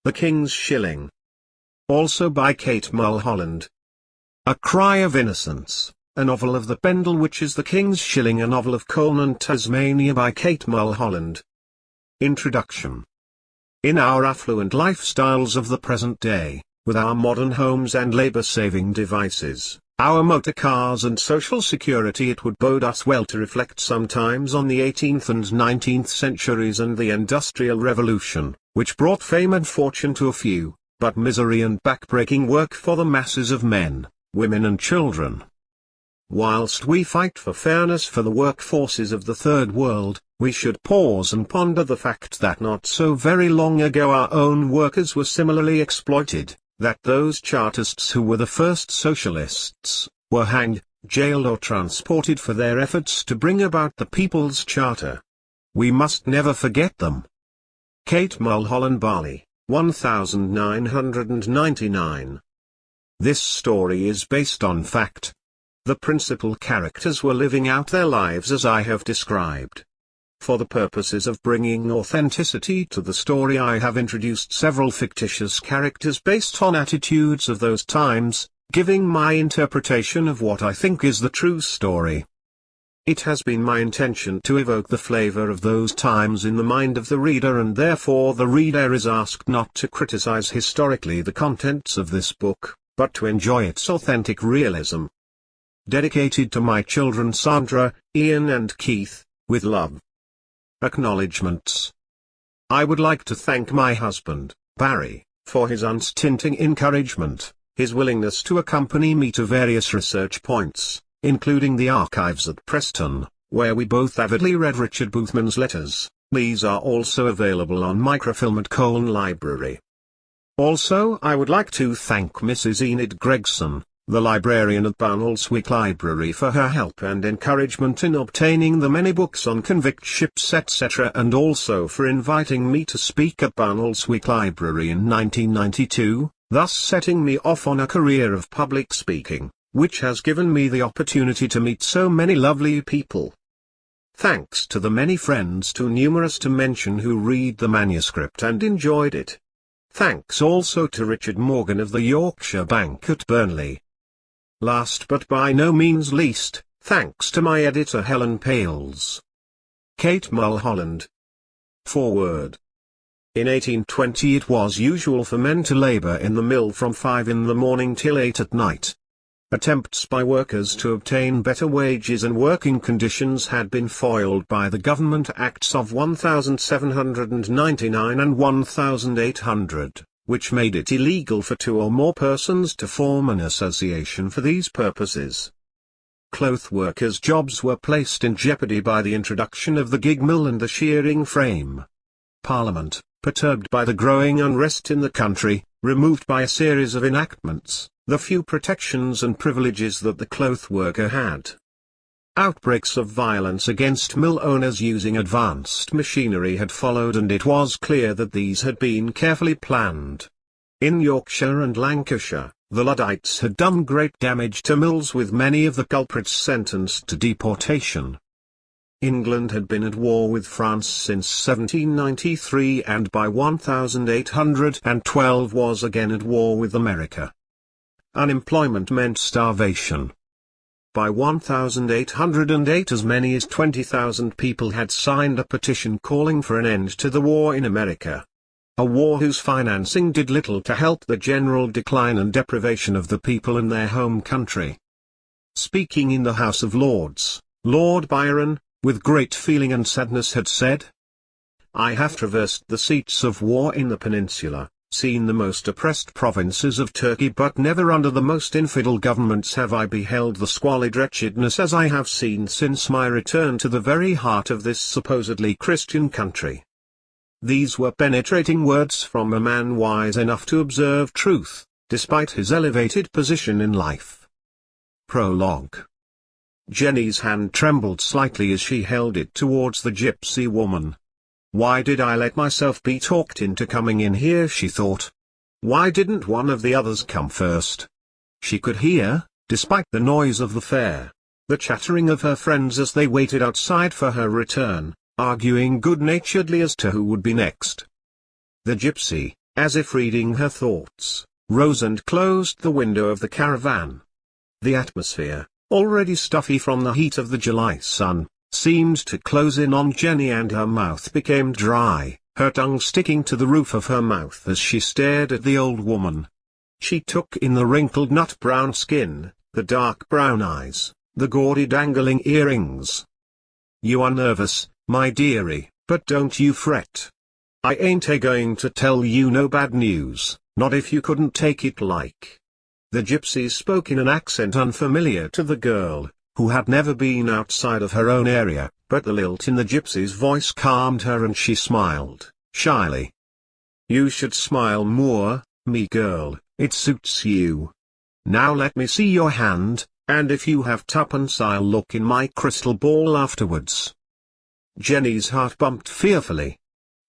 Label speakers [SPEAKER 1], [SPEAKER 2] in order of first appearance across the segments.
[SPEAKER 1] The King's Shilling. Also by Kate Mulholland. A Cry of Innocence, a novel of the Pendle Witches. The King's Shilling, a novel of Conan, Tasmania by Kate Mulholland. Introduction. In our affluent lifestyles of the present day, with our modern homes and labor-saving devices, our motor cars and social security, it would bode us well to reflect sometimes on the 18th and 19th centuries and the Industrial Revolution, which brought fame and fortune to a few, but misery and backbreaking work for the masses of men, women and children. Whilst we fight for fairness for the workforces of the Third World, we should pause and ponder the fact that not so very long ago our own workers were similarly exploited, that those Chartists who were the first socialists, were hanged, jailed or transported for their efforts to bring about the People's Charter. We must never forget them. Kate Mulholland, Barley, 1999. This story is based on fact. The principal characters were living out their lives as I have described. For the purposes of bringing authenticity to the story, I have introduced several fictitious characters based on attitudes of those times, giving my interpretation of what I think is the true story. It has been my intention to evoke the flavor of those times in the mind of the reader, and therefore the reader is asked not to criticize historically the contents of this book, but to enjoy its authentic realism. Dedicated to my children Sandra, Ian and Keith, with love. Acknowledgements. I would like to thank my husband, Barry, for his unstinting encouragement, his willingness to accompany me to various research points, including the archives at Preston, where we both avidly read Richard Boothman's letters. These are also available on microfilm at Colne Library. Also, I would like to thank Mrs. Enid Gregson, the librarian at Barnoldswick Library, for her help and encouragement in obtaining the many books on convict ships etc., and also for inviting me to speak at Barnoldswick Library in 1992, thus setting me off on a career of public speaking, which has given me the opportunity to meet so many lovely people. Thanks to the many friends, too numerous to mention, who read the manuscript and enjoyed it. Thanks also to Richard Morgan of the Yorkshire Bank at Burnley. Last but by no means least, thanks to my editor Helen Pales. Kate Mulholland. Foreword. In 1820 it was usual for men to labour in the mill from 5 in the morning till 8 at night. Attempts by workers to obtain better wages and working conditions had been foiled by the Government Acts of 1799 and 1800. Which made it illegal for 2 or more persons to form an association for these purposes. Cloth workers' jobs were placed in jeopardy by the introduction of the gig mill and the shearing frame. Parliament, perturbed by the growing unrest in the country, removed by a series of enactments the few protections and privileges that the cloth worker had. Outbreaks of violence against mill owners using advanced machinery had followed, and it was clear that these had been carefully planned. In Yorkshire and Lancashire, the Luddites had done great damage to mills, with many of the culprits sentenced to deportation. England had been at war with France since 1793, and by 1812 was again at war with America. Unemployment meant starvation. By 1808 as many as 20,000 people had signed a petition calling for an end to the war in America. A war whose financing did little to help the general decline and deprivation of the people in their home country. Speaking in the House of Lords, Lord Byron, with great feeling and sadness, had said, "I have traversed the seats of war in the peninsula, seen the most oppressed provinces of Turkey, but never under the most infidel governments have I beheld the squalid wretchedness as I have seen since my return to the very heart of this supposedly Christian country." These were penetrating words from a man wise enough to observe truth, despite his elevated position in life. Prologue. Jenny's hand trembled slightly as she held it towards the gypsy woman. "Why did I let myself be talked into coming in here?" she thought. "Why didn't one of the others come first?" She could hear, despite the noise of the fair, the chattering of her friends as they waited outside for her return, arguing good-naturedly as to who would be next. The gypsy, as if reading her thoughts, rose and closed the window of the caravan. The atmosphere, already stuffy from the heat of the July sun, seemed to close in on Jenny, and her mouth became dry, her tongue sticking to the roof of her mouth as she stared at the old woman. She took in the wrinkled nut-brown skin, the dark brown eyes, the gaudy dangling earrings. "You are nervous, my dearie, but don't you fret. I ain't going to tell you no bad news, not if you couldn't take it like." The gypsy spoke in an accent unfamiliar to the girl, who had never been outside of her own area, but the lilt in the gypsy's voice calmed her and she smiled, shyly. "You should smile more, me girl, it suits you. Now let me see your hand, and if you have tuppence I'll look in my crystal ball afterwards." Jenny's heart bumped fearfully.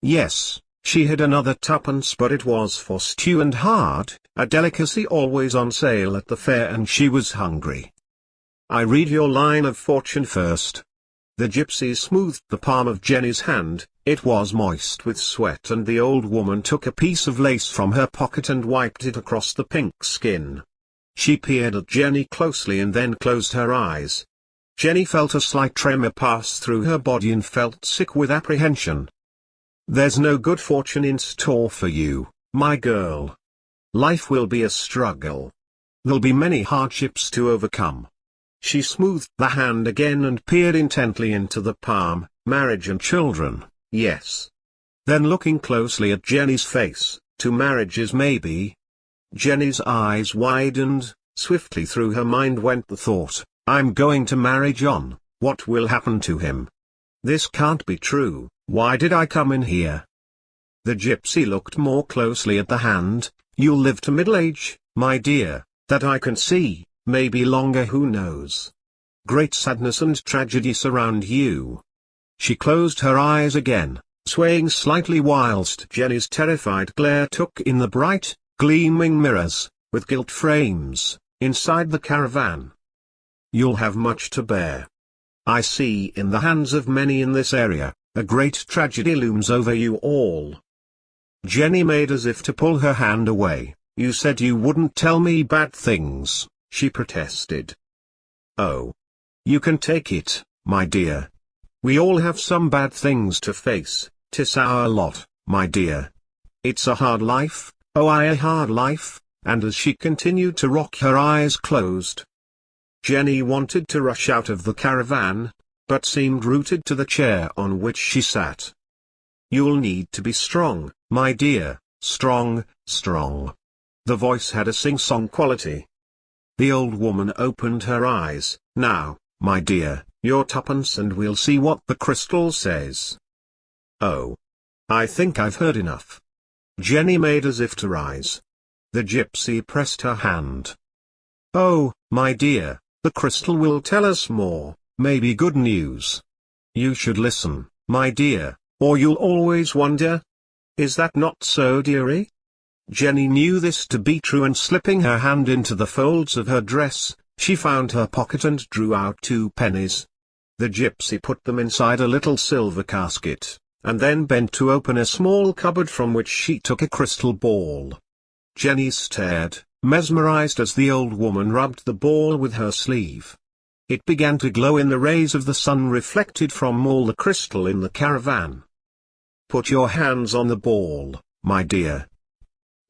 [SPEAKER 1] Yes, she had another tuppence, but it was for stew and hard, a delicacy always on sale at the fair, and she was hungry. "I read your line of fortune first." The gypsy smoothed the palm of Jenny's hand. It was moist with sweat, and the old woman took a piece of lace from her pocket and wiped it across the pink skin. She peered at Jenny closely and then closed her eyes. Jenny felt a slight tremor pass through her body and felt sick with apprehension. "There's no good fortune in store for you, my girl. Life will be a struggle. There'll be many hardships to overcome." She smoothed the hand again and peered intently into the palm. "Marriage and children, yes." Then looking closely at Jenny's face, "2 marriages maybe." Jenny's eyes widened. Swiftly through her mind went the thought, "I'm going to marry John, what will happen to him? This can't be true, why did I come in here?" The gypsy looked more closely at the hand. "You'll live to middle age, my dear, that I can see, maybe longer, who knows. Great sadness and tragedy surround you." She closed her eyes again, swaying slightly whilst Jenny's terrified glare took in the bright, gleaming mirrors, with gilt frames, inside the caravan. "You'll have much to bear. I see in the hands of many in this area, a great tragedy looms over you all." Jenny made as if to pull her hand away. "You said you wouldn't tell me bad things," she protested. "Oh. You can take it, my dear. We all have some bad things to face, 'tis our lot, my dear. It's a hard life, oh aye, a hard life," and as she continued to rock, her eyes closed. Jenny wanted to rush out of the caravan, but seemed rooted to the chair on which she sat. "You'll need to be strong, my dear, strong, strong." The voice had a sing-song quality. The old woman opened her eyes. "Now, my dear, your tuppence and we'll see what the crystal says." "Oh. I think I've heard enough." Jenny made as if to rise. The gypsy pressed her hand. "Oh, my dear, the crystal will tell us more, maybe good news. You should listen, my dear, or you'll always wonder. Is that not so, dearie?" Jenny knew this to be true, and slipping her hand into the folds of her dress, she found her pocket and drew out 2 pennies. The gypsy put them inside a little silver casket, and then bent to open a small cupboard from which she took a crystal ball. Jenny stared, mesmerized, as the old woman rubbed the ball with her sleeve. It began to glow in the rays of the sun reflected from all the crystal in the caravan. "Put your hands on the ball, my dear."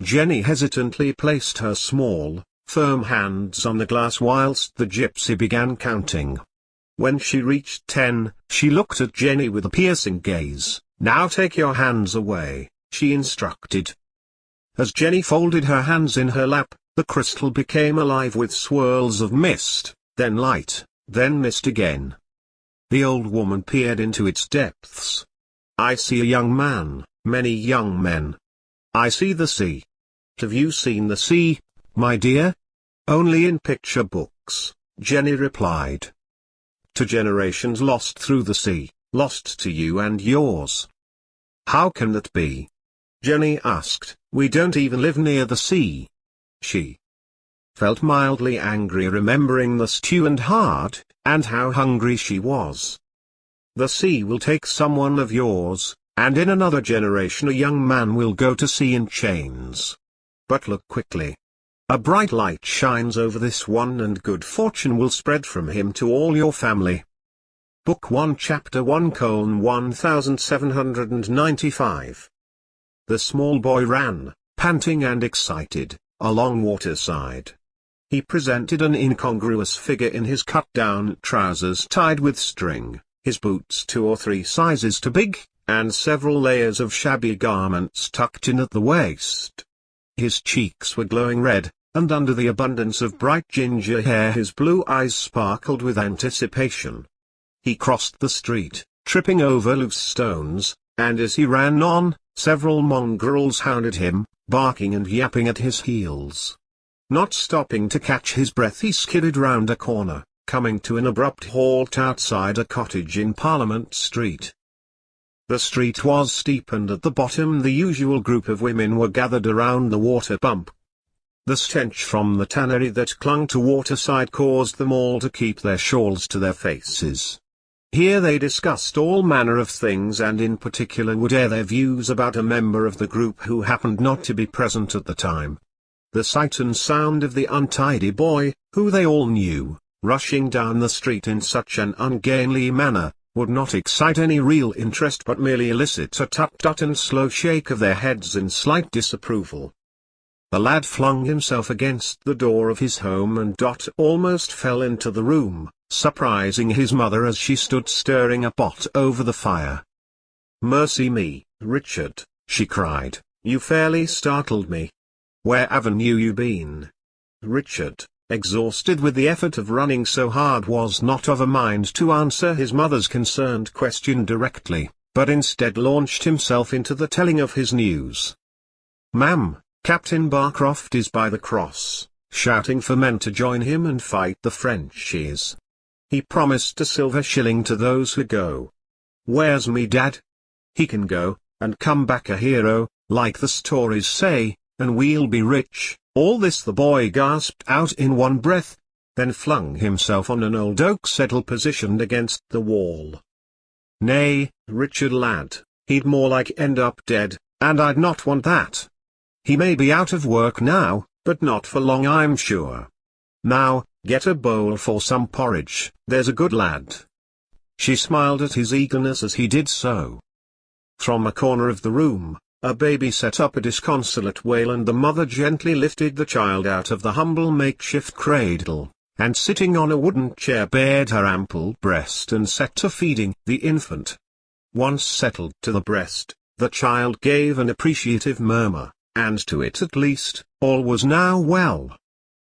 [SPEAKER 1] Jenny hesitantly placed her small, firm hands on the glass whilst the gypsy began counting. When she reached 10, she looked at Jenny with a piercing gaze. "Now take your hands away," she instructed. As Jenny folded her hands in her lap, the crystal became alive with swirls of mist, then light, then mist again. The old woman peered into its depths. "I see a young man, many young men. I see the sea." "Have you seen the sea, my dear?" "Only in picture books," Jenny replied. "To generations lost through the sea, lost to you and yours." "How can that be?" Jenny asked. "We don't even live near the sea." She felt mildly angry, remembering the stew and hard, and how hungry she was. "The sea will take someone of yours, and in another generation a young man will go to sea in chains. But look quickly. A bright light shines over this one, and good fortune will spread from him to all your family. Book 1 Chapter 1:1795. The small boy ran, panting and excited, along waterside. He presented an incongruous figure in his cut-down trousers tied with string, his boots 2 or 3 sizes too big, and several layers of shabby garments tucked in at the waist. His cheeks were glowing red, and under the abundance of bright ginger hair his blue eyes sparkled with anticipation. He crossed the street, tripping over loose stones, and as he ran on, several mongrels hounded him, barking and yapping at his heels. Not stopping to catch his breath, he skidded round a corner, coming to an abrupt halt outside a cottage in Parliament Street. The street was steep, and at the bottom the usual group of women were gathered around the water pump. The stench from the tannery that clung to waterside caused them all to keep their shawls to their faces. Here they discussed all manner of things, and in particular would air their views about a member of the group who happened not to be present at the time. The sight and sound of the untidy boy, who they all knew, rushing down the street in such an ungainly manner, would not excite any real interest, but merely elicit a tut-tut and slow shake of their heads in slight disapproval. The lad flung himself against the door of his home, and almost fell into the room, surprising his mother as she stood stirring a pot over the fire. "Mercy me, Richard," she cried, "you fairly startled me. Where haven't you been?" Richard, exhausted with the effort of running so hard, was not of a mind to answer his mother's concerned question directly, but instead launched himself into the telling of his news. "Ma'am, Captain Barcroft is by the cross, shouting for men to join him and fight the Frenchies. He promised a silver shilling to those who go. Where's me dad? He can go, and come back a hero, like the stories say, and we'll be rich." All this the boy gasped out in one breath, then flung himself on an old oak settle positioned against the wall. "Nay, Richard lad, he'd more like end up dead, and I'd not want that. He may be out of work now, but not for long, I'm sure. Now, get a bowl for some porridge, there's a good lad." She smiled at his eagerness as he did so. From a corner of the room, a baby set up a disconsolate wail, and the mother gently lifted the child out of the humble makeshift cradle, and sitting on a wooden chair bared her ample breast and set to feeding the infant. Once settled to the breast, the child gave an appreciative murmur, and to it at least, all was now well.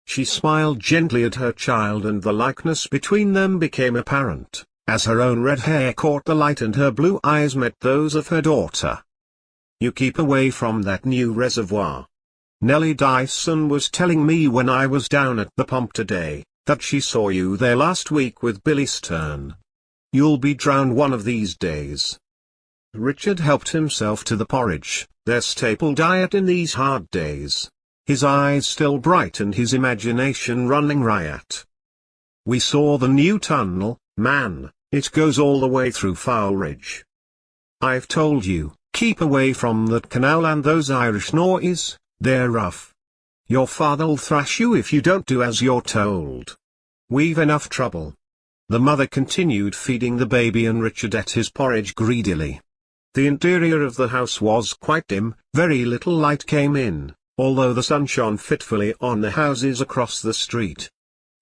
[SPEAKER 1] She smiled gently at her child, and the likeness between them became apparent, as her own red hair caught the light and her blue eyes met those of her daughter. "You keep away from that new reservoir. Nellie Dyson was telling me when I was down at the pump today, that she saw you there last week with Billy Stern. You'll be drowned one of these days." Richard helped himself to the porridge, their staple diet in these hard days, his eyes still bright and his imagination running riot. "We saw the new tunnel, man, it goes all the way through Foul Ridge. I've told you, keep away from that canal and those Irish noise, they're rough. Your father'll thrash you if you don't do as you're told. We've enough trouble." The mother continued feeding the baby, and Richard ate his porridge greedily. The interior of the house was quite dim, very little light came in, although the sun shone fitfully on the houses across the street.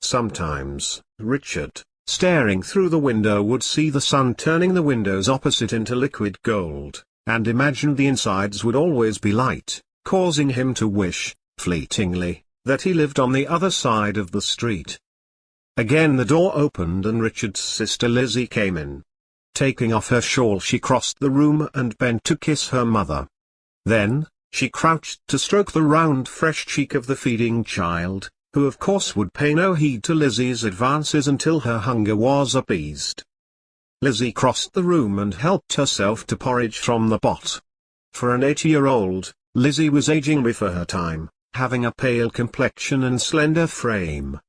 [SPEAKER 1] Sometimes, Richard, staring through the window, would see the sun turning the windows opposite into liquid gold, and imagined the insides would always be light, causing him to wish, fleetingly, that he lived on the other side of the street. Again the door opened, and Richard's sister Lizzie came in. Taking off her shawl, she crossed the room and bent to kiss her mother. Then, she crouched to stroke the round fresh cheek of the feeding child, who of course would pay no heed to Lizzie's advances until her hunger was appeased. Lizzie crossed the room and helped herself to porridge from the pot. For an 8-year-old, Lizzie was aging before her time, having a pale complexion and slender frame.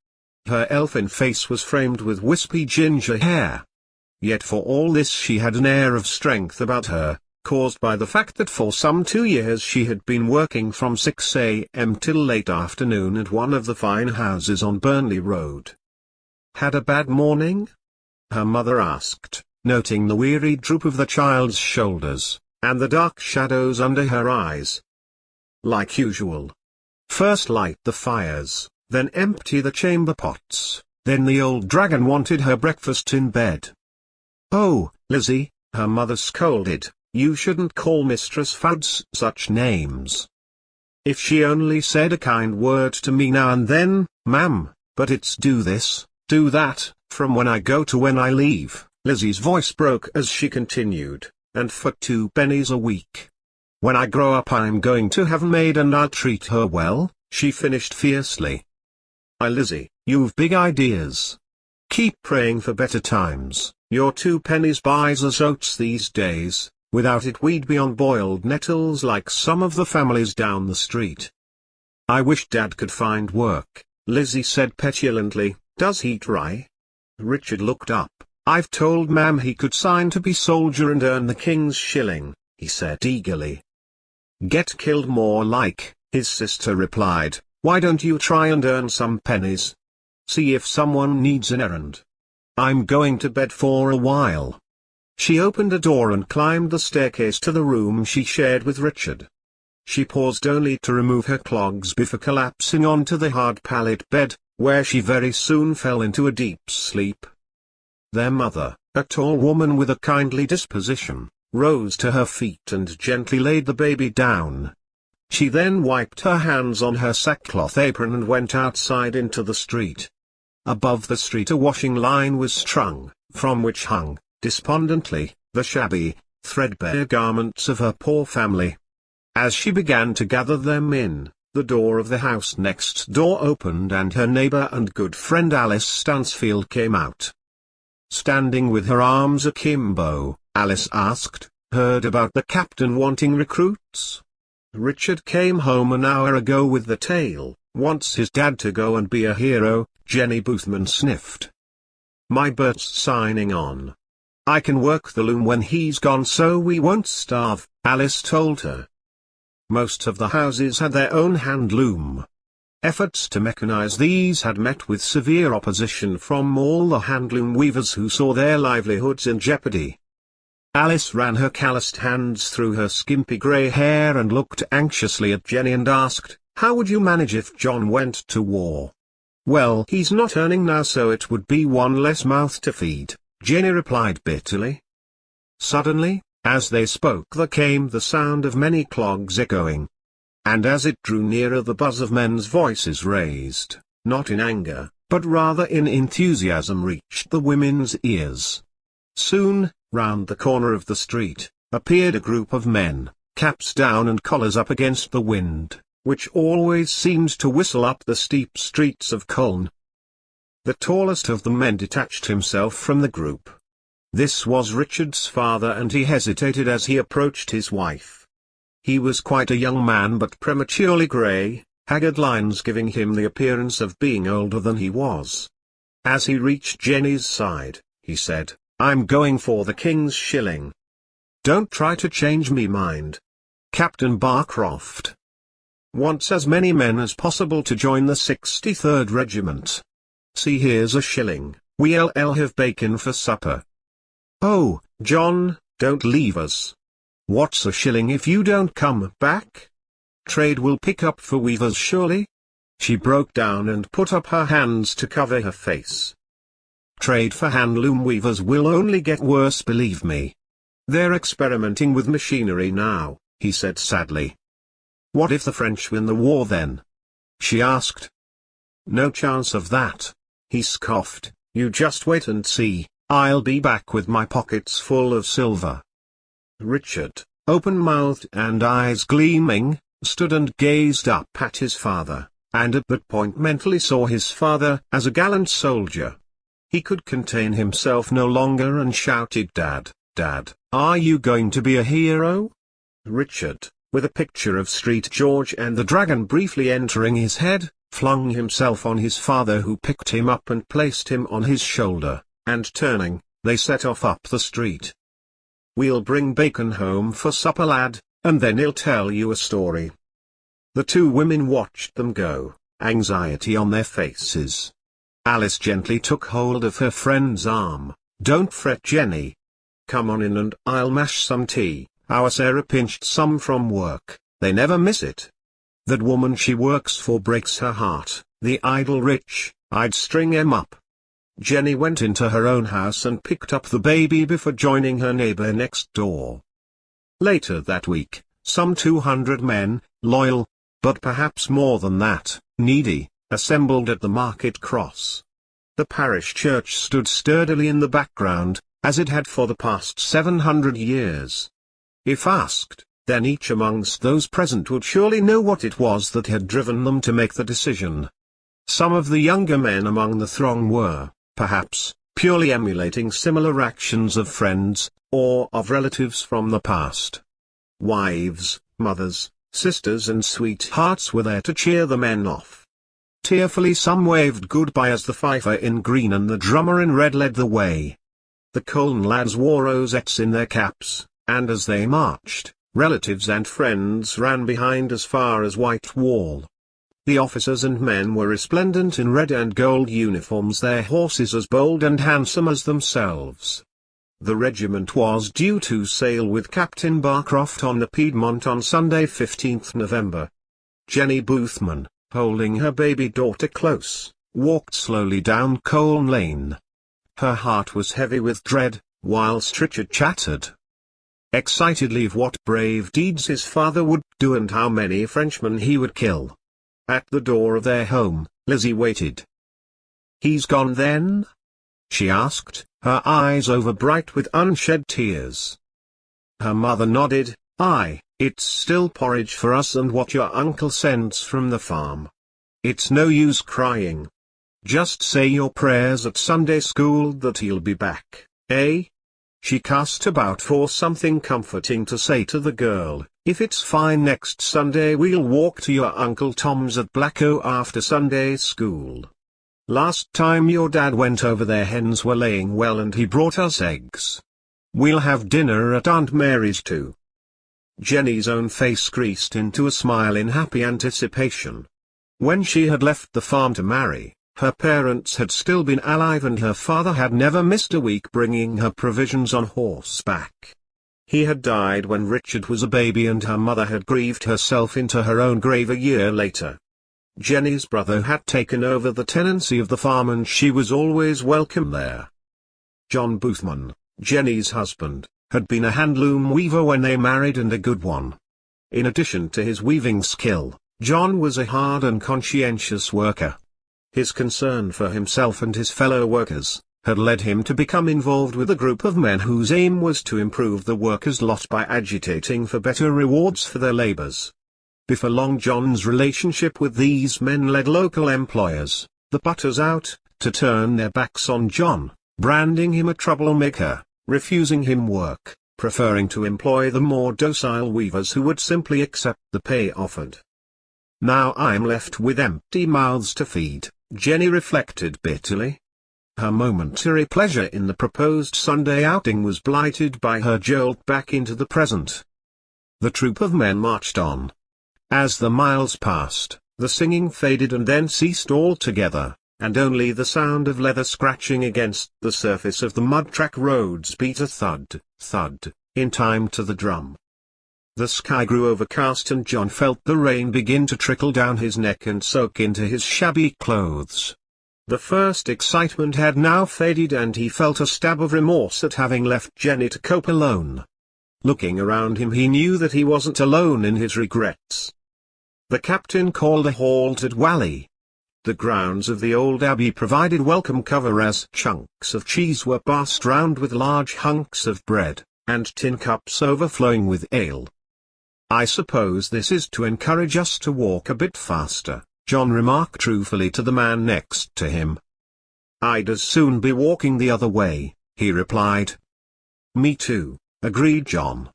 [SPEAKER 1] Her elfin face was framed with wispy ginger hair. Yet for all this she had an air of strength about her, caused by the fact that for some 2 years she had been working from 6 a.m. till late afternoon at one of the fine houses on Burnley Road. "Had a bad morning?" her mother asked, noting the weary droop of the child's shoulders, and the dark shadows under her eyes. "Like usual. First light the fires, then empty the chamber pots, then the old dragon wanted her breakfast in bed." "Oh, Lizzie," her mother scolded, "you shouldn't call Mistress Fouds such names. If she only said a kind word to me now and then, ma'am, but it's do this, do that, from when I go to when I leave." Lizzie's voice broke as she continued, "and for 2 pennies a week. When I grow up I'm going to have a maid and I'll treat her well," she finished fiercely. Lizzie, you've big ideas. Keep praying for better times. Your 2 pennies buys us oats these days, without it we'd be on boiled nettles like some of the families down the street." "I wish Dad could find work," Lizzie said petulantly. "Does he try?" Richard looked up. "I've told Mam he could sign to be soldier and earn the king's shilling," he said eagerly. "Get killed more like," his sister replied. "Why don't you try and earn some pennies? See if someone needs an errand. I'm going to bed for a while." She opened a door and climbed the staircase to the room she shared with Richard. She paused only to remove her clogs before collapsing onto the hard pallet bed, where she very soon fell into a deep sleep. Their mother, a tall woman with a kindly disposition, rose to her feet and gently laid the baby down. She then wiped her hands on her sackcloth apron and went outside into the street. Above the street a washing line was strung, from which hung, despondently, the shabby, threadbare garments of her poor family. As she began to gather them in, the door of the house next door opened and her neighbour and good friend Alice Stansfield came out. Standing with her arms akimbo, Alice asked, "Heard about the captain wanting recruits? Richard came home an hour ago with the tale, wants his dad to go and be a hero." Jenny Boothman sniffed. "My Bert's signing on. I can work the loom when he's gone so we won't starve," Alice told her. Most of the houses had their own hand loom. Efforts to mechanize these had met with severe opposition from all the handloom weavers who saw their livelihoods in jeopardy. Alice ran her calloused hands through her skimpy grey hair and looked anxiously at Jenny and asked, "How would you manage if John went to war?" "Well, he's not earning now, so it would be one less mouth to feed," Jenny replied bitterly. Suddenly, as they spoke, there came the sound of many clogs echoing. And as it drew nearer, the buzz of men's voices raised, not in anger, but rather in enthusiasm, reached the women's ears. Soon, round the corner of the street, appeared a group of men, caps down and collars up against the wind, which always seemed to whistle up the steep streets of Cologne. The tallest of the men detached himself from the group. This was Richard's father, and he hesitated as he approached his wife. He was quite a young man but prematurely grey, haggard lines giving him the appearance of being older than he was. As he reached Jenny's side, he said, "I'm going for the king's shilling. Don't try to change me mind. Captain Barcroft wants as many men as possible to join the 63rd Regiment. See, here's a shilling, we'll have bacon for supper." "Oh, John, don't leave us. What's a shilling if you don't come back? Trade will pick up for weavers surely?" She broke down and put up her hands to cover her face. "Trade for handloom weavers will only get worse, believe me. They're experimenting with machinery now," he said sadly. "What if the French win the war then?" she asked. "No chance of that," he scoffed. "You just wait and see. I'll be back with my pockets full of silver." Richard, open-mouthed and eyes gleaming, stood and gazed up at his father, and at that point mentally saw his father as a gallant soldier. He could contain himself no longer and shouted, "Dad, Dad, are you going to be a hero?" Richard, with a picture of Street George and the dragon briefly entering his head, flung himself on his father, who picked him up and placed him on his shoulder, and turning, they set off up the street. We'll bring bacon home for supper, lad, and then he'll tell you a story." The two women watched them go, anxiety on their faces. Alice gently took hold of her friend's arm. "Don't fret, Jenny. Come on in and I'll mash some tea. Our Sarah pinched some from work, they never miss it. That woman she works for breaks her heart, the idle rich, I'd string 'em up." Jenny went into her own house and picked up the baby before joining her neighbor next door. Later that week, some 200 men, loyal, but perhaps more than that, needy, assembled at the market cross. The parish church stood sturdily in the background, as it had for the past 700 years. If asked, then each amongst those present would surely know what it was that had driven them to make the decision. Some of the younger men among the throng were, perhaps, purely emulating similar actions of friends, or of relatives from the past. Wives, mothers, sisters and sweethearts were there to cheer the men off. Tearfully some waved goodbye as the fifer in green and the drummer in red led the way. The Colne lads wore rosettes in their caps, and as they marched, relatives and friends ran behind as far as White Wall. The officers and men were resplendent in red and gold uniforms, their horses as bold and handsome as themselves. The regiment was due to sail with Captain Barcroft on the Piedmont on Sunday 15th November. Jenny Boothman, holding her baby daughter close, walked slowly down Colne Lane. Her heart was heavy with dread, whilst Richard chattered excitedly of what brave deeds his father would do and how many Frenchmen he would kill. At the door of their home, Lizzie waited. "He's gone then?" she asked, her eyes overbright with unshed tears. Her mother nodded. "Aye, it's still porridge for us and what your uncle sends from the farm. It's no use crying. Just say your prayers at Sunday school that he'll be back, eh?" She cast about for something comforting to say to the girl. "If it's fine next Sunday we'll walk to your Uncle Tom's at Blacko after Sunday school. Last time your dad went over there hens were laying well and he brought us eggs. We'll have dinner at Aunt Mary's too." Jenny's own face creased into a smile in happy anticipation. When she had left the farm to marry, her parents had still been alive and her father had never missed a week bringing her provisions on horseback. He had died when Richard was a baby and her mother had grieved herself into her own grave a year later. Jenny's brother had taken over the tenancy of the farm and she was always welcome there. John Boothman, Jenny's husband, had been a handloom weaver when they married and a good one. In addition to his weaving skill, John was a hard and conscientious worker. His concern for himself and his fellow workers had led him to become involved with a group of men whose aim was to improve the workers' lot by agitating for better rewards for their labors. Before long John's relationship with these men led local employers, the putters out, to turn their backs on John, branding him a troublemaker, refusing him work, preferring to employ the more docile weavers who would simply accept the pay offered. "Now I'm left with empty mouths to feed," Jenny reflected bitterly. Her momentary pleasure in the proposed Sunday outing was blighted by her jolt back into the present. The troop of men marched on. As the miles passed, the singing faded and then ceased altogether, and only the sound of leather scratching against the surface of the mud-track roads beat a thud, thud, in time to the drum. The sky grew overcast and John felt the rain begin to trickle down his neck and soak into his shabby clothes. The first excitement had now faded and he felt a stab of remorse at having left Jenny to cope alone. Looking around him he knew that he wasn't alone in his regrets. The captain called a halt at Whalley. The grounds of the old abbey provided welcome cover as chunks of cheese were passed round with large hunks of bread, and tin cups overflowing with ale. "I suppose this is to encourage us to walk a bit faster," John remarked ruefully to the man next to him. "I'd as soon be walking the other way," he replied. "Me too," agreed John.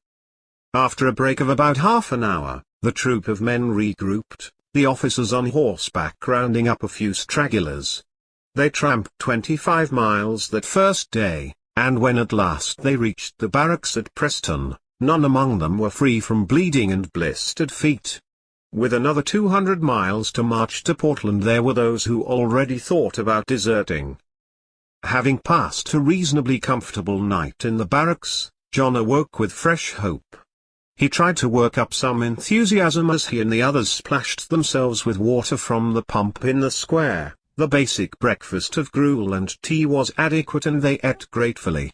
[SPEAKER 1] After a break of about half an hour, the troop of men regrouped, the officers on horseback rounding up a few stragglers. They tramped 25 miles that first day, and when at last they reached the barracks at Preston, none among them were free from bleeding and blistered feet. With another 200 miles to march to Portland, there were those who already thought about deserting. Having passed a reasonably comfortable night in the barracks, John awoke with fresh hope. He tried to work up some enthusiasm as he and the others splashed themselves with water from the pump in the square. The basic breakfast of gruel and tea was adequate and they ate gratefully.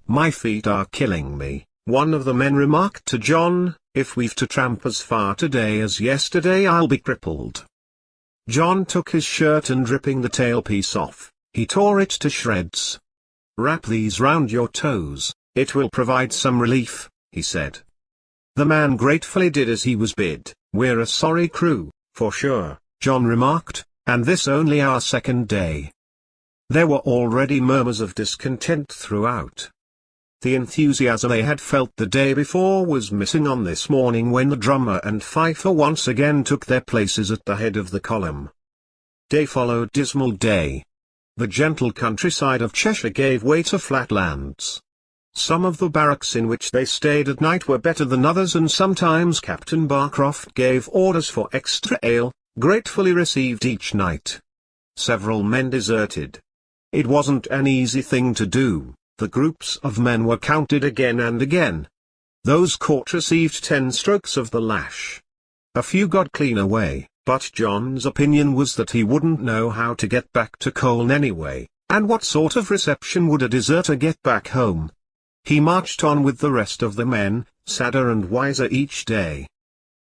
[SPEAKER 1] "My feet are killing me," one of the men remarked to John. "If we've to tramp as far today as yesterday, I'll be crippled." John took his shirt and, ripping the tailpiece off, he tore it to shreds. "Wrap these round your toes, it will provide some relief," he said. The man gratefully did as he was bid. "We're a sorry crew, for sure," John remarked, "and this only our second day." There were already murmurs of discontent throughout. The enthusiasm they had felt the day before was missing on this morning when the drummer and fifer once again took their places at the head of the column. Day followed dismal day. The gentle countryside of Cheshire gave way to flat lands. Some of the barracks in which they stayed at night were better than others, and sometimes Captain Barcroft gave orders for extra ale, gratefully received each night. Several men deserted. It wasn't an easy thing to do. The groups of men were counted again and again. Those caught received 10 strokes of the lash. A few got clean away, but John's opinion was that he wouldn't know how to get back to Colne anyway, and what sort of reception would a deserter get back home? He marched on with the rest of the men, sadder and wiser each day.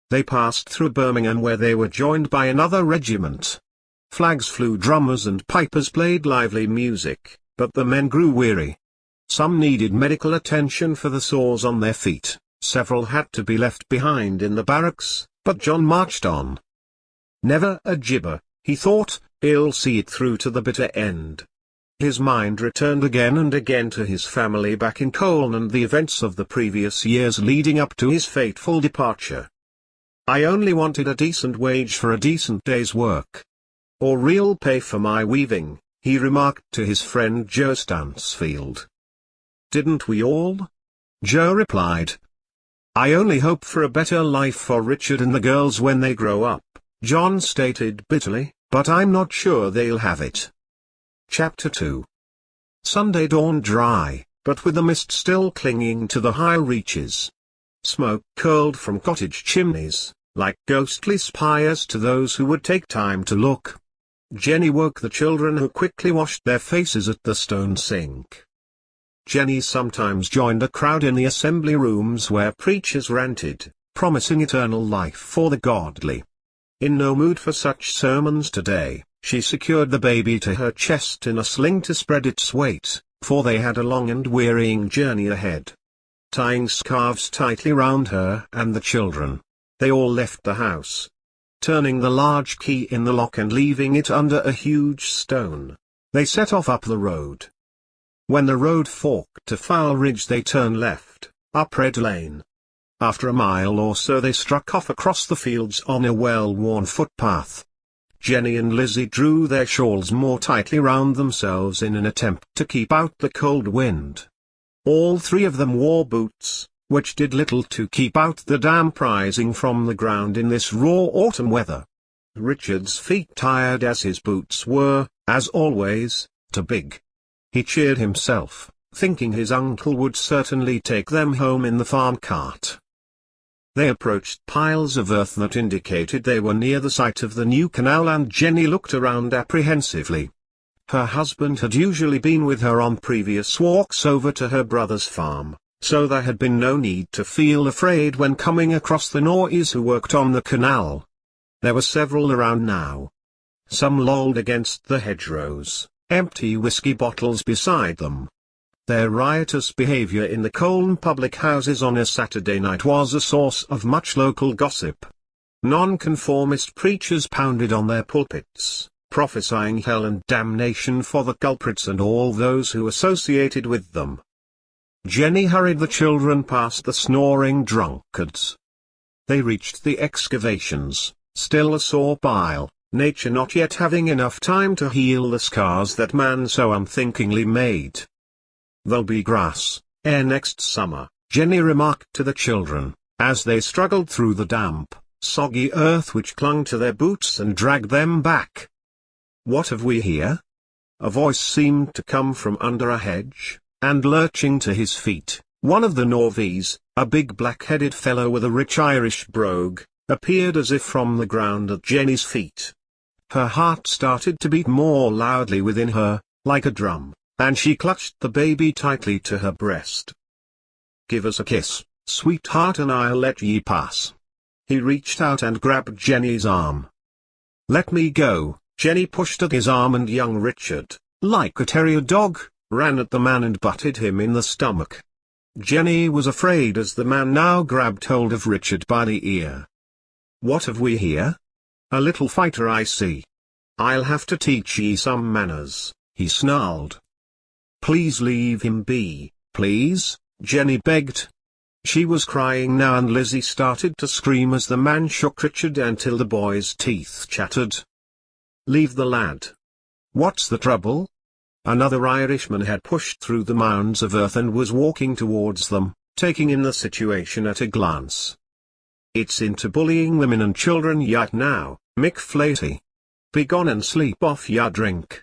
[SPEAKER 1] They passed through Birmingham, where they were joined by another regiment. Flags flew, drummers and pipers played lively music, but the men grew weary. Some needed medical attention for the sores on their feet, several had to be left behind in the barracks, but John marched on. Never a gibber, he thought, he'll see it through to the bitter end. His mind returned again and again to his family back in Colne and the events of the previous years leading up to his fateful departure. "I only wanted a decent wage for a decent day's work. Or real pay for my weaving," he remarked to his friend Joe Stansfield. "Didn't we all?" Joe replied. "I only hope for a better life for Richard and the girls when they grow up," John stated bitterly, "but I'm not sure they'll have it." Chapter 2. Sunday dawned dry, but with the mist still clinging to the high reaches. Smoke curled from cottage chimneys, like ghostly spires to those who would take time to look. Jenny woke the children, who quickly washed their faces at the stone sink. Jenny sometimes joined a crowd in the assembly rooms where preachers ranted, promising eternal life for the godly. In no mood for such sermons today, she secured the baby to her chest in a sling to spread its weight, for they had a long and wearying journey ahead. Tying scarves tightly round her and the children, they all left the house. Turning the large key in the lock and leaving it under a huge stone, they set off up the road. When the road forked to Foul Ridge, they turned left, up Red Lane. After a mile or so they struck off across the fields on a well-worn footpath. Jenny and Lizzie drew their shawls more tightly round themselves in an attempt to keep out the cold wind. All three of them wore boots, which did little to keep out the damp rising from the ground in this raw autumn weather. Richard's feet, tired as his boots were, as always, too big. He cheered himself, thinking his uncle would certainly take them home in the farm cart. They approached piles of earth that indicated they were near the site of the new canal, and Jenny looked around apprehensively. Her husband had usually been with her on previous walks over to her brother's farm, so there had been no need to feel afraid when coming across the Norries who worked on the canal. There were several around now. Some lolled against the hedgerows, empty whiskey bottles beside them. Their riotous behavior in the Colne public houses on a Saturday night was a source of much local gossip. Nonconformist preachers pounded on their pulpits, prophesying hell and damnation for the culprits and all those who associated with them. Jenny hurried the children past the snoring drunkards. They reached the excavations, still a sore pile, nature not yet having enough time to heal the scars that man so unthinkingly made. There'll be grass, ere next summer, Jenny remarked to the children, as they struggled through the damp, soggy earth which clung to their boots and dragged them back. What have we here? A voice seemed to come from under a hedge, and lurching to his feet, one of the Norvies, a big black-headed fellow with a rich Irish brogue, appeared as if from the ground at Jenny's feet. Her heart started to beat more loudly within her, like a drum, and she clutched the baby tightly to her breast. "Give us a kiss, sweetheart, and I'll let ye pass." He reached out and grabbed Jenny's arm. "Let me go." Jenny pushed at his arm, and young Richard, like a terrier dog, ran at the man and butted him in the stomach. Jenny was afraid as the man now grabbed hold of Richard by the ear. "What have we here? A little fighter, I see. I'll have to teach ye some manners," he snarled. "Please leave him be, please," Jenny begged. She was crying now, and Lizzie started to scream as the man shook Richard until the boy's teeth chattered. "Leave the lad. What's the trouble?" Another Irishman had pushed through the mounds of earth and was walking towards them, taking in the situation at a glance. "It's into bullying women and children yet now, Mick Flaherty. Begone and sleep off ya drink."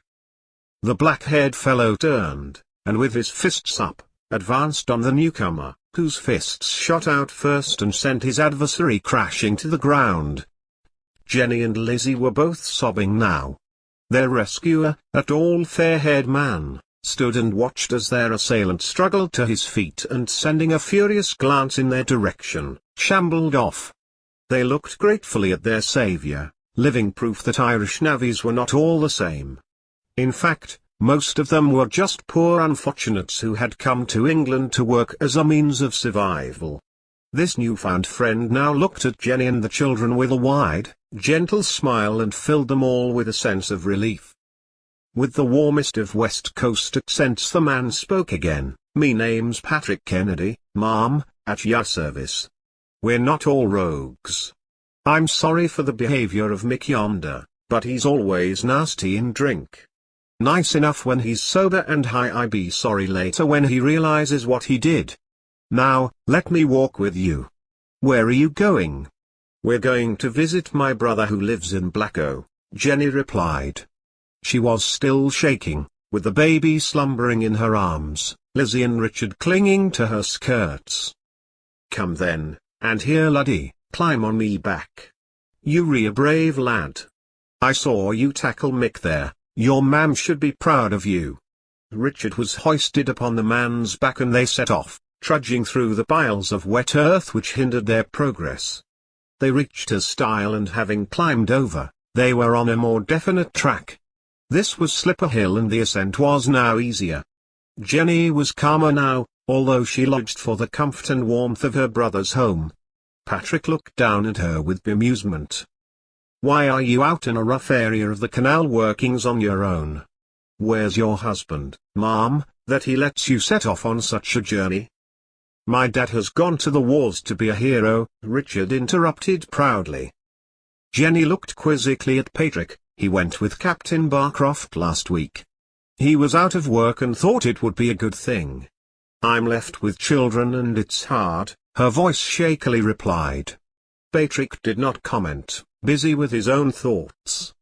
[SPEAKER 1] The black-haired fellow turned, and with his fists up, advanced on the newcomer, whose fists shot out first and sent his adversary crashing to the ground. Jenny and Lizzie were both sobbing now. Their rescuer, a tall fair-haired man, stood and watched as their assailant struggled to his feet and, sending a furious glance in their direction, shambled off. They looked gratefully at their savior, living proof that Irish navvies were not all the same. In fact, most of them were just poor unfortunates who had come to England to work as a means of survival. This newfound friend now looked at Jenny and the children with a wide, gentle smile and filled them all with a sense of relief. With the warmest of West Coast accents the man spoke again. "Me name's Patrick Kennedy, ma'am, at your service. We're not all rogues. I'm sorry for the behavior of Mick yonder, but he's always nasty in drink. Nice enough when he's sober and high. I be sorry later when he realizes what he did. Now, let me walk with you." "Where are you going?" "We're going to visit my brother who lives in Blacko," Jenny replied. She was still shaking, with the baby slumbering in her arms, Lizzie and Richard clinging to her skirts. "Come then, and here laddie, climb on me back. You re a brave lad. I saw you tackle Mick there, your mam should be proud of you." Richard was hoisted upon the man's back and they set off, trudging through the piles of wet earth which hindered their progress. They reached a stile and having climbed over, they were on a more definite track. This was Slipper Hill and the ascent was now easier. Jenny was calmer now, although she longed for the comfort and warmth of her brother's home. Patrick looked down at her with bemusement. "Why are you out in a rough area of the canal workings on your own? Where's your husband, ma'am, that he lets you set off on such a journey?" "My dad has gone to the wars to be a hero," Richard interrupted proudly. Jenny looked quizzically at Patrick. "He went with Captain Barcroft last week. He was out of work and thought it would be a good thing. I'm left with children and it's hard," her voice shakily replied. Patrick did not comment, busy with his own thoughts.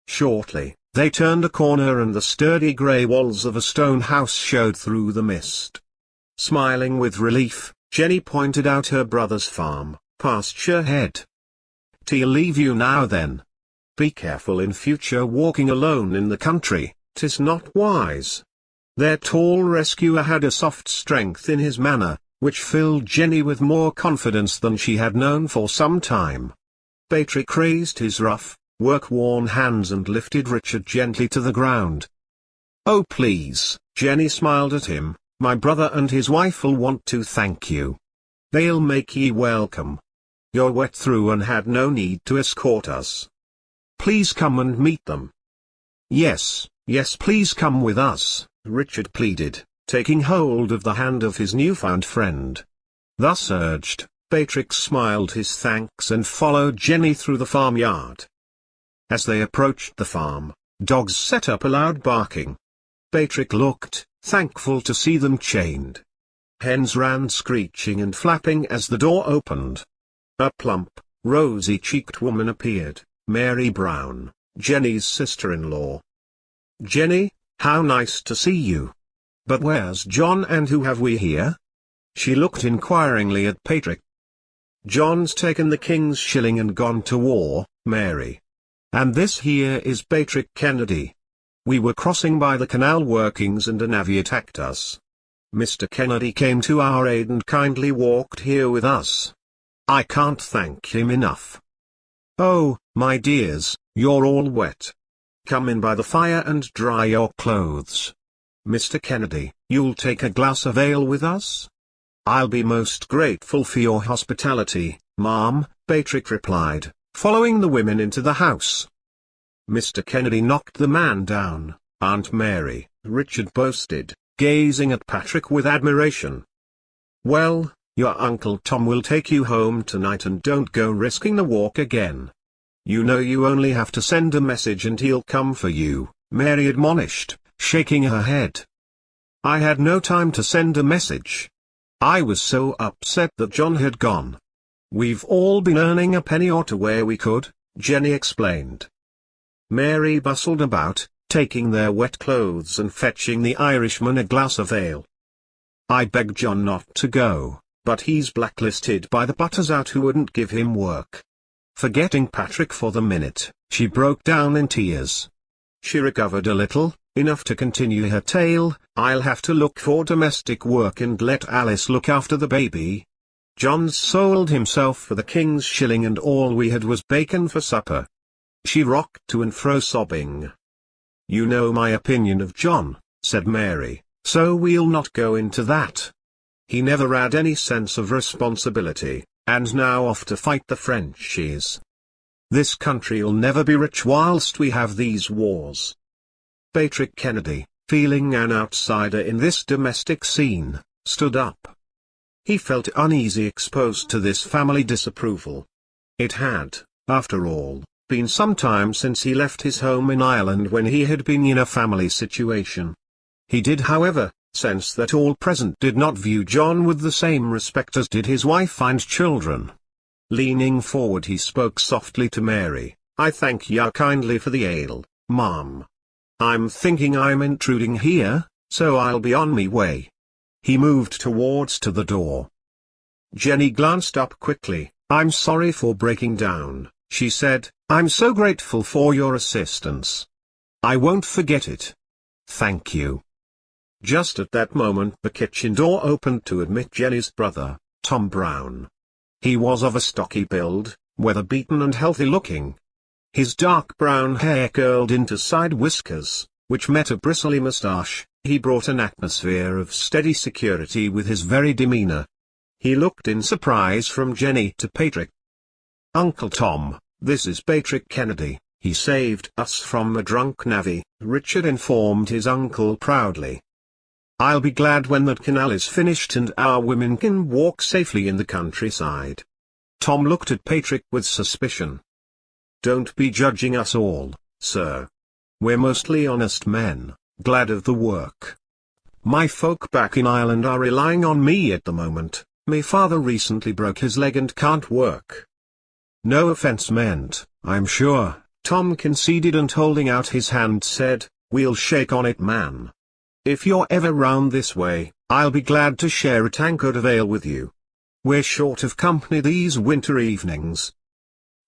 [SPEAKER 1] Shortly, they turned a corner and the sturdy grey walls of a stone house showed through the mist. Smiling with relief, Jenny pointed out her brother's farm, pasture head. "'T'll leave you now then. Be careful in future walking alone in the country, 'tis not wise." Their tall rescuer had a soft strength in his manner, which filled Jenny with more confidence than she had known for some time. Patrick raised his rough, work-worn hands and lifted Richard gently to the ground. "Oh please," Jenny smiled at him, "my brother and his wife'll want to thank you. They'll make ye welcome. You're wet through and had no need to escort us. Please come and meet them." Yes, please come with us," Richard pleaded, taking hold of the hand of his newfound friend. Thus urged, Patrick smiled his thanks and followed Jenny through the farmyard. As they approached the farm, dogs set up a loud barking. Patrick looked, thankful to see them chained. Hens ran screeching and flapping as the door opened. A plump, rosy-cheeked woman appeared, Mary Brown, Jenny's sister-in-law. "Jenny, how nice to see you. But where's John and who have we here?" She looked inquiringly at Patrick. "John's taken the king's shilling and gone to war, Mary. And this here is Patrick Kennedy. We were crossing by the canal workings and a navvy attacked us. Mr. Kennedy came to our aid and kindly walked here with us. I can't thank him enough." "Oh, my dears, you're all wet. Come in by the fire and dry your clothes. Mr. Kennedy, you'll take a glass of ale with us?" "I'll be most grateful for your hospitality, ma'am," Patrick replied, following the women into the house. Mr. Kennedy knocked the man down, Aunt Mary, Richard boasted, gazing at Patrick with admiration. "Well, your Uncle Tom will take you home tonight and don't go risking the walk again. You know you only have to send a message and he'll come for you," Mary admonished, shaking her head. "I had no time to send a message. I was so upset that John had gone. We've all been earning a penny or two where we could," Jenny explained. Mary bustled about, taking their wet clothes and fetching the Irishman a glass of ale. "I begged John not to go, but he's blacklisted by the butters out who wouldn't give him work." Forgetting Patrick for the minute, she broke down in tears. She recovered a little, enough to continue her tale. "I'll have to look for domestic work and let Alice look after the baby. John's sold himself for the king's shilling and all we had was bacon for supper." She rocked to and fro sobbing. "You know my opinion of John," said Mary, "so we'll not go into that. He never had any sense of responsibility, and now off to fight the Frenchies. This country'll never be rich whilst we have these wars." Patrick Kennedy, feeling an outsider in this domestic scene, stood up. He felt uneasy exposed to this family disapproval. It had, after all, been some time since he left his home in Ireland when he had been in a family situation. He did, however, sense that all present did not view John with the same respect as did his wife and children. Leaning forward he spoke softly to Mary. "I thank ya kindly for the ale, ma'am. I'm thinking I'm intruding here, so I'll be on me way." He moved towards to the door. Jenny glanced up quickly. "I'm sorry for breaking down," she said. "I'm so grateful for your assistance. I won't forget it. Thank you." Just at that moment the kitchen door opened to admit Jenny's brother, Tom Brown. He was of a stocky build, weather-beaten and healthy-looking. His dark brown hair curled into side whiskers, which met a bristly moustache. He brought an atmosphere of steady security with his very demeanor. He looked in surprise from Jenny to Patrick. "Uncle Tom, this is Patrick Kennedy. He saved us from a drunk navvy," Richard informed his uncle proudly. "I'll be glad when that canal is finished and our women can walk safely in the countryside." Tom looked at Patrick with suspicion. "Don't be judging us all, sir. We're mostly honest men, glad of the work. My folk back in Ireland are relying on me at the moment. My father recently broke his leg and can't work." "No offense meant, I'm sure," Tom conceded, and holding out his hand said, "We'll shake on it, man. If you're ever round this way, I'll be glad to share a tankard of ale with you. We're short of company these winter evenings."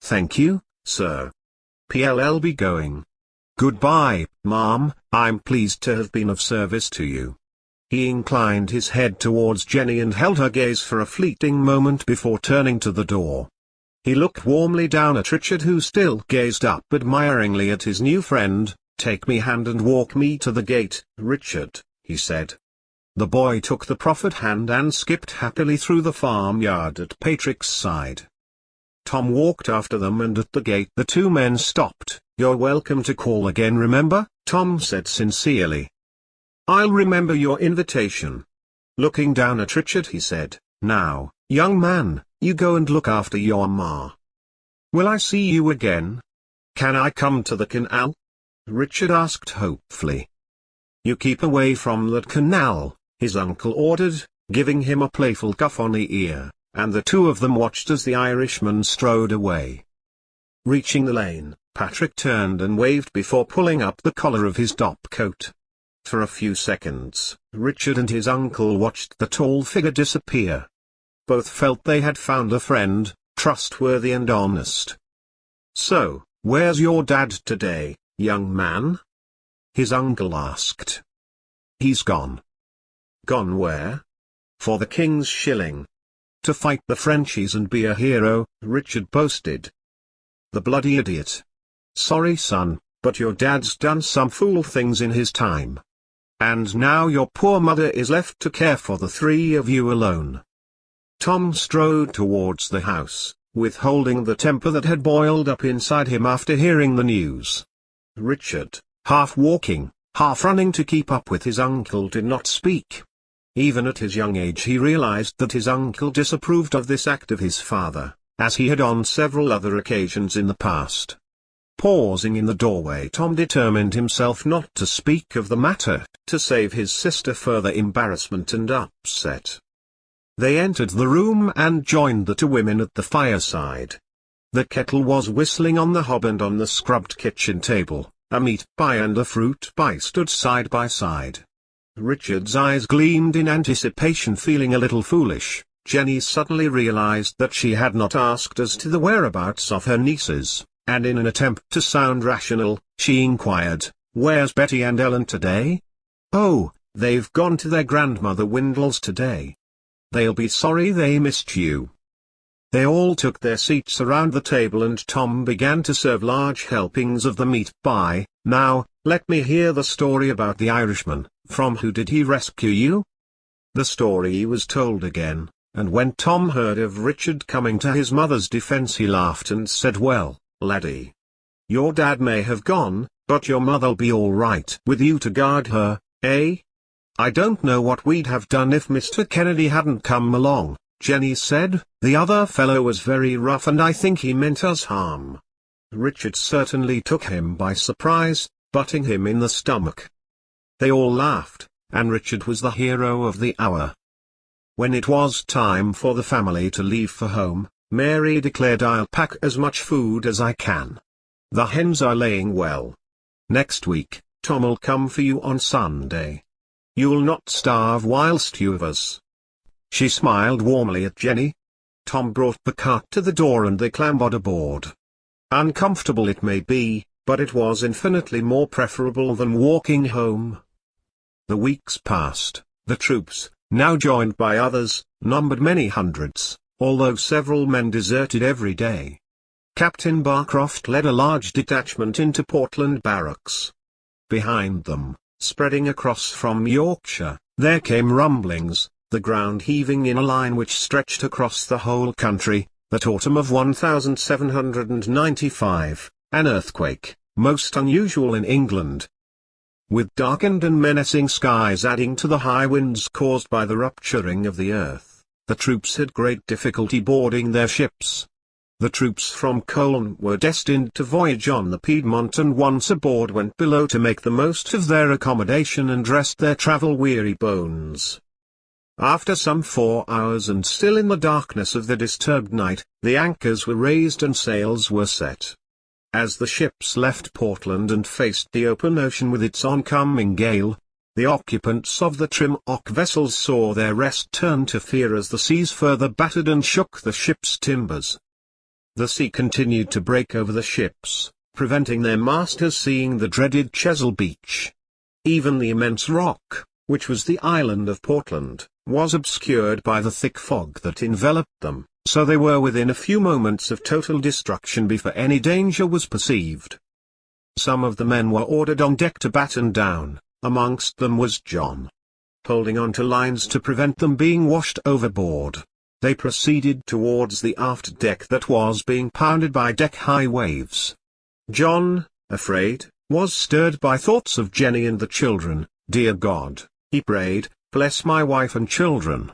[SPEAKER 1] "Thank you, sir. I'll be going. Goodbye, ma'am, I'm pleased to have been of service to you." He inclined his head towards Jenny and held her gaze for a fleeting moment before turning to the door. He looked warmly down at Richard, who still gazed up admiringly at his new friend. "Take me hand and walk me to the gate, Richard," he said. The boy took the proffered hand and skipped happily through the farmyard at Patrick's side. Tom walked after them, and at the gate the two men stopped. "You're welcome to call again, remember," Tom said sincerely. "I'll remember your invitation." Looking down at Richard he said, "Now, young man, you go and look after your ma. Will I see you again? Can I come to the canal?" Richard asked hopefully. "You keep away from that canal," his uncle ordered, giving him a playful cuff on the ear, and the two of them watched as the Irishman strode away. Reaching the lane, Patrick turned and waved before pulling up the collar of his top coat. For a few seconds, Richard and his uncle watched the tall figure disappear. Both felt they had found a friend, trustworthy and honest. "So, where's your dad today, young man?" his uncle asked. "He's gone." "Gone where?" "For the King's Shilling. To fight the Frenchies and be a hero," Richard boasted. "The bloody idiot. Sorry son, but your dad's done some fool things in his time. And now your poor mother is left to care for the three of you alone." Tom strode towards the house, withholding the temper that had boiled up inside him after hearing the news. Richard, half walking, half running to keep up with his uncle, did not speak. Even at his young age he realized that his uncle disapproved of this act of his father, as he had on several other occasions in the past. Pausing in the doorway, Tom determined himself not to speak of the matter, to save his sister further embarrassment and upset. They entered the room and joined the two women at the fireside. The kettle was whistling on the hob, and on the scrubbed kitchen table, a meat pie and a fruit pie stood side by side. Richard's eyes gleamed in anticipation. Feeling a little foolish, Jenny suddenly realized that she had not asked as to the whereabouts of her nieces, and in an attempt to sound rational, she inquired, "Where's Betty and Ellen today?" "Oh, they've gone to their grandmother Windle's today. They'll be sorry they missed you." They all took their seats around the table and Tom began to serve large helpings of the meat pie. "Now, let me hear the story about the Irishman. From who did he rescue you?" The story was told again, and when Tom heard of Richard coming to his mother's defense he laughed and said, "Well, laddie, your dad may have gone, but your mother'll be all right with you to guard her, eh?" "I don't know what we'd have done if Mr. Kennedy hadn't come along," Jenny said. "The other fellow was very rough and I think he meant us harm. Richard certainly took him by surprise, butting him in the stomach." They all laughed, and Richard was the hero of the hour. When it was time for the family to leave for home, Mary declared, "I'll pack as much food as I can. The hens are laying well. Next week, Tom'll come for you on Sunday. You'll not starve whilst you have us." She smiled warmly at Jenny. Tom brought the cart to the door and they clambered aboard. Uncomfortable it may be, but it was infinitely more preferable than walking home. The weeks passed. The troops, now joined by others, numbered many hundreds, although several men deserted every day. Captain Barcroft led a large detachment into Portland Barracks. Behind them, spreading across from Yorkshire, there came rumblings, the ground heaving in a line which stretched across the whole country. That autumn of 1795, an earthquake, most unusual in England. With darkened and menacing skies adding to the high winds caused by the rupturing of the earth, the troops had great difficulty boarding their ships. The troops from Cologne were destined to voyage on the Piedmont, and once aboard went below to make the most of their accommodation and rest their travel-weary bones. After some 4 hours and still in the darkness of the disturbed night, the anchors were raised and sails were set. As the ships left Portland and faced the open ocean with its oncoming gale, the occupants of the trim oak vessels saw their rest turn to fear as the seas further battered and shook the ship's timbers. The sea continued to break over the ships, preventing their masters seeing the dreaded Chesil Beach. Even the immense rock, which was the island of Portland, was obscured by the thick fog that enveloped them, so they were within a few moments of total destruction before any danger was perceived. Some of the men were ordered on deck to batten down, amongst them was John. Holding on to lines to prevent them being washed overboard, they proceeded towards the aft deck that was being pounded by deck-high waves. John, afraid, was stirred by thoughts of Jenny and the children. "Dear God," he prayed, "bless my wife and children."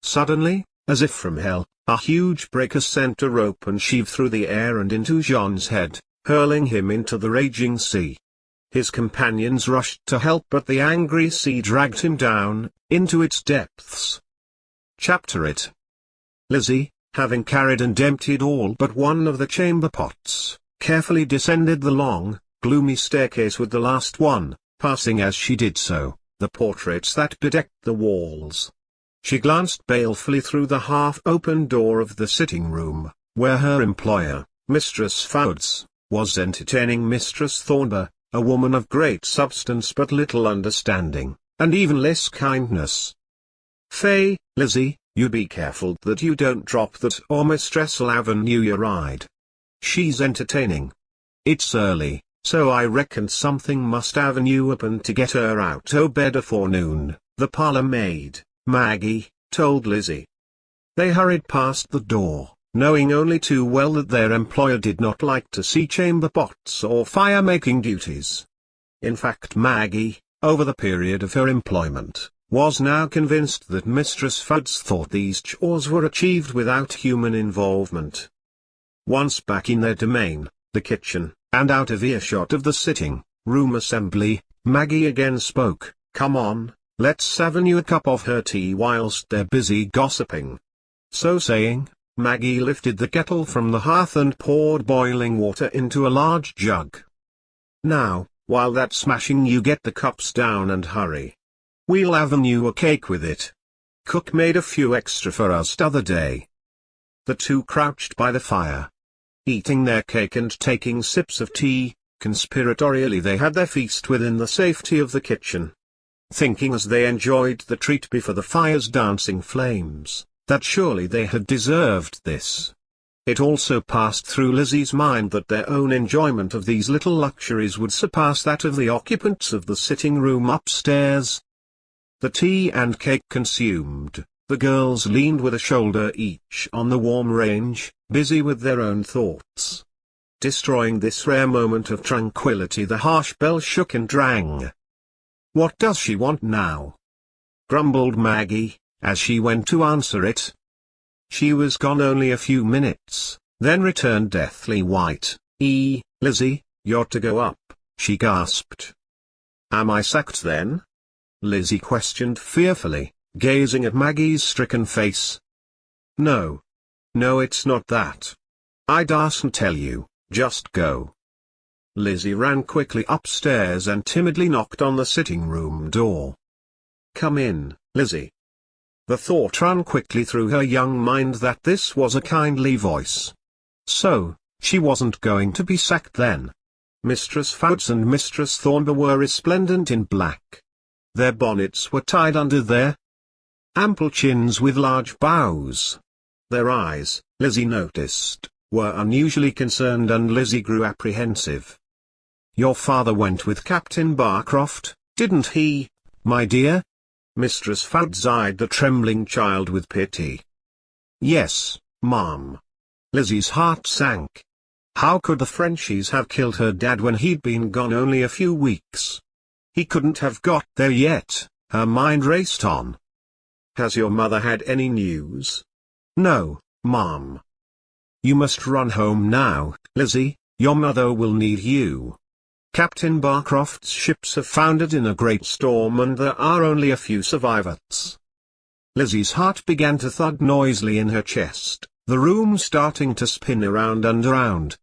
[SPEAKER 1] Suddenly, as if from hell, a huge breaker sent a rope and sheave through the air and into John's head, hurling him into the raging sea. His companions rushed to help, but the angry sea dragged him down, into its depths. Chapter 8. Lizzie, having carried and emptied all but one of the chamber pots, carefully descended the long, gloomy staircase with the last one, passing as she did so, the portraits that bedecked the walls. She glanced balefully through the half-open door of the sitting-room, where her employer, Mistress Fouds, was entertaining Mistress Thornber, a woman of great substance but little understanding, and even less kindness. "Fay, Lizzie, you be careful that you don't drop that, or Mistress'll have'n you ride. She's entertaining. It's early, so I reckon something must have'n you happen to get her out o' bed afore noon," the parlour maid, Maggie, told Lizzie. They hurried past the door, knowing only too well that their employer did not like to see chamber pots or fire-making duties. In fact, Maggie, over the period of her employment, was now convinced that Mistress Fouds thought these chores were achieved without human involvement. Once back in their domain, the kitchen, and out of earshot of the sitting-room assembly, Maggie again spoke. "Come on, let's have'n you a cup of her tea whilst they're busy gossiping." So saying, Maggie lifted the kettle from the hearth and poured boiling water into a large jug. "Now, while that's smashing, you get the cups down and hurry. We'll have'n you a cake with it. Cook made a few extra for us t'other day." The two crouched by the fire, eating their cake and taking sips of tea. Conspiratorially they had their feast within the safety of the kitchen, thinking as they enjoyed the treat before the fire's dancing flames, that surely they had deserved this. It also passed through Lizzie's mind that their own enjoyment of these little luxuries would surpass that of the occupants of the sitting-room upstairs. The tea and cake consumed, the girls leaned with a shoulder each on the warm range, busy with their own thoughts. Destroying this rare moment of tranquility, the harsh bell shook and rang. "What does she want now?" grumbled Maggie, as she went to answer it. She was gone only a few minutes, then returned deathly white. Lizzie, you're to go up," she gasped. "Am I sacked then?" Lizzie questioned fearfully, gazing at Maggie's stricken face. No, it's not that. I darsn't tell you, just go." Lizzie ran quickly upstairs and timidly knocked on the sitting-room door. "Come in, Lizzie." The thought ran quickly through her young mind that this was a kindly voice. So, she wasn't going to be sacked then. Mistress Fouds and Mistress Thornber were resplendent in black. Their bonnets were tied under their ample chins with large bows. Their eyes, Lizzie noticed, were unusually concerned, and Lizzie grew apprehensive. "Your father went with Captain Barcroft, didn't he, my dear?" Mistress Fouds eyed the trembling child with pity. "Yes, ma'am." Lizzie's heart sank. How could the Frenchies have killed her dad when he'd been gone only a few weeks? He couldn't have got there yet, her mind raced on. "Has your mother had any news?" "No, ma'am." "You must run home now, Lizzie, your mother will need you. Captain Barcroft's ships have foundered in a great storm and there are only a few survivors." Lizzie's heart began to thud noisily in her chest, the room starting to spin around and around.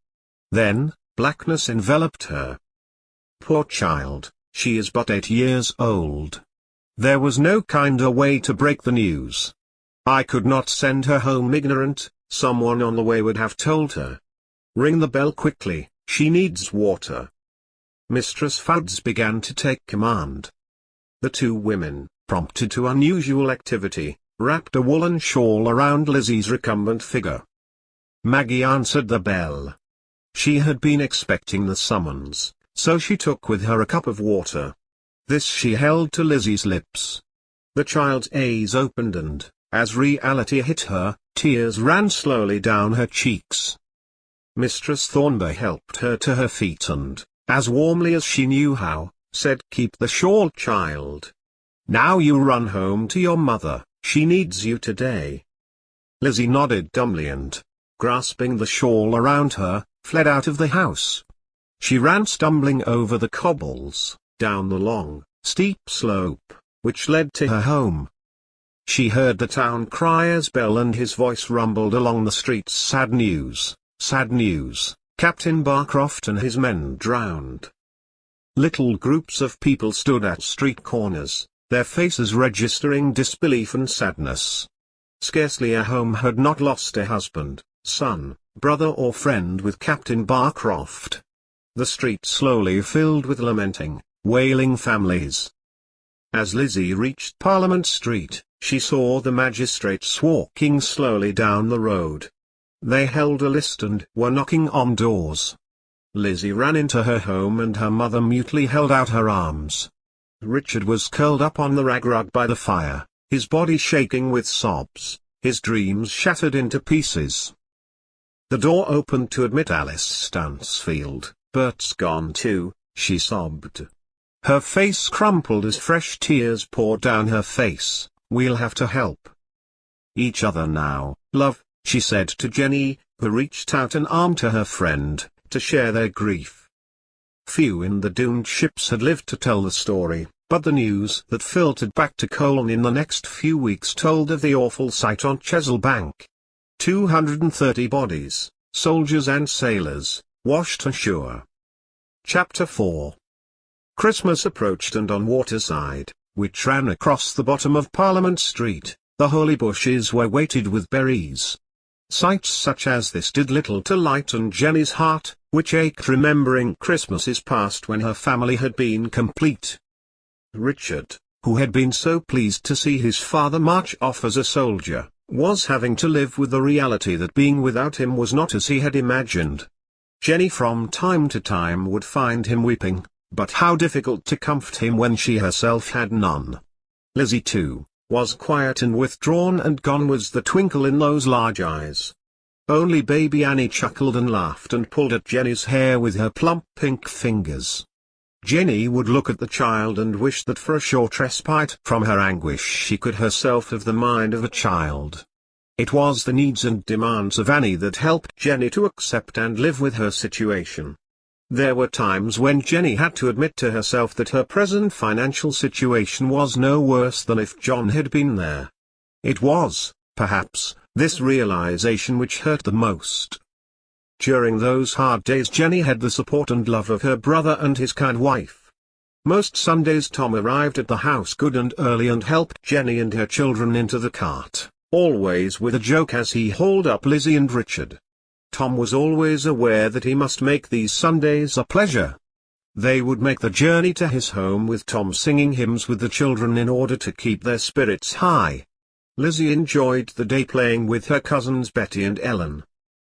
[SPEAKER 1] Then, blackness enveloped her. Poor child, she is but 8 years old. There was no kinder way to break the news. I could not send her home ignorant, someone on the way would have told her. "Ring the bell quickly, she needs water." Mistress Fouds began to take command. The two women, prompted to unusual activity, wrapped a woolen shawl around Lizzie's recumbent figure. Maggie answered the bell. She had been expecting the summons, so she took with her a cup of water. This she held to Lizzie's lips. The child's eyes opened and, as reality hit her, tears ran slowly down her cheeks. Mistress Thornber helped her to her feet and, as warmly as she knew how, said, "Keep the shawl, child. Now you run home to your mother, she needs you today." Lizzie nodded dumbly and, grasping the shawl around her, fled out of the house. She ran stumbling over the cobbles, down the long, steep slope, which led to her home. She heard the town crier's bell and his voice rumbled along the streets. Sad news, Captain Barcroft and his men drowned. Little groups of people stood at street corners, their faces registering disbelief and sadness. Scarcely a home had not lost a husband, son, brother or friend with Captain Barcroft. The street slowly filled with lamenting, wailing families. As Lizzie reached Parliament Street, she saw the magistrates walking slowly down the road. They held a list and were knocking on doors. Lizzie ran into her home and her mother mutely held out her arms. Richard was curled up on the rag by the fire, his body shaking with sobs, his dreams shattered into pieces. The door opened to admit Alice Stansfield. "Bert's gone too," she sobbed. Her face crumpled as fresh tears poured down her face. "We'll have to help each other now, love," she said to Jenny, who reached out an arm to her friend, to share their grief. Few in the doomed ships had lived to tell the story, but the news that filtered back to Colne in the next few weeks told of the awful sight on Chesil Bank. 230 bodies, soldiers and sailors, washed ashore. Chapter 4. Christmas approached, and on Waterside, which ran across the bottom of Parliament Street, the holly bushes were weighted with berries. Sights such as this did little to lighten Jenny's heart, which ached remembering Christmases past when her family had been complete. Richard, who had been so pleased to see his father march off as a soldier, was having to live with the reality that being without him was not as he had imagined. Jenny from time to time would find him weeping, but how difficult to comfort him when she herself had none. Lizzie too, was quiet and withdrawn, and gone was the twinkle in those large eyes. Only baby Annie chuckled and laughed and pulled at Jenny's hair with her plump pink fingers. Jenny would look at the child and wish that for a short respite from her anguish she could herself have the mind of a child. It was the needs and demands of Annie that helped Jenny to accept and live with her situation. There were times when Jenny had to admit to herself that her present financial situation was no worse than if John had been there. It was, perhaps, this realization which hurt the most. During those hard days Jenny had the support and love of her brother and his kind wife. Most Sundays Tom arrived at the house good and early and helped Jenny and her children into the cart, always with a joke as he hauled up Lizzie and Richard. Tom was always aware that he must make these Sundays a pleasure. They would make the journey to his home with Tom singing hymns with the children in order to keep their spirits high. Lizzie enjoyed the day playing with her cousins Betty and Ellen.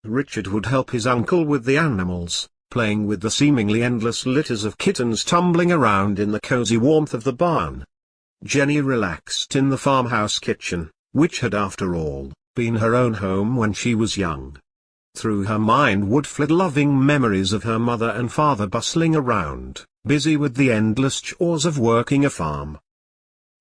[SPEAKER 1] Richard would help his uncle with the animals, playing with the seemingly endless litters of kittens tumbling around in the cozy warmth of the barn. Jenny relaxed in the farmhouse kitchen, which had after all been her own home when she was young. Through her mind would flit loving memories of her mother and father bustling around, busy with the endless chores of working a farm.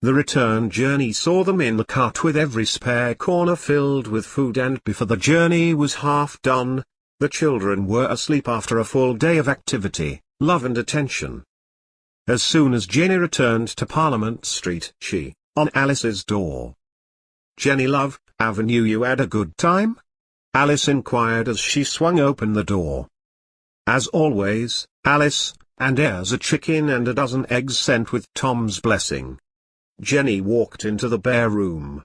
[SPEAKER 1] The return journey saw them in the cart with every spare corner filled with food, and before the journey was half done, the children were asleep after a full day of activity, love and attention. As soon as Jenny returned to Parliament Street, she, on Alice's door. "Jenny love, haven't you had a good time?" Alice inquired as she swung open the door. "As always, Alice, and here's a chicken and a dozen eggs sent with Tom's blessing." Jenny walked into the bare room.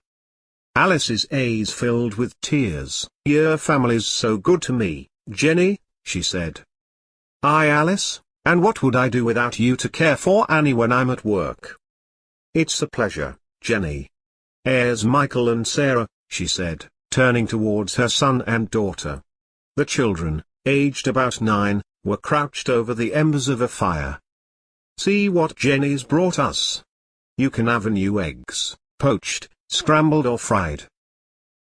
[SPEAKER 1] Alice's eyes filled with tears. "Your family's so good to me, Jenny," she said. "Aye, Alice, and what would I do without you to care for Annie when I'm at work?" "It's a pleasure, Jenny. Here's Michael and Sarah," she said, turning towards her son and daughter. The children, aged about 9, were crouched over the embers of a fire. "See what Jenny's brought us. You can have new eggs, poached, scrambled or fried."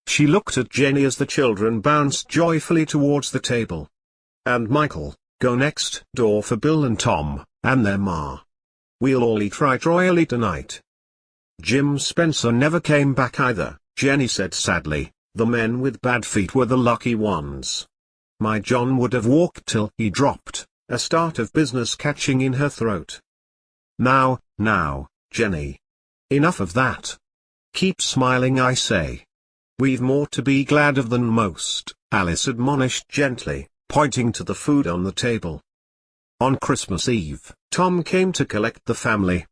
[SPEAKER 1] She looked at Jenny as the children bounced joyfully towards the table. "And Michael, go next door for Bill and Tom, and their ma. We'll all eat right royally tonight." "Jim Spencer never came back either," Jenny said sadly. "The men with bad feet were the lucky ones. My John would have walked till he dropped, a start of business catching in her throat. Now, Jenny. Enough of that. Keep smiling, I say. We've more to be glad of than most, Alice admonished gently, pointing to the food on the table. On Christmas Eve, Tom came to collect the family.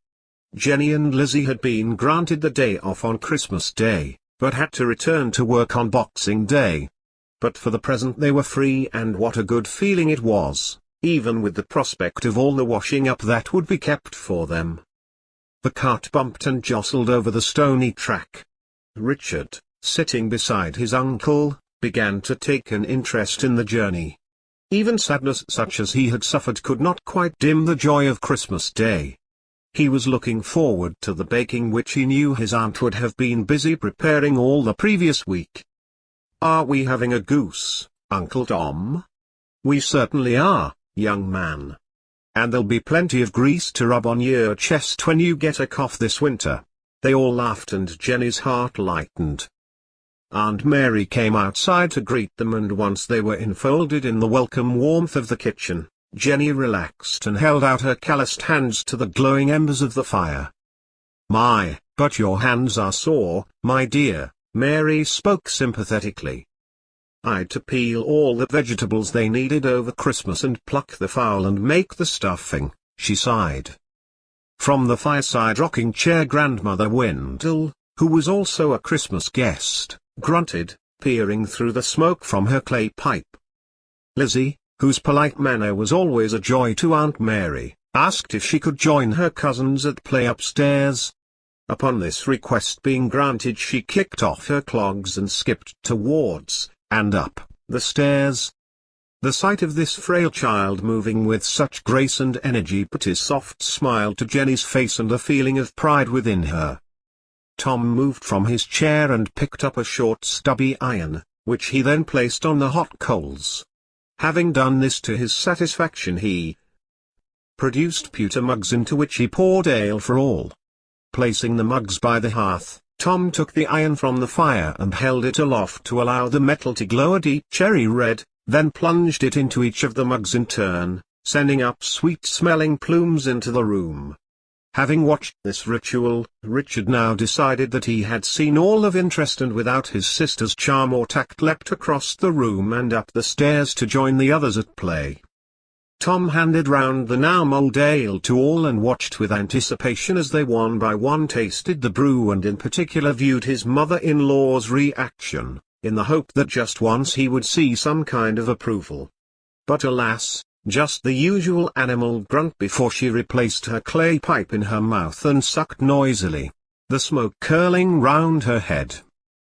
[SPEAKER 1] Jenny and Lizzie had been granted the day off on Christmas Day, but had to return to work on Boxing Day. But for the present they were free, and what a good feeling it was, even with the prospect of all the washing up that would be kept for them. The cart bumped and jostled over the stony track. Richard, sitting beside his uncle, began to take an interest in the journey. Even sadness such as he had suffered could not quite dim the joy of Christmas Day. He was looking forward to the baking which he knew his aunt would have been busy preparing all the previous week. "Are we having a goose, Uncle Tom?" "We certainly are, young man. And there'll be plenty of grease to rub on your chest when you get a cough this winter." They all laughed and Jenny's heart lightened. Aunt Mary came outside to greet them, and once they were enfolded in the welcome warmth of the kitchen, Jenny relaxed and held out her calloused hands to the glowing embers of the fire. "My, but your hands are sore, my dear," Mary spoke sympathetically. "I'd to peel all the vegetables they needed over Christmas and pluck the fowl and make the stuffing," she sighed. From the fireside rocking chair Grandmother Wendell, who was also a Christmas guest, grunted, peering through the smoke from her clay pipe. Lizzie, whose polite manner was always a joy to Aunt Mary, asked if she could join her cousins at play upstairs. Upon this request being granted, she kicked off her clogs and skipped towards, and up, the stairs. The sight of this frail child moving with such grace and energy put a soft smile to Jenny's face and a feeling of pride within her. Tom moved from his chair and picked up a short stubby iron, which he then placed on the hot coals. Having done this to his satisfaction, he produced pewter mugs into which he poured ale for all. Placing the mugs by the hearth, Tom took the iron from the fire and held it aloft to allow the metal to glow a deep cherry red, then plunged it into each of the mugs in turn, sending up sweet-smelling plumes into the room. Having watched this ritual, Richard now decided that he had seen all of interest, and without his sister's charm or tact leapt across the room and up the stairs to join the others at play. Tom handed round the now mulled ale to all and watched with anticipation as they one by one tasted the brew, and in particular viewed his mother-in-law's reaction, in the hope that just once he would see some kind of approval. But alas, just the usual animal grunt before she replaced her clay pipe in her mouth and sucked noisily, the smoke curling round her head.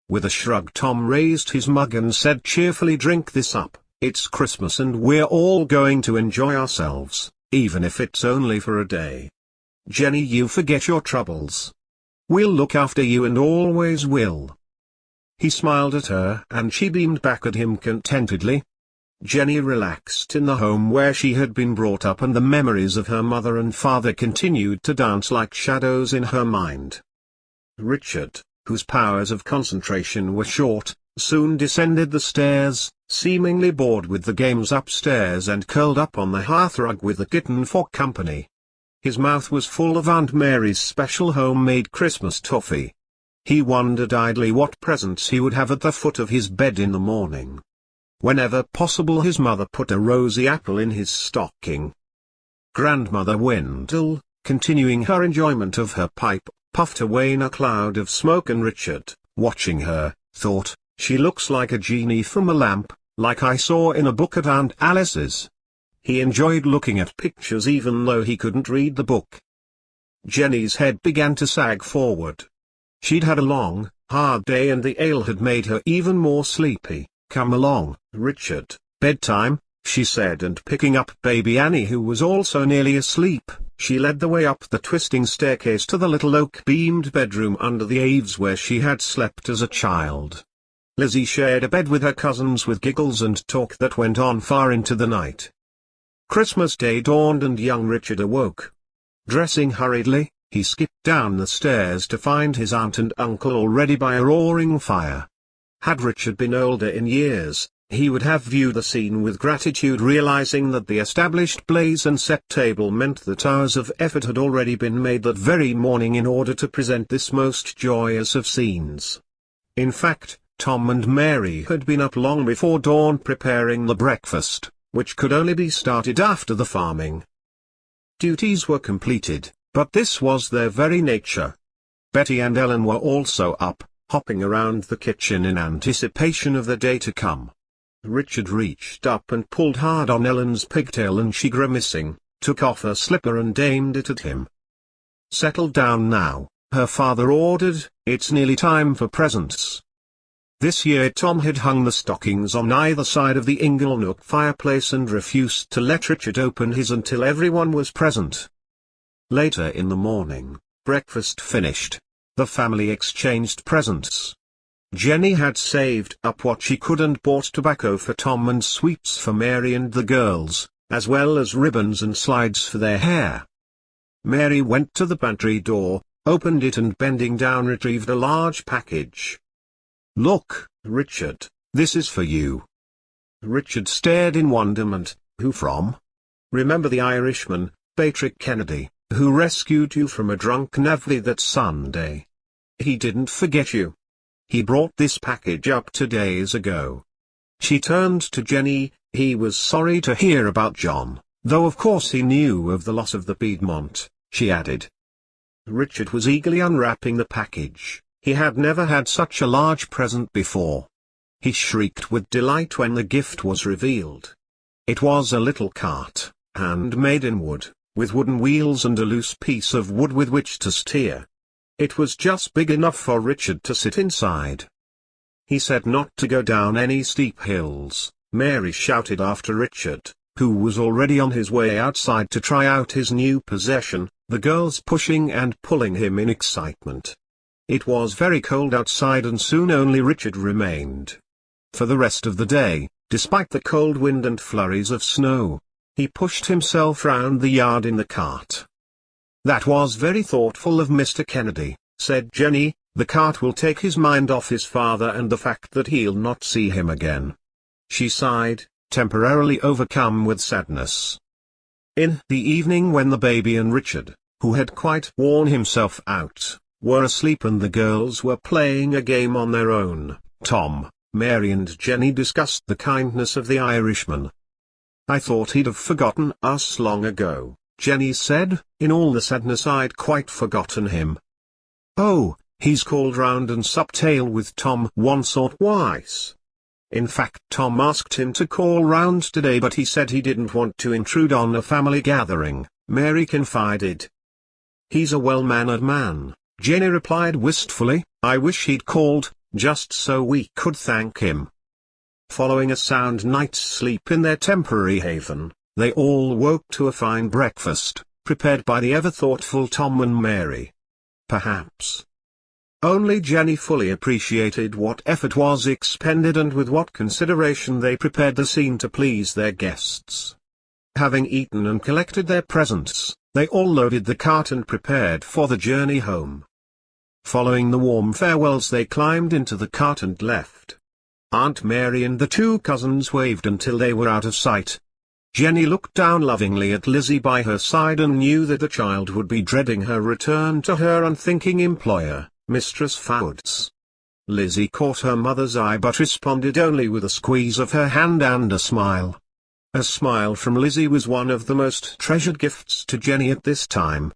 [SPEAKER 1] With a shrug, Tom raised his mug and said cheerfully, "Drink this up. It's Christmas and we're all going to enjoy ourselves, even if it's only for a day. Jenny, you forget your troubles. We'll look after you and always will." He smiled at her and she beamed back at him contentedly. Jenny relaxed in the home where she had been brought up, and the memories of her mother and father continued to dance like shadows in her mind. Richard, whose powers of concentration were short, soon descended the stairs, seemingly bored with the games upstairs, and curled up on the hearthrug with the kitten for company. His mouth was full of Aunt Mary's special homemade Christmas toffee. He wondered idly what presents he would have at the foot of his bed in the morning. Whenever possible, his mother put a rosy apple in his stocking. Grandmother Wendell, continuing her enjoyment of her pipe, puffed away in a cloud of smoke, and Richard, watching her, thought, "She looks like a genie from a lamp, like I saw in a book at Aunt Alice's." He enjoyed looking at pictures even though he couldn't read the book. Jenny's head began to sag forward. She'd had a long, hard day and the ale had made her even more sleepy. "Come along, Richard, bedtime," she said, and picking up baby Annie, who was also nearly asleep, she led the way up the twisting staircase to the little oak-beamed bedroom under the eaves where she had slept as a child. Lizzie shared a bed with her cousins with giggles and talk that went on far into the night. Christmas Day dawned and young Richard awoke. Dressing hurriedly, he skipped down the stairs to find his aunt and uncle already by a roaring fire. Had Richard been older in years, he would have viewed the scene with gratitude, realizing that the established blaze and set table meant that hours of effort had already been made that very morning in order to present this most joyous of scenes. In fact, Tom and Mary had been up long before dawn preparing the breakfast, which could only be started after the farming duties were completed, but this was their very nature. Betty and Ellen were also up, hopping around the kitchen in anticipation of the day to come. Richard reached up and pulled hard on Ellen's pigtail, and she, grimacing, took off her slipper and aimed it at him. "Settle down now," her father ordered, "it's nearly time for presents." This year Tom had hung the stockings on either side of the inglenook fireplace and refused to let Richard open his until everyone was present. Later in the morning, breakfast finished, the family exchanged presents. Jenny had saved up what she could and bought tobacco for Tom and sweets for Mary and the girls, as well as ribbons and slides for their hair. Mary went to the pantry door, opened it and bending down retrieved a large package. "Look, Richard, this is for you." Richard stared in wonderment. "Who from?" "Remember the Irishman, Patrick Kennedy, who rescued you from a drunk navvy that Sunday? He didn't forget you. He brought this package up 2 days ago." She turned to Jenny. He was sorry to hear about John, though of course he knew of the loss of the Piedmont, she added. Richard was eagerly unwrapping the package. He had never had such a large present before. He shrieked with delight when the gift was revealed. It was a little cart, handmade in wood, with wooden wheels and a loose piece of wood with which to steer. It was just big enough for Richard to sit inside. He said not to go down any steep hills, Mary shouted after Richard, who was already on his way outside to try out his new possession, the girls pushing and pulling him in excitement. It was very cold outside and soon only Richard remained. For the rest of the day, despite the cold wind and flurries of snow, he pushed himself round the yard in the cart. "That was very thoughtful of Mr. Kennedy," said Jenny. "The cart will take his mind off his father and the fact that he'll not see him again." She sighed, temporarily overcome with sadness. In the evening, when the baby and Richard, who had quite worn himself out, were asleep and the girls were playing a game on their own, Tom, Mary and Jenny discussed the kindness of the Irishman. "I thought he'd have forgotten us long ago," Jenny said. "In all the sadness I'd quite forgotten him." "Oh, he's called round and supped ale with Tom once or twice. In fact, Tom asked him to call round today, but he said he didn't want to intrude on a family gathering," Mary confided. "He's a well-mannered man," Jenny replied wistfully. "I wish he'd called, just so we could thank him." Following a sound night's sleep in their temporary haven, they all woke to a fine breakfast, prepared by the ever-thoughtful Tom and Mary. Perhaps only Jenny fully appreciated what effort was expended and with what consideration they prepared the scene to please their guests. Having eaten and collected their presents, they all loaded the cart and prepared for the journey home. Following the warm farewells, they climbed into the cart and left. Aunt Mary and the 2 cousins waved until they were out of sight. Jenny looked down lovingly at Lizzie by her side and knew that the child would be dreading her return to her unthinking employer, Mistress Fouts. Lizzie caught her mother's eye but responded only with a squeeze of her hand and a smile. A smile from Lizzie was one of the most treasured gifts to Jenny at this time.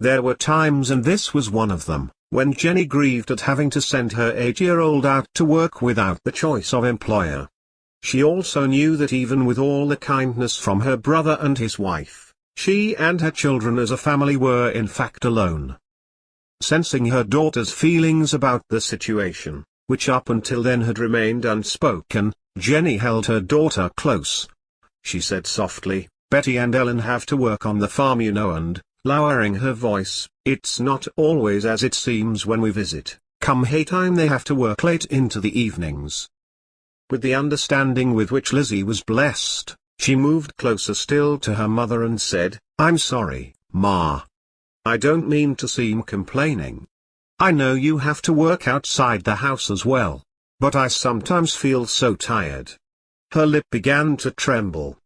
[SPEAKER 1] There were times, and this was one of them, when Jenny grieved at having to send her 8-year-old out to work without the choice of employer. She also knew that even with all the kindness from her brother and his wife, she and her children as a family were in fact alone. Sensing her daughter's feelings about the situation, which up until then had remained unspoken, Jenny held her daughter close. She said softly, "Betty and Ellen have to work on the farm, you know," and, lowering her voice, "it's not always as it seems when we visit. Come haytime they have to work late into the evenings." With the understanding with which Lizzie was blessed, she moved closer still to her mother and said, "I'm sorry, Ma. I don't mean to seem complaining. I know you have to work outside the house as well, but I sometimes feel so tired, Her lip began to tremble.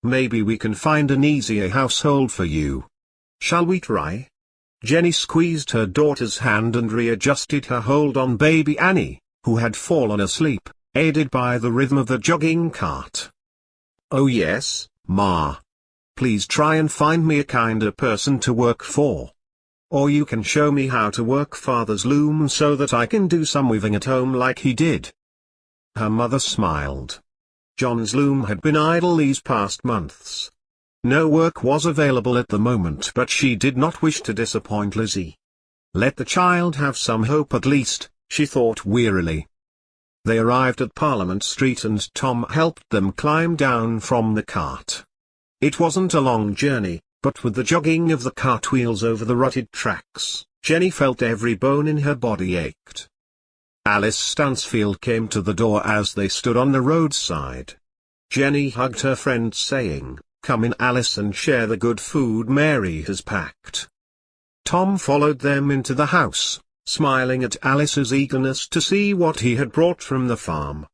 [SPEAKER 1] "Maybe we can find an easier household for you. Shall we try?" Jenny squeezed her daughter's hand and readjusted her hold on baby Annie, who had fallen asleep, aided by the rhythm of the jogging cart. "Oh yes, Ma. Please try and find me a kinder person to work for. Or you can show me how to work Father's loom so that I can do some weaving at home like he did." Her mother smiled. John's loom had been idle these past months. No work was available at the moment, but she did not wish to disappoint Lizzie. Let the child have some hope at least, she thought wearily. They arrived at Parliament Street and Tom helped them climb down from the cart. It wasn't a long journey, but with the jogging of the cartwheels over the rutted tracks, Jenny felt every bone in her body ached. Alice Stansfield came to the door as they stood on the roadside. Jenny hugged her friend saying, "Come in, Alice, and share the good food Mary has packed." Tom followed them into the house, smiling at Alice's eagerness to see what he had brought from the farm.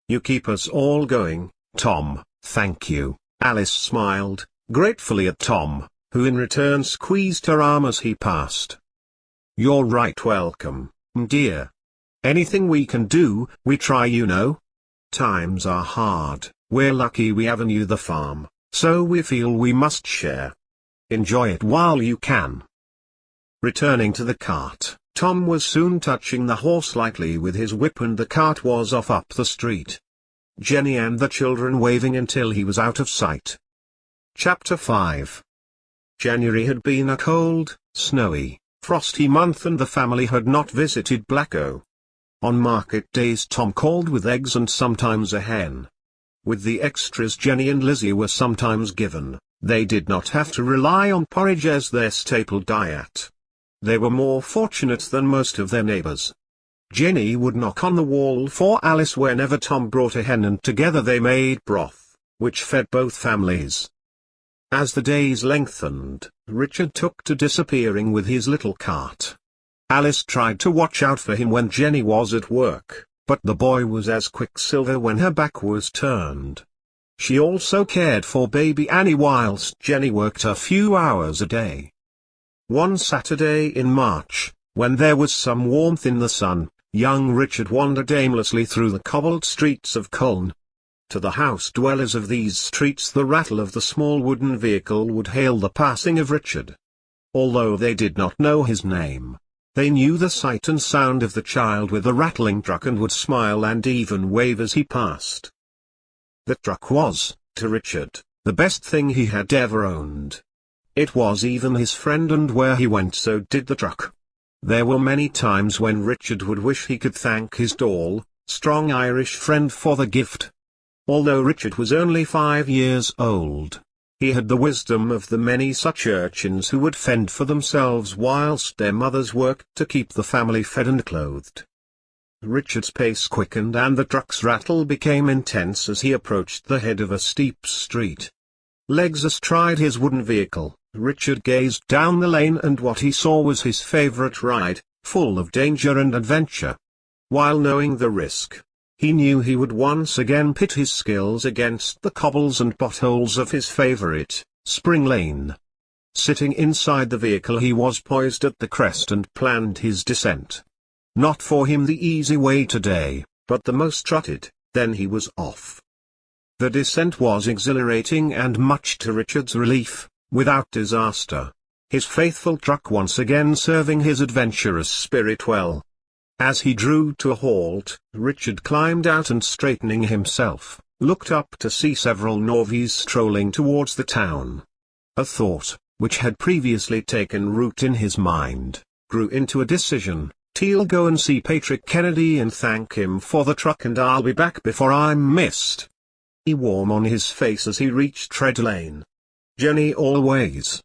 [SPEAKER 1] "You keep us all going, Tom, thank you," Alice smiled, gratefully at Tom, who in return squeezed her arm as he passed. "You're right welcome, dear. Anything we can do, we try, you know. Times are hard, we're lucky we haven't you the farm, so we feel we must share. Enjoy it while you can." Returning to the cart, Tom was soon touching the horse lightly with his whip and the cart was off up the street. Jenny and the children waving until he was out of sight. Chapter 5. January had been a cold, snowy, frosty month and the family had not visited Blacko. On market days Tom called with eggs and sometimes a hen. With the extras Jenny and Lizzie were sometimes given, they did not have to rely on porridge as their staple diet. They were more fortunate than most of their neighbors. Jenny would knock on the wall for Alice whenever Tom brought a hen and together they made broth, which fed both families. As the days lengthened, Richard took to disappearing with his little cart. Alice tried to watch out for him when Jenny was at work, but the boy was as quicksilver when her back was turned. She also cared for baby Annie whilst Jenny worked a few hours a day. One Saturday in March, when there was some warmth in the sun, young Richard wandered aimlessly through the cobbled streets of Cologne. To the house dwellers of these streets the rattle of the small wooden vehicle would hail the passing of Richard. Although they did not know his name, they knew the sight and sound of the child with the rattling truck and would smile and even wave as he passed. The truck was, to Richard, the best thing he had ever owned. It was even his friend and where he went so did the truck. There were many times when Richard would wish he could thank his tall, strong Irish friend for the gift. Although Richard was only 5 years old, he had the wisdom of the many such urchins who would fend for themselves whilst their mothers worked to keep the family fed and clothed. Richard's pace quickened and the truck's rattle became intense as he approached the head of a steep street. Legs astride his wooden vehicle, Richard gazed down the lane and what he saw was his favorite ride, full of danger and adventure. While knowing the risk, he knew he would once again pit his skills against the cobbles and potholes of his favorite, Spring Lane. Sitting inside the vehicle he was poised at the crest and planned his descent. Not for him the easy way today, but the most trotted, then he was off. The descent was exhilarating and much to Richard's relief, without disaster. His faithful truck once again serving his adventurous spirit well. As he drew to a halt, Richard climbed out and straightening himself, looked up to see several navvies strolling towards the town. A thought, which had previously taken root in his mind, grew into a decision. "I'll go and see Patrick Kennedy and thank him for the truck and I'll be back before I'm missed." He warm on his face as he reached Tread Lane. Jenny always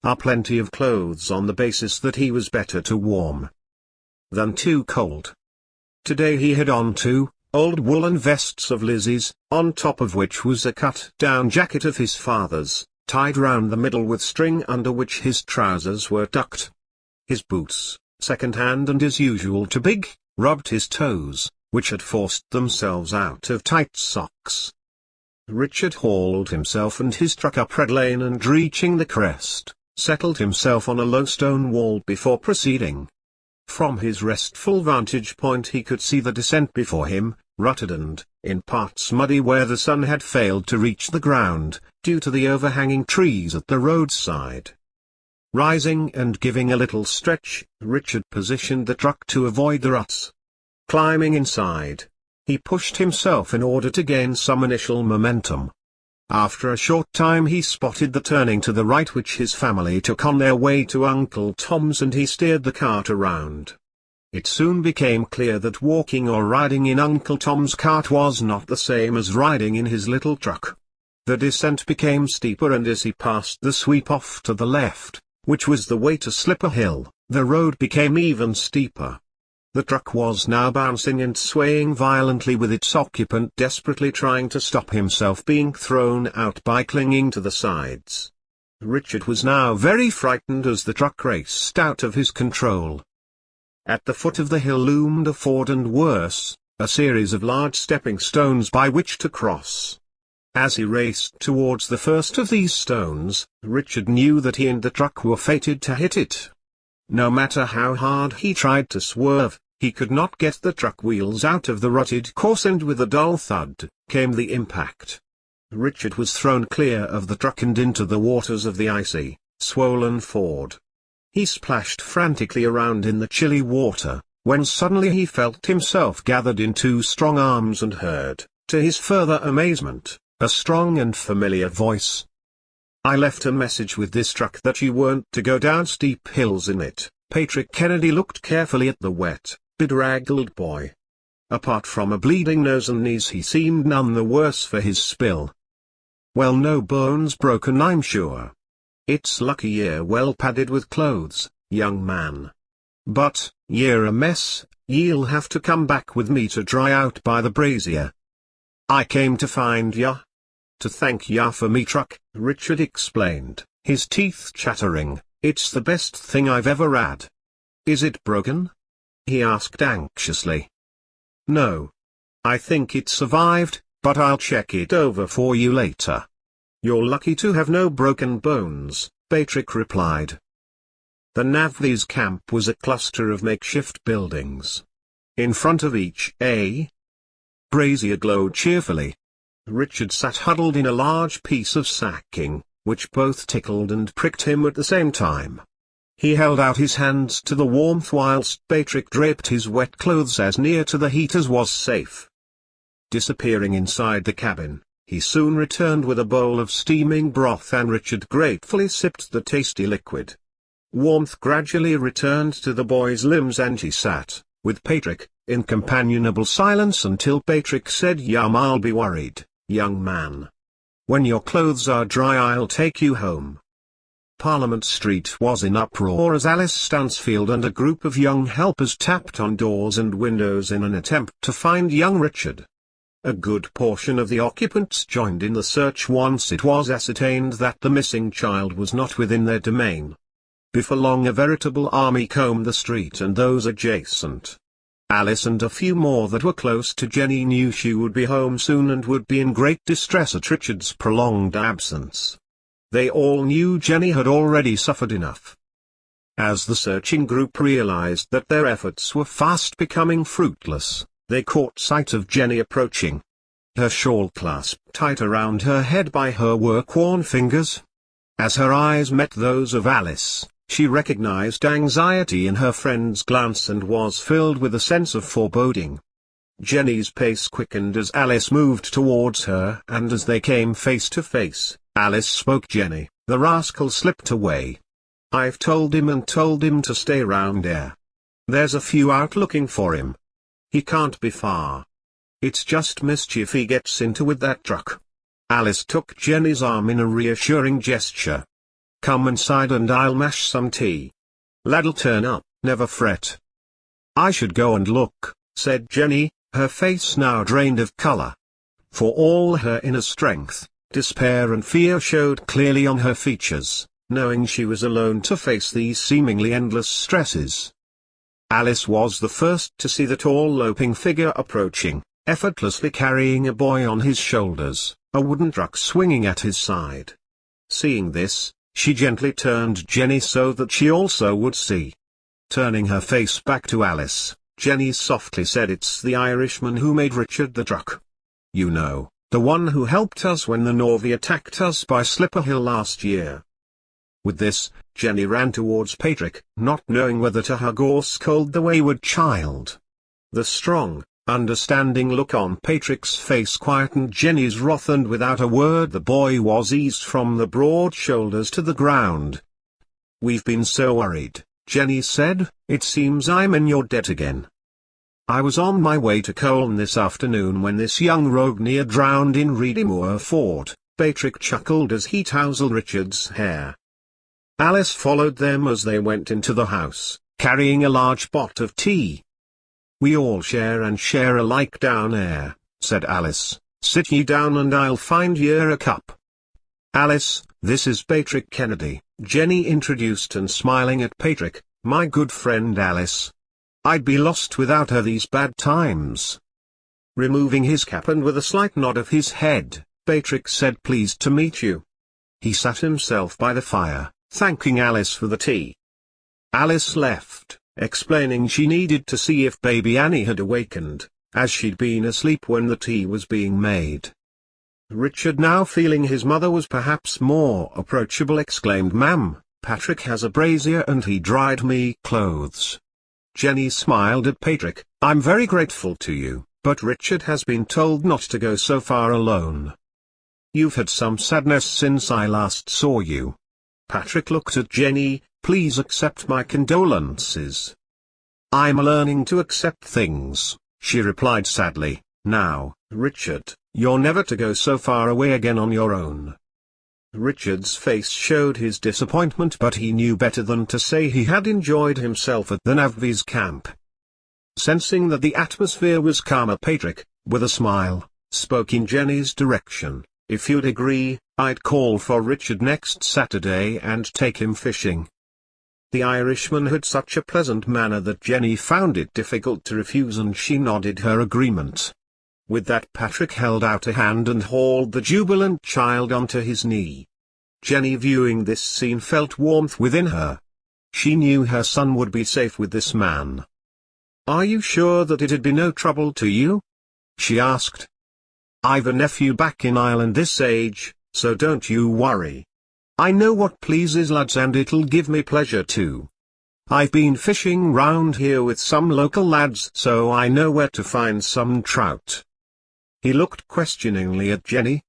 [SPEAKER 1] are plenty of clothes on the basis that he was better too warm than too cold. Today he had on 2 old woolen vests of Lizzie's, on top of which was a cut-down jacket of his father's, tied round the middle with string under which his trousers were tucked. His boots, second-hand and as usual too big, rubbed his toes, which had forced themselves out of tight socks. Richard hauled himself and his truck up Red Lane and reaching the crest, settled himself on a low stone wall before proceeding. From his restful vantage point he could see the descent before him, rutted and, in parts muddy where the sun had failed to reach the ground, due to the overhanging trees at the roadside. Rising and giving a little stretch, Richard positioned the truck to avoid the ruts. Climbing inside, he pushed himself in order to gain some initial momentum. After a short time he spotted the turning to the right which his family took on their way to Uncle Tom's, and he steered the cart around. It soon became clear that walking or riding in Uncle Tom's cart was not the same as riding in his little truck. The descent became steeper, and as he passed the sweep off to the left, which was the way to Slipper Hill, the road became even steeper. The truck was now bouncing and swaying violently, with its occupant desperately trying to stop himself being thrown out by clinging to the sides. Richard was now very frightened as the truck raced out of his control. At the foot of the hill loomed a ford and worse, a series of large stepping stones by which to cross. As he raced towards the first of these stones, Richard knew that he and the truck were fated to hit it. No matter how hard he tried to swerve, he could not get the truck wheels out of the rutted course, and with a dull thud, came the impact. Richard was thrown clear of the truck and into the waters of the icy, swollen ford. He splashed frantically around in the chilly water, when suddenly he felt himself gathered in two strong arms and heard, to his further amazement, a strong and familiar voice. "I left a message with this truck that you weren't to go down steep hills in it." Patrick Kennedy looked carefully at the wet, bedraggled boy. Apart from a bleeding nose and knees, he seemed none the worse for his spill. "Well, no bones broken, I'm sure. It's lucky ye're well padded with clothes, young man. But, ye're a mess, ye'll have to come back with me to dry out by the brazier." "I came to find ya. To thank ya for me truck," Richard explained, his teeth chattering. "It's the best thing I've ever had." "Is it broken?" he asked anxiously. "No. I think it survived, but I'll check it over for you later." "You're lucky to have no broken bones," Patrick replied. The Navvy's camp was a cluster of makeshift buildings. In front of each, a brazier glowed cheerfully. Richard sat huddled in a large piece of sacking, which both tickled and pricked him at the same time. He held out his hands to the warmth whilst Patrick draped his wet clothes as near to the heat as was safe. Disappearing inside the cabin, he soon returned with a bowl of steaming broth, and Richard gratefully sipped the tasty liquid. Warmth gradually returned to the boy's limbs, and he sat, with Patrick, in companionable silence until Patrick said, "I'll be worried, young man. When your clothes are dry I'll take you home." Parliament Street was in uproar as Alice Stansfield and a group of young helpers tapped on doors and windows in an attempt to find young Richard. A good portion of the occupants joined in the search once it was ascertained that the missing child was not within their domain. Before long a veritable army combed the street and those adjacent. Alice and a few more that were close to Jenny knew she would be home soon and would be in great distress at Richard's prolonged absence. They all knew Jenny had already suffered enough. As the searching group realized that their efforts were fast becoming fruitless, they caught sight of Jenny approaching. Her shawl clasped tight around her head by her work-worn fingers. As her eyes met those of Alice, she recognized anxiety in her friend's glance and was filled with a sense of foreboding. Jenny's pace quickened as Alice moved towards her, and as they came face to face, Alice spoke. "Jenny, the rascal slipped away. I've told him to stay round here. There's a few out looking for him. He can't be far. It's just mischief he gets into with that truck." Alice took Jenny's arm in a reassuring gesture. "Come inside and I'll mash some tea. Lad'll turn up, never fret." "I should go and look," said Jenny, her face now drained of color. For all her inner strength, despair and fear showed clearly on her features, knowing she was alone to face these seemingly endless stresses. Alice was the first to see the tall loping figure approaching, effortlessly carrying a boy on his shoulders, a wooden truck swinging at his side. Seeing this, she gently turned Jenny so that she also would see. Turning her face back to Alice, Jenny softly said, "It's the Irishman who made Richard the truck. You know, the one who helped us when the Norvey attacked us by Slipper Hill last year." With this, Jenny ran towards Patrick, not knowing whether to hug or scold the wayward child. The strong, understanding look on Patrick's face quietened Jenny's wrath, and without a word the boy was eased from the broad shoulders to the ground. "We've been so worried," Jenny said. "It seems I'm in your debt again. I was on my way to Colne this afternoon when this young rogue near drowned in Reedy Moor Ford." Patrick chuckled as he tousled Richard's hair. Alice followed them as they went into the house, carrying a large pot of tea. "We all share and share alike down there," said Alice. "Sit ye down and I'll find ye a cup." "Alice, this is Patrick Kennedy," Jenny introduced, and smiling at Patrick, "my good friend Alice. I'd be lost without her these bad times." Removing his cap and with a slight nod of his head, Patrick said, "Pleased to meet you." He sat himself by the fire, thanking Alice for the tea. Alice left, explaining she needed to see if baby Annie had awakened, as she'd been asleep when the tea was being made. Richard, now feeling his mother was perhaps more approachable, exclaimed, "Ma'am, Patrick has a brazier and he dried me clothes." Jenny smiled at Patrick. "I'm very grateful to you, but Richard has been told not to go so far alone. You've had some sadness since I last saw you." Patrick looked at Jenny. "Please accept my condolences." "I'm learning to accept things," she replied sadly. "Now, Richard, you're never to go so far away again on your own." Richard's face showed his disappointment, but he knew better than to say he had enjoyed himself at the Navvy's camp. Sensing that the atmosphere was calmer, Patrick, with a smile, spoke in Jenny's direction. "If you'd agree, I'd call for Richard next Saturday and take him fishing." The Irishman had such a pleasant manner that Jenny found it difficult to refuse, and she nodded her agreement. With that, Patrick held out a hand and hauled the jubilant child onto his knee. Jenny, viewing this scene, felt warmth within her. She knew her son would be safe with this man. "Are you sure that it'd be no trouble to you?" she asked. "I've a nephew back in Ireland this age, so don't you worry. I know what pleases lads, and it'll give me pleasure too. I've been fishing round here with some local lads, so I know where to find some trout." He looked questioningly at Jenny.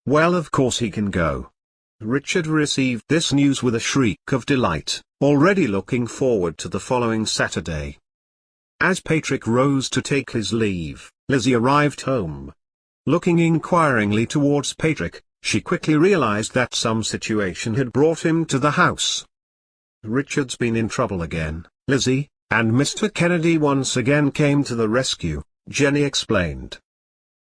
[SPEAKER 1] "Well, of course he can go." Richard received this news with a shriek of delight, already looking forward to the following Saturday. As Patrick rose to take his leave, Lizzie arrived home. Looking inquiringly towards Patrick, she quickly realized that some situation had brought him to the house. "Richard's been in trouble again, Lizzie, and Mr. Kennedy once again came to the rescue," Jenny explained.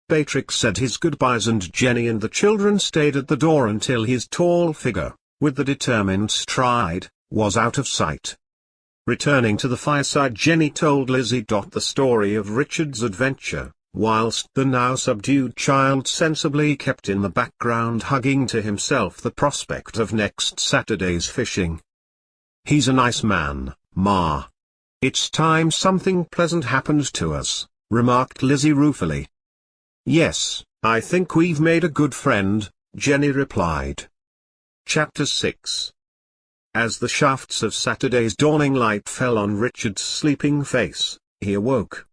[SPEAKER 1] Patrick said his goodbyes, and Jenny and the children stayed at the door until his tall figure, with the determined stride, was out of sight. Returning to the fireside, Jenny told Lizzie the story of Richard's adventure, whilst the now subdued child sensibly kept in the background, hugging to himself the prospect of next Saturday's fishing. "He's a nice man, Ma. It's time something pleasant happened to us," remarked Lizzie ruefully. "Yes, I think we've made a good friend," Jenny replied. Chapter 6. As the shafts of Saturday's dawning light fell on Richard's sleeping face, he awoke.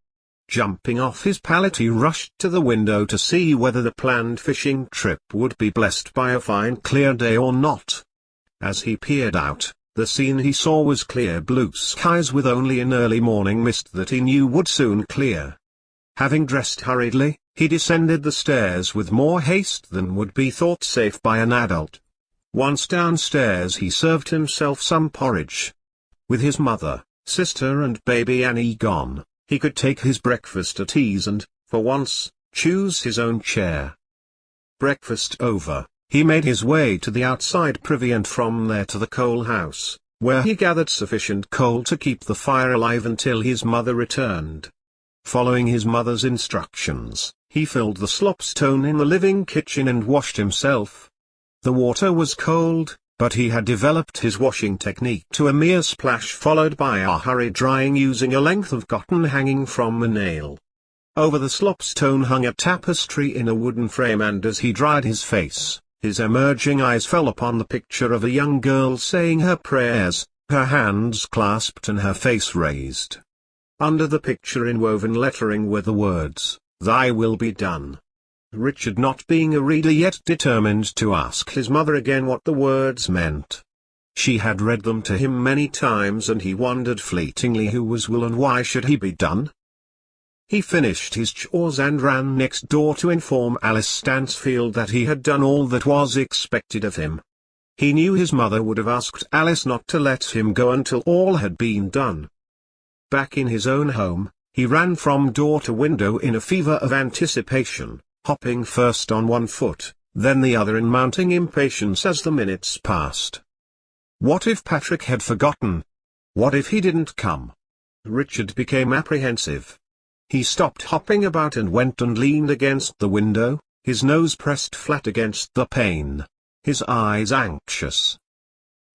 [SPEAKER 1] Jumping off his pallet, he rushed to the window to see whether the planned fishing trip would be blessed by a fine clear day or not. As he peered out, the scene he saw was clear blue skies with only an early morning mist that he knew would soon clear. Having dressed hurriedly, he descended the stairs with more haste than would be thought safe by an adult. Once downstairs, he served himself some porridge. With his mother, sister and baby Annie gone, he could take his breakfast at ease and, for once, choose his own chair. Breakfast over, he made his way to the outside privy and from there to the coal house, where he gathered sufficient coal to keep the fire alive until his mother returned. Following his mother's instructions, he filled the slopstone in the living kitchen and washed himself. The water was cold, but he had developed his washing technique to a mere splash followed by a hurried drying using a length of cotton hanging from a nail. Over the slopstone hung a tapestry in a wooden frame, and as he dried his face, his emerging eyes fell upon the picture of a young girl saying her prayers, her hands clasped and her face raised. Under the picture in woven lettering were the words, "Thy will be done." Richard, not being a reader yet, determined to ask his mother again what the words meant. She had read them to him many times, and he wondered fleetingly who was will and why should he be done. He finished his chores and ran next door to inform Alice Stansfield that he had done all that was expected of him. He knew his mother would have asked Alice not to let him go until all had been done. Back in his own home, he ran from door to window in a fever of anticipation, hopping first on one foot, then the other in mounting impatience as the minutes passed. What if Patrick had forgotten? What if he didn't come? Richard became apprehensive. He stopped hopping about and went and leaned against the window, his nose pressed flat against the pane, his eyes anxious.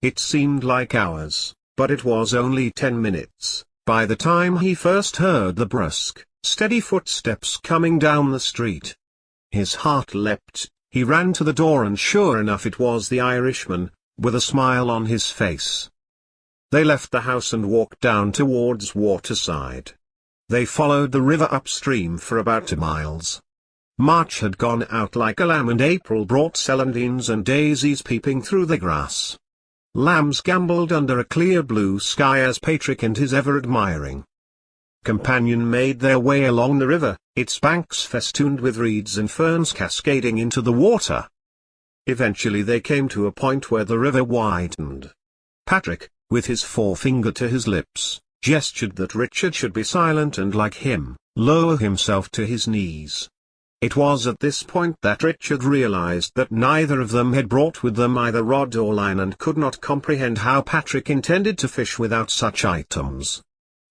[SPEAKER 1] It seemed like hours, but it was only 10 minutes, by the time he first heard the brusque, steady footsteps coming down the street. His heart leapt, he ran to the door, and sure enough it was the Irishman, with a smile on his face. They left the house and walked down towards Waterside. They followed the river upstream for about 2 miles. March had gone out like a lamb, and April brought celandines and daisies peeping through the grass. Lambs gambolled under a clear blue sky as Patrick and his ever-admiring companion made their way along the river, its banks festooned with reeds and ferns cascading into the water. Eventually they came to a point where the river widened. Patrick, with his forefinger to his lips, gestured that Richard should be silent and, like him, lower himself to his knees. It was at this point that Richard realized that neither of them had brought with them either rod or line, and could not comprehend how Patrick intended to fish without such items.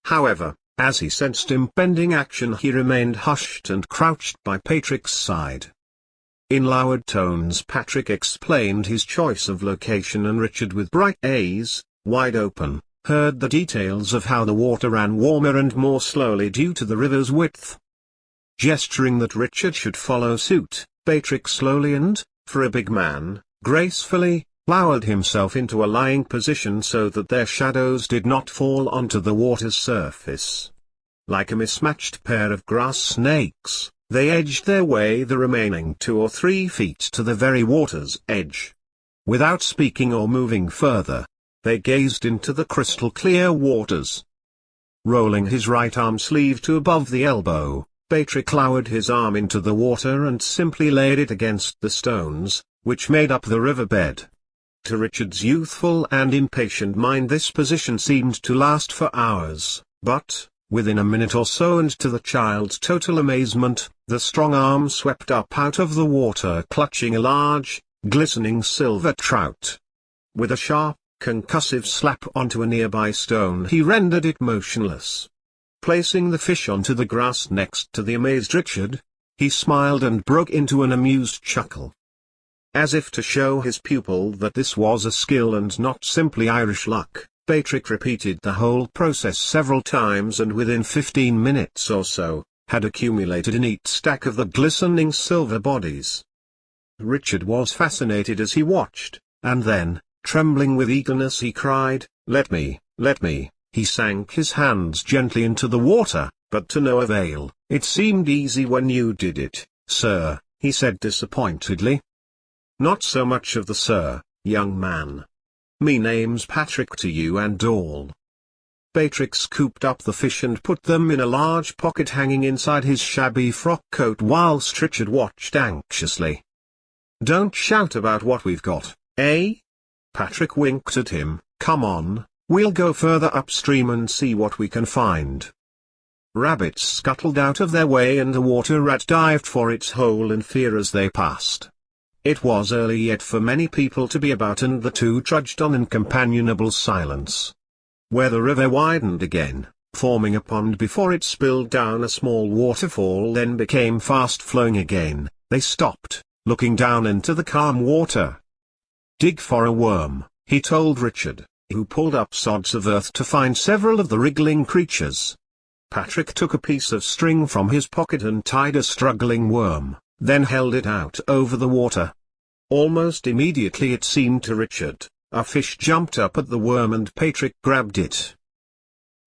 [SPEAKER 1] However, as he sensed impending action, he remained hushed and crouched by Patrick's side. In lowered tones Patrick explained his choice of location, and Richard, with bright eyes, wide open, heard the details of how the water ran warmer and more slowly due to the river's width. Gesturing that Richard should follow suit, Patrick slowly and, for a big man, gracefully, lowered himself into a lying position so that their shadows did not fall onto the water's surface. Like a mismatched pair of grass snakes, they edged their way the remaining 2 or 3 feet to the very water's edge. Without speaking or moving further, they gazed into the crystal-clear waters. Rolling his right arm sleeve to above the elbow, Patrick lowered his arm into the water and simply laid it against the stones, which made up the riverbed. To Richard's youthful and impatient mind this position seemed to last for hours, but, within a minute or so, and to the child's total amazement, the strong arm swept up out of the water clutching a large, glistening silver trout. With a sharp, concussive slap onto a nearby stone he rendered it motionless. Placing the fish onto the grass next to the amazed Richard, he smiled and broke into an amused chuckle. As if to show his pupil that this was a skill and not simply Irish luck, Patrick repeated the whole process several times, and within 15 minutes or so, had accumulated a neat stack of the glistening silver bodies. Richard was fascinated as he watched, and then, trembling with eagerness, he cried, "Let me, let me." He sank his hands gently into the water, but to no avail. "It seemed easy when you did it, sir," he said disappointedly. "Not so much of the sir, young man. Me name's Patrick to you and all." Patrick scooped up the fish and put them in a large pocket hanging inside his shabby frock coat whilst Richard watched anxiously. "Don't shout about what we've got, eh?" Patrick winked at him. "Come on. We'll go further upstream and see what we can find." Rabbits scuttled out of their way and a water rat dived for its hole in fear as they passed. It was early yet for many people to be about, and the two trudged on in companionable silence. Where the river widened again, forming a pond before it spilled down a small waterfall, then became fast flowing again, they stopped, looking down into the calm water. "Dig for a worm," he told Richard, who pulled up sods of earth to find several of the wriggling creatures. Patrick took a piece of string from his pocket and tied a struggling worm, then held it out over the water. Almost immediately, it seemed to Richard, a fish jumped up at the worm and Patrick grabbed it.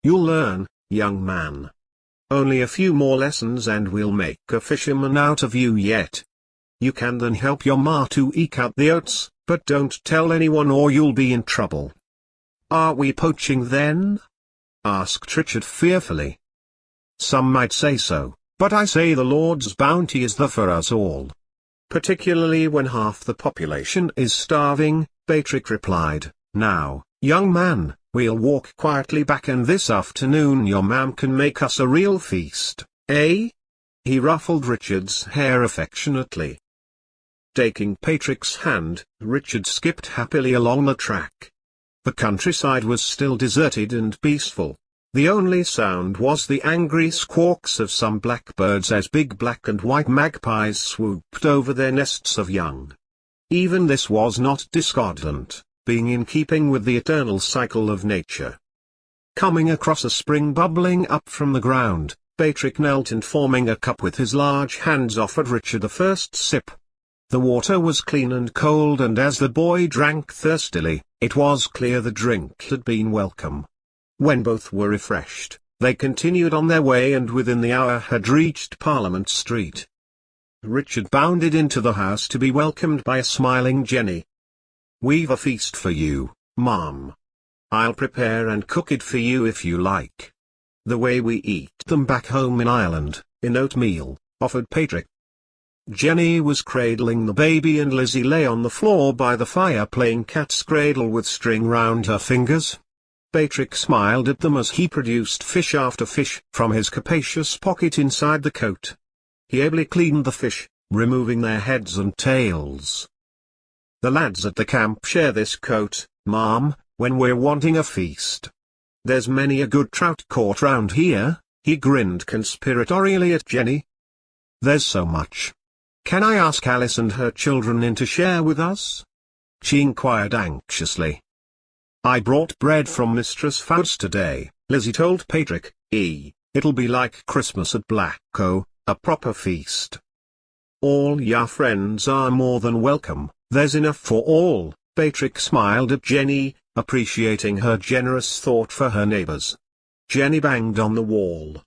[SPEAKER 1] "You'll learn, young man. Only a few more lessons and we'll make a fisherman out of you yet. You can then help your ma to eke out the oats, but don't tell anyone or you'll be in trouble." "Are we poaching then?" asked Richard fearfully. "Some might say so, but I say the Lord's bounty is there for us all. Particularly when half the population is starving," Patrick replied. "Now, young man, we'll walk quietly back and this afternoon your mam can make us a real feast, eh?" He ruffled Richard's hair affectionately. Taking Patrick's hand, Richard skipped happily along the track. The countryside was still deserted and peaceful. The only sound was the angry squawks of some blackbirds as big black and white magpies swooped over their nests of young. Even this was not discordant, being in keeping with the eternal cycle of nature. Coming across a spring bubbling up from the ground, Patrick knelt and, forming a cup with his large hands, offered Richard the first sip. The water was clean and cold, and as the boy drank thirstily, it was clear the drink had been welcome. When both were refreshed, they continued on their way and within the hour had reached Parliament Street. Richard bounded into the house to be welcomed by a smiling Jenny. "We've a feast for you, Mom. I'll prepare and cook it for you if you like. The way we eat them back home in Ireland, in oatmeal," offered Patrick. Jenny was cradling the baby and Lizzie lay on the floor by the fire playing cat's cradle with string round her fingers. Patrick smiled at them as he produced fish after fish from his capacious pocket inside the coat. He ably cleaned the fish, removing their heads and tails. "The lads at the camp share this coat, Mom, when we're wanting a feast. There's many a good trout caught round here," he grinned conspiratorially at Jenny. "There's so much. Can I ask Alice and her children in to share with us?" she inquired anxiously. "I brought bread from Mistress Fowd's today," Lizzie told Patrick. It'll be like Christmas at Blacko, a proper feast. All your friends are more than welcome, there's enough for all." Patrick smiled at Jenny, appreciating her generous thought for her neighbors. Jenny banged on the wall.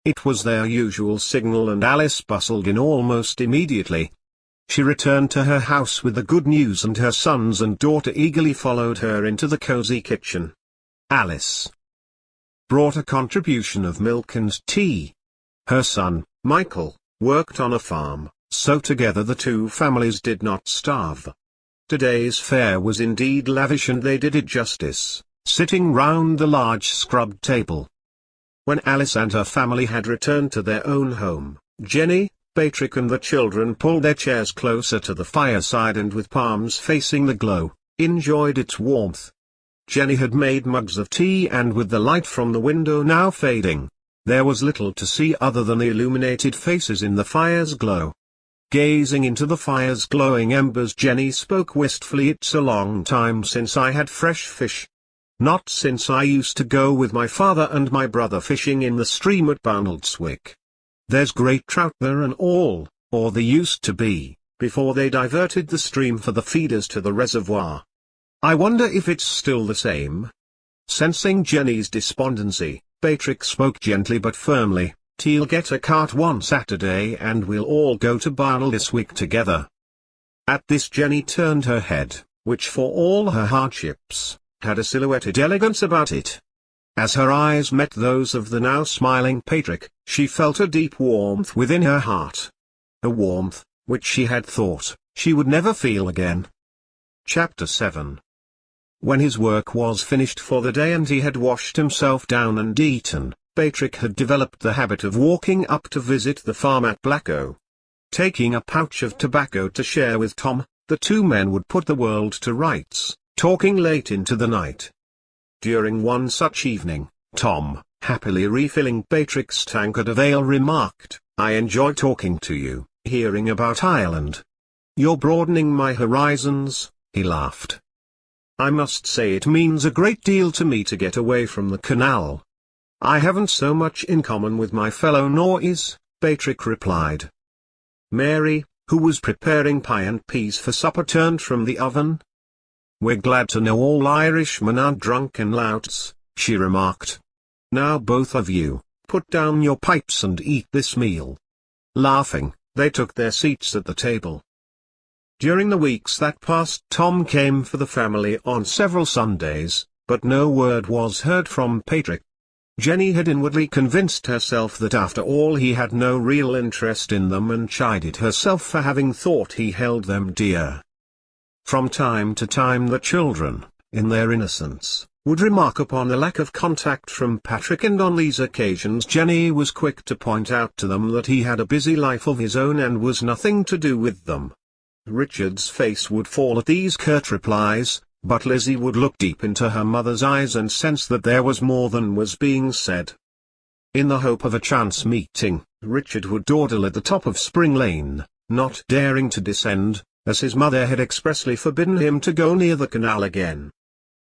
[SPEAKER 1] It was their usual signal and Alice bustled in almost immediately. She returned to her house with the good news and her sons and daughter eagerly followed her into the cozy kitchen. Alice brought a contribution of milk and tea. Her son, Michael, worked on a farm, so together the two families did not starve. Today's fare was indeed lavish and they did it justice, sitting round the large scrubbed table. When Alice and her family had returned to their own home, Jenny, Patrick and the children pulled their chairs closer to the fireside and with palms facing the glow, enjoyed its warmth. Jenny had made mugs of tea and with the light from the window now fading, there was little to see other than the illuminated faces in the fire's glow. Gazing into the fire's glowing embers, Jenny spoke wistfully. "It's a long time since I had fresh fish. Not since I used to go with my father and my brother fishing in the stream at Barnoldswick. There's great trout there and all, or there used to be, before they diverted the stream for the feeders to the reservoir. I wonder if it's still the same." Sensing Jenny's despondency, Patrick spoke gently but firmly, "Te'll get a cart one Saturday and we'll all go to Barnoldswick together." At this Jenny turned her head, which for all her hardships, had a silhouetted elegance about it. As her eyes met those of the now smiling Patrick, she felt a deep warmth within her heart. A warmth, which she had thought, she would never feel again. Chapter 7. When his work was finished for the day and he had washed himself down and eaten, Patrick had developed the habit of walking up to visit the farm at Blacko. Taking a pouch of tobacco to share with Tom, the two men would put the world to rights, talking late into the night. During one such evening, Tom, happily refilling Patrick's tankard of ale, remarked, "I enjoy talking to you, hearing about Ireland. You're broadening my horizons," he laughed. "I must say it means a great deal to me to get away from the canal." "I haven't so much in common with my fellow Norties," Patrick replied. Mary, who was preparing pie and peas for supper, turned from the oven. "We're glad to know all Irishmen aren't drunken louts," she remarked. "Now both of you, put down your pipes and eat this meal." Laughing, they took their seats at the table. During the weeks that passed, Tom came for the family on several Sundays, but no word was heard from Patrick. Jenny had inwardly convinced herself that after all he had no real interest in them, and chided herself for having thought he held them dear. From time to time the children, in their innocence, would remark upon the lack of contact from Patrick, and on these occasions Jenny was quick to point out to them that he had a busy life of his own and was nothing to do with them. Richard's face would fall at these curt replies, but Lizzie would look deep into her mother's eyes and sense that there was more than was being said. In the hope of a chance meeting, Richard would dawdle at the top of Spring Lane, not daring to descend, as his mother had expressly forbidden him to go near the canal again.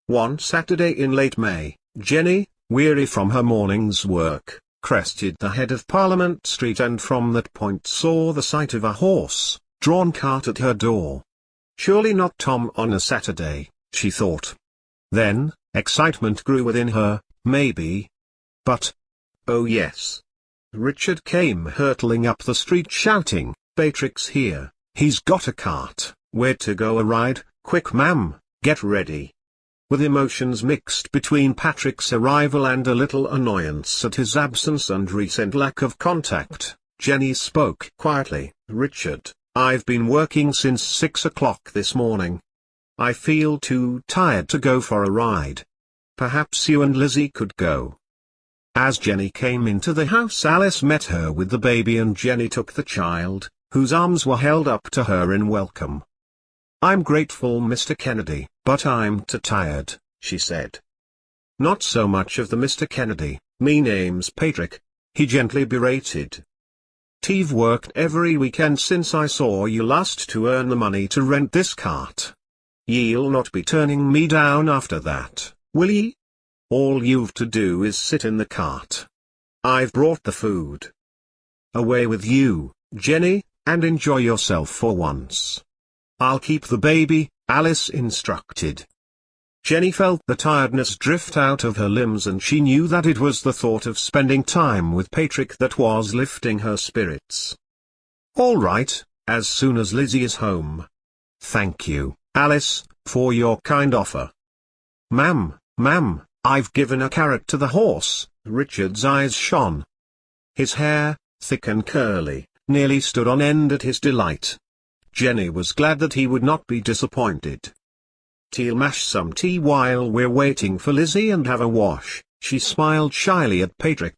[SPEAKER 1] One Saturday in late May, Jenny, weary from her morning's work, crested the head of Parliament Street, and from that point saw the sight of a horse-drawn cart at her door. Surely not Tom on a Saturday, she thought. Then, excitement grew within her, maybe. But, oh yes. Richard came hurtling up the street shouting, "Patrick's here, he's got a cart, we're to go a ride, quick ma'am, get ready." With emotions mixed between Patrick's arrival and a little annoyance at his absence and recent lack of contact, Jenny spoke quietly. "Richard, I've been working since 6 o'clock this morning. I feel too tired to go for a ride. Perhaps you and Lizzie could go." As Jenny came into the house, Alice met her with the baby, and Jenny took the child, whose arms were held up to her in welcome. "I'm grateful, Mr. Kennedy, but I'm too tired," she said. "Not so much of the Mr. Kennedy, me name's Patrick," he gently berated. "T've worked every weekend since I saw you last to earn the money to rent this cart. Ye'll not be turning me down after that, will ye? All you've to do is sit in the cart. I've brought the food. Away with you, Jenny, and enjoy yourself for once." "I'll keep the baby," Alice instructed. Jenny felt the tiredness drift out of her limbs, and she knew that it was the thought of spending time with Patrick that was lifting her spirits. "All right, as soon as Lizzie is home." "Thank you, Alice, for your kind offer." Ma'am, I've given a carrot to the horse." Richard's eyes shone. His hair, thick and curly, nearly stood on end at his delight. Jenny was glad that he would not be disappointed. "Tea'll mash some tea while we're waiting for Lizzie and have a wash," she smiled shyly at Patrick.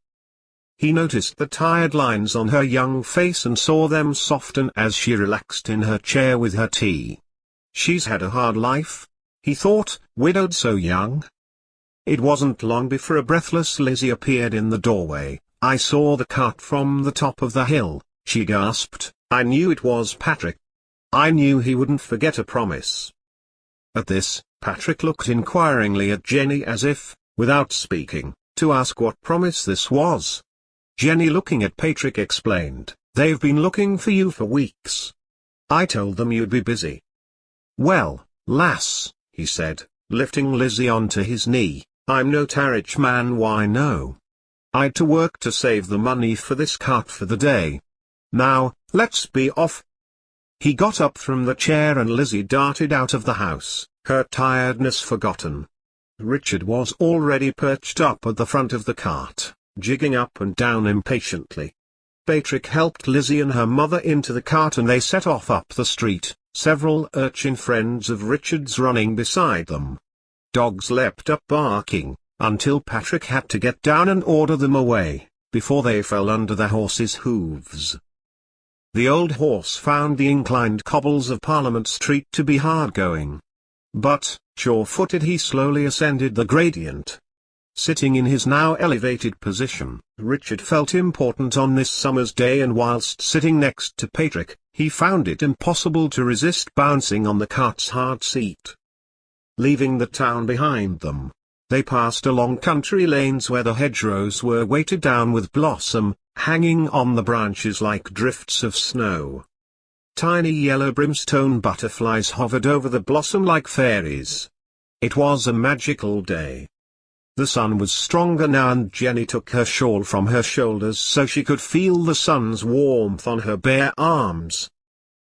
[SPEAKER 1] He noticed the tired lines on her young face and saw them soften as she relaxed in her chair with her tea. "She's had a hard life," he thought, "widowed so young." It wasn't long before a breathless Lizzie appeared in the doorway. "I saw the cart from the top of the hill," she gasped. "I knew it was Patrick. I knew he wouldn't forget a promise." At this, Patrick looked inquiringly at Jenny as if, without speaking, to ask what promise this was. Jenny, looking at Patrick, explained, "They've been looking for you for weeks. I told them you'd be busy." "Well, lass," he said, lifting Lizzie onto his knee, "I'm no tarrich man, why no. I'd to work to save the money for this cart for the day. Now, let's be off." He got up from the chair and Lizzie darted out of the house, her tiredness forgotten. Richard was already perched up at the front of the cart, jigging up and down impatiently. Patrick helped Lizzie and her mother into the cart and they set off up the street, several urchin friends of Richard's running beside them. Dogs leapt up barking, until Patrick had to get down and order them away, before they fell under the horses' hooves. The old horse found the inclined cobbles of Parliament Street to be hard going. But, sure-footed, he slowly ascended the gradient. Sitting in his now elevated position, Richard felt important on this summer's day, and whilst sitting next to Patrick, he found it impossible to resist bouncing on the cart's hard seat. Leaving the town behind them, they passed along country lanes where the hedgerows were weighted down with blossom, hanging on the branches like drifts of snow. Tiny yellow brimstone butterflies hovered over the blossom like fairies. It was a magical day. The sun was stronger now, and Jenny took her shawl from her shoulders so she could feel the sun's warmth on her bare arms.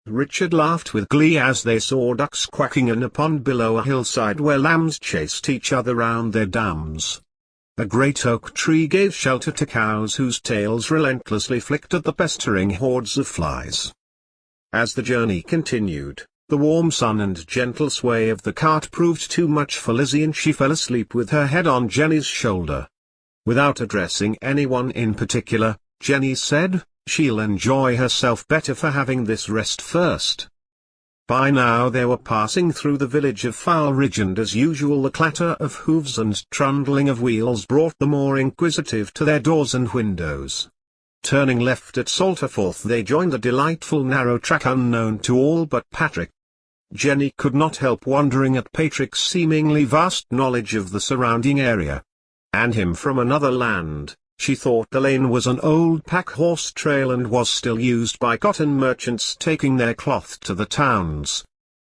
[SPEAKER 1] Richard laughed with glee as they saw ducks quacking in a pond below a hillside where lambs chased each other round their dams. A great oak tree gave shelter to cows whose tails relentlessly flicked at the pestering hordes of flies. As the journey continued, the warm sun and gentle sway of the cart proved too much for Lizzie, and she fell asleep with her head on Jenny's shoulder. Without addressing anyone in particular, Jenny said, "She'll enjoy herself better for having this rest first." By now they were passing through the village of Foulridge, and as usual the clatter of hoofs and trundling of wheels brought the more inquisitive to their doors and windows. Turning left at Salterforth, they joined the delightful narrow track unknown to all but Patrick. Jenny could not help wondering at Patrick's seemingly vast knowledge of the surrounding area. And him from another land. She thought the lane was an old pack-horse trail and was still used by cotton merchants taking their cloth to the towns.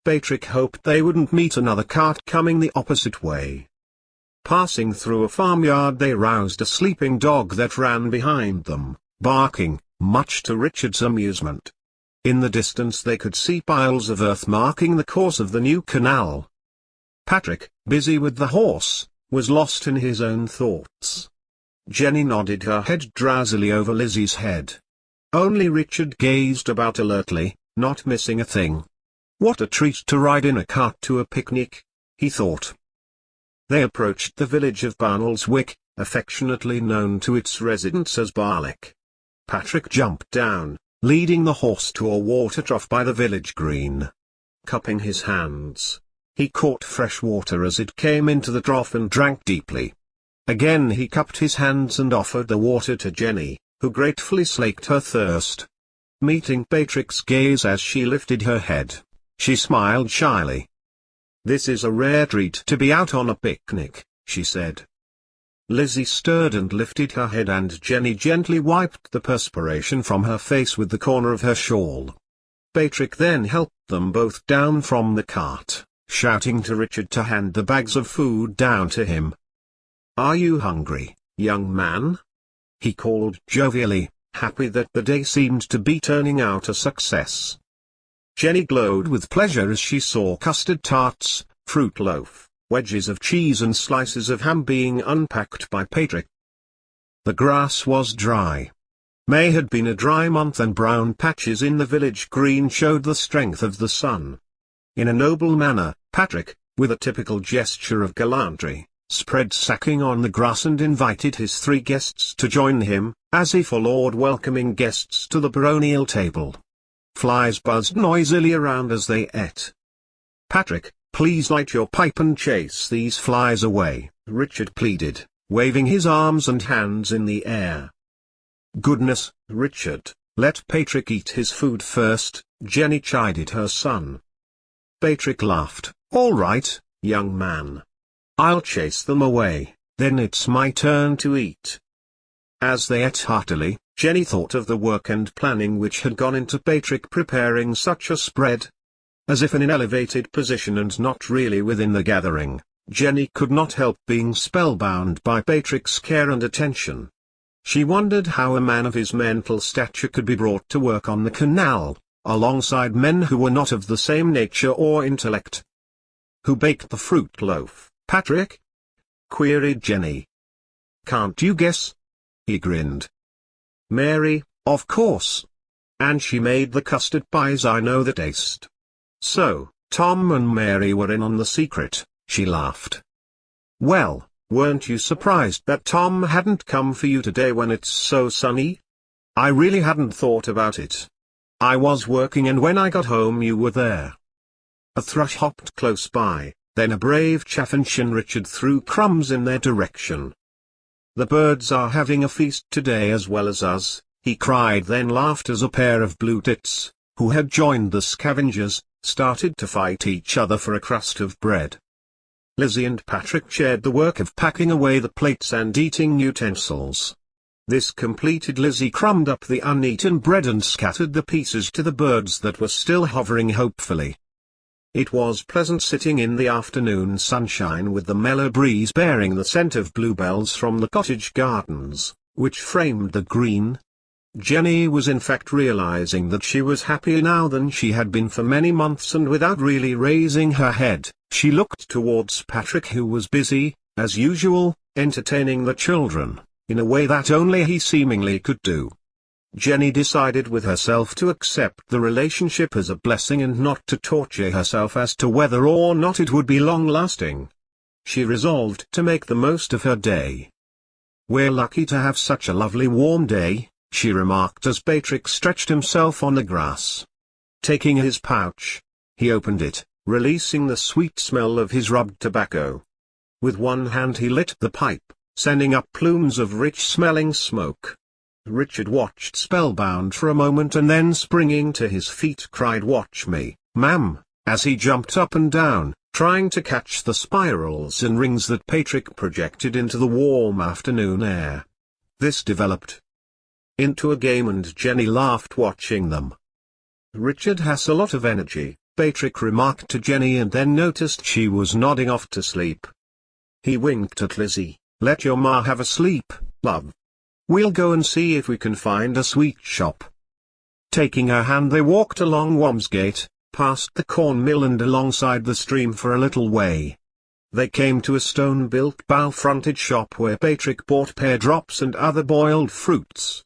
[SPEAKER 1] Patrick hoped they wouldn't meet another cart coming the opposite way. Passing through a farmyard, they roused a sleeping dog that ran behind them, barking, much to Richard's amusement. In the distance they could see piles of earth marking the course of the new canal. Patrick, busy with the horse, was lost in his own thoughts. Jenny nodded her head drowsily over Lizzie's head. Only Richard gazed about alertly, not missing a thing. What a treat to ride in a cart to a picnic, he thought. They approached the village of Barnallswick, affectionately known to its residents as Barlick. Patrick jumped down, leading the horse to a water trough by the village green. Cupping his hands, he caught fresh water as it came into the trough and drank deeply. Again he cupped his hands and offered the water to Jenny, who gratefully slaked her thirst. Meeting Patrick's gaze as she lifted her head, she smiled shyly. "This is a rare treat to be out on a picnic," she said. Lizzie stirred and lifted her head, and Jenny gently wiped the perspiration from her face with the corner of her shawl. Patrick then helped them both down from the cart, shouting to Richard to hand the bags of food down to him. "Are you hungry, young man?" he called jovially, happy that the day seemed to be turning out a success. Jenny glowed with pleasure as she saw custard tarts, fruit loaf, wedges of cheese and slices of ham being unpacked by Patrick. The grass was dry. May had been a dry month, and brown patches in the village green showed the strength of the sun. In a noble manner, Patrick, with a typical gesture of gallantry, spread sacking on the grass and invited his 3 guests to join him, as he followed welcoming guests to the baronial table. Flies buzzed noisily around as they ate. "Patrick, please light your pipe and chase these flies away," Richard pleaded, waving his arms and hands in the air. "Goodness, Richard, let Patrick eat his food first," Jenny chided her son. Patrick laughed. "All right, young man. I'll chase them away, then it's my turn to eat." As they ate heartily, Jenny thought of the work and planning which had gone into Patrick preparing such a spread. As if in an elevated position and not really within the gathering, Jenny could not help being spellbound by Patrick's care and attention. She wondered how a man of his mental stature could be brought to work on the canal, alongside men who were not of the same nature or intellect. "Who baked the fruit loaf, Patrick?" queried Jenny. "Can't you guess?" He grinned. "Mary, of course. And she made the custard pies, I know the taste." "So, Tom and Mary were in on the secret," she laughed. "Well, weren't you surprised that Tom hadn't come for you today when it's so sunny?" "I really hadn't thought about it. I was working and when I got home you were there." A thrush hopped close by, then a brave chaffinch and Richard threw crumbs in their direction. "The birds are having a feast today as well as us," he cried, then laughed as a pair of blue tits, who had joined the scavengers, started to fight each other for a crust of bread. Lizzie and Patrick shared the work of packing away the plates and eating utensils. This completed, Lizzie crumbed up the uneaten bread and scattered the pieces to the birds that were still hovering hopefully. It was pleasant sitting in the afternoon sunshine with the mellow breeze bearing the scent of bluebells from the cottage gardens, which framed the green. Jenny was in fact realizing that she was happier now than she had been for many months, and without really raising her head, she looked towards Patrick, who was busy, as usual, entertaining the children, in a way that only he seemingly could do. Jenny decided with herself to accept the relationship as a blessing and not to torture herself as to whether or not it would be long-lasting. She resolved to make the most of her day. "We're lucky to have such a lovely warm day," she remarked as Patrick stretched himself on the grass. Taking his pouch, he opened it, releasing the sweet smell of his rubbed tobacco. With one hand he lit the pipe, sending up plumes of rich-smelling smoke. Richard watched spellbound for a moment and then springing to his feet cried, "Watch me, ma'am," as he jumped up and down, trying to catch the spirals and rings that Patrick projected into the warm afternoon air. This developed into a game and Jenny laughed watching them. "Richard has a lot of energy," Patrick remarked to Jenny, and then noticed she was nodding off to sleep. He winked at Lizzie. "Let your ma have a sleep, love. We'll go and see if we can find a sweet shop." Taking her hand they walked along Wamsgate, past the corn mill and alongside the stream for a little way. They came to a stone-built bow-fronted shop where Patrick bought pear drops and other boiled fruits.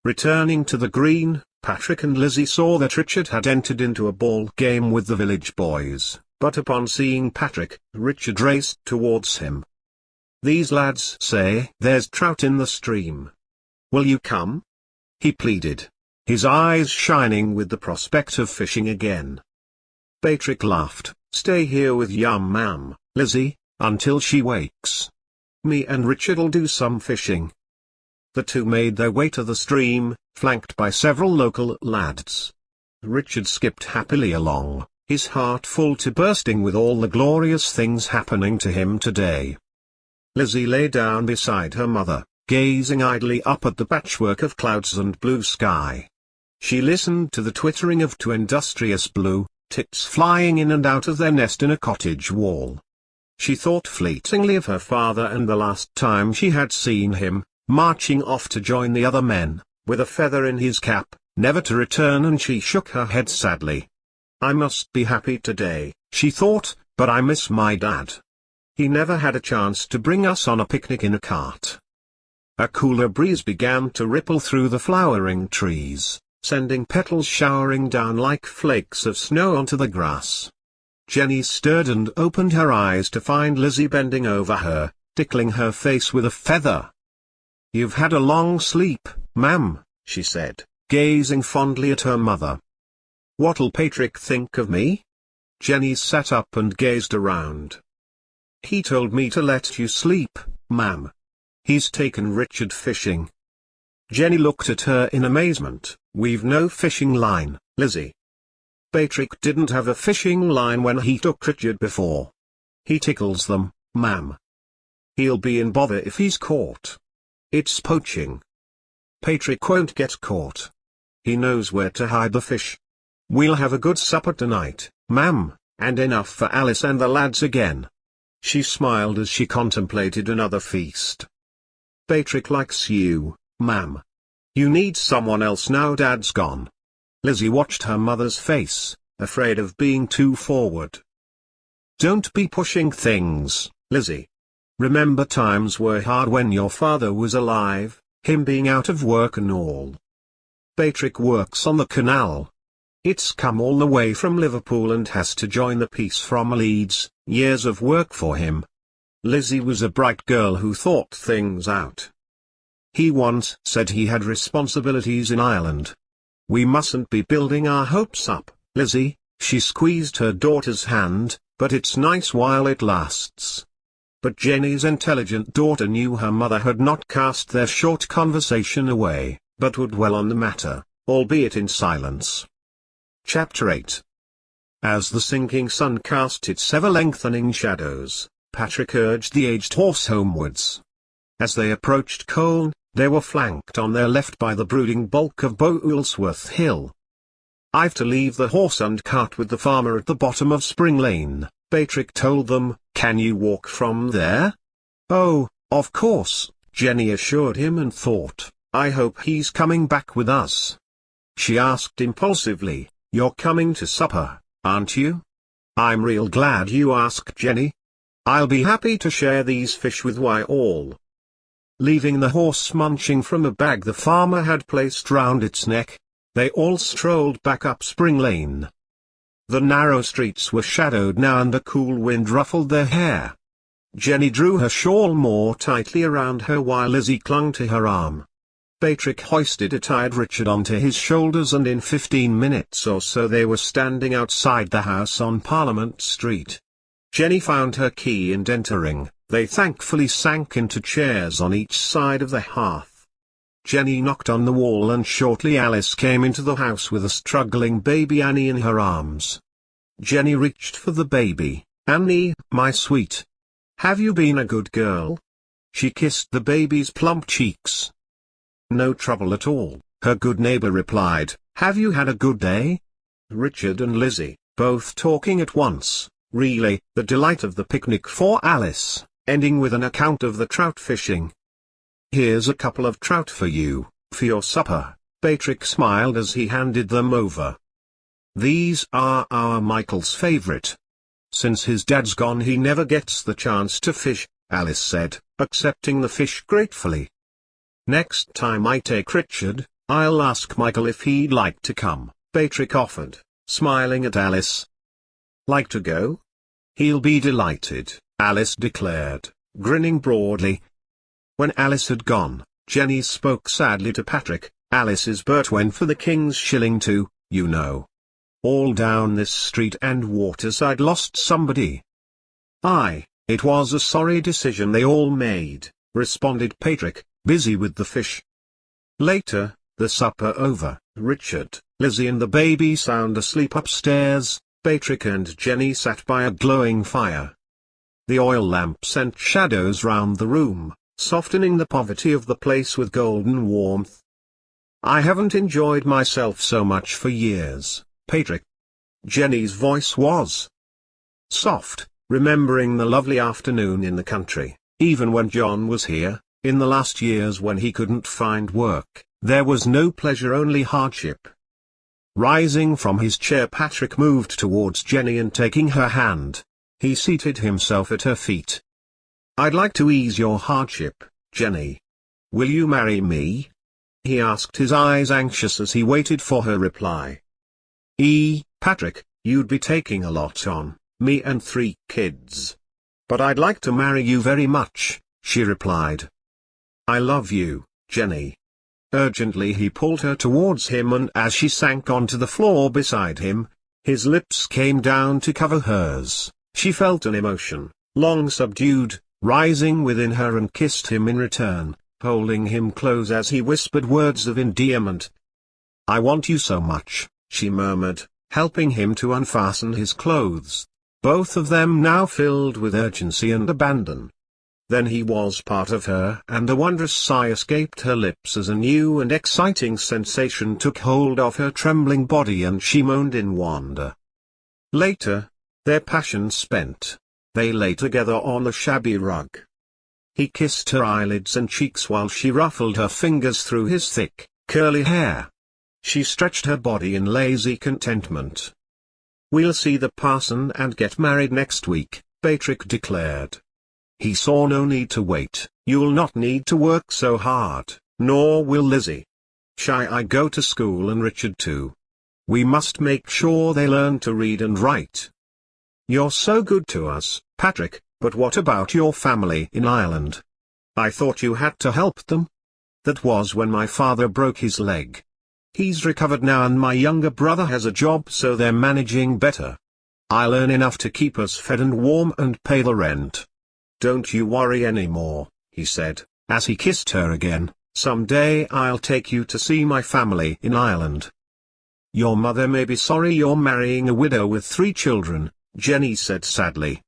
[SPEAKER 1] Returning to the green, Patrick and Lizzie saw that Richard had entered into a ball game with the village boys, but upon seeing Patrick, Richard raced towards him. "These lads say there's trout in the stream. Will you come?" he pleaded, his eyes shining with the prospect of fishing again. Patrick laughed. "Stay here with yum ma'am, Lizzie, until she wakes. Me and Richard'll do some fishing." The two made their way to the stream, flanked by several local lads. Richard skipped happily along, his heart full to bursting with all the glorious things happening to him today. Lizzie lay down beside her mother, gazing idly up at the patchwork of clouds and blue sky. She listened to the twittering of two industrious blue tits flying in and out of their nest in a cottage wall. She thought fleetingly of her father and the last time she had seen him, marching off to join the other men, with a feather in his cap, never to return, and she shook her head sadly. "I must be happy today," she thought, "but I miss my dad. He never had a chance to bring us on a picnic in a cart." A cooler breeze began to ripple through the flowering trees, sending petals showering down like flakes of snow onto the grass. Jenny stirred and opened her eyes to find Lizzie bending over her, tickling her face with a feather. "You've had a long sleep, ma'am," she said, gazing fondly at her mother. "What'll Patrick think of me?" Jenny sat up and gazed around. "He told me to let you sleep, ma'am. He's taken Richard fishing." Jenny looked at her in amazement. "We've no fishing line, Lizzie." "Patrick didn't have a fishing line when he took Richard before. He tickles them, ma'am. He'll be in bother if he's caught. It's poaching." "Patrick won't get caught. He knows where to hide the fish. We'll have a good supper tonight, ma'am, and enough for Alice and the lads again." She smiled as she contemplated another feast. "Patrick likes you, ma'am. You need someone else now Dad's gone." Lizzie watched her mother's face, afraid of being too forward. "Don't be pushing things, Lizzie. Remember times were hard when your father was alive, him being out of work and all. Patrick works on the canal. It's come all the way from Liverpool and has to join the piece from Leeds, years of work for him." Lizzie was a bright girl who thought things out. "He once said he had responsibilities in Ireland. We mustn't be building our hopes up, Lizzie. She squeezed her daughter's hand, but it's nice while it lasts. But Jenny's intelligent daughter knew her mother had not cast their short conversation away, but would dwell on the matter, albeit in silence. Chapter 8. As the sinking sun cast its ever-lengthening shadows, Patrick urged the aged horse homewards. As they approached Colne, they were flanked on their left by the brooding bulk of Boulsworth Hill. "I've to leave the horse and cart with the farmer at the bottom of Spring Lane," Patrick told them. "Can you walk from there?" "Oh, of course," Jenny assured him, and thought, "I hope he's coming back with us." She asked impulsively, "You're coming to supper, aren't you?" "I'm real glad you asked, Jenny. I'll be happy to share these fish with you all." Leaving the horse munching from a bag the farmer had placed round its neck, they all strolled back up Spring Lane. The narrow streets were shadowed now and a cool wind ruffled their hair. Jenny drew her shawl more tightly around her while Lizzie clung to her arm. Patrick hoisted a tired Richard onto his shoulders, and in 15 minutes or so they were standing outside the house on Parliament Street. Jenny found her key and entering, they thankfully sank into chairs on each side of the hearth. Jenny knocked on the wall, and shortly Alice came into the house with a struggling baby Annie in her arms. Jenny reached for the baby. "Annie, my sweet. Have you been a good girl?" She kissed the baby's plump cheeks. "No trouble at all," her good neighbor replied. "Have you had a good day?" Richard and Lizzie, both talking at once, really, the delight of the picnic for Alice, ending with an account of the trout fishing. "Here's a couple of trout for you, for your supper," Patrick smiled as he handed them over. "These are our Michael's favorite. Since his dad's gone he never gets the chance to fish," Alice said, accepting the fish gratefully. "Next time I take Richard, I'll ask Michael if he'd like to come," Patrick offered, smiling at Alice. "Like to go?" "He'll be delighted," Alice declared, grinning broadly. When Alice had gone, Jenny spoke sadly to Patrick. "Alice's Bert went for the King's Shilling too, you know. All down this street and Waterside lost somebody." "Aye, it was a sorry decision they all made," responded Patrick, busy with the fish. Later, the supper over, Richard, Lizzie and the baby sound asleep upstairs, Patrick and Jenny sat by a glowing fire. The oil lamp sent shadows round the room, softening the poverty of the place with golden warmth. "I haven't enjoyed myself so much for years, Patrick." Jenny's voice was soft, remembering the lovely afternoon in the country. Even when John was here, in the last years when he couldn't find work, there was no pleasure, only hardship. Rising from his chair, Patrick moved towards Jenny and taking her hand, he seated himself at her feet. "I'd like to ease your hardship, Jenny. Will you marry me?" he asked, his eyes anxious as he waited for her reply. Patrick, you'd be taking a lot on, me and 3 kids. But I'd like to marry you very much," she replied. "I love you, Jenny." Urgently he pulled her towards him, and as she sank onto the floor beside him, his lips came down to cover hers. She felt an emotion, long subdued, rising within her, and kissed him in return, holding him close as he whispered words of endearment. "I want you so much," she murmured, helping him to unfasten his clothes, both of them now filled with urgency and abandon. Then he was part of her, and a wondrous sigh escaped her lips as a new and exciting sensation took hold of her trembling body, and she moaned in wonder. Later, their passion spent, they lay together on the shabby rug. He kissed her eyelids and cheeks while she ruffled her fingers through his thick, curly hair. She stretched her body in lazy contentment. "We'll see the parson and get married next week," Patrick declared. He saw no need to wait. "You'll not need to work so hard, nor will Lizzie. Shall I go to school, and Richard too? We must make sure they learn to read and write." "You're so good to us, Patrick, but what about your family in Ireland? I thought you had to help them." "That was when my father broke his leg. He's recovered now and my younger brother has a job, so they're managing better. I'll earn enough to keep us fed and warm and pay the rent. Don't you worry anymore, he said, as he kissed her again. Someday I'll take you to see my family in Ireland. Your mother may be sorry you're marrying a widow with 3 children, Jenny said sadly.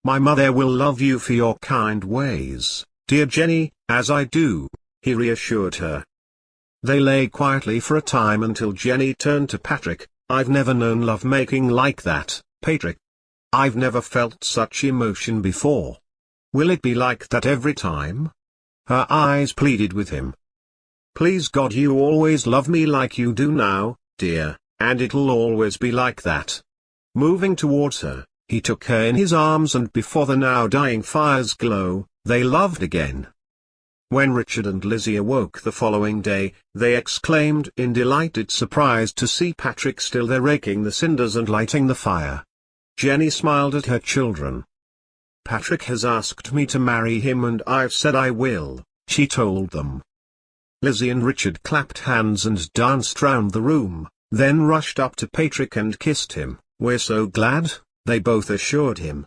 [SPEAKER 1] My mother will love you for your kind ways, dear Jenny, as I do, he reassured her. They lay quietly for a time until Jenny turned to Patrick. I've never known love-making like that, Patrick. I've never felt such emotion before. Will it be like that every time? Her eyes pleaded with him. Please God you always love me like you do now, dear, and it'll always be like that. Moving towards her, he took her in his arms and before the now dying fire's glow, they loved again. When Richard and Lizzie awoke the following day, they exclaimed in delighted surprise to see Patrick still there raking the cinders and lighting the fire. Jenny smiled at her children. Patrick has asked me to marry him and I've said I will, she told them. Lizzie and Richard clapped hands and danced round the room, then rushed up to Patrick and kissed him. We're so glad, they both assured him.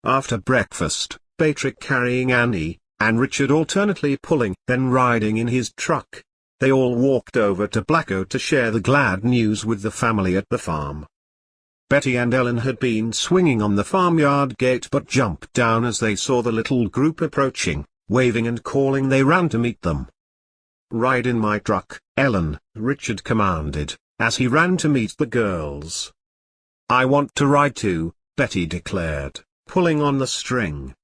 [SPEAKER 1] After breakfast, Patrick carrying Annie, and Richard alternately pulling, then riding in his truck, they all walked over to Blacko to share the glad news with the family at the farm. Betty and Ellen had been swinging on the farmyard gate but jumped down as they saw the little group approaching. Waving and calling they ran to meet them. Ride in my truck, Ellen, Richard commanded, as he ran to meet the girls. I want to ride too, Betty declared, pulling on the string.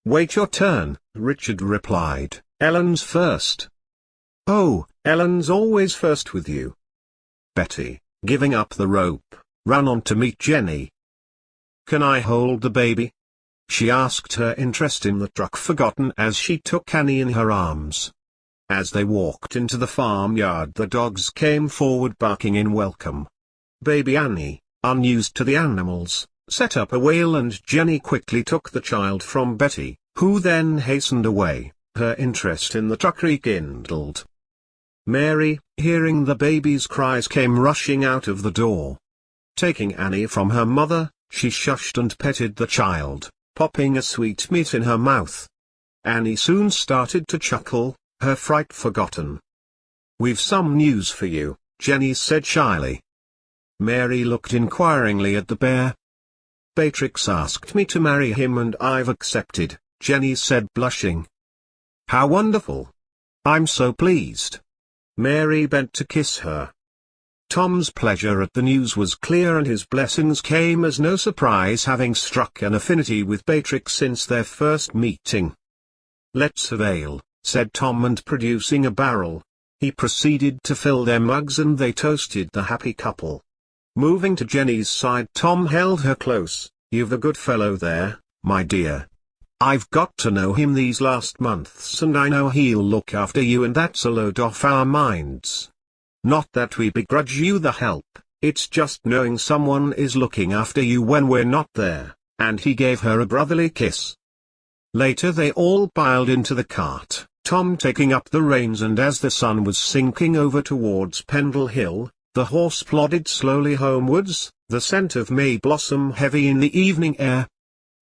[SPEAKER 1] Wait your turn, Richard replied, Ellen's first. Oh, Ellen's always first with you. Betty, giving up the rope, ran on to meet Jenny. Can I hold the baby? She asked, her interest in the truck forgotten as she took Annie in her arms. As they walked into the farmyard the dogs came forward barking in welcome. Baby Annie, unused to the animals, set up a wail and Jenny quickly took the child from Betty, who then hastened away, her interest in the truck rekindled. Mary, hearing the baby's cries, came rushing out of the door. Taking Annie from her mother, she shushed and petted the child, popping a sweetmeat in her mouth. Annie soon started to chuckle, her fright forgotten. We've some news for you, Jenny said shyly. Mary looked inquiringly at the bear. Beatrix asked me to marry him and I've accepted, Jenny said blushing. How wonderful! I'm so pleased. Mary bent to kiss her. Tom's pleasure at the news was clear and his blessings came as no surprise, having struck an affinity with Beatrix since their first meeting. Let's have ale, said Tom, and producing a barrel, he proceeded to fill their mugs and they toasted the happy couple. Moving to Jenny's side, Tom held her close. You've a good fellow there, my dear. I've got to know him these last months and I know he'll look after you, and that's a load off our minds. Not that we begrudge you the help, it's just knowing someone is looking after you when we're not there, and he gave her a brotherly kiss. Later they all piled into the cart, Tom taking up the reins, and as the sun was sinking over towards Pendle Hill, the horse plodded slowly homewards, the scent of May blossom heavy in the evening air.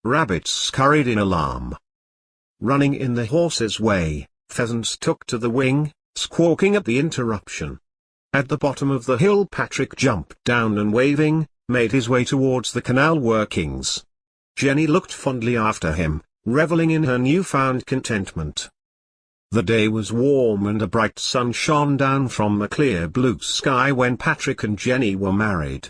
[SPEAKER 1] Rabbits scurried in alarm. Running in the horse's way, pheasants took to the wing, squawking at the interruption. At the bottom of the hill Patrick jumped down and waving, made his way towards the canal workings. Jenny looked fondly after him, reveling in her newfound contentment. The day was warm and a bright sun shone down from a clear blue sky when Patrick and Jenny were married.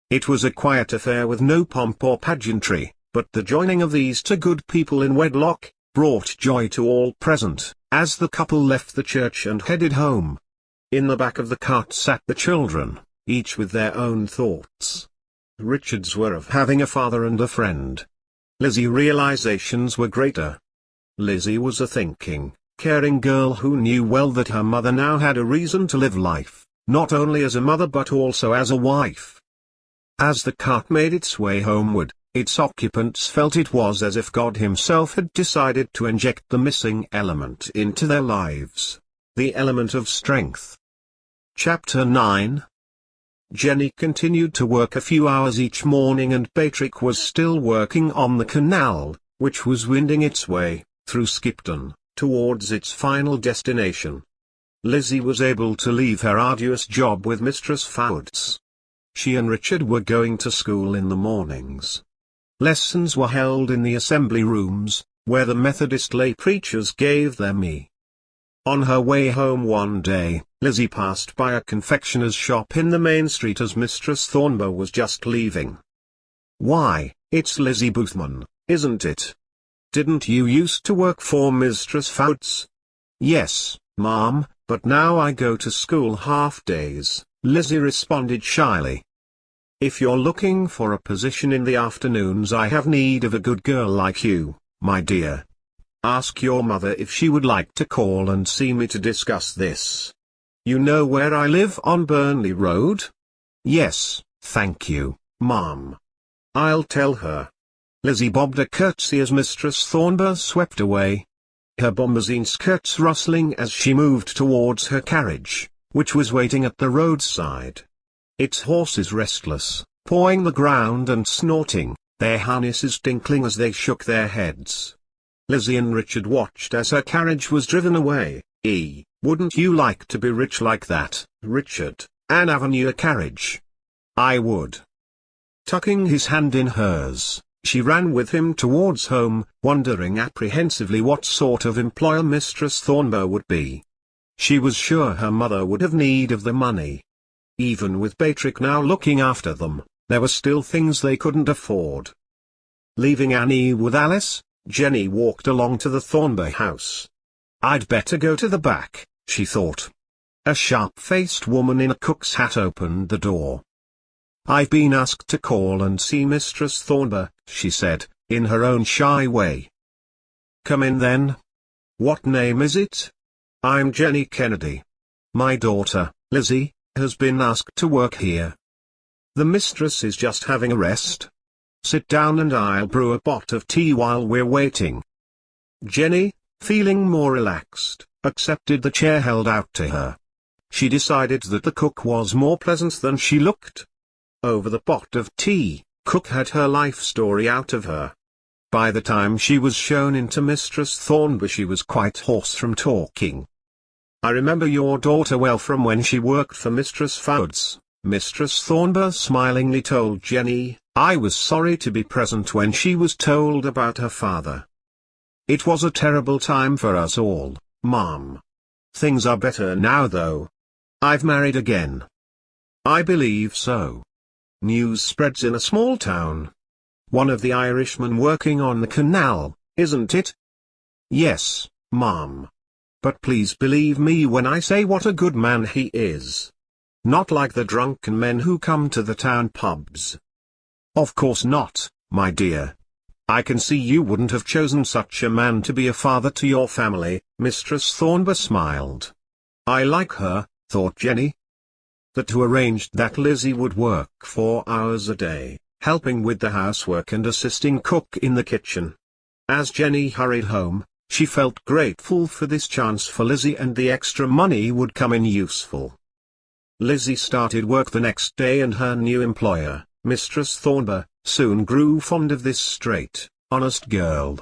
[SPEAKER 1] It was a quiet affair with no pomp or pageantry, but the joining of these two good people in wedlock brought joy to all present, as the couple left the church and headed home. In the back of the cart sat the children, each with their own thoughts. Richard's were of having a father and a friend. Lizzie's realizations were greater. Lizzie was a thinking, caring girl who knew well that her mother now had a reason to live life, not only as a mother but also as a wife. As the cart made its way homeward, its occupants felt it was as if God himself had decided to inject the missing element into their lives. The element of strength. Chapter 9. Jenny continued to work a few hours each morning, and Patrick was still working on the canal, which was winding its way, through Skipton, towards its final destination. Lizzie was able to leave her arduous job with Mistress Fouts. She and Richard were going to school in the mornings. Lessons were held in the assembly rooms, where the Methodist lay preachers gave their me. On her way home one day, Lizzie passed by a confectioner's shop in the main street as Mistress Thornber was just leaving. "Why, it's Lizzie Boothman, isn't it? Didn't you used to work for Mistress Fouts?" "Yes, ma'am, but now I go to school half days," Lizzie responded shyly. "If you're looking for a position in the afternoons, I have need of a good girl like you, my dear. Ask your mother if she would like to call and see me to discuss this. You know where I live on Burnley Road?" "Yes, thank you, ma'am. I'll tell her." Lizzie bobbed a curtsy as Mistress Thornber swept away, her bombazine skirts rustling as she moved towards her carriage, which was waiting at the roadside. Its horses restless, pawing the ground and snorting, their harnesses tinkling as they shook their heads. Lizzie and Richard watched as her carriage was driven away. Wouldn't you like to be rich like that, Richard? An Avenue carriage?" "I would." Tucking his hand in hers, she ran with him towards home, wondering apprehensively what sort of employer Mistress Thornber would be. She was sure her mother would have need of the money. Even with Patrick now looking after them, there were still things they couldn't afford. Leaving Annie with Alice, Jenny walked along to the Thornber house. "I'd better go to the back," she thought. A sharp-faced woman in a cook's hat opened the door. "I've been asked to call and see Mistress Thornber," she said, in her own shy way. "Come in then. What name is it?" "I'm Jenny Kennedy. My daughter, Lizzie, has been asked to work here. The mistress is just having a rest. Sit down and I'll brew a pot of tea while we're waiting." Jenny, feeling more relaxed, accepted the chair held out to her. She decided that the cook was more pleasant than she looked. Over the pot of tea, Cook had her life story out of her. By the time she was shown into Mistress Thornber, she was quite hoarse from talking. "I remember your daughter well from when she worked for Mistress Fouts," Mistress Thornber smilingly told Jenny. "I was sorry to be present when she was told about her father. It was a terrible time for us all, ma'am. Things are better now though. I've married again." "I believe so. News spreads in a small town. One of the Irishmen working on the canal, isn't it?" "Yes, ma'am. But please believe me when I say what a good man he is. Not like the drunken men who come to the town pubs." "Of course not, my dear. I can see you wouldn't have chosen such a man to be a father to your family," Mistress Thornber smiled. "I like her," thought Jenny. The two arranged that Lizzie would work 4 hours a day, helping with the housework and assisting Cook in the kitchen. As Jenny hurried home, she felt grateful for this chance for Lizzie, and the extra money would come in useful. Lizzie started work the next day, and her new employer, Mistress Thornber, soon grew fond of this straight, honest girl.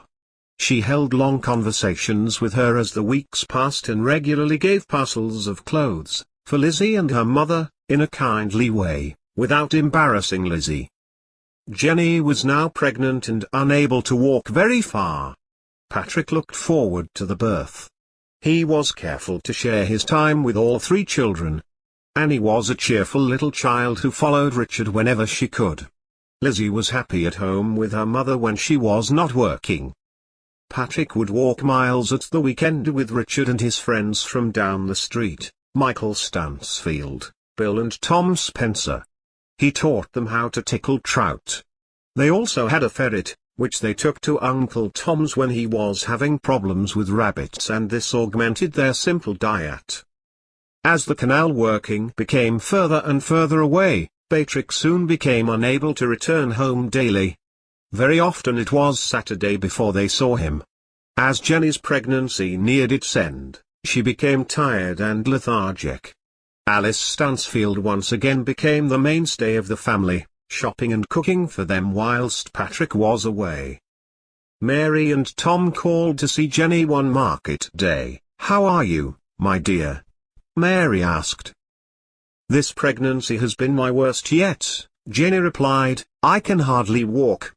[SPEAKER 1] She held long conversations with her as the weeks passed and regularly gave parcels of clothes, for Lizzie and her mother, in a kindly way, without embarrassing Lizzie. Jenny was now pregnant and unable to walk very far. Patrick looked forward to the birth. He was careful to share his time with all 3 children. Annie was a cheerful little child who followed Richard whenever she could. Lizzie was happy at home with her mother when she was not working. Patrick would walk miles at the weekend with Richard and his friends from down the street, Michael Stansfield, Bill and Tom Spencer. He taught them how to tickle trout. They also had a ferret, which they took to Uncle Tom's when he was having problems with rabbits, and this augmented their simple diet. As the canal working became further and further away, Patrick soon became unable to return home daily. Very often it was Saturday before they saw him. As Jenny's pregnancy neared its end, she became tired and lethargic. Alice Stansfield once again became the mainstay of the family, shopping and cooking for them whilst Patrick was away. Mary and Tom called to see Jenny one market day. "How are you, my dear?" Mary asked. "This pregnancy has been my worst yet," Jenny replied. "I can hardly walk.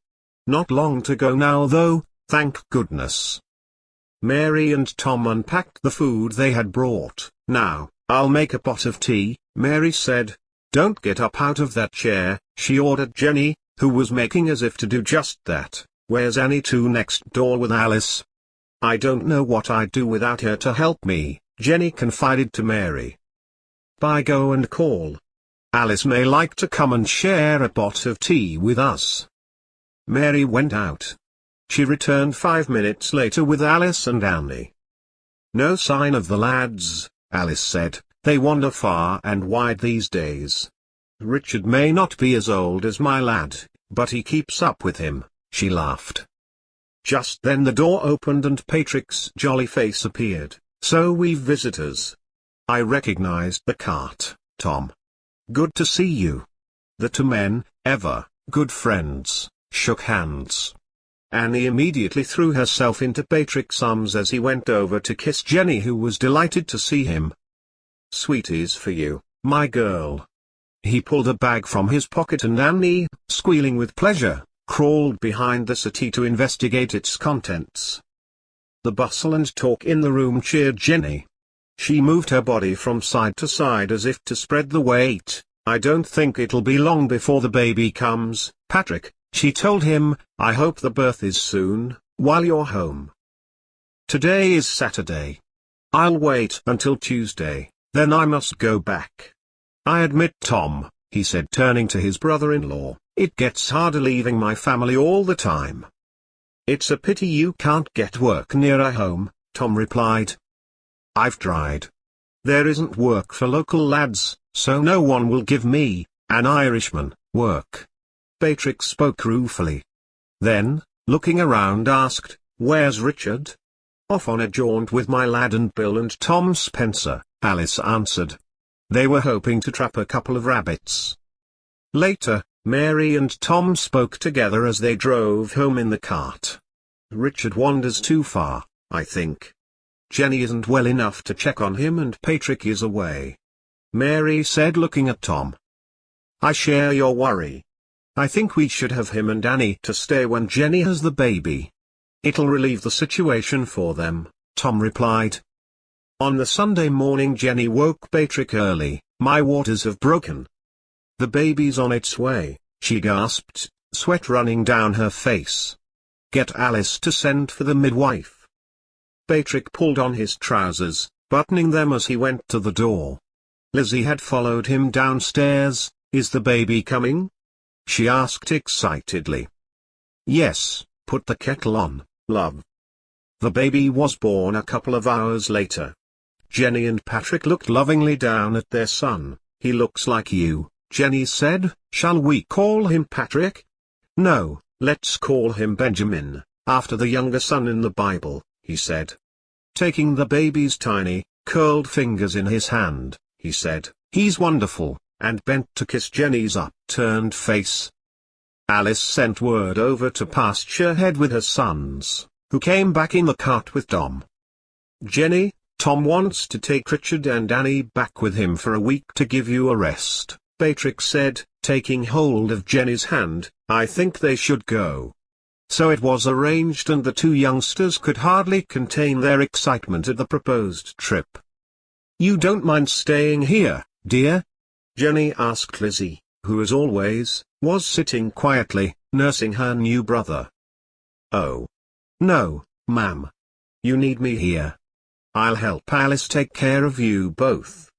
[SPEAKER 1] Not long to go now though, thank goodness." Mary and Tom unpacked the food they had brought. "Now, I'll make a pot of tea," Mary said. "Don't get up out of that chair," she ordered Jenny, who was making as if to do just that. "Where's Annie too next door with Alice?" "I don't know what I'd do without her to help me," Jenny confided to Mary. "Bye, go and call. Alice may like to come and share a pot of tea with us." Mary went out. She returned 5 minutes later with Alice and Annie. "No sign of the lads," Alice said. "They wander far and wide these days. Richard may not be as old as my lad, but he keeps up with him," she laughed. Just then the door opened and Patrick's jolly face appeared. "So we've visitors. I recognized the cart, Tom. Good to see you." The two men, ever good friends, shook hands. Annie immediately threw herself into Patrick's arms as he went over to kiss Jenny, who was delighted to see him. "Sweeties for you, my girl." He pulled a bag from his pocket and Annie, squealing with pleasure, crawled behind the settee to investigate its contents. The bustle and talk in the room cheered Jenny. She moved her body from side to side as if to spread the weight. "I don't think it'll be long before the baby comes, Patrick," she told him. "I hope the birth is soon, while you're home. Today is Saturday. I'll wait until Tuesday, then I must go back. I admit, Tom," he said, turning to his brother-in-law, "it gets harder leaving my family all the time." "It's a pity you can't get work nearer home," Tom replied. "I've tried. There isn't work for local lads, so no one will give me, an Irishman, work." Patrick spoke ruefully. Then, looking around, asked, "Where's Richard?" "Off on a jaunt with my lad and Bill and Tom Spencer," Alice answered. "They were hoping to trap a couple of rabbits." Later, Mary and Tom spoke together as they drove home in the cart. "Richard wanders too far, I think. Jenny isn't well enough to check on him and Patrick is away," Mary said, looking at Tom. "I share your worry. I think we should have him and Annie to stay when Jenny has the baby. It'll relieve the situation for them," Tom replied. On the Sunday morning Jenny woke Patrick early. "My waters have broken. The baby's on its way," she gasped, sweat running down her face. "Get Alice to send for the midwife." Patrick pulled on his trousers, buttoning them as he went to the door. Lizzie had followed him downstairs. "Is the baby coming?" she asked excitedly. "Yes, put the kettle on, love." The baby was born a couple of hours later. Jenny and Patrick looked lovingly down at their son. "He looks like you," Jenny said. "Shall we call him Patrick?" "No, let's call him Benjamin, after the younger son in the Bible," he said. Taking the baby's tiny, curled fingers in his hand, he said, "He's wonderful," and bent to kiss Jenny's upturned face. Alice sent word over to Pasture Head with her sons, who came back in the cart with Tom. "Jenny, Tom wants to take Richard and Annie back with him for a week to give you a rest," Patrick said, taking hold of Jenny's hand. "I think they should go." So it was arranged, and the two youngsters could hardly contain their excitement at the proposed trip. "You don't mind staying here, dear?" Jenny asked Lizzie, who as always, was sitting quietly, nursing her new brother. "Oh. No, ma'am. You need me here. I'll help Alice take care of you both."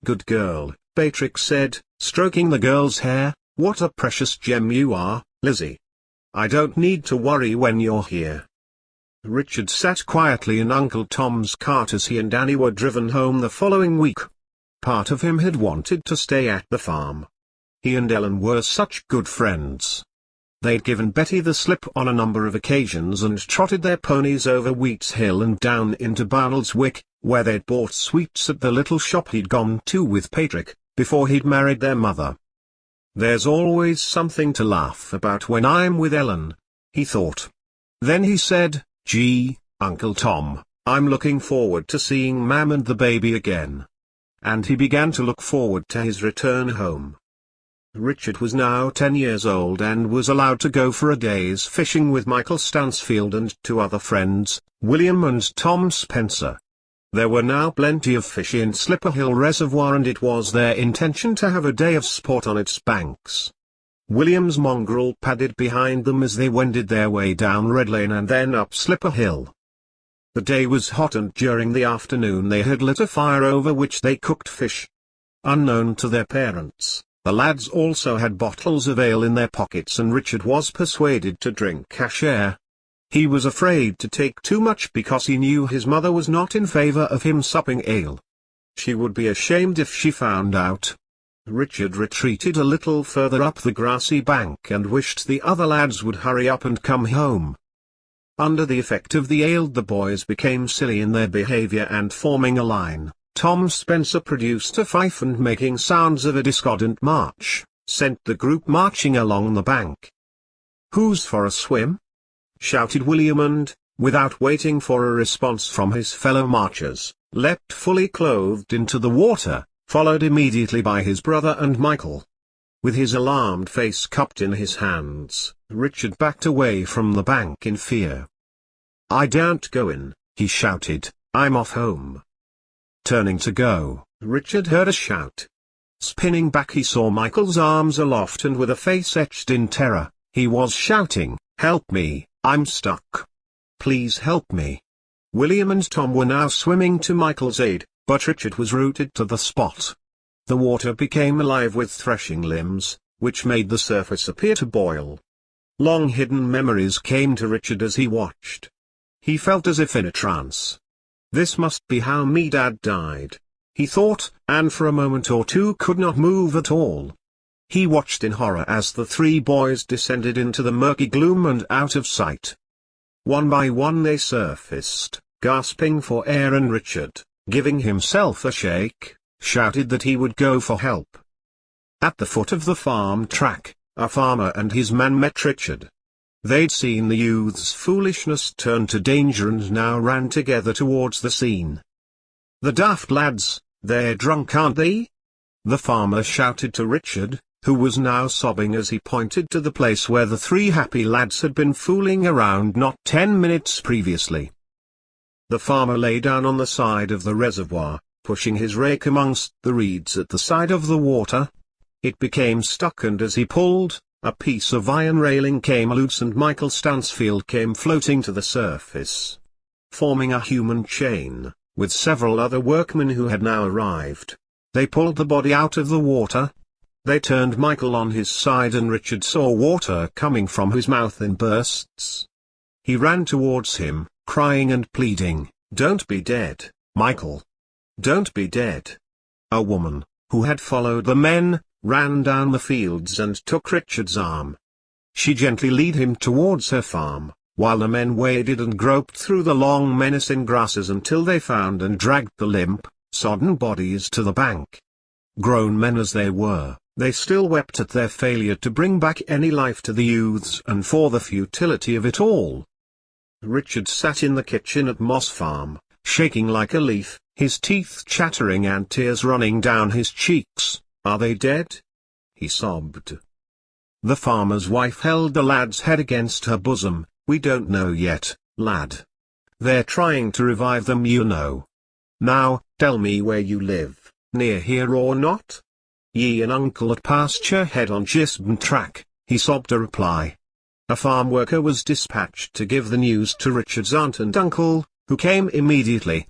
[SPEAKER 1] "Good girl," Patrick said, stroking the girl's hair. "What a precious gem you are, Lizzie. I don't need to worry when you're here." Richard sat quietly in Uncle Tom's cart as he and Annie were driven home the following week. Part of him had wanted to stay at the farm. He and Ellen were such good friends. They'd given Betty the slip on a number of occasions and trotted their ponies over Wheats Hill and down into Barnelswick, where they'd bought sweets at the little shop he'd gone to with Patrick, before he'd married their mother. "There's always something to laugh about when I'm with Ellen," he thought. Then he said, "Gee, Uncle Tom, I'm looking forward to seeing Mam and the baby again." And he began to look forward to his return home. Richard was now 10 years old and was allowed to go for a day's fishing with Michael Stansfield and 2 other friends, William and Tom Spencer. There were now plenty of fish in Slipper Hill Reservoir, and it was their intention to have a day of sport on its banks. William's mongrel padded behind them as they wended their way down Red Lane and then up Slipper Hill. The day was hot, and during the afternoon they had lit a fire over which they cooked fish. Unknown to their parents, the lads also had bottles of ale in their pockets, and Richard was persuaded to drink a share. He was afraid to take too much because he knew his mother was not in favor of him supping ale. She would be ashamed if she found out. Richard retreated a little further up the grassy bank and wished the other lads would hurry up and come home. Under the effect of the ale the boys became silly in their behavior, and forming a line, Tom Spencer produced a fife and, making sounds of a discordant march, sent the group marching along the bank. "Who's for a swim?" shouted William, and, without waiting for a response from his fellow marchers, leapt fully clothed into the water, followed immediately by his brother and Michael. With his alarmed face cupped in his hands, Richard backed away from the bank in fear. "I daren't go in," he shouted, "I'm off home." Turning to go, Richard heard a shout. Spinning back, he saw Michael's arms aloft, and with a face etched in terror, he was shouting, "Help me, I'm stuck. Please help me." William and Tom were now swimming to Michael's aid, but Richard was rooted to the spot. The water became alive with threshing limbs, which made the surface appear to boil. Long-hidden memories came to Richard as he watched. He felt as if in a trance. "This must be how me dad died," he thought, and for a moment or two could not move at all. He watched in horror as the 3 boys descended into the murky gloom and out of sight. One by one they surfaced, gasping for air, and Richard, giving himself a shake, shouted that he would go for help. At the foot of the farm track, a farmer and his man met Richard. They'd seen the youth's foolishness turn to danger and now ran together towards the scene. "The daft lads, they're drunk, aren't they?" the farmer shouted to Richard, who was now sobbing as he pointed to the place where the 3 happy lads had been fooling around not 10 minutes previously. The farmer lay down on the side of the reservoir, pushing his rake amongst the reeds at the side of the water. It became stuck, and as he pulled, a piece of iron railing came loose and Michael Stansfield came floating to the surface, forming a human chain, with several other workmen who had now arrived. They pulled the body out of the water. They turned Michael on his side, and Richard saw water coming from his mouth in bursts. He ran towards him, crying and pleading, "Don't be dead, Michael. Don't be dead." A woman, who had followed the men, ran down the fields and took Richard's arm. She gently led him towards her farm, while the men waded and groped through the long menacing grasses until they found and dragged the limp, sodden bodies to the bank. Grown men as they were, they still wept at their failure to bring back any life to the youths and for the futility of it all. Richard sat in the kitchen at Moss Farm, shaking like a leaf, his teeth chattering and tears running down his cheeks. "Are they dead?" he sobbed. The farmer's wife held the lad's head against her bosom. "We don't know yet, lad. They're trying to revive them, you know. Now, tell me where you live, near here or not?" "Ye an uncle at Pasture Head on Gisborne Track," he sobbed a reply. A farm worker was dispatched to give the news to Richard's aunt and uncle, who came immediately.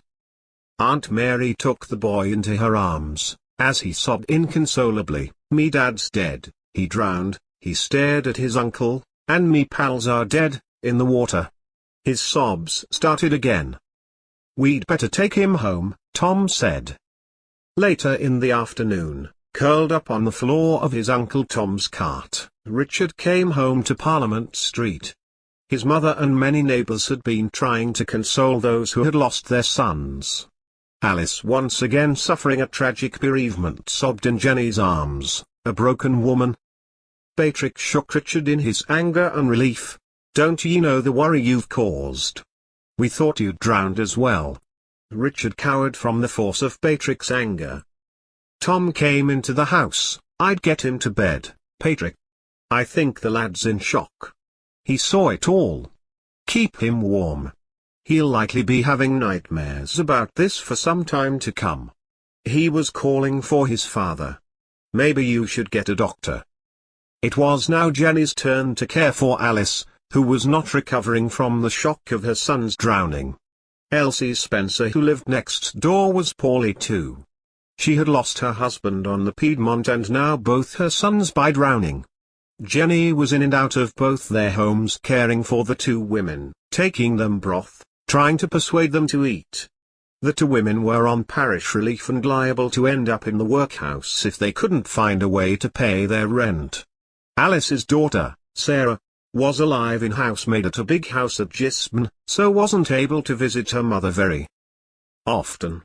[SPEAKER 1] Aunt Mary took the boy into her arms, as he sobbed inconsolably, "Me dad's dead, he drowned." He stared at his uncle, "And me pals are dead, in the water." His sobs started again. "We'd better take him home," Tom said. Later in the afternoon, curled up on the floor of his Uncle Tom's cart, Richard came home to Parliament Street. His mother and many neighbours had been trying to console those who had lost their sons. Alice, once again suffering a tragic bereavement, sobbed in Jenny's arms, a broken woman. Patrick shook Richard in his anger and relief. "Don't you know the worry you've caused? We thought you'd drowned as well." Richard cowered from the force of Patrick's anger. Tom came into the house. "I'd get him to bed, Patrick. I think the lad's in shock. He saw it all. Keep him warm. He'll likely be having nightmares about this for some time to come." He was calling for his father. "Maybe you should get a doctor." It was now Jenny's turn to care for Alice, who was not recovering from the shock of her son's drowning. Elsie Spencer, who lived next door, was poorly too. She had lost her husband on the Piedmont and now both her sons by drowning. Jenny was in and out of both their homes caring for the two women, taking them broth, trying to persuade them to eat. The two women were on parish relief and liable to end up in the workhouse if they couldn't find a way to pay their rent. Alice's daughter, Sarah, was a live-in housemaid at a big house at Gisborne, so wasn't able to visit her mother very often.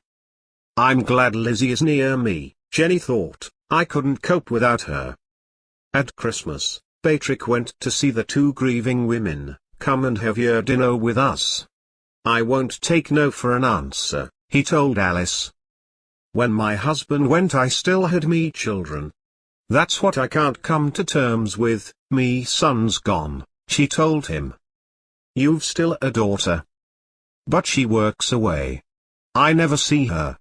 [SPEAKER 1] "I'm glad Lizzie is near me," Jenny thought. "I couldn't cope without her." At Christmas, Patrick went to see the two grieving women. "Come and have your dinner with us." "I won't take no for an answer," he told Alice. "When my husband went I still had me children. That's what I can't come to terms with, me son's gone," she told him. "You've still a daughter. But she works away. I never see her.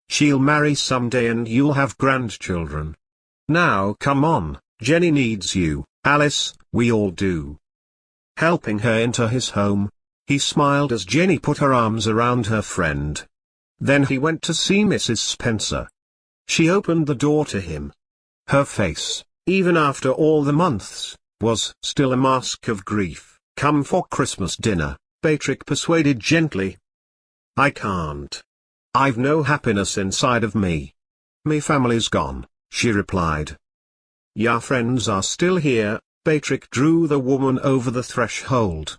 [SPEAKER 1] She'll marry someday and you'll have grandchildren. Now come on, Jenny needs you, Alice, we all do." Helping her into his home, he smiled as Jenny put her arms around her friend. Then he went to see Mrs. Spencer. She opened the door to him. Her face, even after all the months, was still a mask of grief. "Come for Christmas dinner," Patrick persuaded gently. "I can't. I've no happiness inside of me. Me family's gone," she replied. "Ya friends are still here." Patrick drew the woman over the threshold.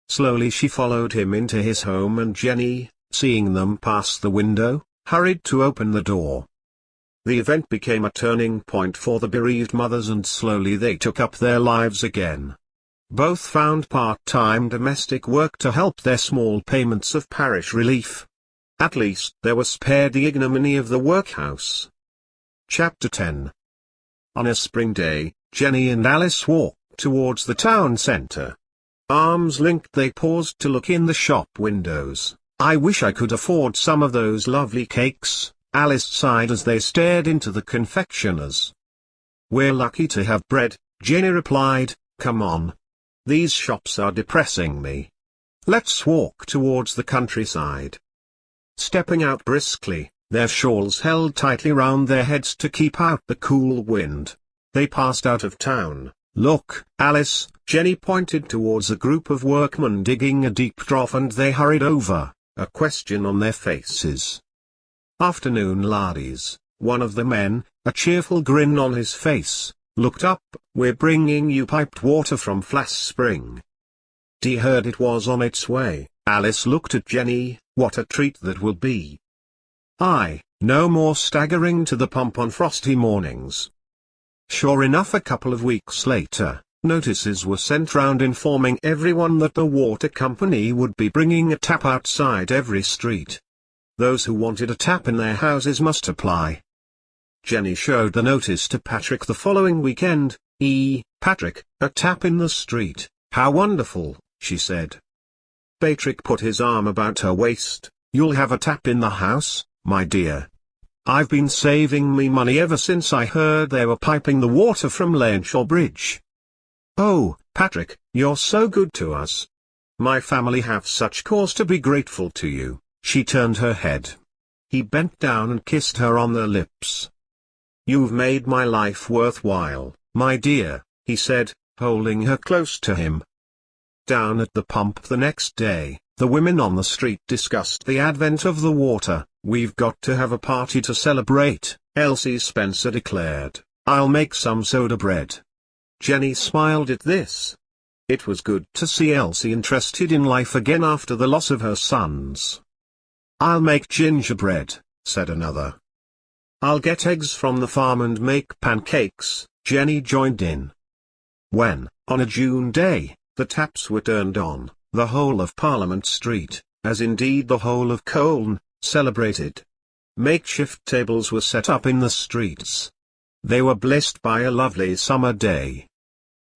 [SPEAKER 1] Slowly she followed him into his home and Jenny, seeing them pass the window, hurried to open the door. The event became a turning point for the bereaved mothers and slowly they took up their lives again. Both found part-time domestic work to help their small payments of parish relief. At least they were spared the ignominy of the workhouse. Chapter 10. On a spring day, Jenny and Alice walked towards the town centre. Arms linked they paused to look in the shop windows. "I wish I could afford some of those lovely cakes," Alice sighed as they stared into the confectioner's. "We're lucky to have bread," Jenny replied. "Come on. These shops are depressing me. Let's walk towards the countryside." Stepping out briskly, their shawls held tightly round their heads to keep out the cool wind, they passed out of town. "Look, Alice," Jenny pointed towards a group of workmen digging a deep trough and they hurried over, a question on their faces. "Afternoon laddies," one of the men, a cheerful grin on his face, looked up. "We're bringing you piped water from Flass Spring." "Dee heard it was on its way." Alice looked at Jenny. "What a treat that will be." "Aye, no more staggering to the pump on frosty mornings." Sure enough, a couple of weeks later, notices were sent round informing everyone that the water company would be bringing a tap outside every street. Those who wanted a tap in their houses must apply. Jenny showed the notice to Patrick the following weekend. Patrick, a tap in the street, how wonderful," she said. Patrick put his arm about her waist. "You'll have a tap in the house, my dear. I've been saving me money ever since I heard they were piping the water from Lancashire Bridge." "Oh, Patrick, you're so good to us. My family have such cause to be grateful to you." She turned her head. He bent down and kissed her on the lips. "You've made my life worthwhile, my dear," he said, holding her close to him. Down at the pump the next day, the women on the street discussed the advent of the water. "We've got to have a party to celebrate," Elsie Spencer declared. "I'll make some soda bread." Jenny smiled at this. It was good to see Elsie interested in life again after the loss of her sons. "I'll make gingerbread," said another. "I'll get eggs from the farm and make pancakes," Jenny joined in. When, on a June day, the taps were turned on, the whole of Parliament Street, as indeed the whole of Colne, celebrated. Makeshift tables were set up in the streets. They were blessed by a lovely summer day.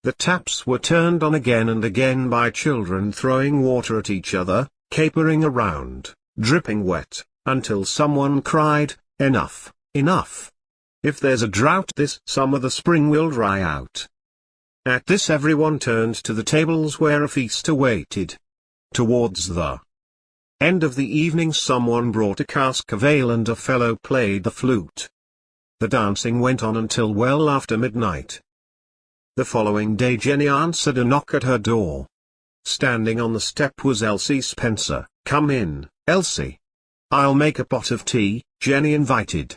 [SPEAKER 1] The taps were turned on again and again by children throwing water at each other, capering around, dripping wet, until someone cried, "Enough, enough! If there's a drought this summer the spring will dry out." At this everyone turned to the tables where a feast awaited. Towards the end of the evening someone brought a cask of ale and a fellow played the flute. The dancing went on until well after midnight. The following day Jenny answered a knock at her door. Standing on the step was Elsie Spencer. "Come in, Elsie. I'll make a pot of tea," Jenny invited.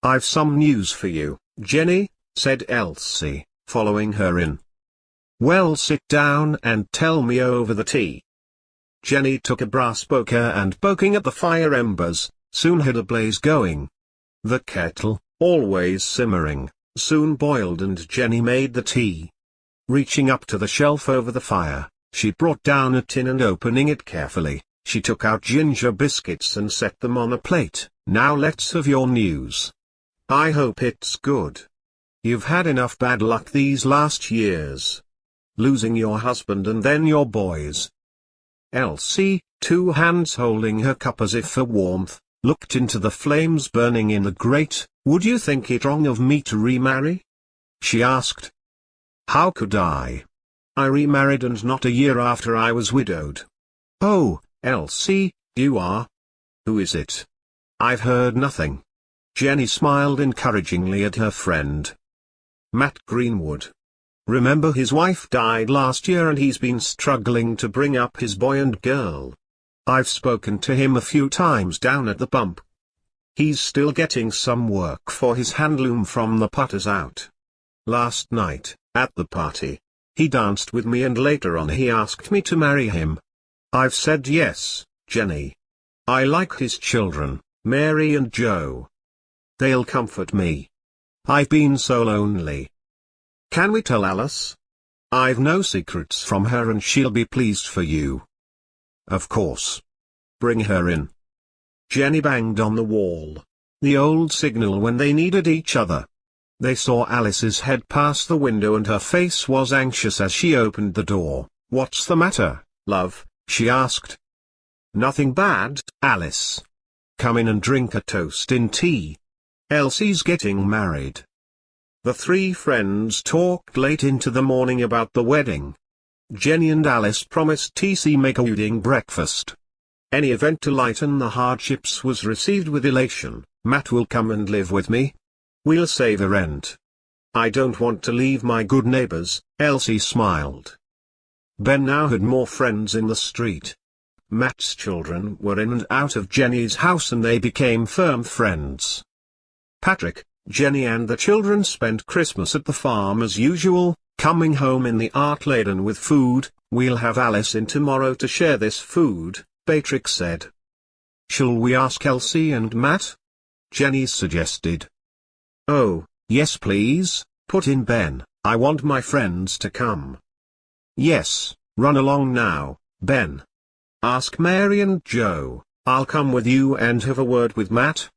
[SPEAKER 1] "I've some news for you, Jenny," said Elsie, following her in. "Well, sit down and tell me over the tea." Jenny took a brass poker and poking at the fire embers, soon had a blaze going. The kettle, always simmering, soon boiled and Jenny made the tea. Reaching up to the shelf over the fire, she brought down a tin and opening it carefully, she took out ginger biscuits and set them on a plate. "Now let's have your news. I hope it's good. You've had enough bad luck these last years. Losing your husband and then your boys." Elsie, two hands holding her cup as if for warmth, looked into the flames burning in the grate. "Would you think it wrong of me to remarry?" she asked. "How could I? I remarried and not a year after I was widowed." "Oh, Elsie, you are? Who is it? I've heard nothing." Jenny smiled encouragingly at her friend. "Matt Greenwood. Remember his wife died last year and he's been struggling to bring up his boy and girl. I've spoken to him a few times down at the pump. He's still getting some work for his handloom from the putters out. Last night, at the party, he danced with me and later on he asked me to marry him. I've said yes, Jenny. I like his children, Mary and Joe. They'll comfort me. I've been so lonely. Can we tell Alice? I've no secrets from her and she'll be pleased for you." "Of course. Bring her in." Jenny banged on the wall. The old signal when they needed each other. They saw Alice's head pass the window and her face was anxious as she opened the door. "What's the matter, love?" she asked. "Nothing bad, Alice. Come in and drink a toast in tea. Elsie's getting married." The three friends talked late into the morning about the wedding. Jenny and Alice promised TC make a wedding breakfast. Any event to lighten the hardships was received with elation. "Matt will come and live with me. We'll save the rent. I don't want to leave my good neighbors," Elsie smiled. Ben now had more friends in the street. Matt's children were in and out of Jenny's house and they became firm friends. Patrick, Jenny and the children spent Christmas at the farm as usual, coming home in the art laden with food. "We'll have Alice in tomorrow to share this food," Patrick said. "Shall we ask Elsie and Matt?" Jenny suggested. "Oh, yes please," put in Ben, "I want my friends to come." "Yes, run along now, Ben. Ask Mary and Joe, I'll come with you and have a word with Matt."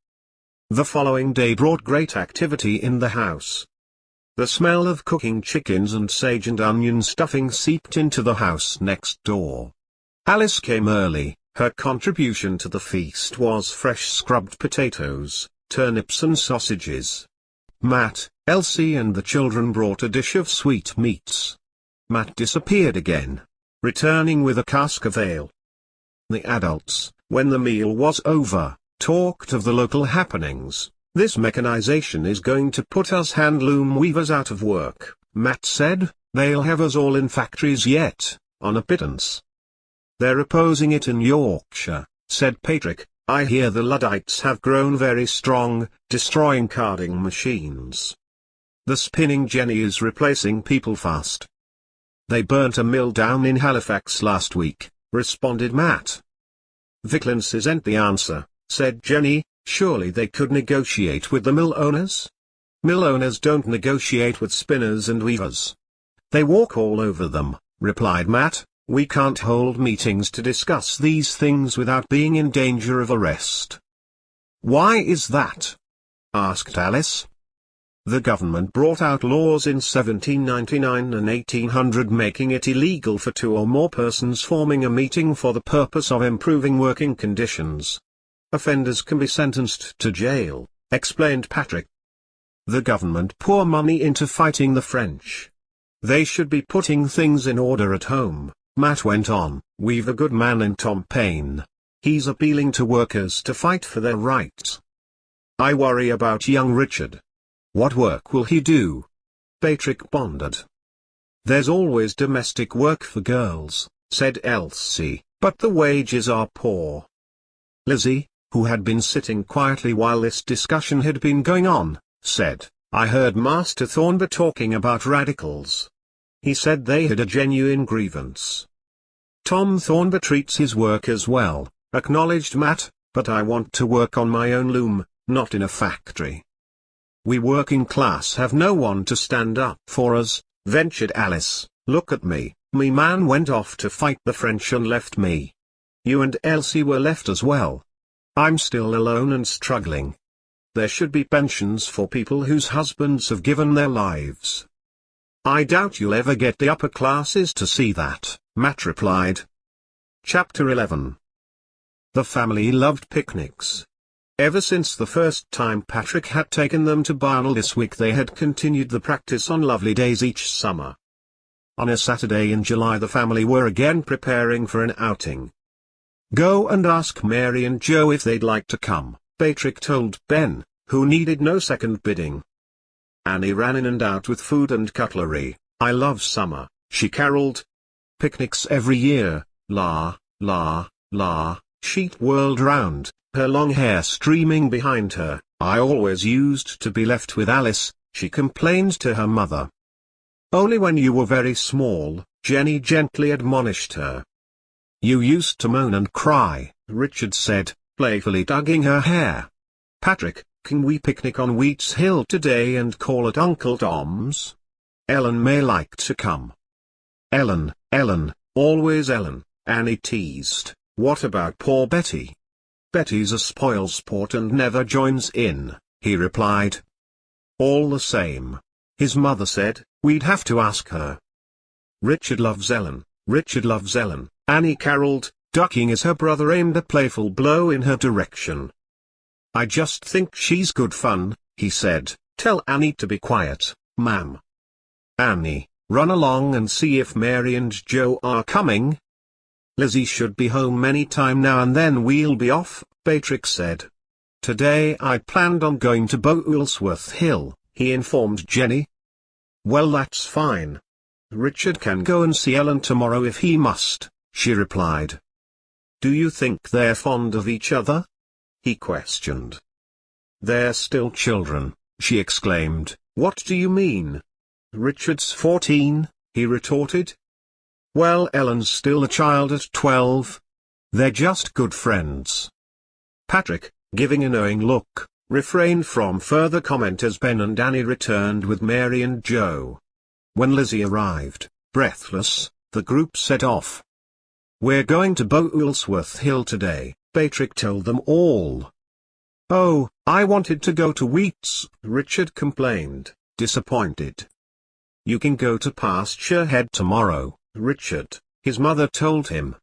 [SPEAKER 1] The following day brought great activity in the house. The smell of cooking chickens and sage and onion stuffing seeped into the house next door. Alice came early. Her contribution to the feast was fresh scrubbed potatoes, turnips and sausages. Matt, Elsie and the children brought a dish of sweetmeats. Matt disappeared again, returning with a cask of ale. The adults, when the meal was over, talked of the local happenings. "This mechanization is going to put us handloom weavers out of work," Matt said. "They'll have us all in factories yet, on a pittance." "They're opposing it in Yorkshire," said Patrick. "I hear the Luddites have grown very strong, destroying carding machines. The spinning jenny is replacing people fast." "They burnt a mill down in Halifax last week," responded Matt. Vigilances isn't the answer, said Jenny. Surely they could negotiate with the mill owners? Mill owners don't negotiate with spinners and weavers. They walk all over them, replied Matt. We can't hold meetings to discuss these things without being in danger of arrest. Why is that? Asked Alice. The government brought out laws in 1799 and 1800 making it illegal for two or more persons forming a meeting for the purpose of improving working conditions. Offenders can be sentenced to jail, explained Patrick. The government pour money into fighting the French. They should be putting things in order at home, Matt went on. We've a good man in Tom Paine. He's appealing to workers to fight for their rights. I worry about young Richard. What work will he do? Patrick pondered. There's always domestic work for girls, said Elsie, but the wages are poor. Lizzie, who had been sitting quietly while this discussion had been going on, said, I heard Master Thornby talking about radicals. He said they had a genuine grievance. Tom Thornby treats his workers well, acknowledged Matt, but I want to work on my own loom, not in a factory. We working class have no one to stand up for us, ventured Alice. Look at me, me man went off to fight the French and left me. You and Elsie were left as well. I'm still alone and struggling. There should be pensions for people whose husbands have given their lives. I doubt you'll ever get the upper classes to see that, Matt replied. Chapter 11. The family loved picnics. Ever since the first time Patrick had taken them to Barley this week, they had continued the practice on lovely days each summer. On a Saturday in July the family were again preparing for an outing. Go and ask Mary and Joe if they'd like to come, Patrick told Ben, who needed no second bidding. Annie ran in and out with food and cutlery. I love summer, she caroled. Picnics every year, la, la, la, she whirled round, her long hair streaming behind her. I always used to be left with Alice, she complained to her mother. Only when you were very small, Jenny gently admonished her. You used to moan and cry, Richard said, playfully tugging her hair. Patrick, can we picnic on Wheats Hill today and call at Uncle Tom's? Ellen may like to come. Ellen, always Ellen, Annie teased. What about poor Betty? Betty's a spoilsport and never joins in, he replied. All the same, his mother said, we'd have to ask her. Richard loves Ellen, Annie caroled, ducking as her brother aimed a playful blow in her direction. I just think she's good fun, he said. Tell Annie to be quiet, ma'am. Annie, run along and see if Mary and Joe are coming. Lizzie should be home any time now and then we'll be off, Patrick said. Today I planned on going to Bowlesworth Hill, he informed Jenny. Well, that's fine. Richard can go and see Ellen tomorrow if he must, she replied. Do you think they're fond of each other? He questioned. They're still children, she exclaimed. What do you mean? Richard's 14, he retorted. Well, Ellen's still a child at 12. They're just good friends. Patrick, giving a knowing look, refrained from further comment as Ben and Annie returned with Mary and Joe. When Lizzie arrived, breathless, the group set off. We're going to Bowlesworth Hill today, Patrick told them all. Oh, I wanted to go to Wheats, Richard complained, disappointed. You can go to Pasture Head tomorrow, Richard, his mother told him.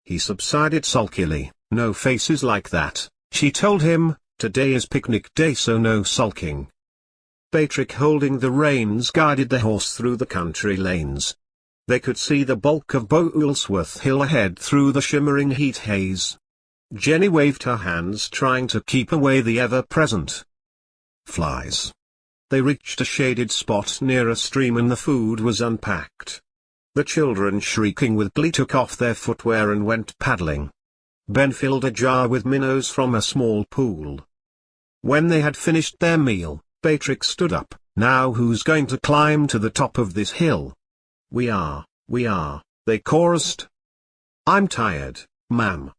[SPEAKER 1] He subsided sulkily. No faces like that, she told him. Today is picnic day, so no sulking. Patrick, holding the reins, guided the horse through the country lanes. They could see the bulk of Bowlesworth Hill ahead through the shimmering heat haze. Jenny waved her hands, trying to keep away the ever-present flies. They reached a shaded spot near a stream and the food was unpacked. The children, shrieking with glee, took off their footwear and went paddling. Ben filled a jar with minnows from a small pool. When they had finished their meal, Patrick stood up. Now who's going to climb to the top of this hill? We are, they chorused. I'm tired, ma'am.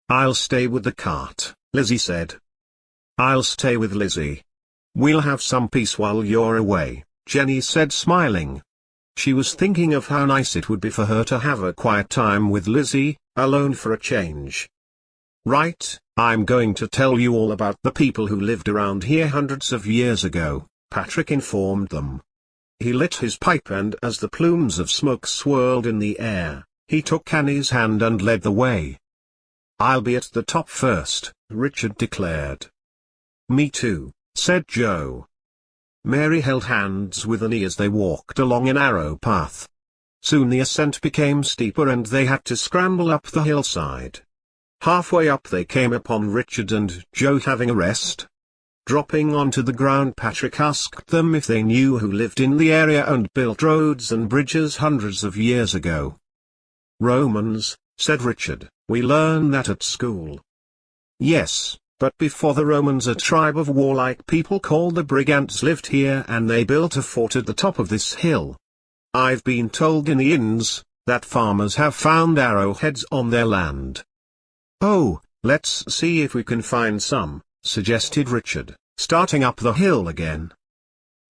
[SPEAKER 1] "I'll stay with the cart," Lizzie said. "I'll stay with Lizzie. We'll have some peace while you're away," Jenny said, smiling. She was thinking of how nice it would be for her to have a quiet time with Lizzie, alone for a change. "Right, I'm going to tell you all about the people who lived around here hundreds of years ago," Patrick informed them. He lit his pipe, and as the plumes of smoke swirled in the air, he took Annie's hand and led the way. "I'll be at the top first," Richard declared. "Me too," said Joe. Mary held hands with Annie as they walked along a narrow path. Soon the ascent became steeper and they had to scramble up the hillside. Halfway up they came upon Richard and Joe having a rest. Dropping onto the ground, Patrick asked them if they knew who lived in the area and built roads and bridges hundreds of years ago. "Romans," said Richard, "we learn that at school." "Yes, but before the Romans a tribe of warlike people called the Brigantes lived here and they built a fort at the top of this hill. I've been told in the inns that farmers have found arrowheads on their land." "Oh, let's see if we can find some," suggested Richard, starting up the hill again.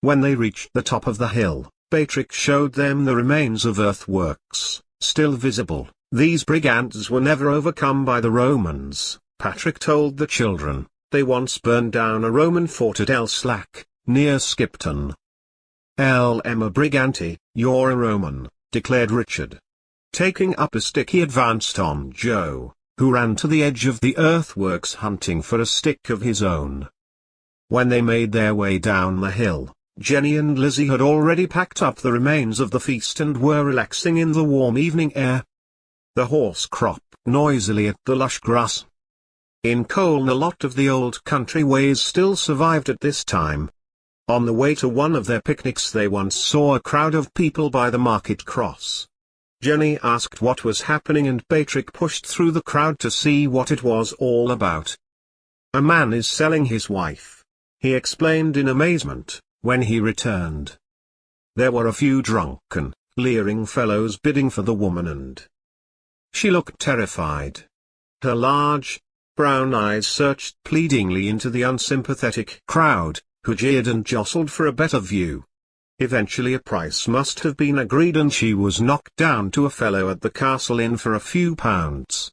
[SPEAKER 1] When they reached the top of the hill, Patrick showed them the remains of earthworks, still visible. "These Brigantes were never overcome by the Romans," Patrick told the children. "They once burned down a Roman fort at El Slack, near Skipton." "I'm a Brigante, you're a Roman," declared Richard. Taking up a stick, he advanced on Joe, who ran to the edge of the earthworks hunting for a stick of his own. When they made their way down the hill, Jenny and Lizzie had already packed up the remains of the feast and were relaxing in the warm evening air. The horse cropped noisily at the lush grass. In Colne a lot of the old country ways still survived at this time. On the way to one of their picnics they once saw a crowd of people by the market cross. Jenny asked what was happening and Patrick pushed through the crowd to see what it was all about. "A man is selling his wife," he explained in amazement, when he returned. There were a few drunken, leering fellows bidding for the woman and she looked terrified. Her large, brown eyes searched pleadingly into the unsympathetic crowd, who jeered and jostled for a better view. Eventually a price must have been agreed and she was knocked down to a fellow at the Castle Inn for a few pounds.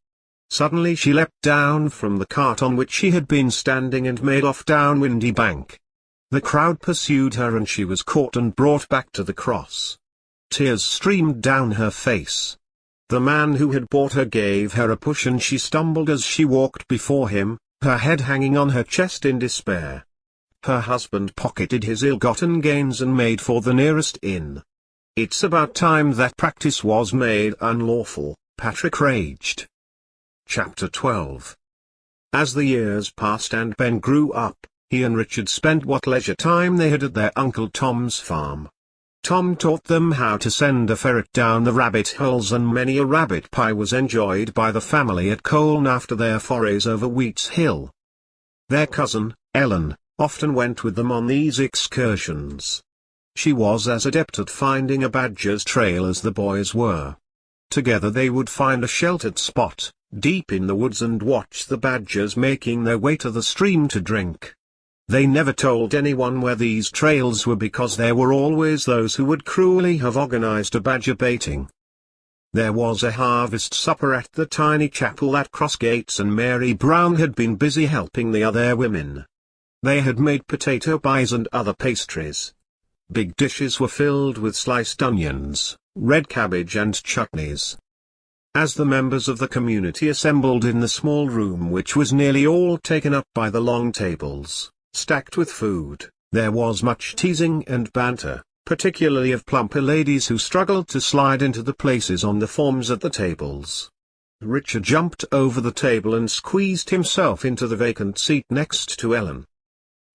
[SPEAKER 1] Suddenly she leapt down from the cart on which she had been standing and made off down Windy Bank. The crowd pursued her and she was caught and brought back to the cross. Tears streamed down her face. The man who had bought her gave her a push and she stumbled as she walked before him, her head hanging on her chest in despair. Her husband pocketed his ill-gotten gains and made for the nearest inn. "It's about time that practice was made unlawful," Patrick raged. Chapter 12. As the years passed and Ben grew up, he and Richard spent what leisure time they had at their Uncle Tom's farm. Tom taught them how to send a ferret down the rabbit holes and many a rabbit pie was enjoyed by the family at Colne after their forays over Wheats Hill. Their cousin, Ellen, often went with them on these excursions. She was as adept at finding a badger's trail as the boys were. Together they would find a sheltered spot, deep in the woods, and watch the badgers making their way to the stream to drink. They never told anyone where these trails were because there were always those who would cruelly have organized a badger baiting. There was a harvest supper at the tiny chapel at Crossgates and Mary Brown had been busy helping the other women. They had made potato pies and other pastries. Big dishes were filled with sliced onions, red cabbage and chutneys. As the members of the community assembled in the small room which was nearly all taken up by the long tables, stacked with food, there was much teasing and banter, particularly of plumper ladies who struggled to slide into the places on the forms at the tables. Richard jumped over the table and squeezed himself into the vacant seat next to Ellen.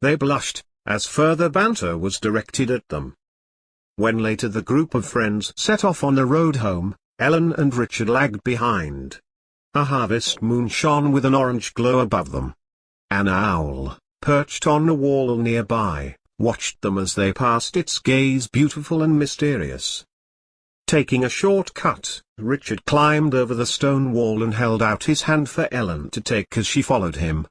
[SPEAKER 1] They blushed, as further banter was directed at them. When later the group of friends set off on the road home, Ellen and Richard lagged behind. A harvest moon shone with an orange glow above them. An owl, perched on a wall nearby, watched them as they passed, its gaze beautiful and mysterious. Taking a shortcut, Richard climbed over the stone wall and held out his hand for Ellen to take as she followed him.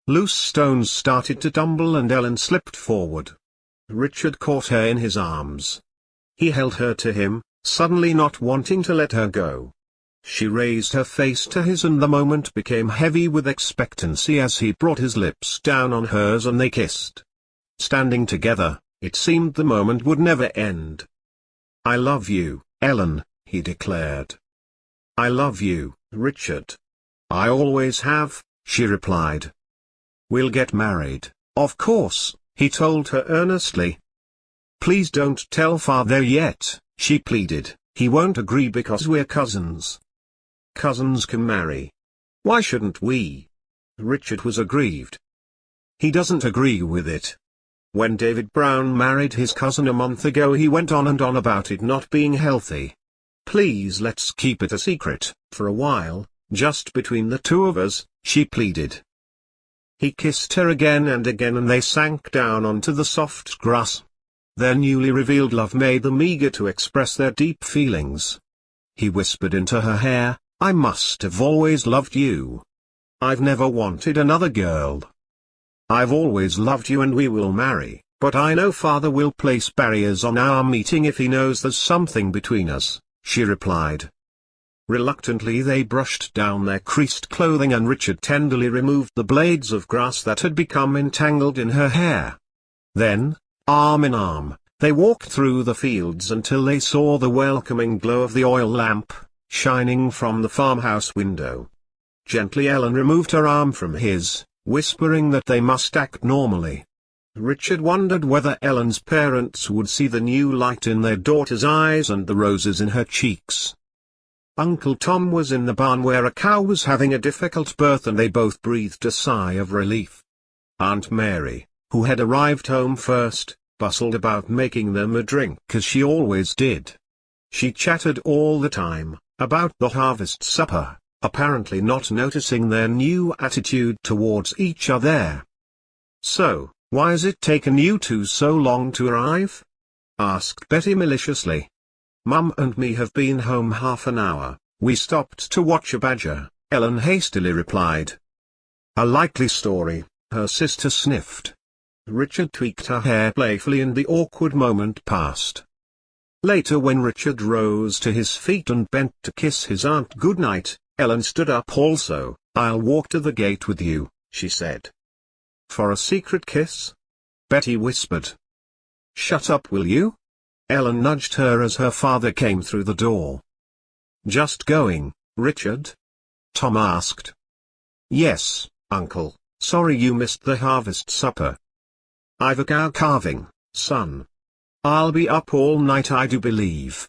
[SPEAKER 1] Loose stones started to tumble and Ellen slipped forward. Richard caught her in his arms. He held her to him, suddenly not wanting to let her go. She raised her face to his and the moment became heavy with expectancy as he brought his lips down on hers and they kissed. Standing together, it seemed the moment would never end. "I love you, Ellen," he declared. "I love you, Richard." "I always have," she replied. "We'll get married, of course," he told her earnestly. "Please don't tell Father yet," she pleaded. "He won't agree because we're cousins." "Cousins can marry. Why shouldn't we?" Richard was aggrieved. "He doesn't agree with it. When David Brown married his cousin a month ago he went on and on about it not being healthy. Please let's keep it a secret, for a while, just between the two of us," she pleaded. He kissed her again and they sank down onto the soft grass. Their newly revealed love made them eager to express their deep feelings. He whispered into her hair, "I must have always loved you. I've never wanted another girl. I've always loved you and we will marry, but I know Father will place barriers on our meeting if he knows there's something between us," she replied. Reluctantly they brushed down their creased clothing and Richard tenderly removed the blades of grass that had become entangled in her hair. Then, arm in arm, they walked through the fields until they saw the welcoming glow of the oil lamp, shining from the farmhouse window. Gently Ellen removed her arm from his, whispering that they must act normally. Richard wondered whether Ellen's parents would see the new light in their daughter's eyes and the roses in her cheeks. Uncle Tom was in the barn where a cow was having a difficult birth and they both breathed a sigh of relief. Aunt Mary, who had arrived home first, bustled about making them a drink as she always did. She chattered all the time, about the harvest supper, apparently not noticing their new attitude towards each other. "So, why has it taken you two so long to arrive?" asked Betty maliciously. "Mum and me have been home half an hour, we stopped to watch a badger," Ellen hastily replied. "A likely story," her sister sniffed. Richard tweaked her hair playfully and the awkward moment passed. Later when Richard rose to his feet and bent to kiss his aunt goodnight, Ellen stood up also. "I'll walk to the gate with you," she said. "For a secret kiss?" Betty whispered. "Shut up, will you?" Ellen nudged her as her father came through the door. "Just going, Richard?" Tom asked. "Yes, Uncle, sorry you missed the harvest supper. I've a cow calving, son. I'll be up all night I do believe.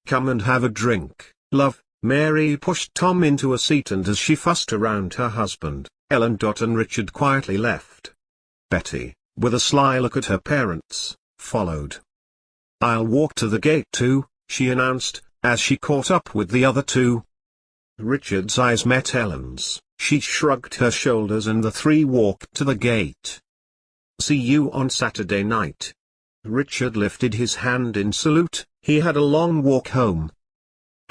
[SPEAKER 1] Come and have a drink, love." Mary pushed Tom into a seat and as she fussed around her husband, Ellen and Richard quietly left. Betty, with a sly look at her parents, followed. "I'll walk to the gate too," she announced, as she caught up with the other two. Richard's eyes met Ellen's, she shrugged her shoulders and the three walked to the gate. "See you on Saturday night." Richard lifted his hand in salute, he had a long walk home.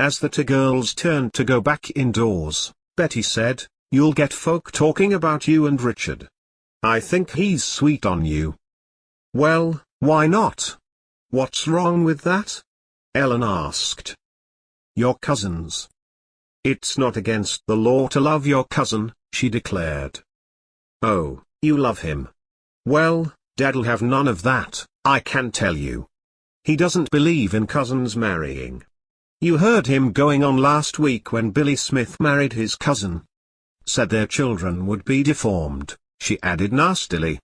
[SPEAKER 1] As the two girls turned to go back indoors, Betty said, "You'll get folk talking about you and Richard. I think he's sweet on you." "Well, why not? What's wrong with that?" Ellen asked. "You're cousins. It's not against the law to love your cousin," she declared. "Oh, you love him. Well, Dad'll have none of that, I can tell you. He doesn't believe in cousins marrying. You heard him going on last week when Billy Smith married his cousin. Said their children would be deformed," she added nastily.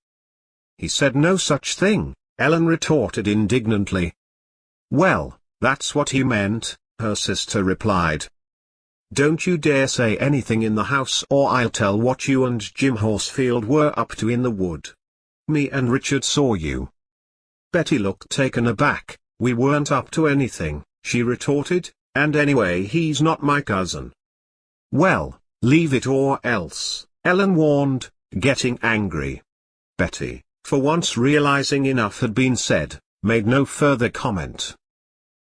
[SPEAKER 1] "He said no such thing," Ellen retorted indignantly. "Well, that's what he meant," her sister replied. "Don't you dare say anything in the house or I'll tell what you and Jim Horsfield were up to in the wood. Me and Richard saw you." Betty looked taken aback. "We weren't up to anything," she retorted, "and anyway he's not my cousin." "Well, leave it or else," Ellen warned, getting angry. Betty, for once realizing enough had been said, made no further comment.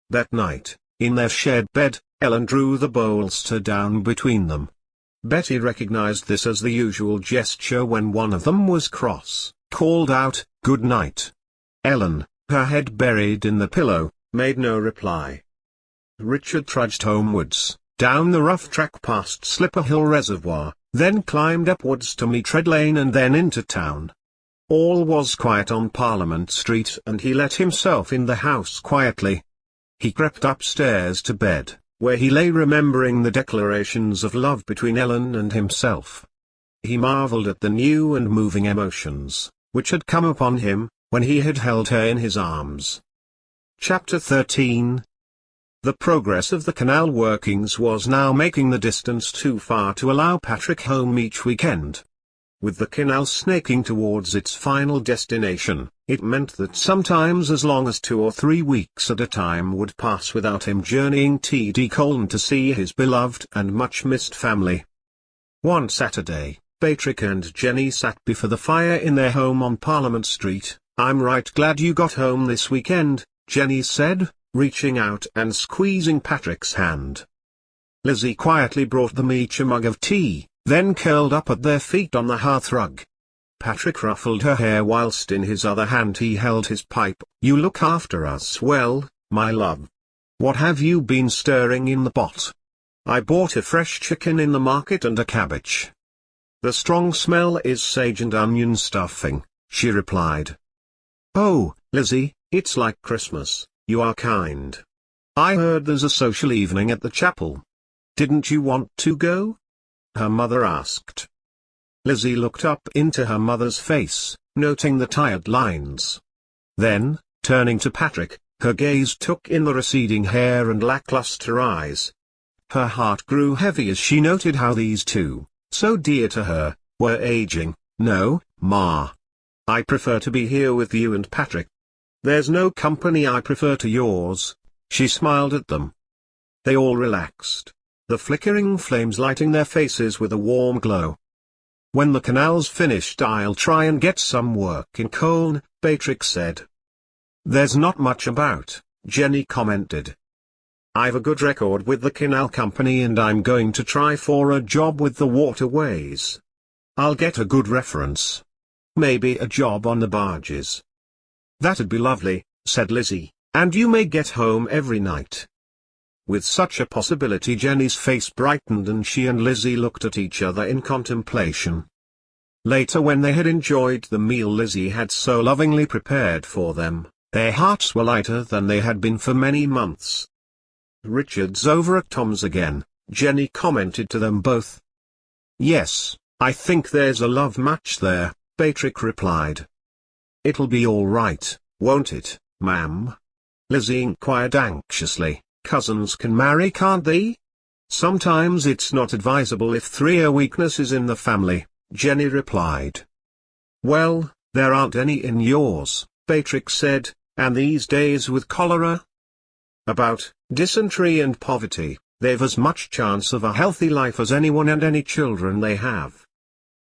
[SPEAKER 1] That night, In their shared bed, Ellen drew the bolster down between them. Betty recognized this as the usual gesture when one of them was cross, called out, "Good night." Ellen, her head buried in the pillow, made no reply. Richard trudged homewards, down the rough track past Slipper Hill Reservoir, then climbed upwards to Meatred Lane and then into town. All was quiet on Parliament Street and he let himself in the house quietly. He crept upstairs to bed, where he lay remembering the declarations of love between Ellen and himself. He marvelled at the new and moving emotions, which had come upon him, when he had held her in his arms. Chapter 13. The progress of the canal workings was now making the distance too far to allow Patrick home each weekend. With the canal snaking towards its final destination, it meant that sometimes as long as 2 or 3 weeks at a time would pass without him journeying to Colne to see his beloved and much-missed family. One Saturday, Patrick and Jenny sat before the fire in their home on Parliament Street. "I'm right glad you got home this weekend," Jenny said, reaching out and squeezing Patrick's hand. Lizzie quietly brought them each a mug of tea, then curled up at their feet on the hearthrug. Patrick ruffled her hair whilst in his other hand he held his pipe. "You look after us well, my love. What have you been stirring in the pot?" "I bought a fresh chicken in the market and a cabbage. The strong smell is sage and onion stuffing," she replied. "Oh, Lizzie, it's like Christmas, you are kind. I heard there's a social evening at the chapel. Didn't you want to go?" her mother asked. Lizzie looked up into her mother's face, noting the tired lines. Then, turning to Patrick, her gaze took in the receding hair and lackluster eyes. Her heart grew heavy as she noted how these two, so dear to her, were aging. "No, Ma. I prefer to be here with you and Patrick. There's no company I prefer to yours." She smiled at them. They all relaxed, the flickering flames lighting their faces with a warm glow. "When the canal's finished I'll try and get some work in Colne," Patrick said. "There's not much about," Jenny commented. "I've a good record with the canal company and I'm going to try for a job with the waterways. I'll get a good reference. Maybe a job on the barges." "That'd be lovely," said Lizzie, "and you may get home every night." With such a possibility Jenny's face brightened and she and Lizzie looked at each other in contemplation. Later, when they had enjoyed the meal Lizzie had so lovingly prepared for them, their hearts were lighter than they had been for many months. "Richard's over at Tom's again," Jenny commented to them both. "Yes, I think there's a love match there," Patrick replied. "It'll be all right, won't it, ma'am?" Lizzie inquired anxiously. "Cousins can marry, can't they?" "Sometimes it's not advisable if 3 are weaknesses in the family," Jenny replied. "Well, there aren't any in yours," Patrick said, "and these days with cholera, about dysentery and poverty, they've as much chance of a healthy life as anyone and any children they have."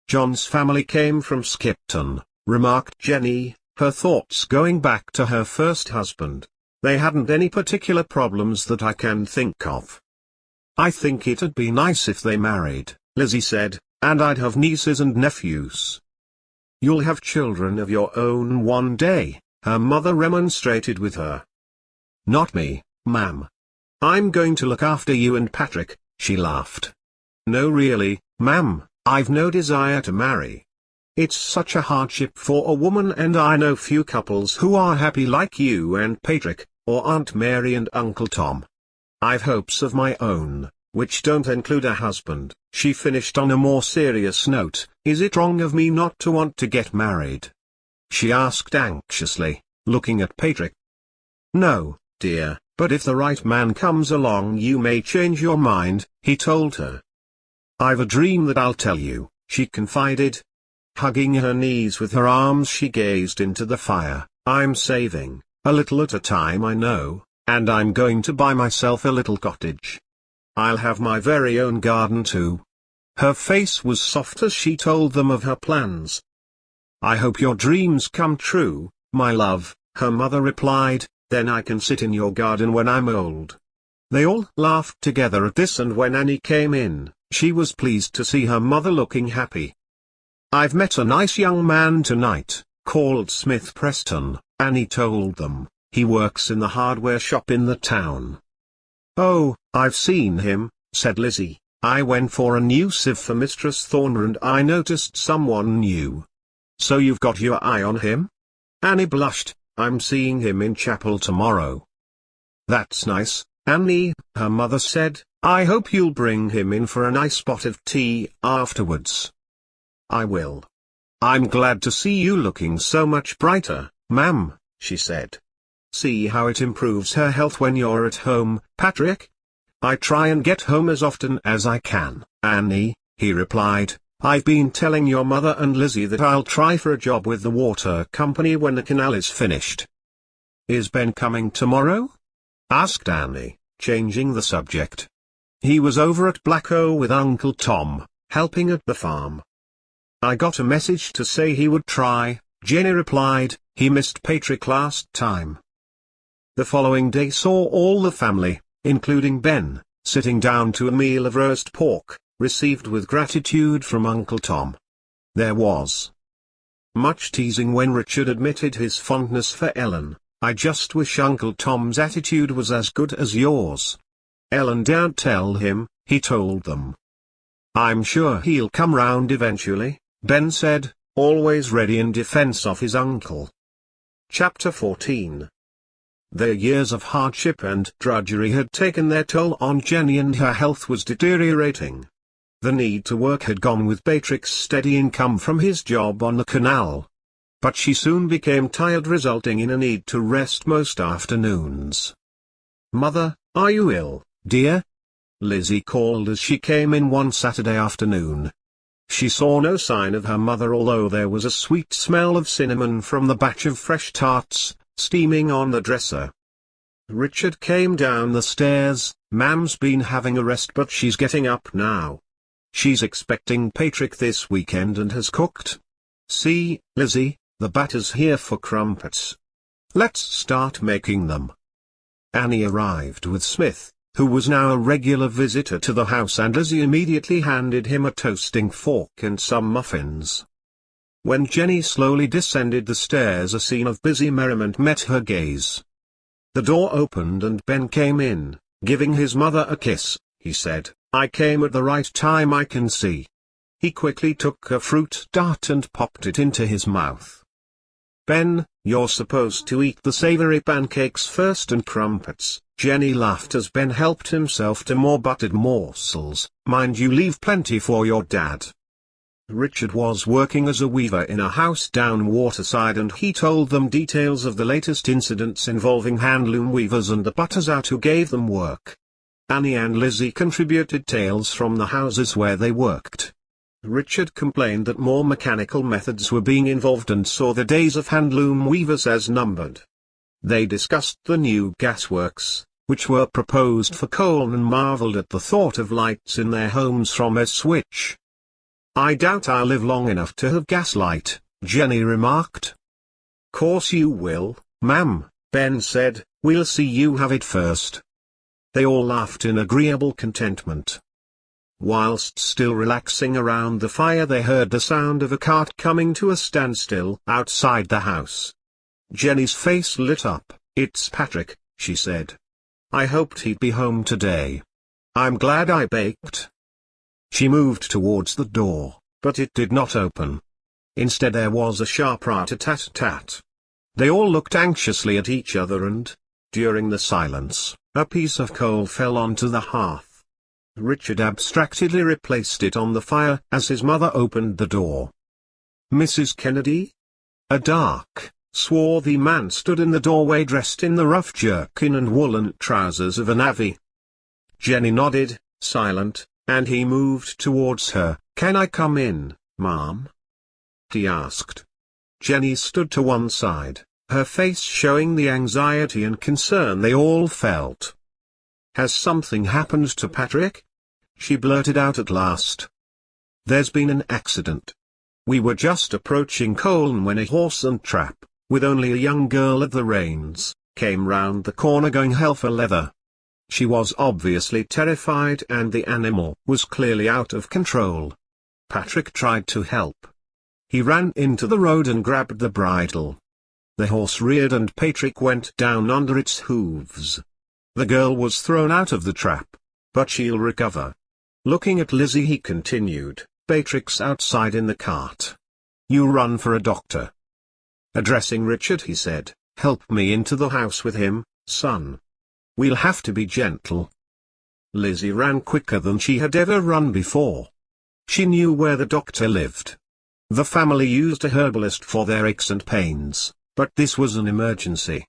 [SPEAKER 1] "John's family came from Skipton," remarked Jenny, her thoughts going back to her first husband. "They hadn't any particular problems that I can think of." "I think it'd be nice if they married," Lizzie said, "and I'd have nieces and nephews." "You'll have children of your own one day," her mother remonstrated with her. "Not me, ma'am. I'm going to look after you and Patrick," she laughed. "No really, ma'am, I've no desire to marry. It's such a hardship for a woman and I know few couples who are happy like you and Patrick, or Aunt Mary and Uncle Tom. I've hopes of my own, which don't include a husband." She finished on a more serious note. "Is it wrong of me not to want to get married?" she asked anxiously, looking at Patrick. "No, dear, but if the right man comes along you may change your mind," he told her. "I've a dream that I'll tell you," she confided. Hugging her knees with her arms she gazed into the fire. "I'm saving, a little at a time I know, and I'm going to buy myself a little cottage. I'll have my very own garden too." Her face was soft as she told them of her plans. "I hope your dreams come true, my love," her mother replied, "then I can sit in your garden when I'm old." They all laughed together at this, and when Annie came in, she was pleased to see her mother looking happy. "I've met a nice young man tonight, called Smith Preston," Annie told them. "He works in the hardware shop in the town." "Oh, I've seen him," said Lizzie. "I went for a new sieve for Mistress Thorner and I noticed someone new." "So you've got your eye on him?" Annie blushed. "I'm seeing him in chapel tomorrow." "That's nice, Annie," her mother said. "I hope you'll bring him in for a nice pot of tea afterwards." "I will. I'm glad to see you looking so much brighter, ma'am," she said. "See how it improves her health when you're at home, Patrick?" "I try and get home as often as I can, Annie," he replied. "I've been telling your mother and Lizzie that I'll try for a job with the water company when the canal is finished." "Is Ben coming tomorrow?" asked Annie, changing the subject. "He was over at Blacko with Uncle Tom, helping at the farm." "I got a message to say he would try," Jenny replied. "He missed Patrick last time." The following day saw all the family, including Ben, sitting down to a meal of roast pork, received with gratitude from Uncle Tom. There was much teasing when Richard admitted his fondness for Ellen. "I just wish Uncle Tom's attitude was as good as yours." "Ellen, don't tell him," he told them. "I'm sure he'll come round eventually," Ben said, always ready in defense of his uncle. Chapter 14. Their years of hardship and drudgery had taken their toll on Jenny and her health was deteriorating. The need to work had gone with Patrick's steady income from his job on the canal. But she soon became tired, resulting in a need to rest most afternoons. "Mother, are you ill, dear?" Lizzie called as she came in one Saturday afternoon. She saw no sign of her mother, although there was a sweet smell of cinnamon from the batch of fresh tarts, steaming on the dresser. Richard came down the stairs. "Mam's been having a rest but she's getting up now. She's expecting Patrick this weekend and has cooked. See, Lizzie, the batter's here for crumpets. Let's start making them." Annie arrived with Smith, who was now a regular visitor to the house, and Lizzie immediately handed him a toasting fork and some muffins. When Jenny slowly descended the stairs, a scene of busy merriment met her gaze. The door opened and Ben came in, giving his mother a kiss. He said, "I came at the right time, I can see." He quickly took a fruit tart and popped it into his mouth. "Ben, you're supposed to eat the savory pancakes first and crumpets." Jenny laughed as Ben helped himself to more buttered morsels. "Mind you leave plenty for your dad." Richard was working as a weaver in a house down waterside, and he told them details of the latest incidents involving handloom weavers and the butters out who gave them work. Annie and Lizzie contributed tales from the houses where they worked. Richard complained that more mechanical methods were being involved and saw the days of handloom weavers as numbered. They discussed the new gasworks, which were proposed for coal, and marveled at the thought of lights in their homes from a switch. "I doubt I'll live long enough to have gaslight," Jenny remarked. "Course you will, ma'am," Ben said. "We'll see you have it first." They all laughed in agreeable contentment. Whilst still relaxing around the fire, they heard the sound of a cart coming to a standstill outside the house. Jenny's face lit up. "It's Patrick," she said. "I hoped he'd be home today. I'm glad I baked." She moved towards the door, but it did not open. Instead there was a sharp rat-a-tat-tat. They all looked anxiously at each other and, during the silence, a piece of coal fell onto the hearth. Richard abstractedly replaced it on the fire as his mother opened the door. "Mrs. Kennedy?" A dark, swarthy man stood in the doorway, dressed in the rough jerkin and woolen trousers of a navvy. Jenny nodded, silent, and he moved towards her. "Can I come in, Mom?" he asked. Jenny stood to one side, her face showing the anxiety and concern they all felt. "Has something happened to Patrick?" she blurted out at last. "There's been an accident. We were just approaching Colne when a horse and trap, with only a young girl at the reins, came round the corner going hell for leather." She was obviously terrified and the animal was clearly out of control. Patrick tried to help. He ran into the road and grabbed the bridle. The horse reared and Patrick went down under its hooves. The girl was thrown out of the trap, but she'll recover. Looking at Lizzie he continued, Patrick's outside in the cart. You run for a doctor. Addressing Richard he said, help me into the house with him, son. We'll have to be gentle. Lizzie ran quicker than she had ever run before. She knew where the doctor lived. The family used a herbalist for their aches and pains, but this was an emergency.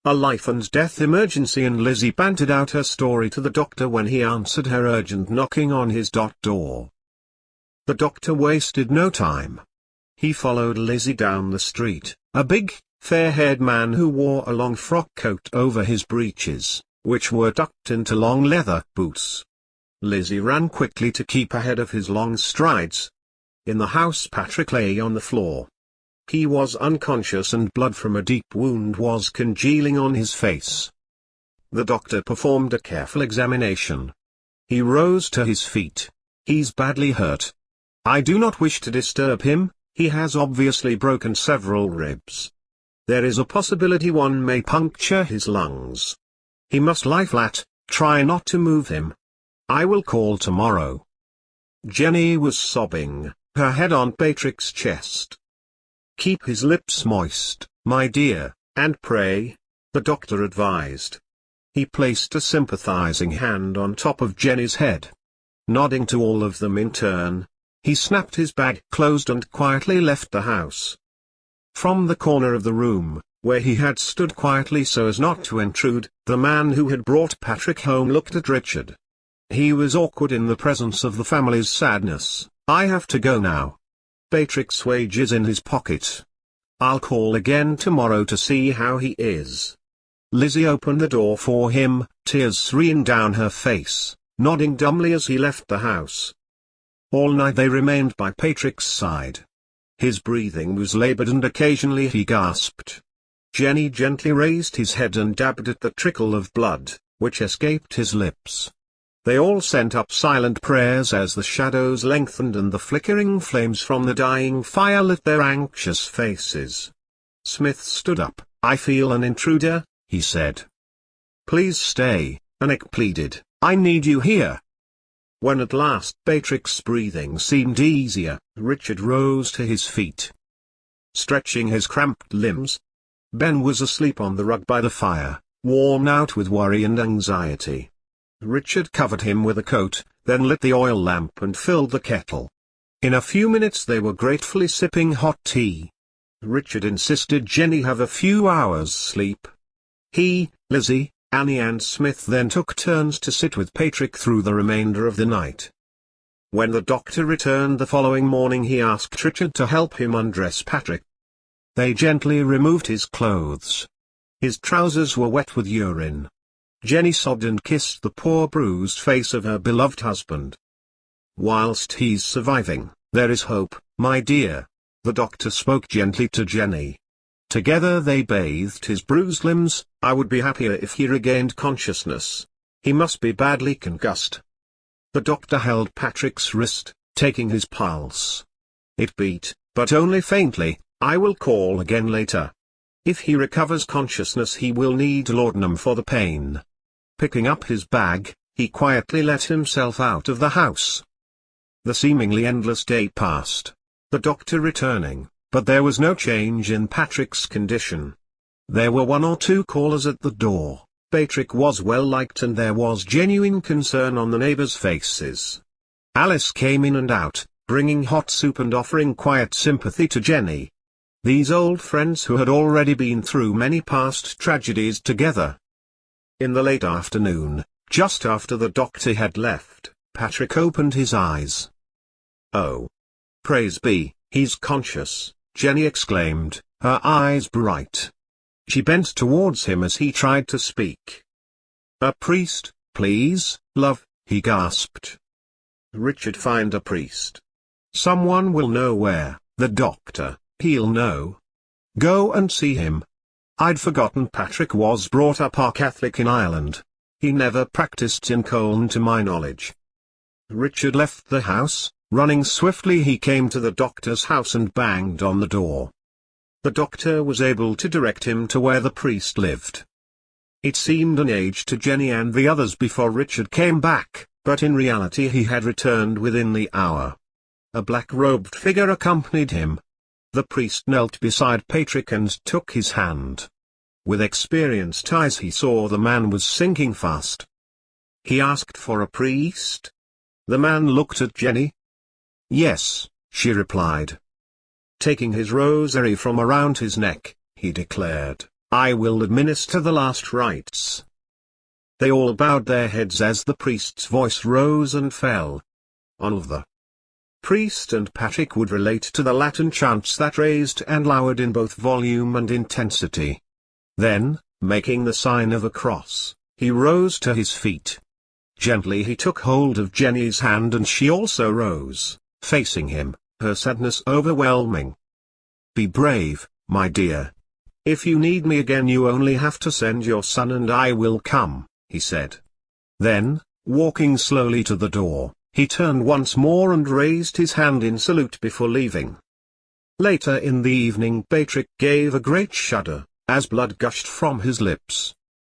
[SPEAKER 1] A life-and-death emergency, and Lizzie bantered out her story to the doctor when he answered her urgent knocking on his door. The doctor wasted no time. He followed Lizzie down the street, a big, fair-haired man who wore a long frock coat over his breeches, which were tucked into long leather boots. Lizzie ran quickly to keep ahead of his long strides. In the house Patrick lay on the floor. He was unconscious and blood from a deep wound was congealing on his face. The doctor performed a careful examination. He rose to his feet. He's badly hurt. I do not wish to disturb him, he has obviously broken several ribs. There is a possibility one may puncture his lungs. He must lie flat, try not to move him. I will call tomorrow. Jenny was sobbing, her head on Patrick's chest. Keep his lips moist, my dear, and pray, the doctor advised. He placed a sympathizing hand on top of Jenny's head. Nodding to all of them in turn, he snapped his bag closed and quietly left the house. From the corner of the room, where he had stood quietly so as not to intrude, the man who had brought Patrick home looked at Richard. He was awkward in the presence of the family's sadness. I have to go now. Patrick's wages in his pocket. I'll call again tomorrow to see how he is. Lizzie opened the door for him, tears streamed down her face, nodding dumbly as he left the house. All night they remained by Patrick's side. His breathing was labored and occasionally he gasped. Jenny gently raised his head and dabbed at the trickle of blood, which escaped his lips. They all sent up silent prayers as the shadows lengthened and the flickering flames from the dying fire lit their anxious faces. Smith stood up. I feel an intruder, he said. Please stay, Anik pleaded. I need you here. When at last Patrick's breathing seemed easier, Richard rose to his feet. Stretching his cramped limbs, Ben was asleep on the rug by the fire, worn out with worry and anxiety. Richard covered him with a coat, then lit the oil lamp and filled the kettle. In a few minutes they were gratefully sipping hot tea. Richard insisted Jenny have a few hours' sleep. He, Lizzie, Annie and Smith then took turns to sit with Patrick through the remainder of the night. When the doctor returned the following morning he asked Richard to help him undress Patrick. They gently removed his clothes. His trousers were wet with urine. Jenny sobbed and kissed the poor bruised face of her beloved husband. Whilst he's surviving, there is hope, my dear. The doctor spoke gently to Jenny. Together they bathed his bruised limbs. I would be happier if he regained consciousness. He must be badly concussed. The doctor held Patrick's wrist, taking his pulse. It beat, but only faintly. I will call again later. If he recovers consciousness he will need laudanum for the pain. Picking up his bag, he quietly let himself out of the house. The seemingly endless day passed. The doctor returning, but there was no change in Patrick's condition. There were one or two callers at the door. Patrick was well liked and there was genuine concern on the neighbors' faces. Alice came in and out, bringing hot soup and offering quiet sympathy to Jenny. These old friends who had already been through many past tragedies together. In the late afternoon, just after the doctor had left, Patrick opened his eyes. Oh! Praise be, he's conscious, Jenny exclaimed, her eyes bright. She bent towards him as he tried to speak. A priest, please, love, he gasped. Richard, find a priest. Someone will know where, the doctor, he'll know. Go and see him. I'd forgotten Patrick was brought up Catholic in Ireland. He never practiced in Colne to my knowledge. Richard left the house. Running swiftly he came to the doctor's house and banged on the door. The doctor was able to direct him to where the priest lived. It seemed an age to Jenny and the others before Richard came back, but in reality he had returned within the hour. A black-robed figure accompanied him. The priest knelt beside Patrick and took his hand. With experienced eyes he saw the man was sinking fast. He asked for a priest. The man looked at Jenny. "Yes," she replied. Taking his rosary from around his neck, he declared, "I will administer the last rites." They all bowed their heads as the priest's voice rose and fell. On the priest and Patrick would relate to the Latin chants that raised and lowered in both volume and intensity. Then, making the sign of a cross, he rose to his feet. Gently he took hold of Jenny's hand and she also rose, facing him, her sadness overwhelming. "Be brave, my dear. If you need me again you only have to send your son and I will come," he said. Then, walking slowly to the door, he turned once more and raised his hand in salute before leaving. Later in the evening Patrick gave a great shudder, as blood gushed from his lips.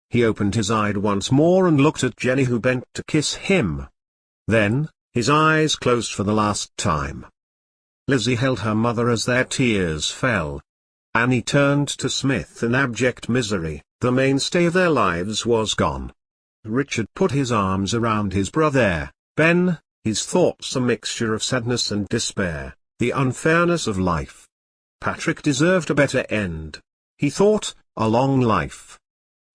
[SPEAKER 1] He opened his eyes once more and looked at Jenny who bent to kiss him. Then, his eyes closed for the last time. Lizzie held her mother as their tears fell. Annie turned to Smith in abject misery. The mainstay of their lives was gone. Richard put his arms around his brother, Ben, his thoughts a mixture of sadness and despair, the unfairness of life. Patrick deserved a better end. He thought, a long life.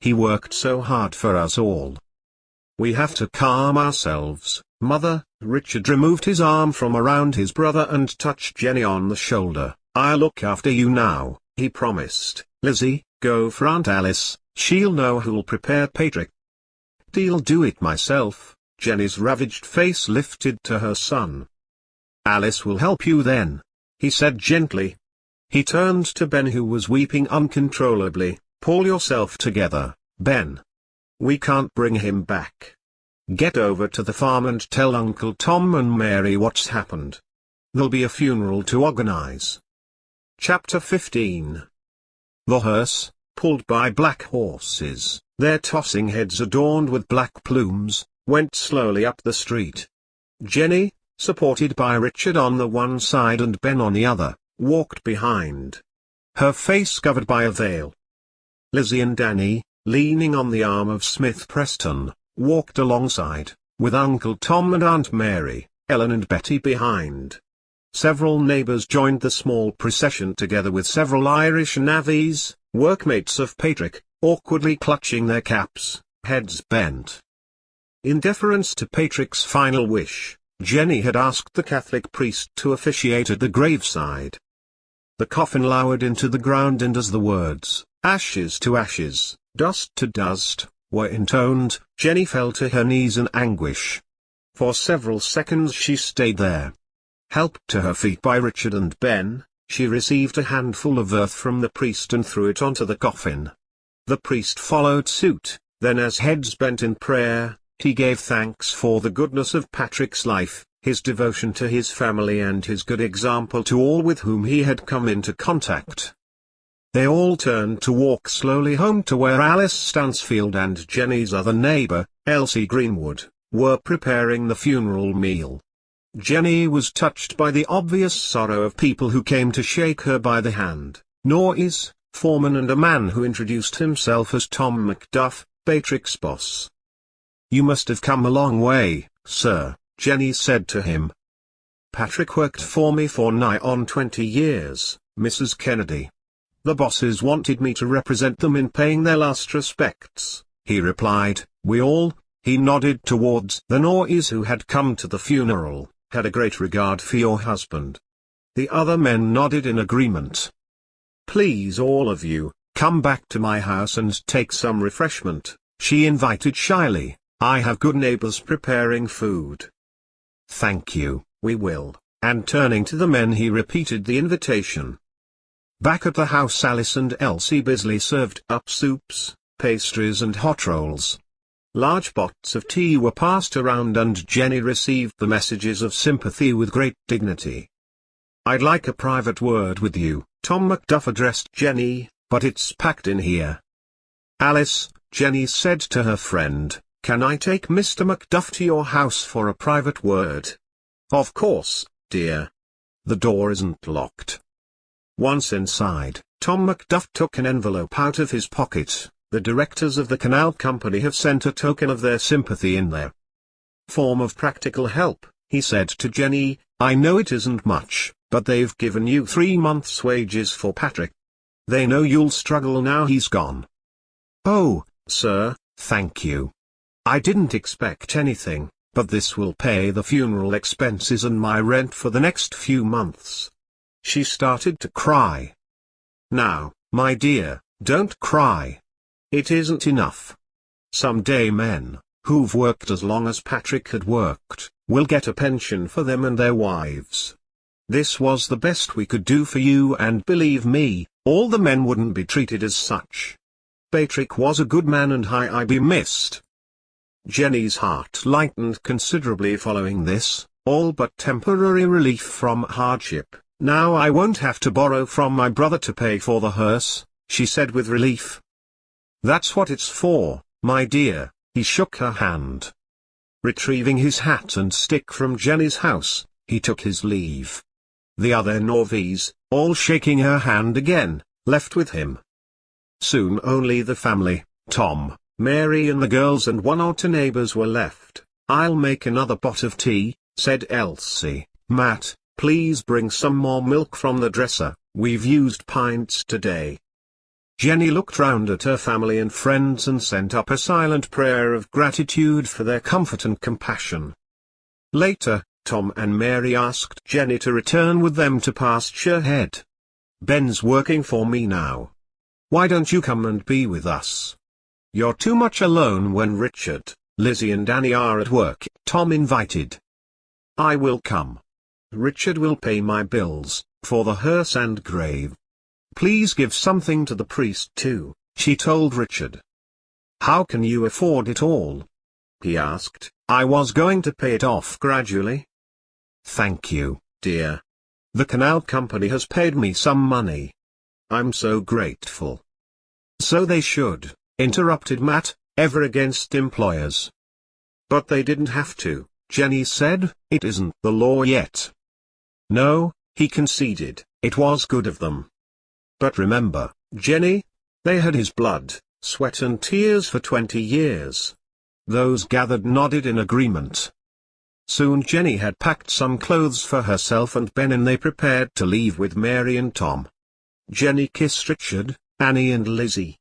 [SPEAKER 1] He worked so hard for us all. "We have to calm ourselves, Mother." Richard removed his arm from around his brother and touched Jenny on the shoulder. "I'll look after you now," he promised. "Lizzie, go for Aunt Alice, she'll know who'll prepare Patrick." "I'll do it myself." Jenny's ravaged face lifted to her son. "Alice will help you then," he said gently. He turned to Ben who was weeping uncontrollably. "Pull yourself together, Ben. We can't bring him back. Get over to the farm and tell Uncle Tom and Mary what's happened. There'll be a funeral to organize." Chapter 15. The hearse, pulled by black horses, their tossing heads adorned with black plumes, went slowly up the street. Jenny, supported by Richard on the one side and Ben on the other, walked behind, her face covered by a veil. Lizzie and Annie, leaning on the arm of Smith Preston, walked alongside, with Uncle Tom and Aunt Mary, Ellen and Betty behind. Several neighbours joined the small procession together with several Irish navvies, workmates of Patrick, awkwardly clutching their caps, heads bent. In deference to Patrick's final wish, Jenny had asked the Catholic priest to officiate at the graveside. The coffin lowered into the ground and as the words, "Ashes to ashes, dust to dust," were intoned, Jenny fell to her knees in anguish. For several seconds she stayed there. Helped to her feet by Richard and Ben, she received a handful of earth from the priest and threw it onto the coffin. The priest followed suit, then as heads bent in prayer, he gave thanks for the goodness of Patrick's life, his devotion to his family and his good example to all with whom he had come into contact. They all turned to walk slowly home to where Alice Stansfield and Jenny's other neighbour, Elsie Greenwood, were preparing the funeral meal. Jenny was touched by the obvious sorrow of people who came to shake her by the hand, Noyes, foreman and a man who introduced himself as Tom Macduff, Patrick's boss. "You must have come a long way, sir," Jenny said to him. "Patrick worked for me for nigh on 20 years, Mrs. Kennedy. The bosses wanted me to represent them in paying their last respects," he replied. "We all," he nodded towards the Noyes who had come to the funeral, "had a great regard for your husband." The other men nodded in agreement. "Please all of you, come back to my house and take some refreshment," she invited shyly. "I have good neighbors preparing food." "Thank you, we will," and turning to the men he repeated the invitation. Back at the house Alice and Elsie busily served up soups, pastries and hot rolls. Large pots of tea were passed around and Jenny received the messages of sympathy with great dignity. "I'd like a private word with you," Tom Macduff addressed Jenny, "but it's packed in here." "Alice," Jenny said to her friend, "can I take Mr. Macduff to your house for a private word?" "Of course, dear. The door isn't locked." Once inside, Tom Macduff took an envelope out of his pocket. "The directors of the canal company have sent a token of their sympathy in there. Form of practical help," he said to Jenny. "I know it isn't much, but they've given you 3 months' wages for Patrick. They know you'll struggle now he's gone." "Oh, sir, thank you. I didn't expect anything, but this will pay the funeral expenses and my rent for the next few months." She started to cry. "Now, my dear, don't cry. It isn't enough. Some day men, who've worked as long as Patrick had worked, will get a pension for them and their wives. This was the best we could do for you, and believe me, all the men wouldn't be treated as such. Patrick was a good man and he'll be missed." Jenny's heart lightened considerably following this, all but temporary relief from hardship. "Now I won't have to borrow from my brother to pay for the hearse," she said with relief. "That's what it's for, my dear." He shook her hand. Retrieving his hat and stick from Jenny's house, he took his leave. The other Norvies, all shaking her hand again, left with him. Soon only the family, Tom, Mary and the girls and 1 or 2 neighbors were left. "I'll make another pot of tea," said Elsie. "Matt, please bring some more milk from the dresser, we've used pints today." Jenny looked round at her family and friends and sent up a silent prayer of gratitude for their comfort and compassion. Later, Tom and Mary asked Jenny to return with them to Pasture Head. "Ben's working for me now. Why don't you come and be with us? You're too much alone when Richard, Lizzie and Annie are at work," Tom invited. "I will come. Richard will pay my bills, for the hearse and grave. Please give something to the priest too," she told Richard. "How can you afford it all?" he asked. "I was going to pay it off gradually." "Thank you, dear. The canal company has paid me some money. I'm so grateful." "So they should," interrupted Matt, ever against employers. "But they didn't have to," Jenny said. "It isn't the law yet." "No," he conceded, "it was good of them. But remember, Jenny, they had his blood, sweat and tears for 20 years. Those gathered nodded in agreement. Soon Jenny had packed some clothes for herself and Ben and they prepared to leave with Mary and Tom. Jenny kissed Richard, Annie and Lizzie.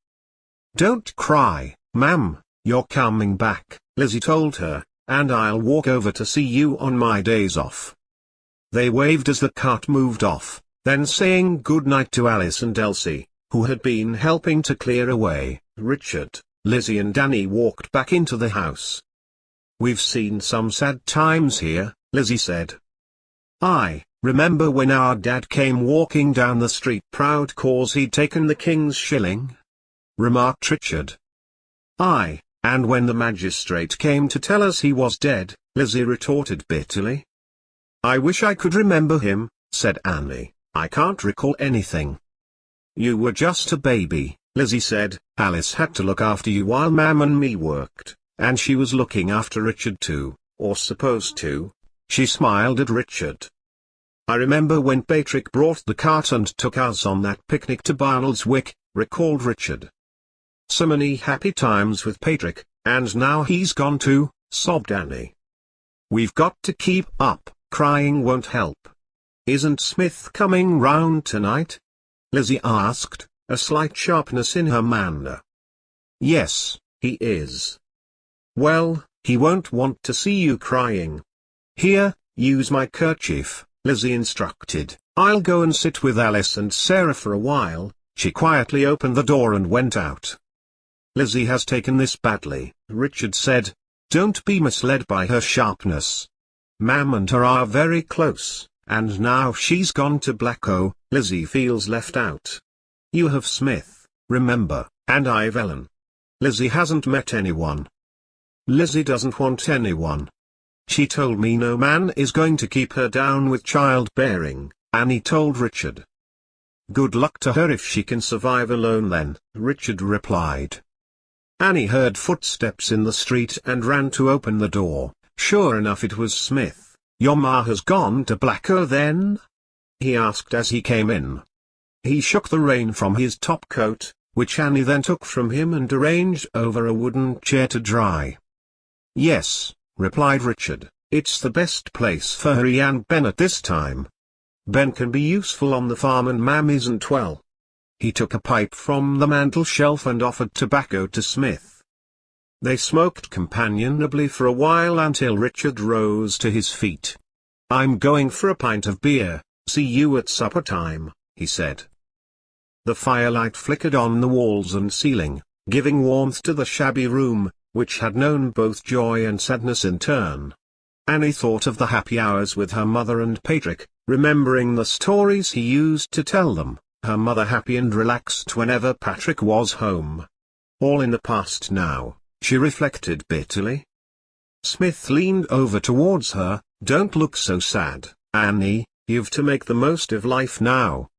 [SPEAKER 1] "Don't cry, ma'am, you're coming back," Lizzie told her, "and I'll walk over to see you on my days off." They waved as the cart moved off, then saying good night to Alice and Elsie, who had been helping to clear away, Richard, Lizzie and Annie walked back into the house. "We've seen some sad times here," Lizzie said. "I remember when our dad came walking down the street proud 'cause he'd taken the king's shilling," remarked Richard. "Aye, and when the magistrate came to tell us he was dead," Lizzie retorted bitterly. "I wish I could remember him," said Annie. "I can't recall anything." "You were just a baby," Lizzie said. "Alice had to look after you while Mam and me worked, and she was looking after Richard too, or supposed to." She smiled at Richard. "I remember when Patrick brought the cart and took us on that picnic to Barnoldswick," recalled Richard. "So many happy times with Patrick, and now he's gone too," sobbed Annie. "We've got to keep up, crying won't help. Isn't Smith coming round tonight?" Lizzie asked, a slight sharpness in her manner. "Yes, he is." "Well, he won't want to see you crying. Here, use my kerchief," Lizzie instructed. "I'll go and sit with Alice and Sarah for a while." She quietly opened the door and went out. "Lizzie has taken this badly," Richard said. "Don't be misled by her sharpness. Mam and her are very close, and now she's gone to Blacko, Lizzie feels left out. You have Smith, remember, and I've Ellen. Lizzie hasn't met anyone." Lizzie doesn't want anyone. She told me no man is going to keep her down with childbearing, Annie told Richard. Good luck to her if she can survive alone then, Richard replied. Annie heard footsteps in the street and ran to open the door. Sure enough, it was Smith. Your ma has gone to Blacko then? He asked as he came in. He shook the rain from his top coat, which Annie then took from him and arranged over a wooden chair to dry. Yes, replied Richard, it's the best place for Harry and Ben at this time. Ben can be useful on the farm and Mam isn't well. He took a pipe from the mantel shelf and offered tobacco to Smith. They smoked companionably for a while until Richard rose to his feet. I'm going for a pint of beer, see you at supper time, he said. The firelight flickered on the walls and ceiling, giving warmth to the shabby room, which had known both joy and sadness in turn. Annie thought of the happy hours with her mother and Patrick, remembering the stories he used to tell them, her mother happy and relaxed whenever Patrick was home. All in the past now, she reflected bitterly. Smith leaned over towards her. Don't look so sad, Annie, you've to make the most of life now.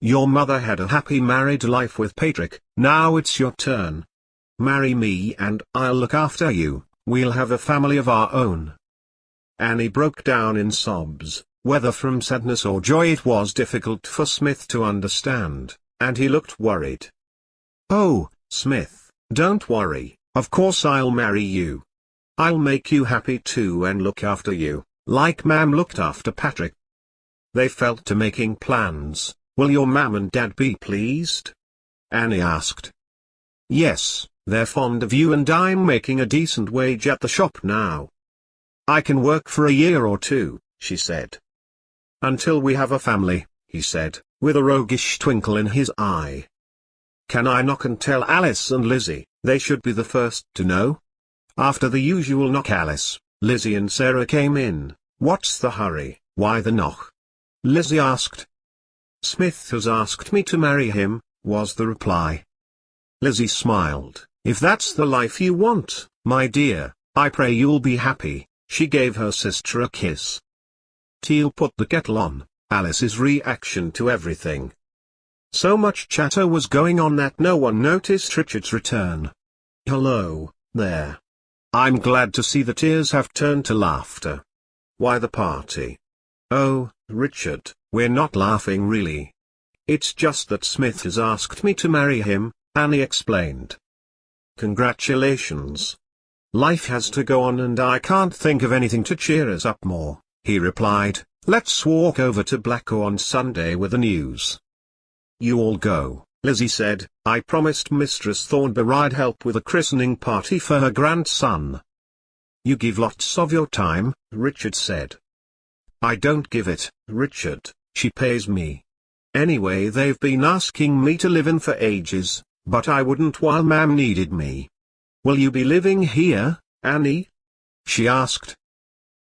[SPEAKER 1] Your mother had a happy married life with Patrick, now it's your turn. Marry me and I'll look after you, we'll have a family of our own. Annie broke down in sobs, whether from sadness or joy it was difficult for Smith to understand, and he looked worried. Oh, Smith, don't worry, of course I'll marry you. I'll make you happy too and look after you, like Mam looked after Patrick. They fell to making plans. Will your Mam and Dad be pleased? Annie asked. Yes, they're fond of you and I'm making a decent wage at the shop now. I can work for a year or two, she said. Until we have a family, he said, with a roguish twinkle in his eye. Can I knock and tell Alice and Lizzie? They should be the first to know. After the usual knock, Alice, Lizzie and Sarah came in. What's the hurry, why the knock? Lizzie asked. Smith has asked me to marry him, was the reply. Lizzie smiled. If that's the life you want, my dear, I pray you'll be happy. She gave her sister a kiss. Teal put the kettle on, Alice's reaction to everything. So much chatter was going on that no one noticed Richard's return. Hello, there. I'm glad to see the tears have turned to laughter. Why the party? Oh, Richard, we're not laughing really. It's just that Smith has asked me to marry him, Annie explained. Congratulations. Life has to go on and I can't think of anything to cheer us up more, he replied. Let's walk over to Blacko on Sunday with the news. You all go, Lizzie said. I promised Mistress Thornberry I'd help with a christening party for her grandson. You give lots of your time, Richard said. I don't give it, Richard, she pays me. Anyway, they've been asking me to live in for ages, but I wouldn't while Mam needed me. Will you be living here, Annie? She asked.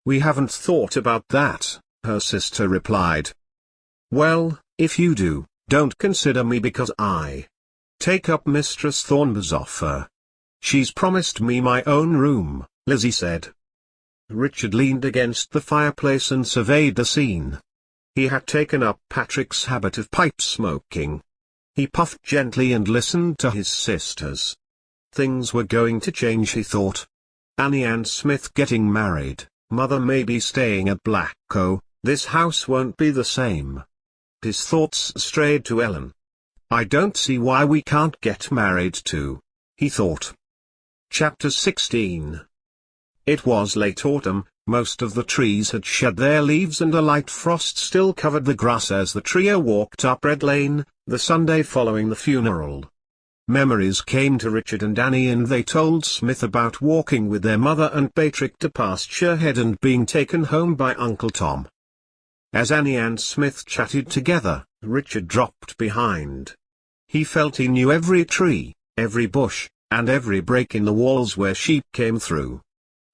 [SPEAKER 1] We haven't thought about that, her sister replied. Well, if you do, don't consider me because I take up Mistress Thornberry's offer. She's promised me my own room, Lizzie said. Richard leaned against the fireplace and surveyed the scene. He had taken up Patrick's habit of pipe smoking. He puffed gently and listened to his sisters. Things were going to change, he thought. Annie and Smith getting married, Mother may be staying at Blacko, this house won't be the same. His thoughts strayed to Ellen. I don't see why we can't get married too, he thought. Chapter 16. It was late autumn, most of the trees had shed their leaves and a light frost still covered the grass as the trio walked up Red Lane, the Sunday following the funeral. Memories came to Richard and Annie and they told Smith about walking with their mother and Patrick to Pasture Head and being taken home by Uncle Tom. As Annie and Smith chatted together, Richard dropped behind. He felt he knew every tree, every bush, and every break in the walls where sheep came through.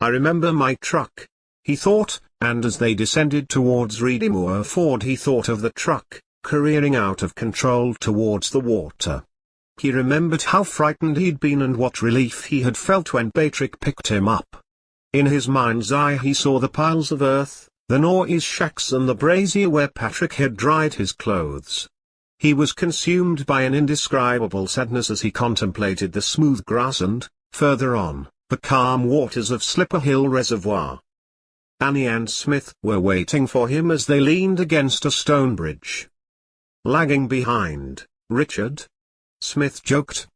[SPEAKER 1] I remember my truck, he thought, and as they descended towards Reedymoor Ford he thought of the truck, careering out of control towards the water. He remembered how frightened he'd been and what relief he had felt when Patrick picked him up. In his mind's eye he saw the piles of earth, the noise shacks and the brazier where Patrick had dried his clothes. He was consumed by an indescribable sadness as he contemplated the smooth grass and, further on, the calm waters of Slipper Hill Reservoir. Annie and Smith were waiting for him as they leaned against a stone bridge. "Lagging behind, Richard?" Smith joked.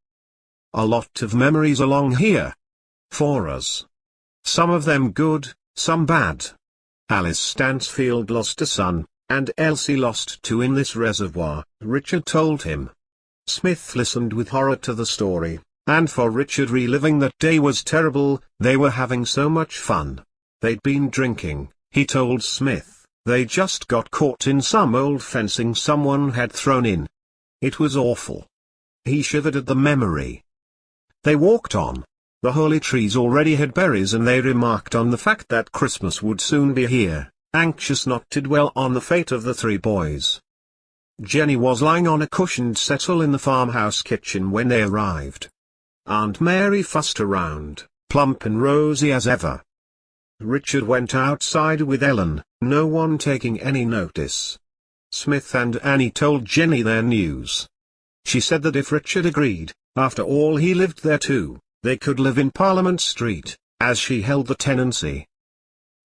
[SPEAKER 1] "A lot of memories along here. For us. Some of them good, some bad. Alice Stansfield lost a son, and Elsie lost two in this reservoir," Richard told him. Smith listened with horror to the story, and for Richard reliving that day was terrible. They were having so much fun. They'd been drinking, he told Smith. They just got caught in some old fencing someone had thrown in. It was awful. He shivered at the memory. They walked on. The holly trees already had berries and they remarked on the fact that Christmas would soon be here, anxious not to dwell on the fate of the three boys. Jenny was lying on a cushioned settle in the farmhouse kitchen when they arrived. Aunt Mary fussed around, plump and rosy as ever. Richard went outside with Ellen, no one taking any notice. Smith and Annie told Jenny their news. She said that if Richard agreed, after all he lived there too, they could live in Parliament Street, as she held the tenancy.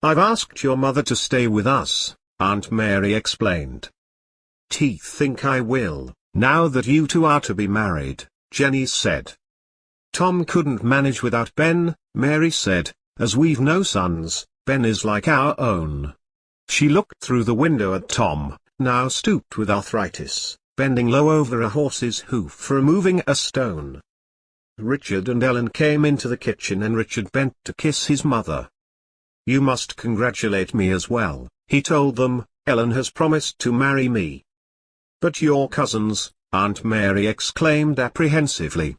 [SPEAKER 1] "I've asked your mother to stay with us," Aunt Mary explained. "Think I will, now that you two are to be married," Jenny said. "Tom couldn't manage without Ben," Mary said, "as we've no sons. Ben is like our own." She looked through the window at Tom, now stooped with arthritis, bending low over a horse's hoof for removing a stone. Richard and Ellen came into the kitchen and Richard bent to kiss his mother. "You must congratulate me as well," he told them. "Ellen has promised to marry me." "But your cousins," Aunt Mary exclaimed apprehensively.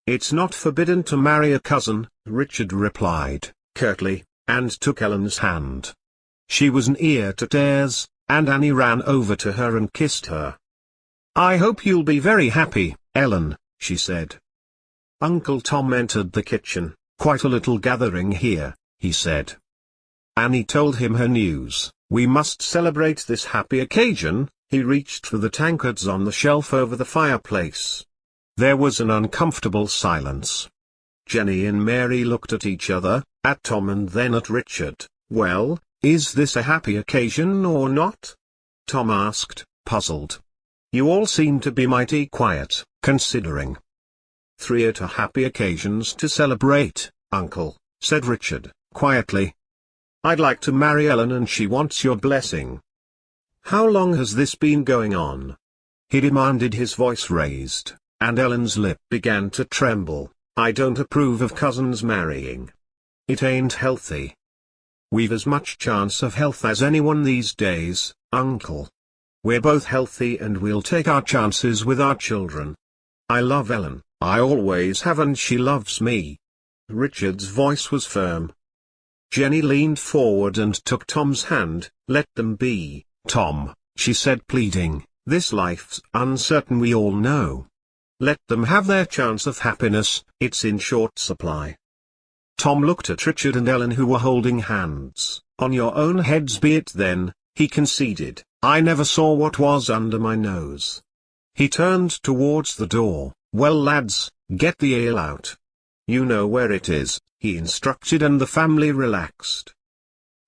[SPEAKER 1] "It's not forbidden to marry a cousin," Richard replied, curtly, and took Ellen's hand. She was near to tears, and Annie ran over to her and kissed her. "I hope you'll be very happy, Ellen," she said. Uncle Tom entered the kitchen. "Quite a little gathering here," he said. Annie told him her news. "We must celebrate this happy occasion." He reached for the tankards on the shelf over the fireplace. There was an uncomfortable silence. Jenny and Mary looked at each other, at Tom and then at Richard. "Well, is this a happy occasion or not?" Tom asked, puzzled. "You all seem to be mighty quiet, considering." "Three are happy occasions to celebrate, Uncle," said Richard, quietly. "I'd like to marry Ellen and she wants your blessing." "How long has this been going on?" he demanded, his voice raised, and Ellen's lip began to tremble. "I don't approve of cousins marrying. It ain't healthy. We've as much chance of health as anyone these days, Uncle. We're both healthy and we'll take our chances with our children. I love Ellen, I always have, and she loves me." Richard's voice was firm. Jenny leaned forward and took Tom's hand. "Let them be, Tom," she said, pleading. "This life's uncertain, we all know. Let them have their chance of happiness, it's in short supply." Tom looked at Richard and Ellen, who were holding hands. "On your own heads be it then," he conceded. "I never saw what was under my nose." He turned towards the door. "Well lads, get the ale out. You know where it is," he instructed, and the family relaxed.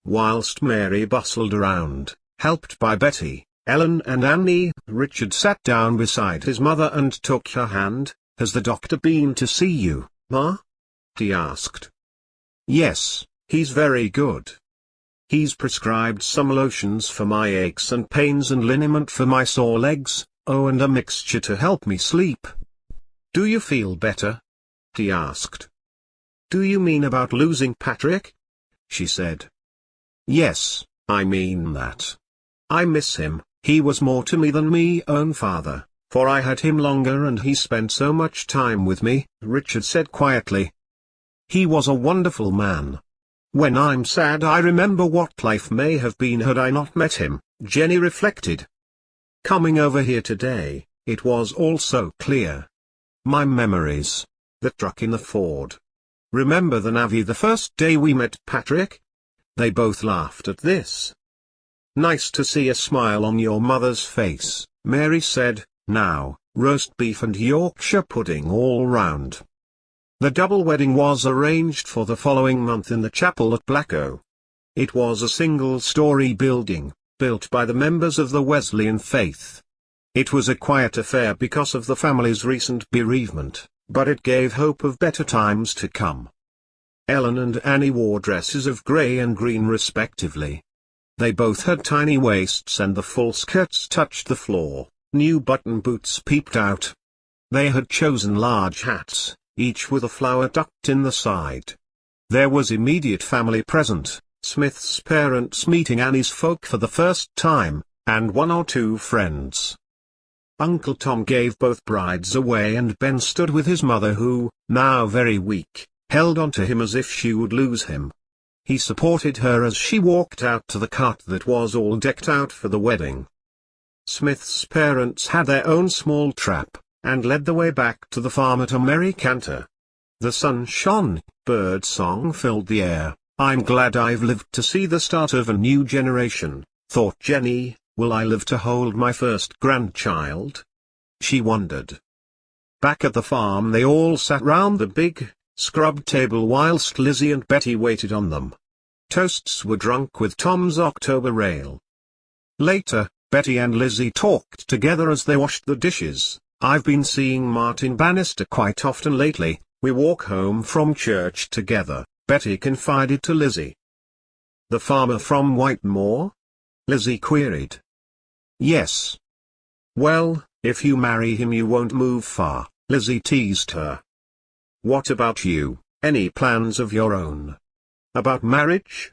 [SPEAKER 1] Whilst Mary bustled around, helped by Betty, Ellen and Annie, Richard sat down beside his mother and took her hand. "Has the doctor been to see you, Ma?" he asked. "Yes, he's very good. He's prescribed some lotions for my aches and pains and liniment for my sore legs, oh, and a mixture to help me sleep." "Do you feel better?" he asked. "Do you mean about losing Patrick?" she said. "Yes, I mean that. I miss him. He was more to me than me own father, for I had him longer and he spent so much time with me," Richard said quietly. "He was a wonderful man. When I'm sad I remember what life may have been had I not met him," Jenny reflected. Coming over here today, it was all so clear. My memories. The truck in the Ford. Remember the navvy the first day we met Patrick? They both laughed at this. Nice to see a smile on your mother's face, Mary said. Now, roast beef and Yorkshire pudding all round. The double wedding was arranged for the following month in the chapel at Blacko. It was a single-story building, built by the members of the Wesleyan faith. It was a quiet affair because of the family's recent bereavement, but it gave hope of better times to come. Ellen and Annie wore dresses of grey and green respectively. They both had tiny waists and the full skirts touched the floor, new button boots peeped out. They had chosen large hats, each with a flower tucked in the side. There was immediate family present, Smith's parents meeting Annie's folk for the first time, and one or two friends. Uncle Tom gave both brides away and Ben stood with his mother who, now very weak, held on to him as if she would lose him. He supported her as she walked out to the cart that was all decked out for the wedding. Smith's parents had their own small trap, and led the way back to the farm at a merry canter. The sun shone, bird song filled the air. I'm glad I've lived to see the start of a new generation, thought Jenny. Will I live to hold my first grandchild? She wondered. Back at the farm they all sat round the big, scrubbed table whilst Lizzie and Betty waited on them. Toasts were drunk with Tom's October ale. Later, Betty and Lizzie talked together as they washed the dishes. I've been seeing Martin Bannister quite often lately. We walk home from church together, Betty confided to Lizzie. The farmer from Whitemoor? Lizzie queried. Yes. Well, if you marry him you won't move far, Lizzie teased her. What about you, any plans of your own? About marriage?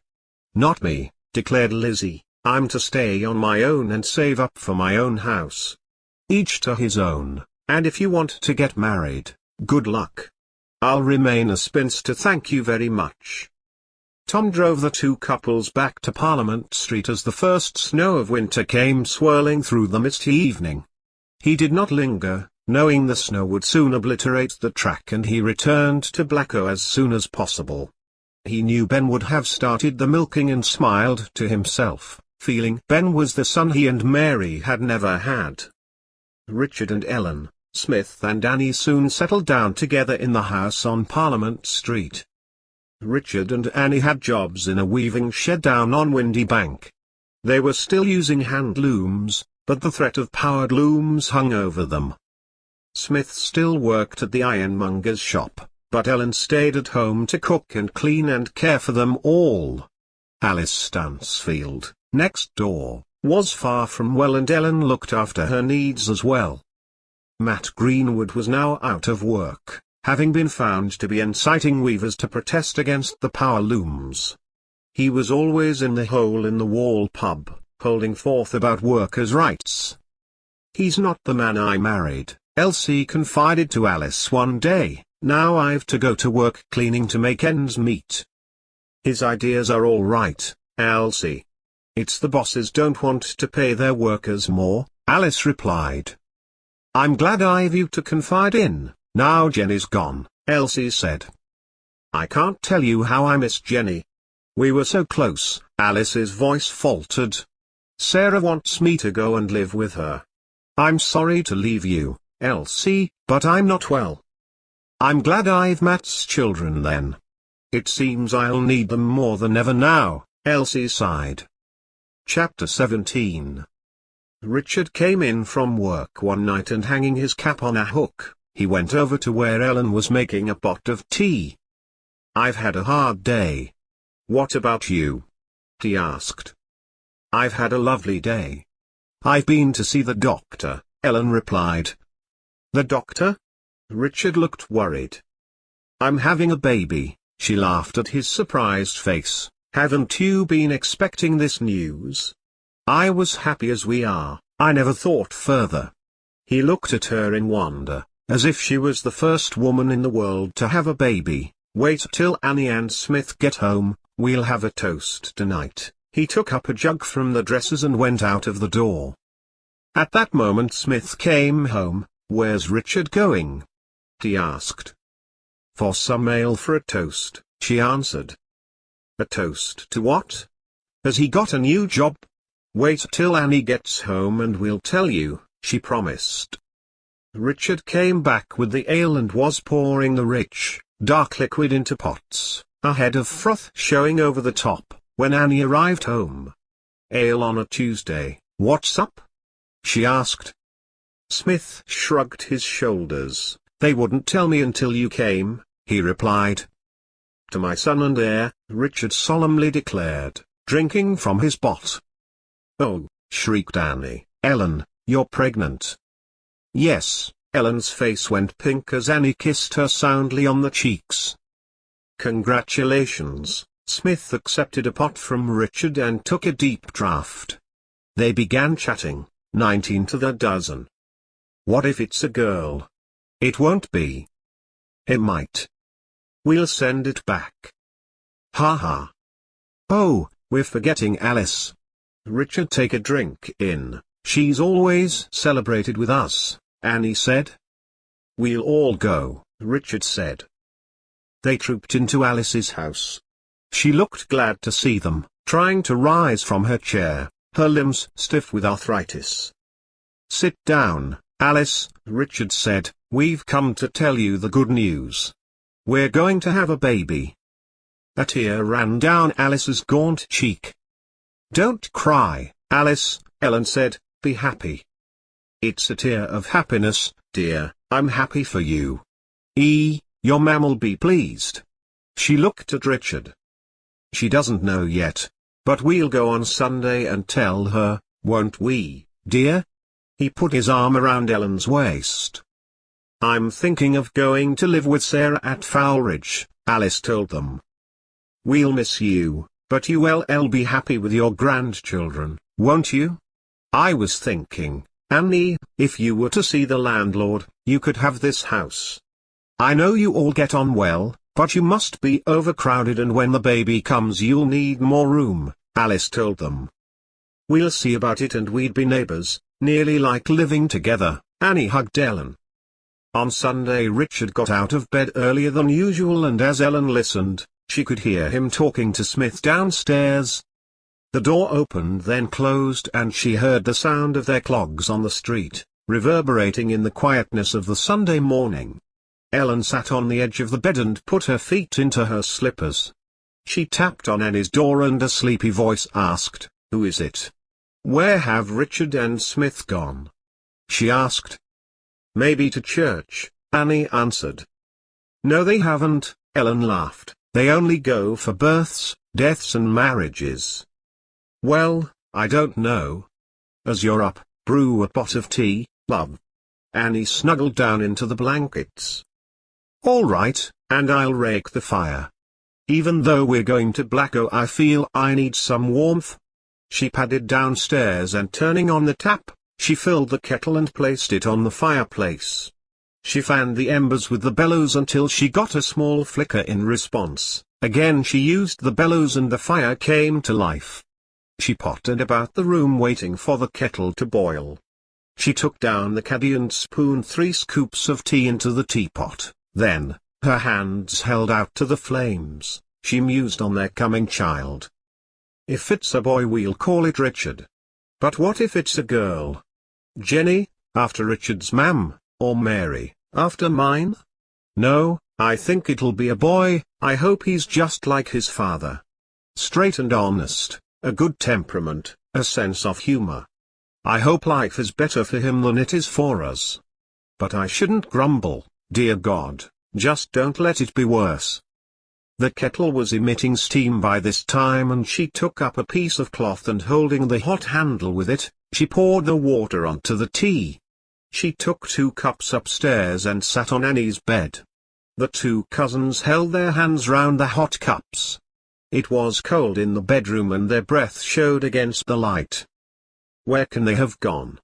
[SPEAKER 1] Not me, declared Lizzie, I'm to stay on my own and save up for my own house. Each to his own, and if you want to get married, good luck. I'll remain a spinster, thank you very much. Tom drove the two couples back to Parliament Street as the first snow of winter came swirling through the misty evening. He did not linger, knowing the snow would soon obliterate the track, and he returned to Blacko as soon as possible. He knew Ben would have started the milking and smiled to himself, feeling Ben was the son he and Mary had never had. Richard and Ellen, Smith and Annie soon settled down together in the house on Parliament Street. Richard and Annie had jobs in a weaving shed down on Windy Bank. They were still using hand looms, but the threat of powered looms hung over them. Smith still worked at the ironmonger's shop, but Ellen stayed at home to cook and clean and care for them all. Alice Stansfield, next door, was far from well, and Ellen looked after her needs as well. Matt Greenwood was now out of work, having been found to be inciting weavers to protest against the power looms. He was always in the hole-in-the-wall pub, holding forth about workers' rights. He's not the man I married, Elsie confided to Alice one day, now I've to go to work cleaning to make ends meet. His ideas are all right, Elsie. It's the bosses don't want to pay their workers more, Alice replied. I'm glad I've you to confide in. Now Jenny's gone, Elsie said. I can't tell you how I miss Jenny. We were so close, Alice's voice faltered. Sarah wants me to go and live with her. I'm sorry to leave you, Elsie, but I'm not well. I'm glad I've Matt's children then. It seems I'll need them more than ever now, Elsie sighed. Chapter 17. Richard came in from work one night and hanging his cap on a hook, he went over to where Ellen was making a pot of tea. I've had a hard day. What about you? He asked. I've had a lovely day. I've been to see the doctor, Ellen replied. The doctor? Richard looked worried. I'm having a baby, she laughed at his surprised face. Haven't you been expecting this news? I was happy as we are, I never thought further. He looked at her in wonder, as if she was the first woman in the world to have a baby. Wait till Annie and Smith get home, we'll have a toast tonight. He took up a jug from the dressers and went out of the door. At that moment Smith came home. Where's Richard going? he asked. For some ale for a toast, she answered. A toast to what? Has he got a new job? Wait till Annie gets home and we'll tell you, she promised. Richard came back with the ale and was pouring the rich, dark liquid into pots, a head of froth showing over the top, when Annie arrived home. Ale on a Tuesday, what's up? She asked. Smith shrugged his shoulders. They wouldn't tell me until you came, he replied. To my son and heir, Richard solemnly declared, drinking from his pot. Oh, shrieked Annie, Ellen, you're pregnant. Yes, Ellen's face went pink as Annie kissed her soundly on the cheeks. Congratulations, Smith accepted a pot from Richard and took a deep draught. They began chatting, 19 to the dozen. What if it's a girl? It won't be. It might. We'll send it back. Ha ha. Oh, we're forgetting Alice. Richard, take a drink in, she's always celebrated with us, Annie said. We'll all go, Richard said. They trooped into Alice's house. She looked glad to see them, trying to rise from her chair, her limbs stiff with arthritis. Sit down, Alice, Richard said, we've come to tell you the good news. We're going to have a baby. A tear ran down Alice's gaunt cheek. Don't cry, Alice, Ellen said, be happy. It's a tear of happiness, dear, I'm happy for you. Your mamm'll be pleased. She looked at Richard. She doesn't know yet, but we'll go on Sunday and tell her, won't we, dear? He put his arm around Ellen's waist. I'm thinking of going to live with Sarah at Fowlridge, Alice told them. We'll miss you, but you'll be happy with your grandchildren, won't you? I was thinking, Annie, if you were to see the landlord, you could have this house. I know you all get on well, but you must be overcrowded and when the baby comes you'll need more room, Alice told them. We'll see about it and we'd be neighbors, nearly like living together, Annie hugged Ellen. On Sunday Richard got out of bed earlier than usual and as Ellen listened, she could hear him talking to Smith downstairs. The door opened then closed and she heard the sound of their clogs on the street, reverberating in the quietness of the Sunday morning. Ellen sat on the edge of the bed and put her feet into her slippers. She tapped on Annie's door and a sleepy voice asked, Who is it? Where have Richard and Smith gone? She asked. Maybe to church, Annie answered. No they haven't, Ellen laughed, they only go for births, deaths and marriages. Well, I don't know. As you're up, brew a pot of tea, love. Annie snuggled down into the blankets. All right, and I'll rake the fire. Even though we're going to Blacko I feel I need some warmth. She padded downstairs and turning on the tap, she filled the kettle and placed it on the fireplace. She fanned the embers with the bellows until she got a small flicker in response. Again she used the bellows and the fire came to life. She pottered about the room waiting for the kettle to boil. She took down the caddy and spooned 3 scoops of tea into the teapot, then, her hands held out to the flames, she mused on their coming child. If it's a boy we'll call it Richard. But what if it's a girl? Jenny, after Richard's mam, or Mary, after mine? No, I think it'll be a boy, I hope he's just like his father. Straight and honest, a good temperament, a sense of humor. I hope life is better for him than it is for us. But I shouldn't grumble, dear God, just don't let it be worse. The kettle was emitting steam by this time and she took up a piece of cloth and holding the hot handle with it, she poured the water onto the tea. She took 2 cups upstairs and sat on Annie's bed. The 2 cousins held their hands round the hot cups. It was cold in the bedroom and their breath showed against the light. Where can they have gone?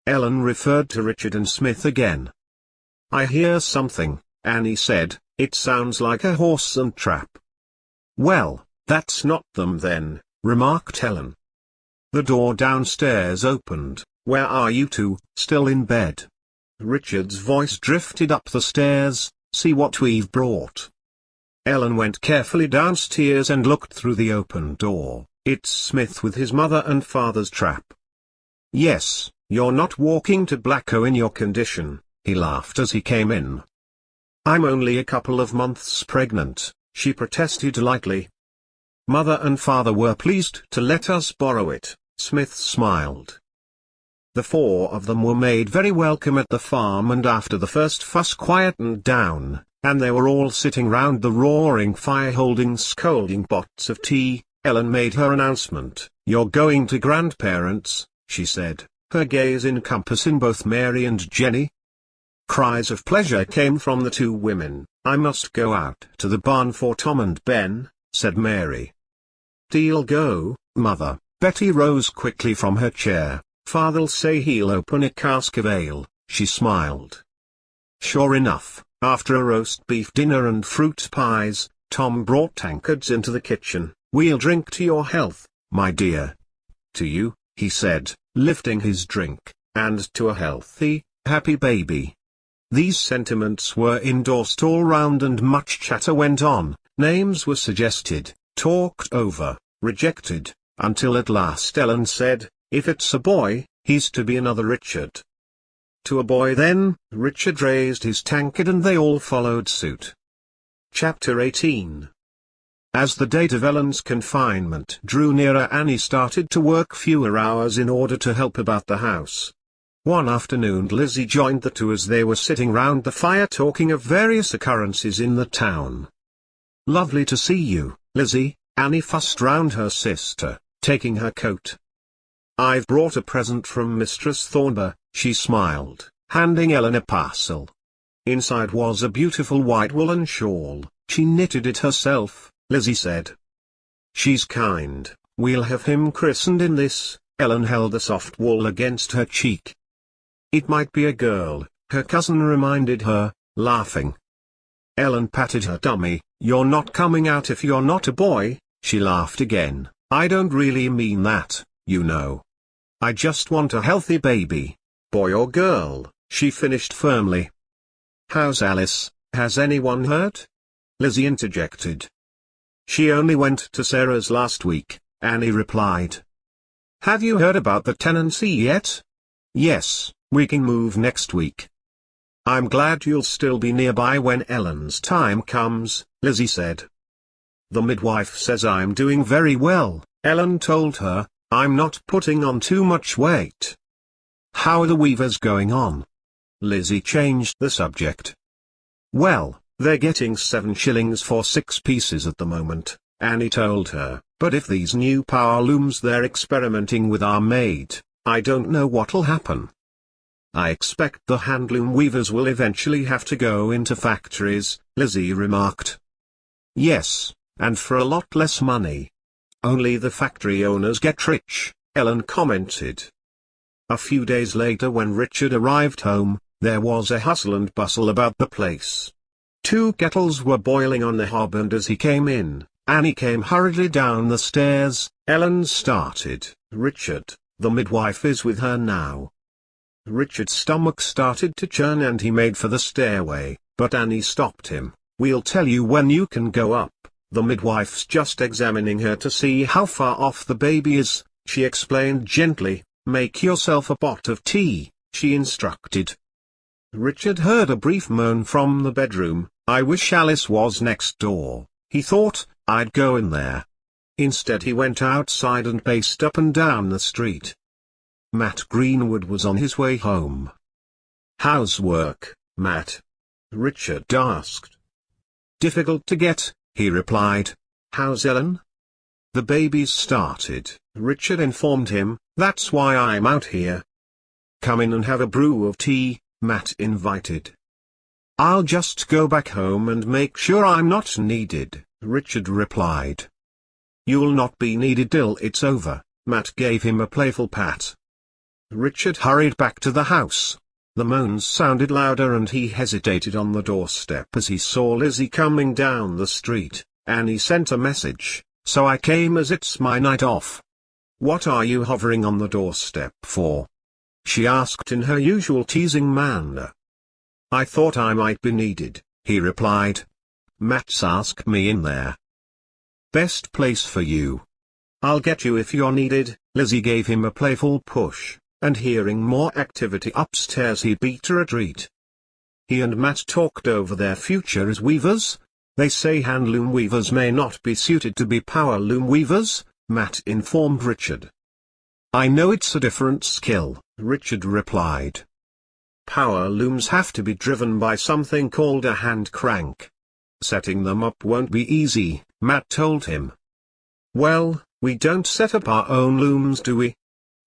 [SPEAKER 1] Ellen referred to Richard and Smith again. I hear something, Annie said, it sounds like a horse and trap. Well, that's not them then, remarked Ellen. The door downstairs opened. Where are you two, still in bed? Richard's voice drifted up the stairs, "See what we've brought." Ellen went carefully downstairs and looked through the open door. "It's Smith with his mother and father's trap." "Yes, you're not walking to Blacko in your condition," he laughed as he came in. "I'm only a couple of months pregnant," she protested lightly. "Mother and father were pleased to let us borrow it," Smith smiled. The four of them were made very welcome at the farm, and after the first fuss quietened down, and they were all sitting round the roaring fire holding scalding pots of tea, Ellen made her announcement. "You're going to grandparents," she said, her gaze encompassing both Mary and Jenny. Cries of pleasure came from the two women. "I must go out to the barn for Tom and Ben," said Mary. "De'll go, Mother." Betty rose quickly from her chair. "Father'll say he'll open a cask of ale," she smiled. Sure enough, after a roast beef dinner and fruit pies, Tom brought tankards into the kitchen. "We'll drink to your health, my dear." "To you," he said, lifting his drink, "and to a healthy, happy baby." These sentiments were endorsed all round and much chatter went on. Names were suggested, talked over, rejected, until at last Ellen said, "If it's a boy, he's to be another Richard." "To a boy then." Richard raised his tankard and they all followed suit. Chapter 18. As the date of Ellen's confinement drew nearer, Annie started to work fewer hours in order to help about the house. One afternoon Lizzie joined the two as they were sitting round the fire talking of various occurrences in the town. "Lovely to see you, Lizzie," Annie fussed round her sister, taking her coat. "I've brought a present from Mistress Thornber," she smiled, handing Ellen a parcel. Inside was a beautiful white woolen shawl. "She knitted it herself," Lizzie said. "She's kind. We'll have him christened in this." Ellen held the soft wool against her cheek. "It might be a girl," her cousin reminded her, laughing. Ellen patted her tummy. "You're not coming out if you're not a boy," she laughed again. "I don't really mean that, you know. I just want a healthy baby. Boy or girl," she finished firmly. "How's Alice? Has anyone heard?" Lizzie interjected. "She only went to Sarah's last week," Annie replied. "Have you heard about the tenancy yet?" "Yes, we can move next week." "I'm glad you'll still be nearby when Ellen's time comes," Lizzie said. "The midwife says I'm doing very well," Ellen told her. "I'm not putting on too much weight." "How are the weavers going on?" Lizzie changed the subject. "Well, they're getting 7 shillings for 6 pieces at the moment," Annie told her, "but if these new power looms they're experimenting with are made, I don't know what'll happen. I expect the handloom weavers will eventually have to go into factories," Lizzie remarked. "Yes, and for a lot less money. Only the factory owners get rich," Ellen commented. A few days later, when Richard arrived home, there was a hustle and bustle about the place. 2 kettles were boiling on the hob, and as he came in, Annie came hurriedly down the stairs. Ellen started, "Richard, the midwife is with her now." Richard's stomach started to churn and he made for the stairway, but Annie stopped him. "We'll tell you when you can go up. The midwife's just examining her to see how far off the baby is," she explained gently. "Make yourself a pot of tea," she instructed. Richard heard a brief moan from the bedroom. "I wish Alice was next door," he thought. "I'd go in there." Instead he went outside and paced up and down the street. Matt Greenwood was on his way home. "How's work, Matt?" Richard asked. "Difficult to get," he replied. "How's Ellen?" "The baby's started," Richard informed him. "That's why I'm out here." "Come in and have a brew of tea," Matt invited. "I'll just go back home and make sure I'm not needed," Richard replied. "You'll not be needed till it's over," Matt gave him a playful pat. Richard hurried back to the house. The moans sounded louder and he hesitated on the doorstep as he saw Lizzie coming down the street. "Annie sent a message, so I came as it's my night off." "What are you hovering on the doorstep for?" she asked in her usual teasing manner. "I thought I might be needed," he replied. "Matt's asked me in there." "Best place for you. I'll get you if you're needed." Lizzie gave him a playful push, and hearing more activity upstairs he beat a retreat. He and Matt talked over their future as weavers. "They say handloom weavers may not be suited to be power loom weavers," Matt informed Richard. "I know it's a different skill," Richard replied. "Power looms have to be driven by something called a hand crank. Setting them up won't be easy," Matt told him. "Well, we don't set up our own looms, do we?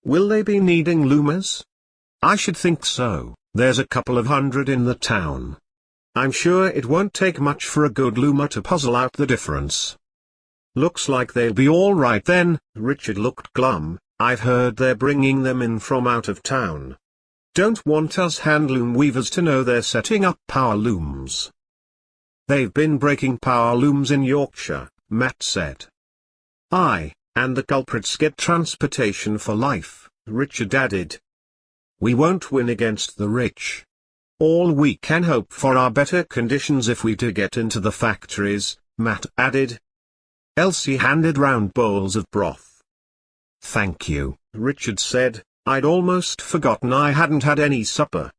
[SPEAKER 1] Will they be needing loomers?" "I should think so. There's a couple of hundred in the town. I'm sure it won't take much for a good loomer to puzzle out the difference." "Looks like they'll be all right then." Richard looked glum. "I've heard they're bringing them in from out of town. Don't want us handloom weavers to know they're setting up power looms." "They've been breaking power looms in Yorkshire," Matt said. "Aye, and the culprits get transportation for life," Richard added. "We won't win against the rich. All we can hope for are better conditions if we do get into the factories," Matt added. Elsie handed round bowls of broth. "Thank you," Richard said. "I'd almost forgotten I hadn't had any supper."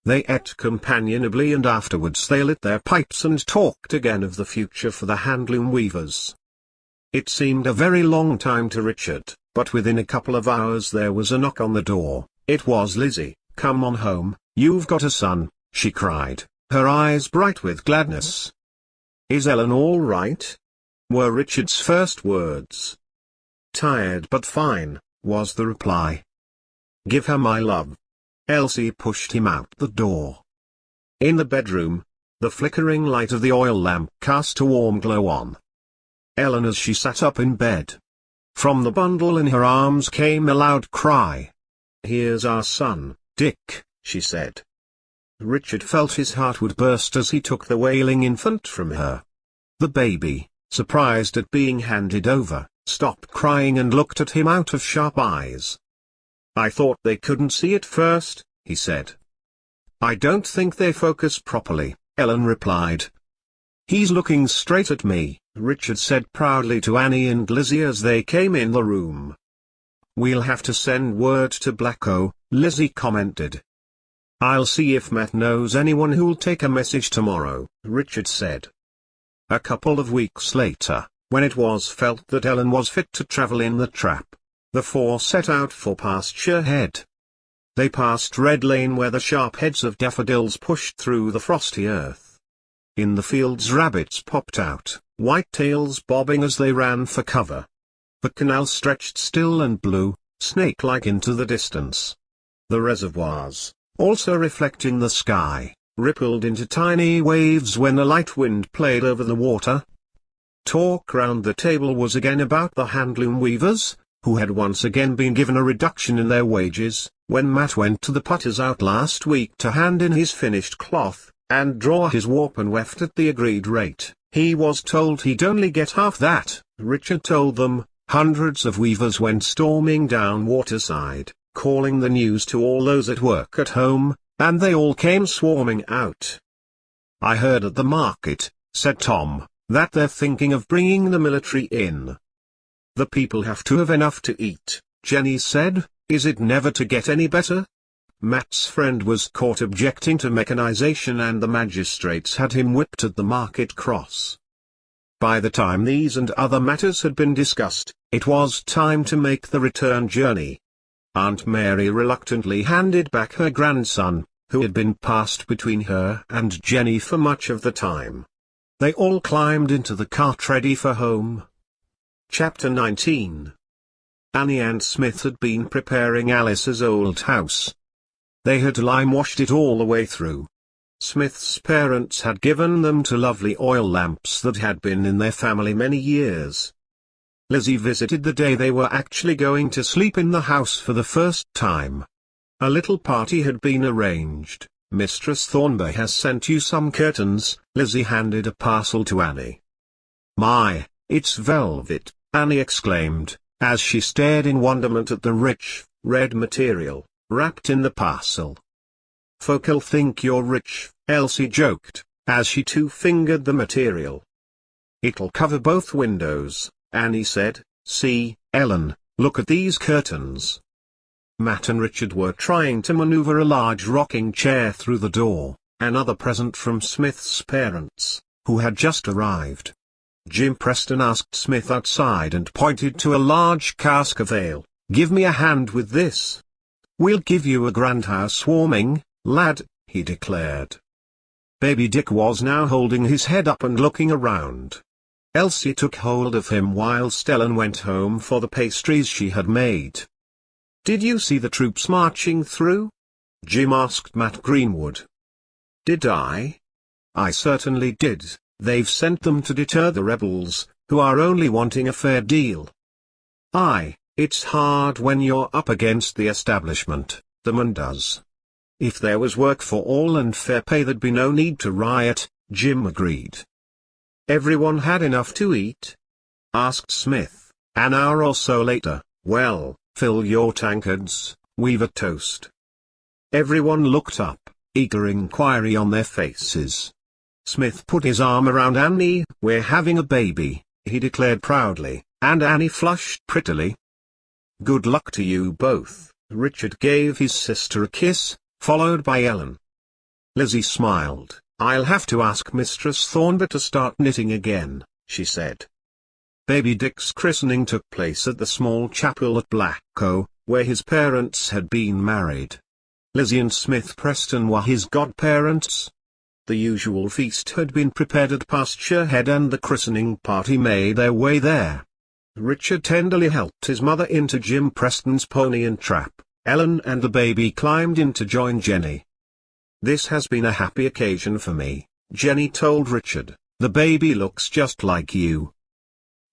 [SPEAKER 1] They ate companionably and afterwards they lit their pipes and talked again of the future for the handloom weavers. It seemed a very long time to Richard, but within a couple of hours there was a knock on the door. It was Lizzie. "Come on home, you've got a son," she cried, her eyes bright with gladness. "Is Ellen all right?" were Richard's first words. "Tired but fine," was the reply. "Give her my love." Elsie pushed him out the door. In the bedroom, the flickering light of the oil lamp cast a warm glow on Ellen as she sat up in bed. From the bundle in her arms came a loud cry. "Here's our son, Dick," she said. Richard felt his heart would burst as he took the wailing infant from her. The baby, surprised at being handed over, stopped crying and looked at him out of sharp eyes. "I thought they couldn't see at first," he said. "I don't think they focus properly," Ellen replied. "He's looking straight at me," Richard said proudly to Annie and Lizzie as they came in the room. "We'll have to send word to Blacko," Lizzie commented. "I'll see if Matt knows anyone who'll take a message tomorrow," Richard said. A couple of weeks later, when it was felt that Ellen was fit to travel in the trap, the four set out for Pasture Head. They passed Red Lane where the sharp heads of daffodils pushed through the frosty earth. In the fields rabbits popped out, white tails bobbing as they ran for cover. The canal stretched still and blue, snake-like into the distance. The reservoirs, also reflecting the sky, rippled into tiny waves when a light wind played over the water. Talk round the table was again about the handloom weavers, who had once again been given a reduction in their wages. When Matt went to the putters out last week to hand in his finished cloth, and draw his warp and weft at the agreed rate, he was told he'd only get half that. Richard told them. Hundreds of weavers went storming down Waterside, calling the news to all those at work at home, and they all came swarming out. "I heard at the market," said Tom, "that they're thinking of bringing the military in." "The people have to have enough to eat," Jenny said. "Is it never to get any better?" Matt's friend was caught objecting to mechanization and the magistrates had him whipped at the market cross. By the time these and other matters had been discussed, it was time to make the return journey. Aunt Mary reluctantly handed back her grandson, who had been passed between her and Jenny for much of the time. They all climbed into the cart ready for home. Chapter 19. Annie and Smith had been preparing Alice's old house. They had lime-washed it all the way through. Smith's parents had given them two lovely oil lamps that had been in their family many years. Lizzie visited the day they were actually going to sleep in the house for the first time. A little party had been arranged. "Mistress Thornby has sent you some curtains." Lizzie handed a parcel to Annie. "My, it's velvet," Annie exclaimed, as she stared in wonderment at the rich, red material, wrapped in the parcel. "Folk'll think you're rich," Elsie joked, as she too fingered the material. "It'll cover both windows," Annie said. "See, Ellen, look at these curtains." Matt and Richard were trying to maneuver a large rocking chair through the door, another present from Smith's parents, who had just arrived. Jim Preston asked Smith outside and pointed to a large cask of ale. "Give me a hand with this." "We'll give you a grand housewarming, lad," he declared. Baby Dick was now holding his head up and looking around. Elsie took hold of him whilst Ellen went home for the pastries she had made. "Did you see the troops marching through?" Jim asked Matt Greenwood. "Did I? I certainly did. They've sent them to deter the rebels, who are only wanting a fair deal." "Aye, it's hard when you're up against the establishment," the man does. "If there was work for all and fair pay there'd be no need to riot," Jim agreed. "Everyone had enough to eat?" asked Smith, an hour or so later. "Well, fill your tankards, we've a toast." Everyone looked up, eager inquiry on their faces. Smith put his arm around Annie. "We're having a baby," he declared proudly, and Annie flushed prettily. "Good luck to you both." Richard gave his sister a kiss, followed by Ellen. Lizzie smiled. "I'll have to ask Mistress Thornby to start knitting again," she said. Baby Dick's christening took place at the small chapel at Blacko, where his parents had been married. Lizzie and Smith Preston were his godparents. The usual feast had been prepared at Pasture Head and the christening party made their way there. Richard tenderly helped his mother into Jim Preston's pony and trap. Ellen and the baby climbed in to join Jenny. "This has been a happy occasion for me," Jenny told Richard. "The baby looks just like you."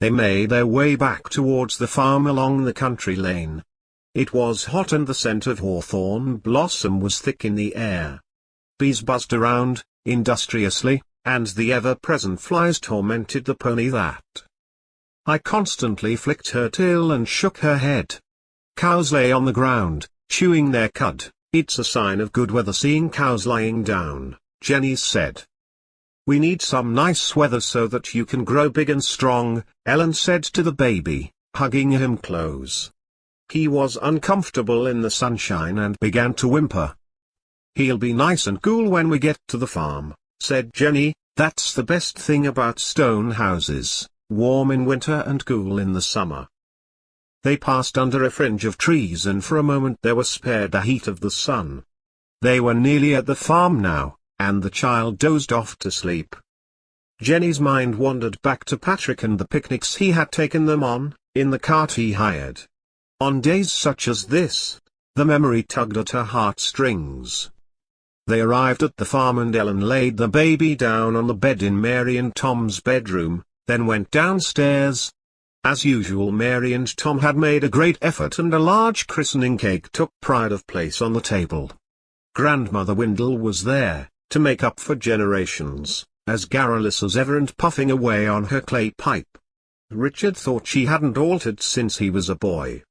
[SPEAKER 1] They made their way back towards the farm along the country lane. It was hot and the scent of hawthorn blossom was thick in the air. Bees buzzed around, industriously, and the ever-present flies tormented the pony that I constantly flicked her tail and shook her head. Cows lay on the ground, chewing their cud. "It's a sign of good weather seeing cows lying down," Jenny said. "We need some nice weather so that you can grow big and strong," Ellen said to the baby, hugging him close. He was uncomfortable in the sunshine and began to whimper. "He'll be nice and cool when we get to the farm," said Jenny. "That's the best thing about stone houses, warm in winter and cool in the summer." They passed under a fringe of trees and for a moment they were spared the heat of the sun. They were nearly at the farm now, and the child dozed off to sleep. Jenny's mind wandered back to Patrick and the picnics he had taken them on, in the cart he hired. On days such as this, the memory tugged at her heartstrings. They arrived at the farm and Ellen laid the baby down on the bed in Mary and Tom's bedroom, then went downstairs. As usual, Mary and Tom had made a great effort and a large christening cake took pride of place on the table. Grandmother Windle was there, to make up for generations, as garrulous as ever and puffing away on her clay pipe. Richard thought she hadn't altered since he was a boy.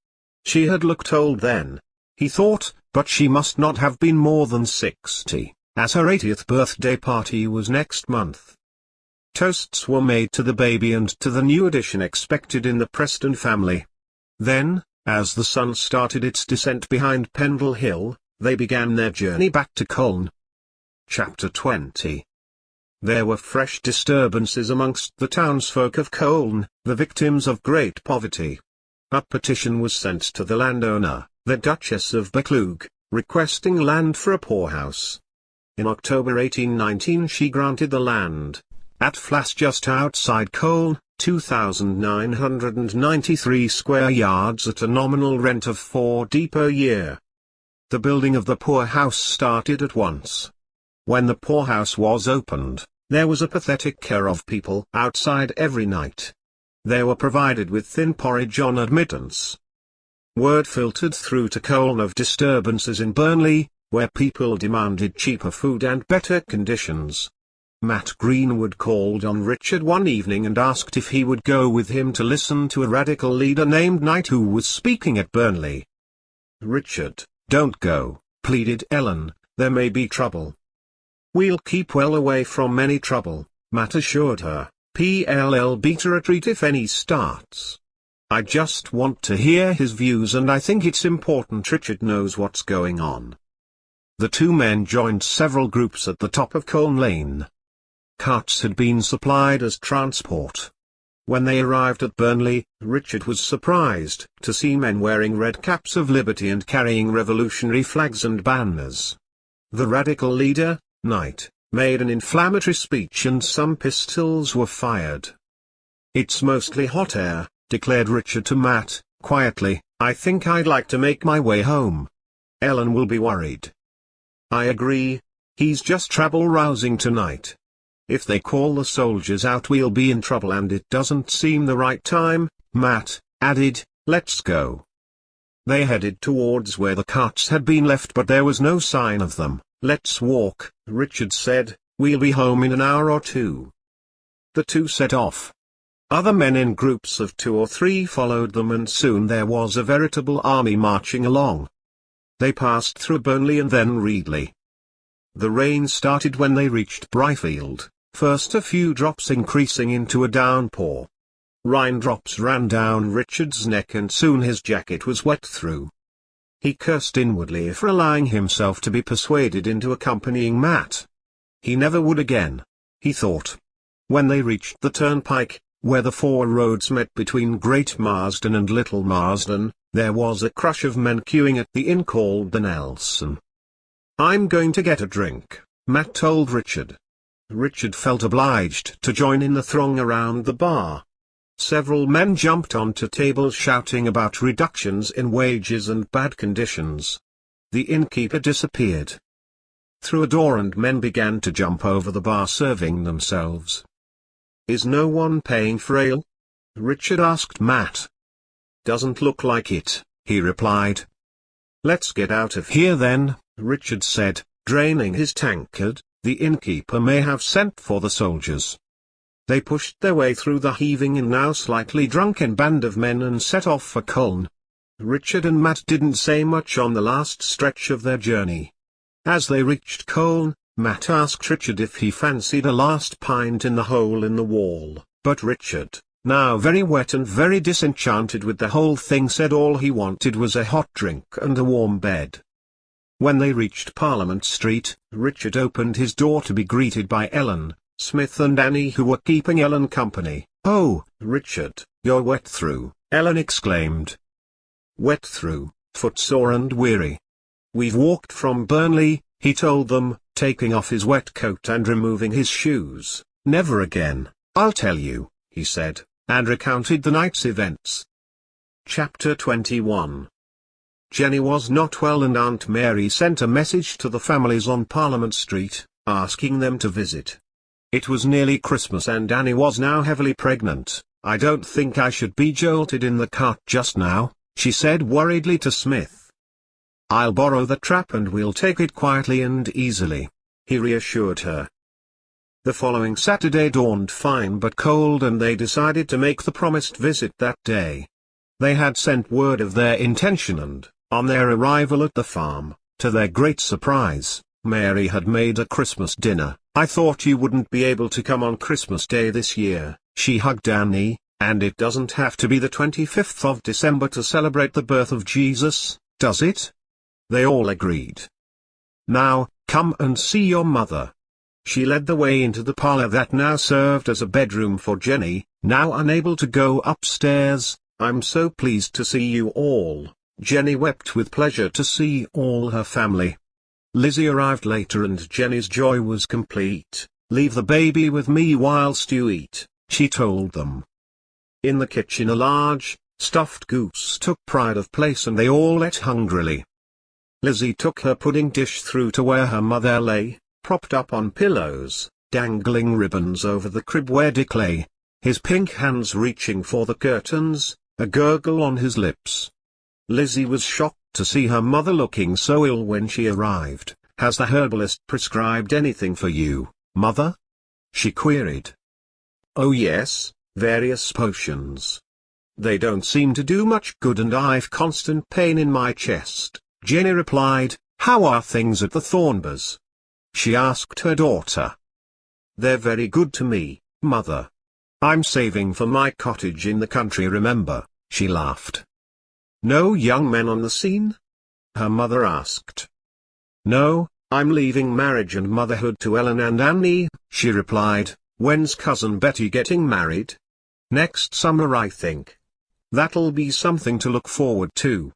[SPEAKER 1] She had looked old then, he thought, but she must not have been more than 60, as her 80th birthday party was next month. Toasts were made to the baby and to the new addition expected in the Preston family. Then, as the sun started its descent behind Pendle Hill, they began their journey back to Colne. Chapter 20. There were fresh disturbances amongst the townsfolk of Colne, the victims of great poverty. A petition was sent to the landowner, the Duchess of Buccleuch, requesting land for a poorhouse. In October 1819 she granted the land, at Flass just outside Colne, 2,993 square yards at a nominal rent of £4 per year. The building of the poorhouse started at once. When the poorhouse was opened, there was a pathetic care of people outside every night. They were provided with thin porridge on admittance. Word filtered through to Colne of disturbances in Burnley, where people demanded cheaper food and better conditions. Matt Greenwood called on Richard one evening and asked if he would go with him to listen to a radical leader named Knight who was speaking at Burnley. Richard, "Don't go," pleaded Ellen, "there may be trouble." "We'll keep well away from any trouble," Matt assured her. "Pll beat a retreat if any starts. I just want to hear his views, and I think it's important Richard knows what's going on." The two men joined several groups at the top of Colne Lane. Carts had been supplied as transport. When they arrived at Burnley, Richard was surprised to see men wearing red caps of liberty and carrying revolutionary flags and banners. The radical leader, Knight, made an inflammatory speech and some pistols were fired. "It's mostly hot air," declared Richard to Matt, quietly. "I think I'd like to make my way home. Ellen will be worried." "I agree. He's just rabble-rousing tonight. If they call the soldiers out we'll be in trouble, and it doesn't seem the right time," Matt added. "Let's go." They headed towards where the carts had been left, but there was no sign of them. "Let's walk," Richard said. "We'll be home in an hour or two." The two set off. Other men in groups of 2 or 3 followed them, and soon there was a veritable army marching along. They passed through Burnley and then Reedley. The rain started when they reached Bryfield, first a few drops increasing into a downpour. Raindrops ran down Richard's neck and soon his jacket was wet through. He cursed inwardly for allowing himself to be persuaded into accompanying Matt. He never would again, he thought. When they reached the turnpike, where the 4 roads met between Great Marsden and Little Marsden, there was a crush of men queuing at the inn called the Nelson. "I'm going to get a drink," Matt told Richard. Richard felt obliged to join in the throng around the bar. Several men jumped onto tables shouting about reductions in wages and bad conditions. The innkeeper disappeared through a door and men began to jump over the bar serving themselves. "Is no one paying for ale?" Richard asked Matt. "Doesn't look like it," he replied. "Let's get out of here then," Richard said, draining his tankard. "The innkeeper may have sent for the soldiers." They pushed their way through the heaving and now slightly drunken band of men and set off for Colne. Richard and Matt didn't say much on the last stretch of their journey. As they reached Colne, Matt asked Richard if he fancied a last pint in the hole in the wall, but Richard, now very wet and very disenchanted with the whole thing, said all he wanted was a hot drink and a warm bed. When they reached Parliament Street, Richard opened his door to be greeted by Ellen, Smith and Annie, who were keeping Ellen company. "Oh, Richard, you're wet through," Ellen exclaimed. "Wet through, footsore and weary. We've walked from Burnley," he told them, taking off his wet coat and removing his shoes. "Never again, I'll tell you," he said, and recounted the night's events. Chapter 21. Jenny was not well and Aunt Mary sent a message to the families on Parliament Street, asking them to visit. It was nearly Christmas and Annie was now heavily pregnant. "I don't think I should be jolted in the cart just now," she said worriedly to Smith. "I'll borrow the trap and we'll take it quietly and easily," he reassured her. The following Saturday dawned fine but cold and they decided to make the promised visit that day. They had sent word of their intention and, on their arrival at the farm, to their great surprise, Mary had made a Christmas dinner. "I thought you wouldn't be able to come on Christmas Day this year," she hugged Annie, "and it doesn't have to be the 25th of December to celebrate the birth of Jesus, does it?" They all agreed. "Now, come and see your mother." She led the way into the parlor that now served as a bedroom for Jenny, now unable to go upstairs. "I'm so pleased to see you all." Jenny wept with pleasure to see all her family. Lizzie arrived later and Jenny's joy was complete. "Leave the baby with me whilst you eat," she told them. In the kitchen a large, stuffed goose took pride of place and they all ate hungrily. Lizzie took her pudding dish through to where her mother lay, propped up on pillows, dangling ribbons over the crib where Dick lay, his pink hands reaching for the curtains, a gurgle on his lips. Lizzie was shocked to see her mother looking so ill when she arrived. "Has the herbalist prescribed anything for you, mother?" she queried. "Oh yes, various potions. They don't seem to do much good and I've constant pain in my chest," Jenny replied, "How are things at the Thornbys?" She asked her daughter. "They're very good to me, mother. I'm saving for my cottage in the country, remember," she laughed. "No young men on the scene?" her mother asked. "No, I'm leaving marriage and motherhood to Ellen and Annie," she replied. "When's Cousin Betty getting married?" "Next summer, I think. That'll be something to look forward to.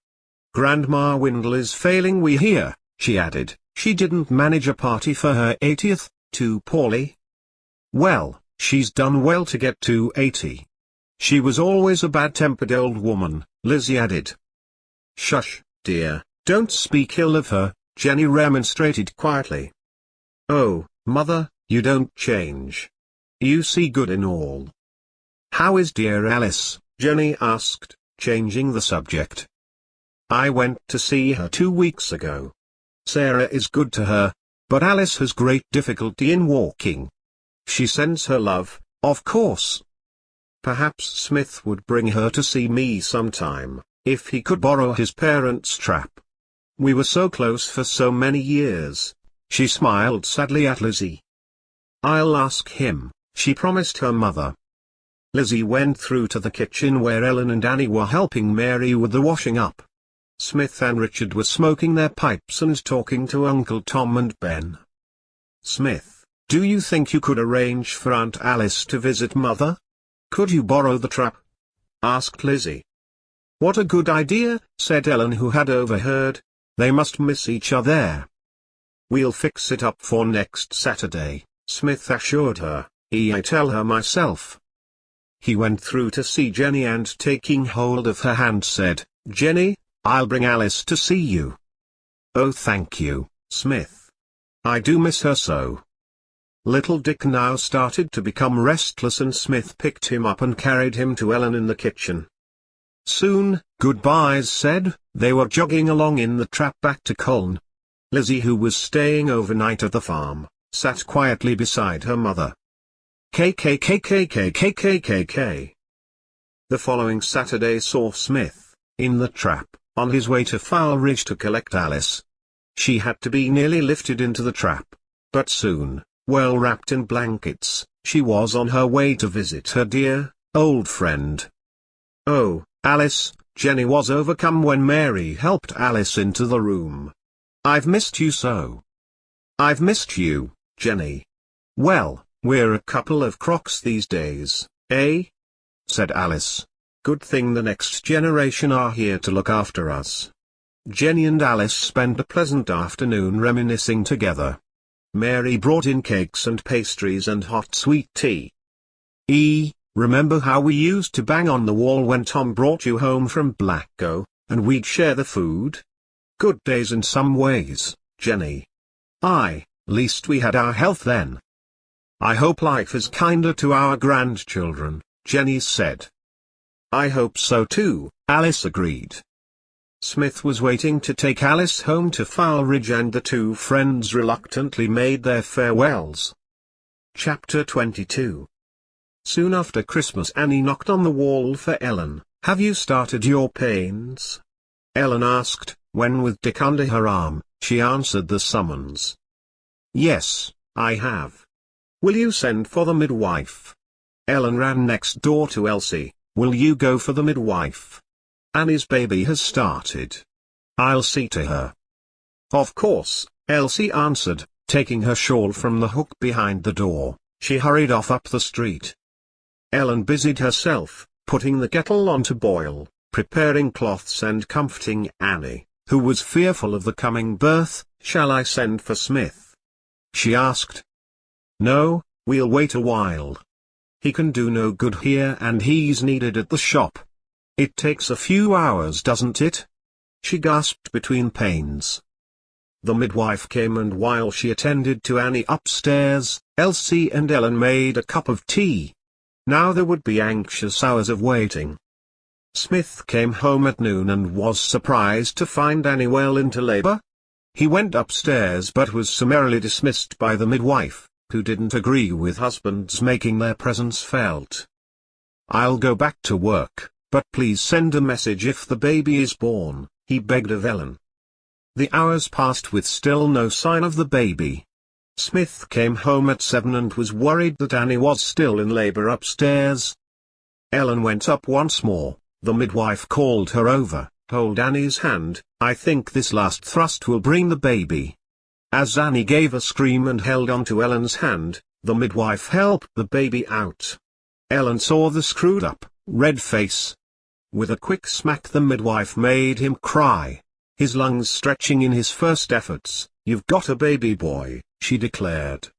[SPEAKER 1] Grandma Windle is failing, we hear," she added. "She didn't manage a party for her 80th, too poorly." "Well, she's done well to get to 80. She was always a bad-tempered old woman," Lizzie added. "Shush, dear, don't speak ill of her," Jenny remonstrated quietly. "Oh, mother, you don't change. You see good in all." "How is dear Alice?" Jenny asked, changing the subject. "I went to see her 2 weeks ago. Sarah is good to her, but Alice has great difficulty in walking. She sends her love, of course. Perhaps Smith would bring her to see me sometime, if he could borrow his parents' trap. We were so close for so many years." She smiled sadly at Lizzie. "I'll ask him," she promised her mother. Lizzie went through to the kitchen where Ellen and Annie were helping Mary with the washing up. Smith and Richard were smoking their pipes and talking to Uncle Tom and Ben. "Smith, do you think you could arrange for Aunt Alice to visit Mother? Could you borrow the trap?" asked Lizzie. "What a good idea," said Ellen, who had overheard. "They must miss each other." "We'll fix it up for next Saturday," Smith assured her. "I tell her myself." He went through to see Jenny and, taking hold of her hand, said, "Jenny, I'll bring Alice to see you." "Oh, thank you, Smith. I do miss her so." Little Dick now started to become restless, and Smith picked him up and carried him to Ellen in the kitchen. Soon, goodbyes said, they were jogging along in the trap back to Colne. Lizzie, who was staying overnight at the farm, sat quietly beside her mother. KKKKKKKKK. The following Saturday saw Smith, in the trap, on his way to Foul Ridge to collect Alice. She had to be nearly lifted into the trap. But soon, well wrapped in blankets, she was on her way to visit her dear, old friend. "Oh, Alice," Jenny was overcome when Mary helped Alice into the room. "I've missed you so." "I've missed you, Jenny." "Well, we're a couple of crocs these days, eh?" said Alice. "Good thing the next generation are here to look after us." Jenny and Alice spent a pleasant afternoon reminiscing together. Mary brought in cakes and pastries and hot sweet tea. "Remember how we used to bang on the wall when Tom brought you home from Blackgo, and we'd share the food? Good days in some ways, Jenny." Least we had our health then." "I hope life is kinder to our grandchildren," Jenny said. "I hope so too," Alice agreed. Smith was waiting to take Alice home to Foul Ridge, and the two friends reluctantly made their farewells. Chapter 22. Soon after Christmas, Annie knocked on the wall for Ellen. "Have you started your pains?" Ellen asked, when with Dick under her arm, she answered the summons. "Yes, I have." "Will you send for the midwife?" Ellen ran next door to Elsie. "Will you go for the midwife? Annie's baby has started. I'll see to her." "Of course," Elsie answered, taking her shawl from the hook behind the door. She hurried off up the street. Ellen busied herself, putting the kettle on to boil, preparing cloths and comforting Annie, who was fearful of the coming birth. "Shall I send for Smith?" she asked. "No, we'll wait a while. He can do no good here, and he's needed at the shop. It takes a few hours, doesn't it?" she gasped between pains. The midwife came, and while she attended to Annie upstairs, Elsie and Ellen made a cup of tea. Now there would be anxious hours of waiting. Smith came home at noon and was surprised to find Annie well into labor. He went upstairs but was summarily dismissed by the midwife, who didn't agree with husbands making their presence felt. "I'll go back to work, but please send a message if the baby is born," he begged of Ellen. The hours passed with still no sign of the baby. Smith came home at 7 and was worried that Annie was still in labor upstairs. Ellen went up once more. The midwife called her over. "Hold Annie's hand, I think this last thrust will bring the baby." As Annie gave a scream and held onto Ellen's hand, the midwife helped the baby out. Ellen saw the screwed-up, red face. With a quick smack the midwife made him cry. His lungs stretching in his first efforts. "You've got a baby boy," she declared.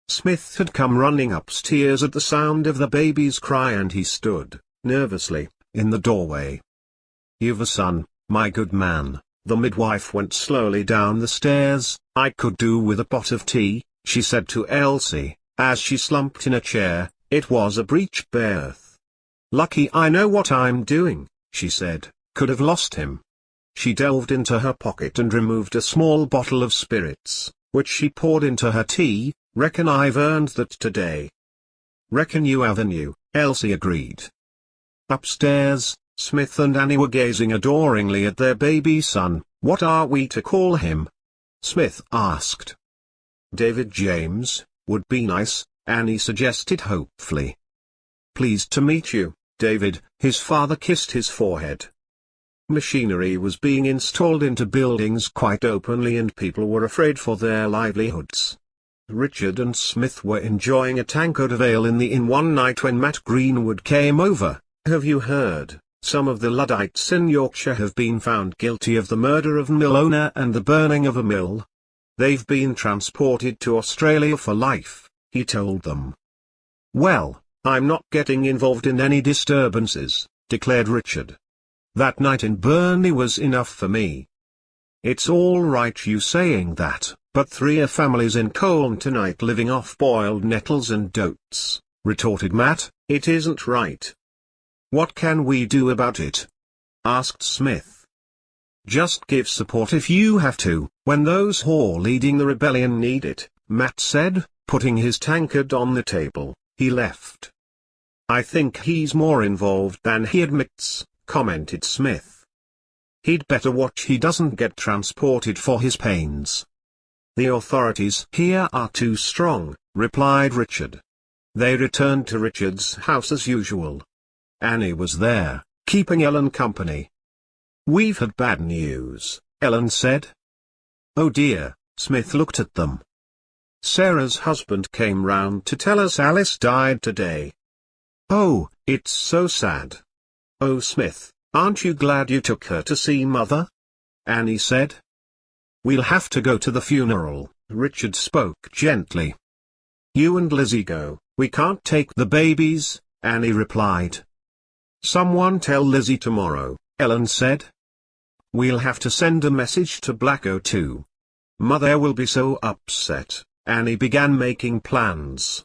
[SPEAKER 1] Smith had come running upstairs at the sound of the baby's cry and he stood, nervously, in the doorway. "You've a son, my good man." The midwife went slowly down the stairs. "I could do with a pot of tea," she said to Elsie, as she slumped in a chair. It was a breech birth. "Lucky I know what I'm doing," she said. "Could have lost him." She delved into her pocket and removed a small bottle of spirits, which she poured into her tea. "Reckon I've earned that today." "Reckon you haven't," Elsie agreed. Upstairs, Smith and Annie were gazing adoringly at their baby son. "What are we to call him?" Smith asked. "David James, would be nice," Annie suggested hopefully. "Pleased to meet you, David," his father kissed his forehead. Machinery was being installed into buildings quite openly and people were afraid for their livelihoods. Richard and Smith were enjoying a tankard of ale in the inn one night when Matt Greenwood came over. "Have you heard? Some of the Luddites in Yorkshire have been found guilty of the murder of a mill owner and the burning of a mill. They've been transported to Australia for life," he told them. "Well, I'm not getting involved in any disturbances," declared Richard. "That night in Burnley was enough for me." "It's all right you saying that, but 3 families in Colne tonight living off boiled nettles and oats," retorted Matt. "It isn't right." "What can we do about it?" asked Smith. "Just give support if you have to, when those who leading the rebellion need it," Matt said, putting his tankard on the table. He left. "I think he's more involved than he admits," commented Smith. "He'd better watch he doesn't get transported for his pains." "The authorities here are too strong," replied Richard. They returned to Richard's house as usual. Annie was there, keeping Ellen company. "We've had bad news," Ellen said. "Oh dear," Smith looked at them. "Sarah's husband came round to tell us Alice died today." "Oh, it's so sad." "Oh Smith, aren't you glad you took her to see Mother?" Annie said. "We'll have to go to the funeral," Richard spoke gently. "You and Lizzie go, we can't take the babies," Annie replied. "Someone tell Lizzie tomorrow," Ellen said. "We'll have to send a message to Blacko too. Mother will be so upset." Annie began making plans.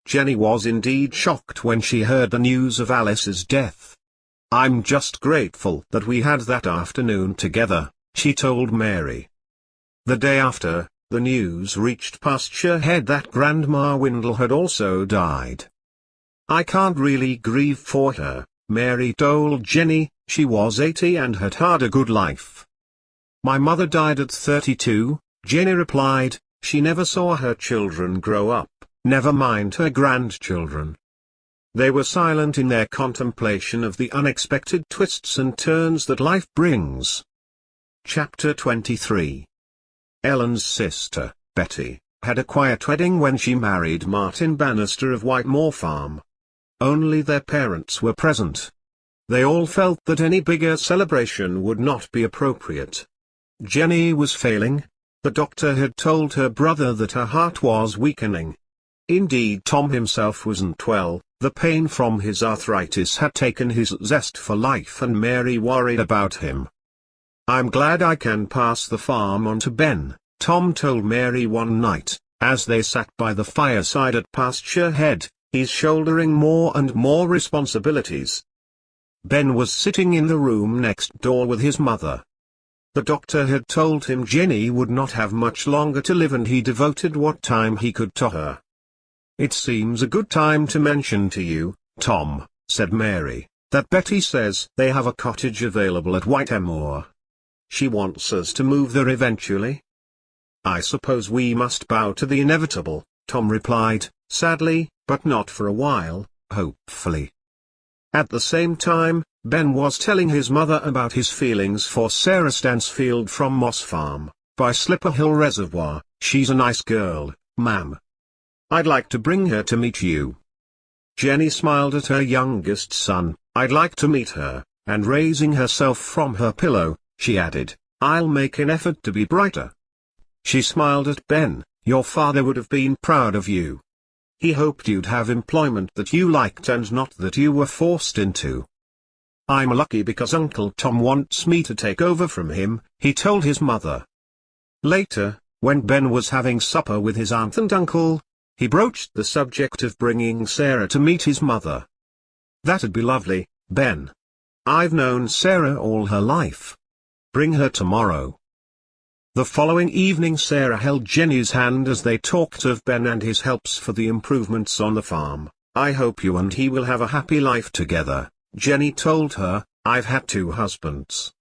[SPEAKER 1] Jenny was indeed shocked when she heard the news of Alice's death. "I'm just grateful that we had that afternoon together," she told Mary. The day after, the news reached Pasture Head that Grandma Windle had also died. "I can't really grieve for her," Mary told Jenny. "She was 80 and had had a good life." "My mother died at 32, Jenny replied. "She never saw her children grow up, never mind her grandchildren." They were silent in their contemplation of the unexpected twists and turns that life brings. Chapter 23. Ellen's sister, Betty, had a quiet wedding when she married Martin Bannister of Whitemore Farm. Only their parents were present. They all felt that any bigger celebration would not be appropriate. Jenny was failing. The doctor had told her brother that her heart was weakening. Indeed, Tom himself wasn't well. The pain from his arthritis had taken his zest for life and Mary worried about him. "I'm glad I can pass the farm on to Ben," Tom told Mary one night, as they sat by the fireside at Pasture Head. "He's shouldering more and more responsibilities." Ben was sitting in the room next door with his mother. The doctor had told him Jenny would not have much longer to live and he devoted what time he could to her. "It seems a good time to mention to you, Tom," said Mary, "that Betty says they have a cottage available at Whitemore. She wants us to move there eventually. I suppose we must bow to the inevitable, Tom replied, sadly, but not for a while, hopefully. At the same time, Ben was telling his mother about his feelings for Sarah Stansfield from Moss Farm, by Slipper Hill Reservoir. She's a nice girl, ma'am. I'd like to bring her to meet you. Jenny smiled at her youngest son. I'd like to meet her, and raising herself from her pillow, she added, I'll make an effort to be brighter. She smiled at Ben. Your father would have been proud of you. He hoped you'd have employment that you liked and not that you were forced into. I'm lucky because Uncle Tom wants me to take over from him, he told his mother. Later, when Ben was having supper with his aunt and uncle, he broached the subject of bringing Sarah to meet his mother. That'd be lovely, Ben. I've known Sarah all her life. Bring her tomorrow. The following evening Sarah held Jenny's hand as they talked of Ben and his helps for the improvements on the farm. I hope you and he will have a happy life together, Jenny told her. I've had 2 husbands.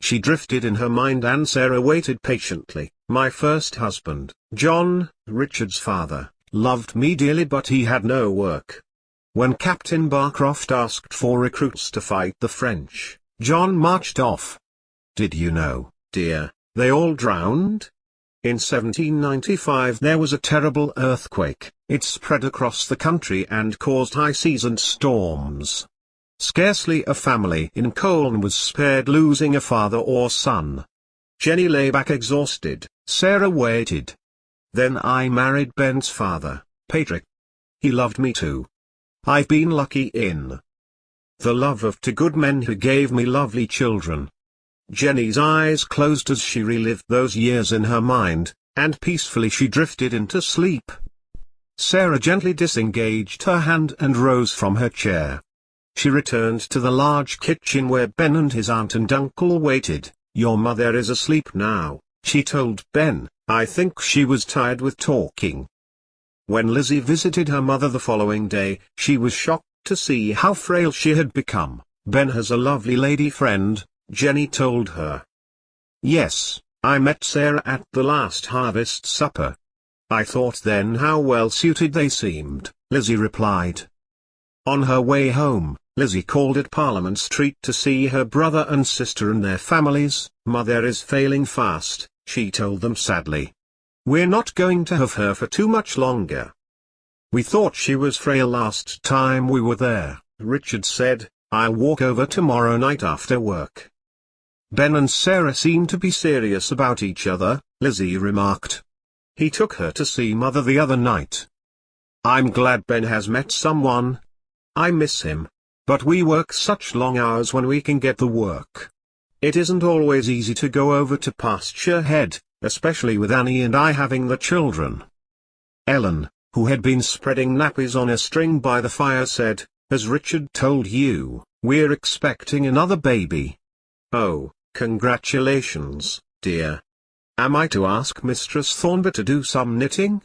[SPEAKER 1] She drifted in her mind and Sarah waited patiently. My first husband, John, Richard's father, loved me dearly but he had no work. When Captain Barcroft asked for recruits to fight the French, John marched off. Did you know, dear, they all drowned? In 1795 there was a terrible earthquake. It spread across the country and caused high seas and storms. Scarcely a family in Colne was spared losing a father or son. Jenny lay back exhausted. Sarah waited. Then I married Ben's father, Patrick. He loved me too. I've been lucky in the love of 2 good men who gave me lovely children. Jenny's eyes closed as she relived those years in her mind, and peacefully she drifted into sleep. Sarah gently disengaged her hand and rose from her chair. She returned to the large kitchen where Ben and his aunt and uncle waited. Your mother is asleep now, she told Ben. I think she was tired with talking. When Lizzie visited her mother the following day, she was shocked to see how frail she had become. Ben has a lovely lady friend, Jenny told her. Yes, I met Sarah at the last harvest supper. I thought then how well suited they seemed, Lizzie replied. On her way home, Lizzie called at Parliament Street to see her brother and sister and their families. Mother is failing fast, she told them sadly. We're not going to have her for too much longer. We thought she was frail last time we were there, Richard said. I'll walk over tomorrow night after work. Ben and Sarah seem to be serious about each other, Lizzie remarked. He took her to see Mother the other night. I'm glad Ben has met someone. I miss him. But we work such long hours when we can get the work. It isn't always easy to go over to Pasture Head, especially with Annie and I having the children. Ellen, who had been spreading nappies on a string by the fire, said, Has Richard told you, we're expecting another baby? Oh, congratulations, dear. Am I to ask Mistress Thornby to do some knitting?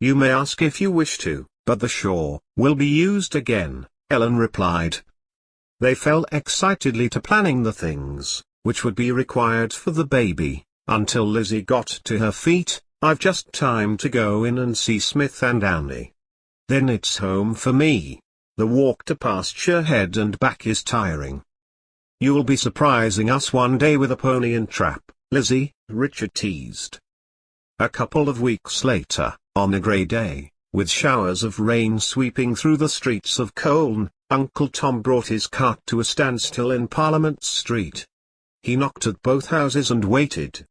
[SPEAKER 1] You may ask if you wish to, but the shawl will be used again, Ellen replied. They fell excitedly to planning the things which would be required for the baby, until Lizzie got to her feet. I've just time to go in and see Smith and Annie. Then it's home for me. The walk to Pasture Head and back is tiring. You'll be surprising us one day with a pony and trap, Lizzie, Richard teased. A couple of weeks later, on a grey day, with showers of rain sweeping through the streets of Colne, Uncle Tom brought his cart to a standstill in Parliament Street. He knocked at both houses and waited.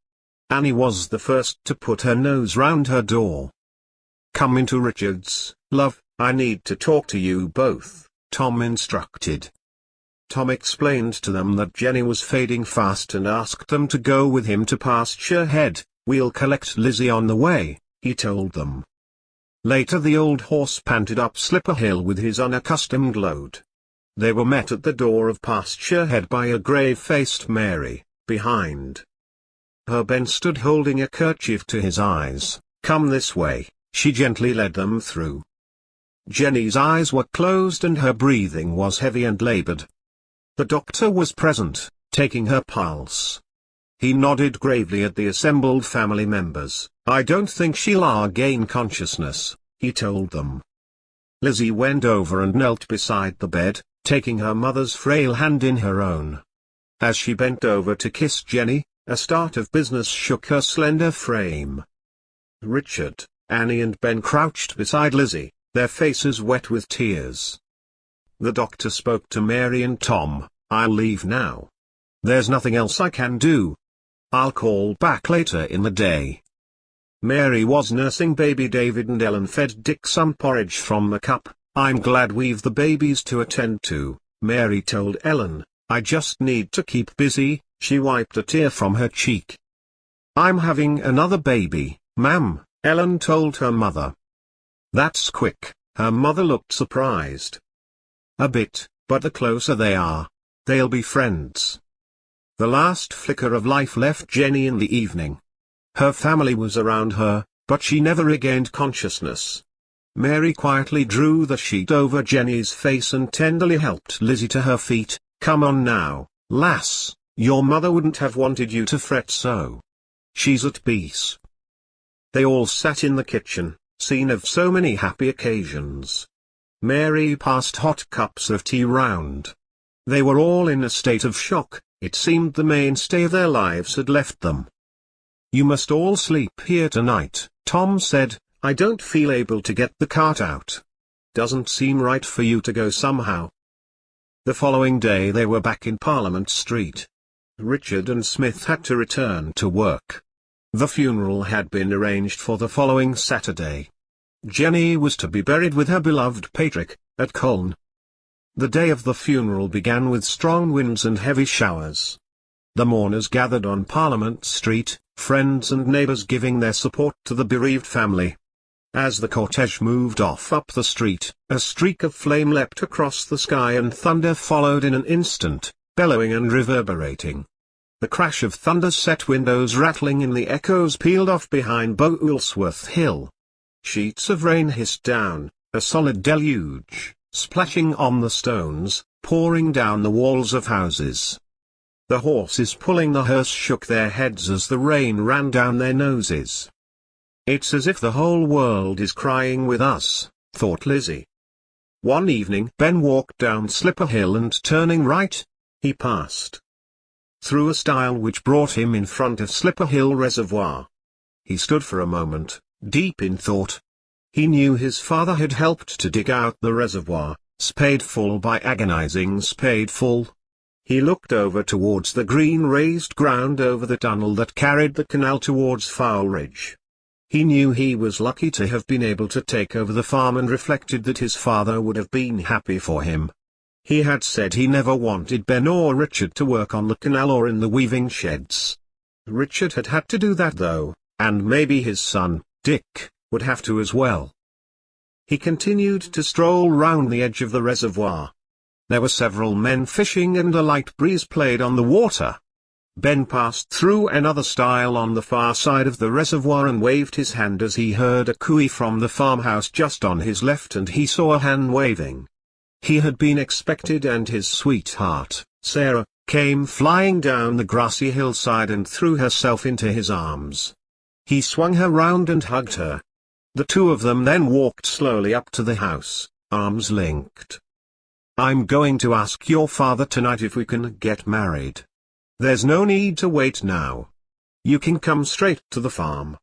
[SPEAKER 1] Annie was the first to put her nose round her door. Come into Richard's, love, I need to talk to you both, Tom instructed. Tom explained to them that Jenny was fading fast and asked them to go with him to Pasture Head. We'll collect Lizzie on the way, he told them. Later the old horse panted up Slipper Hill with his unaccustomed load. They were met at the door of Pasture Head by a grave-faced Mary, behind her Ben stood holding a kerchief to his eyes. Come this way, she gently led them through. Jenny's eyes were closed and her breathing was heavy and labored. The doctor was present, taking her pulse. He nodded gravely at the assembled family members. "I don't think she'll gain consciousness," he told them. Lizzie went over and knelt beside the bed, taking her mother's frail hand in her own. As she bent over to kiss Jenny, a start of business shook her slender frame. Richard, Annie and Ben crouched beside Lizzie, their faces wet with tears. The doctor spoke to Mary and Tom. "I'll leave now. There's nothing else I can do. I'll call back later in the day." Mary was nursing baby David and Ellen fed Dick some porridge from the cup. "I'm glad we've the babies to attend to," Mary told Ellen. "I just need to keep busy." She wiped a tear from her cheek. "I'm having another baby, Ma'am," Ellen told her mother. "That's quick." Her mother looked surprised. "A bit, but the closer they are, they'll be friends." The last flicker of life left Jenny in the evening. Her family was around her, but she never regained consciousness. Mary quietly drew the sheet over Jenny's face and tenderly helped Lizzie to her feet. "Come on now, lass, your mother wouldn't have wanted you to fret so. She's at peace." They all sat in the kitchen, scene of so many happy occasions. Mary passed hot cups of tea round. They were all in a state of shock. It seemed the mainstay of their lives had left them. "You must all sleep here tonight," Tom said. "I don't feel able to get the cart out. Doesn't seem right for you to go somehow." The following day they were back in Parliament Street. Richard and Smith had to return to work. The funeral had been arranged for the following Saturday. Jenny was to be buried with her beloved Patrick, at Colne. The day of the funeral began with strong winds and heavy showers. The mourners gathered on Parliament Street, friends and neighbours giving their support to the bereaved family. As the cortege moved off up the street, a streak of flame leapt across the sky and thunder followed in an instant, bellowing and reverberating. The crash of thunder set windows rattling and the echoes pealed off behind Bowlsworth Hill. Sheets of rain hissed down, a solid deluge, splashing on the stones, pouring down the walls of houses. The horses pulling the hearse shook their heads as the rain ran down their noses. "It's as if the whole world is crying with us," thought Lizzie. One evening Ben walked down Slipper Hill and turning right, he passed through a stile which brought him in front of Slipper Hill Reservoir. He stood for a moment, deep in thought. He knew his father had helped to dig out the reservoir, spadeful by agonizing spadeful. He looked over towards the green raised ground over the tunnel that carried the canal towards Foul Ridge. He knew he was lucky to have been able to take over the farm and reflected that his father would have been happy for him. He had said he never wanted Ben or Richard to work on the canal or in the weaving sheds. Richard had had to do that though, and maybe his son, Dick, would have to as well. He continued to stroll round the edge of the reservoir. There were several men fishing and a light breeze played on the water. Ben passed through another stile on the far side of the reservoir and waved his hand as he heard a cooey from the farmhouse just on his left and he saw a hand waving. He had been expected and his sweetheart, Sarah, came flying down the grassy hillside and threw herself into his arms. He swung her round and hugged her. The two of them then walked slowly up to the house, arms linked. "I'm going to ask your father tonight if we can get married. There's no need to wait now. You can come straight to the farm.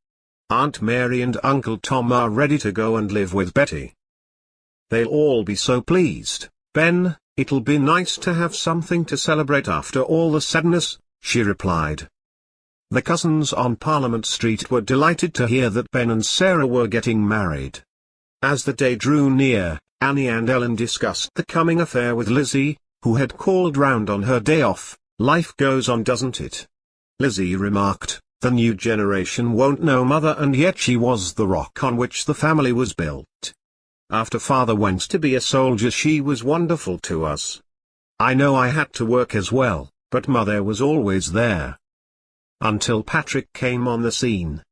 [SPEAKER 1] Aunt Mary and Uncle Tom are ready to go and live with Betty. They'll all be so pleased, Ben. It'll be nice to have something to celebrate after all the sadness," she replied. The cousins on Parliament Street were delighted to hear that Ben and Sarah were getting married. As the day drew near, Annie and Ellen discussed the coming affair with Lizzie, who had called round on her day off. "Life goes on, doesn't it?" Lizzie remarked. "The new generation won't know mother, and yet she was the rock on which the family was built. After father went to be a soldier she was wonderful to us. I know I had to work as well, but mother was always there. Until Patrick came on the scene.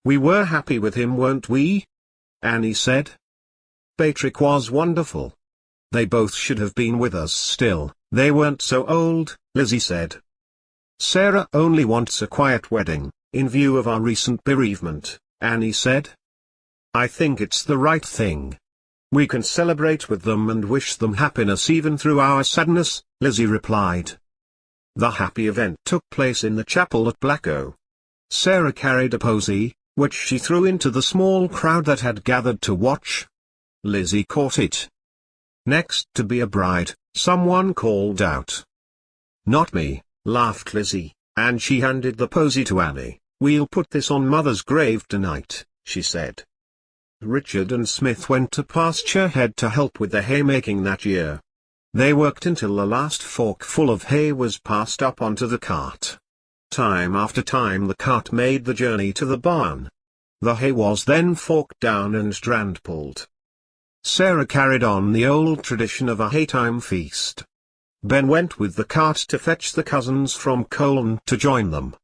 [SPEAKER 1] We were happy with him, weren't we?" Annie said. "Patrick was wonderful. They both should have been with us still, they weren't so old," Lizzie said. Sarah only wants a quiet wedding, in view of our recent bereavement, Annie said. I think it's the right thing. We can celebrate with them and wish them happiness even through our sadness, Lizzie replied. The happy event took place in the chapel at Blacko. Sarah carried a posy, which she threw into the small crowd that had gathered to watch. Lizzie caught it. Next to be a bride, someone called out. Not me, laughed Lizzie, and she handed the posy to Annie. We'll put this on Mother's grave tonight, she said. Richard and Smith went to pasture head to help with the haymaking that year. They worked until the last forkful of hay was passed up onto the cart. Time after time the cart made the journey to the barn. The hay was then forked down and drandpulled. Sarah carried on the old tradition of a haytime feast. Ben went with the cart to fetch the cousins from Colne to join them.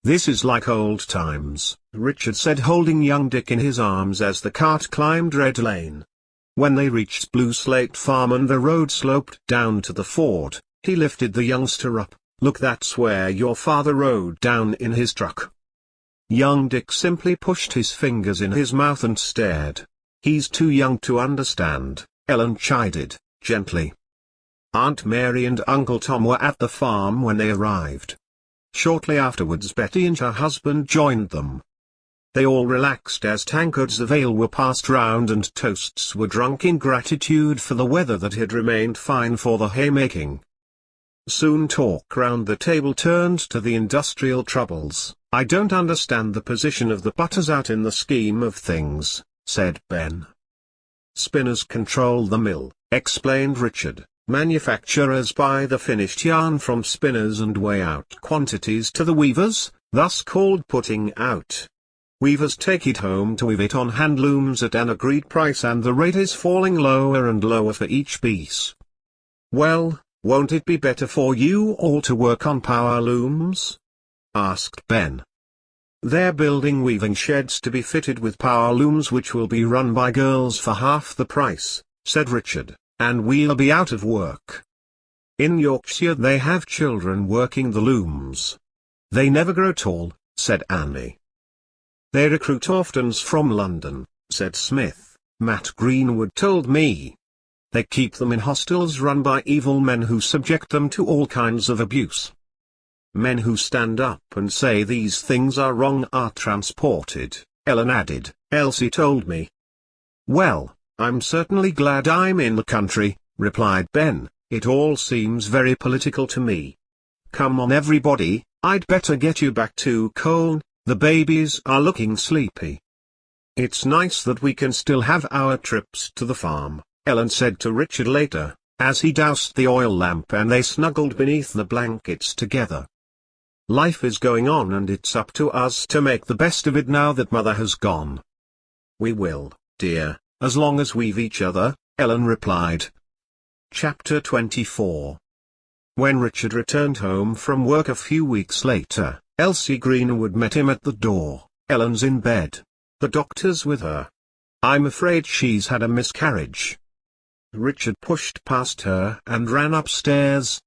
[SPEAKER 1] This is like old times, Richard said, holding young Dick in his arms as the cart climbed Red Lane. When they reached Blue Slate Farm and the road sloped down to the ford, he lifted the youngster up. Look, that's where your father rode down in his truck. Young Dick simply pushed his fingers in his mouth and stared. He's too young to understand, Ellen chided, gently. Aunt Mary and Uncle Tom were at the farm when they arrived. Shortly afterwards Betty and her husband joined them. They all relaxed as tankards of ale were passed round and toasts were drunk in gratitude for the weather that had remained fine for the haymaking. Soon talk round the table turned to the industrial troubles. I don't understand the position of the butters out in the scheme of things, said Ben. Spinners control the mill, explained Richard. Manufacturers buy the finished yarn from spinners and weigh out quantities to the weavers, thus called putting out. Weavers take it home to weave it on hand looms at an agreed price, and the rate is falling lower and lower for each piece. Well, won't it be better for you all to work on power looms? Asked Ben. They're building weaving sheds to be fitted with power looms which will be run by girls for half the price, said Richard. And we'll be out of work. In Yorkshire they have children working the looms. They never grow tall, said Annie. They recruit orphans from London, said Smith. Matt Greenwood told me. They keep them in hostels run by evil men who subject them to all kinds of abuse. Men who stand up and say these things are wrong are transported, Ellen added. Elsie told me. Well, I'm certainly glad I'm in the country, replied Ben. It all seems very political to me. Come on everybody, I'd better get you back to Colne, the babies are looking sleepy. It's nice that we can still have our trips to the farm, Ellen said to Richard later, as he doused the oil lamp and they snuggled beneath the blankets together. Life is going on and it's up to us to make the best of it now that Mother has gone. We will, dear. As long as we've each other, Ellen replied. Chapter 24. When Richard returned home from work a few weeks later, Elsie Greenwood met him at the door. Ellen's in bed. The doctor's with her. I'm afraid she's had a miscarriage. Richard pushed past her and ran upstairs.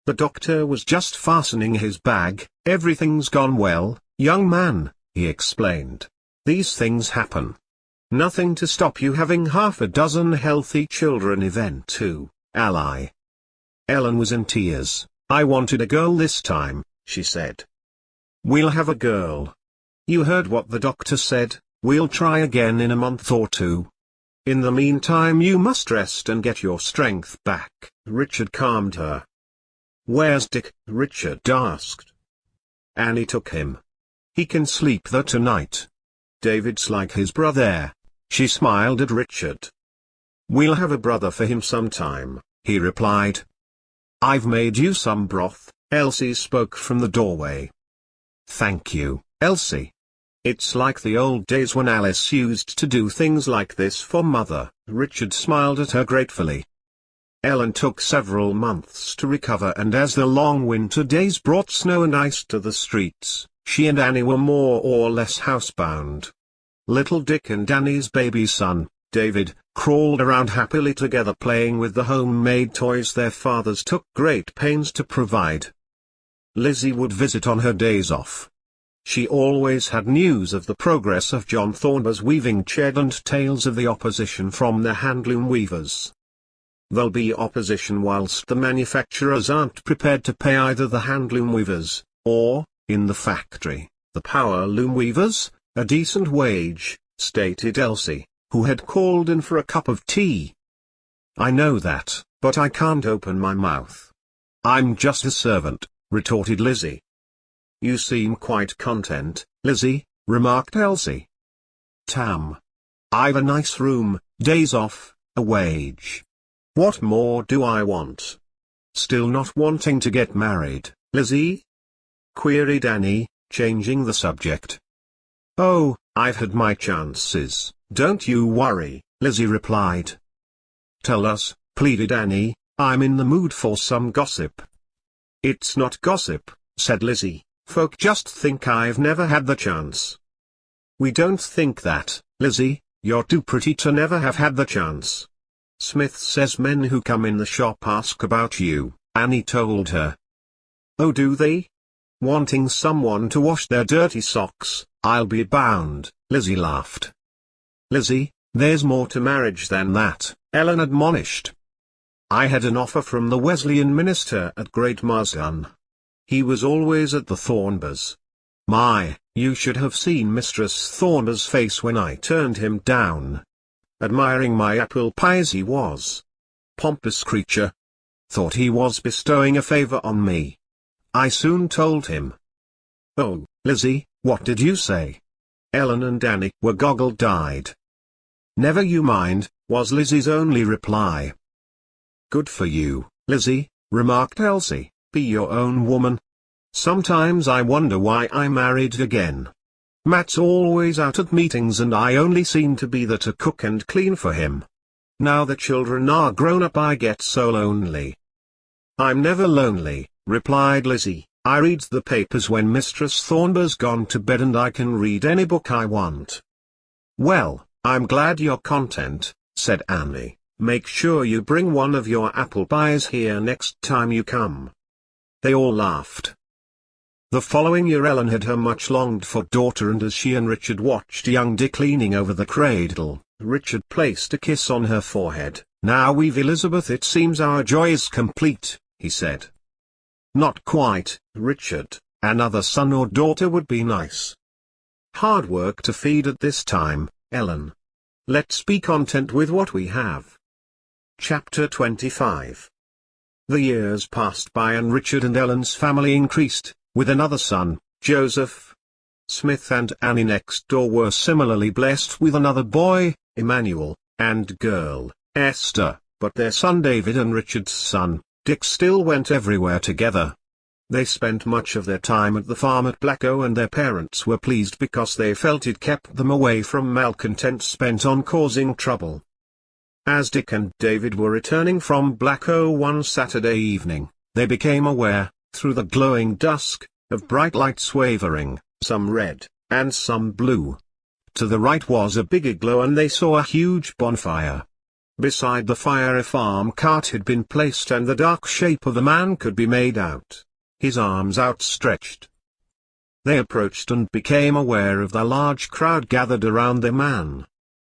[SPEAKER 1] The doctor was just fastening his bag. Everything's gone well, young man, he explained. These things happen. Nothing to stop you having half a dozen healthy children. Event 2, ally. Ellen was in tears. I wanted a girl this time, she said. We'll have a girl. You heard what the doctor said, we'll try again in a month or two. In the meantime you must rest and get your strength back. Richard calmed her. Where's Dick? Richard asked. Annie took him. He can sleep there tonight. David's like his brother. She smiled at Richard. We'll have a brother for him sometime, he replied. I've made you some broth, Elsie spoke from the doorway. Thank you, Elsie. It's like the old days when Alice used to do things like this for Mother. Richard smiled at her gratefully. Ellen took several months to recover, and as the long winter days brought snow and ice to the streets, she and Annie were more or less housebound. Little Dick and Annie's baby son, David, crawled around happily together playing with the homemade toys their fathers took great pains to provide. Lizzie would visit on her days off. She always had news of the progress of John Thornber's weaving shed and tales of the opposition from the handloom weavers. There'll be opposition whilst the manufacturers aren't prepared to pay either the handloom weavers, or, in the factory, the power loom weavers, a decent wage, stated Elsie, who had called in for a cup of tea. "I know that, but I can't open my mouth. I'm just a servant," retorted Lizzie. "You seem quite content, Lizzie," remarked Elsie. "Tam. I've a nice room, days off, a wage. What more do I want?" "Still not wanting to get married, Lizzie?" queried Annie, changing the subject. "Oh, I've had my chances, don't you worry," Lizzie replied. "Tell us," pleaded Annie, "I'm in the mood for some gossip." "It's not gossip," said Lizzie, "folk just think I've never had the chance." "We don't think that, Lizzie, you're too pretty to never have had the chance. Smith says men who come in the shop ask about you," Annie told her. "Oh, do they? Wanting someone to wash their dirty socks, I'll be bound," Lizzie laughed. "Lizzie, there's more to marriage than that," Ellen admonished. "I had an offer from the Wesleyan minister at Great Marsden. He was always at the Thornbers. My, you should have seen Mistress Thornber's face when I turned him down. Admiring my apple pies he was. Pompous creature. Thought he was bestowing a favor on me. I soon told him." "Oh, Lizzie, what did you say?" Ellen and Annie were goggle-eyed. "Never you mind," was Lizzie's only reply. "Good for you, Lizzie," remarked Elsie, "be your own woman. Sometimes I wonder why I married again. Matt's always out at meetings and I only seem to be there to cook and clean for him. Now the children are grown up I get so lonely." "I'm never lonely," replied Lizzie. "I read the papers when Mistress Thornber's gone to bed and I can read any book I want." "Well, I'm glad you're content," said Annie. "Make sure you bring one of your apple pies here next time you come." They all laughed. The following year Ellen had her much-longed-for daughter, and as she and Richard watched young Dick leaning over the cradle, Richard placed a kiss on her forehead. "Now we've Elizabeth, it seems our joy is complete," he said. "Not quite, Richard, another son or daughter would be nice. Hard work to feed at this time, Ellen. Let's be content with what we have." Chapter 25. The years passed by and Richard and Ellen's family increased, with another son, Joseph. Smith and Annie next door were similarly blessed with another boy, Emmanuel, and girl, Esther, but their son David and Richard's son, Dick, still went everywhere together. They spent much of their time at the farm at Blacko, and their parents were pleased because they felt it kept them away from malcontent spent on causing trouble. As Dick and David were returning from Blacko one Saturday evening, they became aware, through the glowing dusk, of bright lights wavering, some red, and some blue. To the right was a bigger glow and they saw a huge bonfire. Beside the fire a farm cart had been placed and the dark shape of a man could be made out, his arms outstretched. They approached and became aware of the large crowd gathered around the man.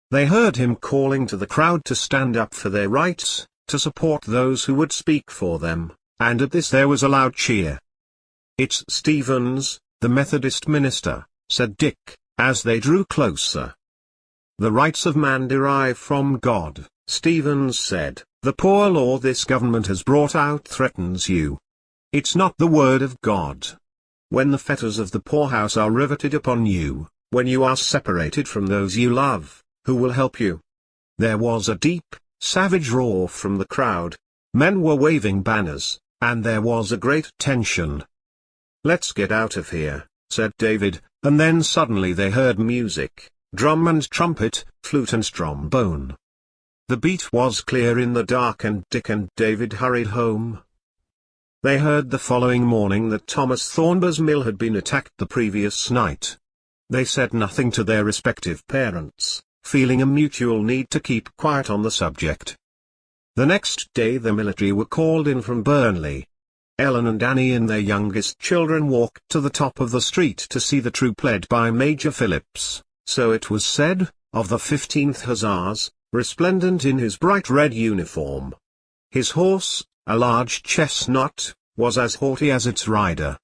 [SPEAKER 1] They heard him calling to the crowd to stand up for their rights, to support those who would speak for them, and at this there was a loud cheer. "It's Stevens, the Methodist minister," said Dick, as they drew closer. "The rights of man derive from God," Stevens said. "The poor law this government has brought out threatens you. It's not the word of God. When the fetters of the poorhouse are riveted upon you, when you are separated from those you love, who will help you?" There was a deep, savage roar from the crowd. Men were waving banners, and there was a great tension. "Let's get out of here," said David, and then suddenly they heard music, drum and trumpet, flute and trombone. The beat was clear in the dark and Dick and David hurried home. They heard the following morning that Thomas Thornber's mill had been attacked the previous night. They said nothing to their respective parents, feeling a mutual need to keep quiet on the subject. The next day the military were called in from Burnley. Ellen and Annie and their youngest children walked to the top of the street to see the troop led by Major Phillips, so it was said, of the 15th Hussars, resplendent in his bright red uniform. His horse, a large chestnut, was as haughty as its rider.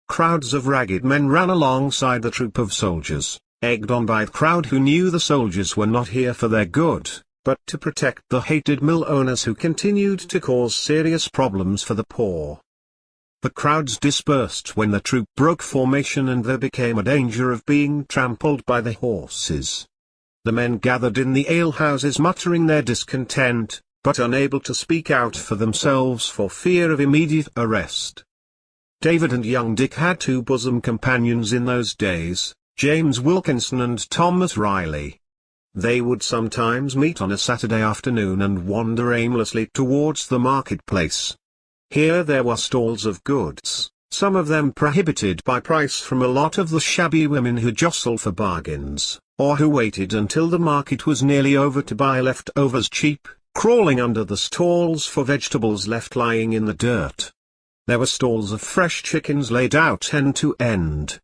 [SPEAKER 1] Crowds of ragged men ran alongside the troop of soldiers, egged on by the crowd who knew the soldiers were not here for their good, but to protect the hated mill owners who continued to cause serious problems for the poor. The crowds dispersed when the troop broke formation and there became a danger of being trampled by the horses. The men gathered in the alehouses muttering their discontent, but unable to speak out for themselves for fear of immediate arrest. David and young Dick had two bosom companions in those days, James Wilkinson and Thomas Riley. They would sometimes meet on a Saturday afternoon and wander aimlessly towards the marketplace. Here there were stalls of goods, some of them prohibited by price from a lot of the shabby women who jostled for bargains, or who waited until the market was nearly over to buy leftovers cheap, crawling under the stalls for vegetables left lying in the dirt. There were stalls of fresh chickens laid out end to end.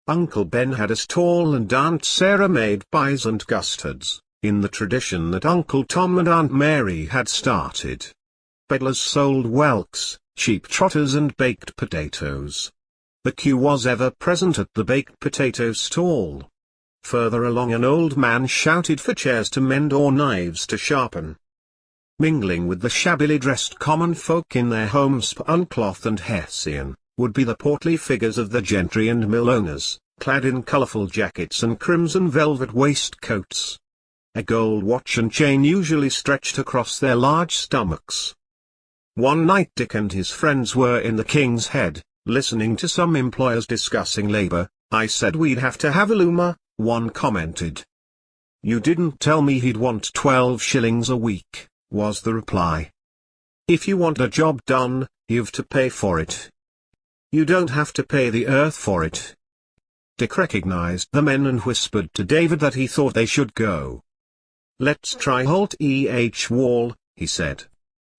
[SPEAKER 1] Uncle Ben had a stall and Aunt Sarah made pies and custards, in the tradition that Uncle Tom and Aunt Mary had started. Peddlers sold whelks, sheep trotters and baked potatoes. The queue was ever present at the baked potato stall. Further along an old man shouted for chairs to mend or knives to sharpen. Mingling with the shabbily dressed common folk in their homespun cloth and hessian, would be the portly figures of the gentry and mill owners, clad in colourful jackets and crimson velvet waistcoats. A gold watch and chain usually stretched across their large stomachs. One night Dick and his friends were in the King's Head, listening to some employers discussing labour. "I said we'd have to have a loomer," one commented. "You didn't tell me he'd want 12 shillings a week," was the reply. "If you want a job done, you've to pay for it. You don't have to pay the earth for it." Dick recognized the men and whispered to David that he thought they should go. "Let's try Holt Wall," he said.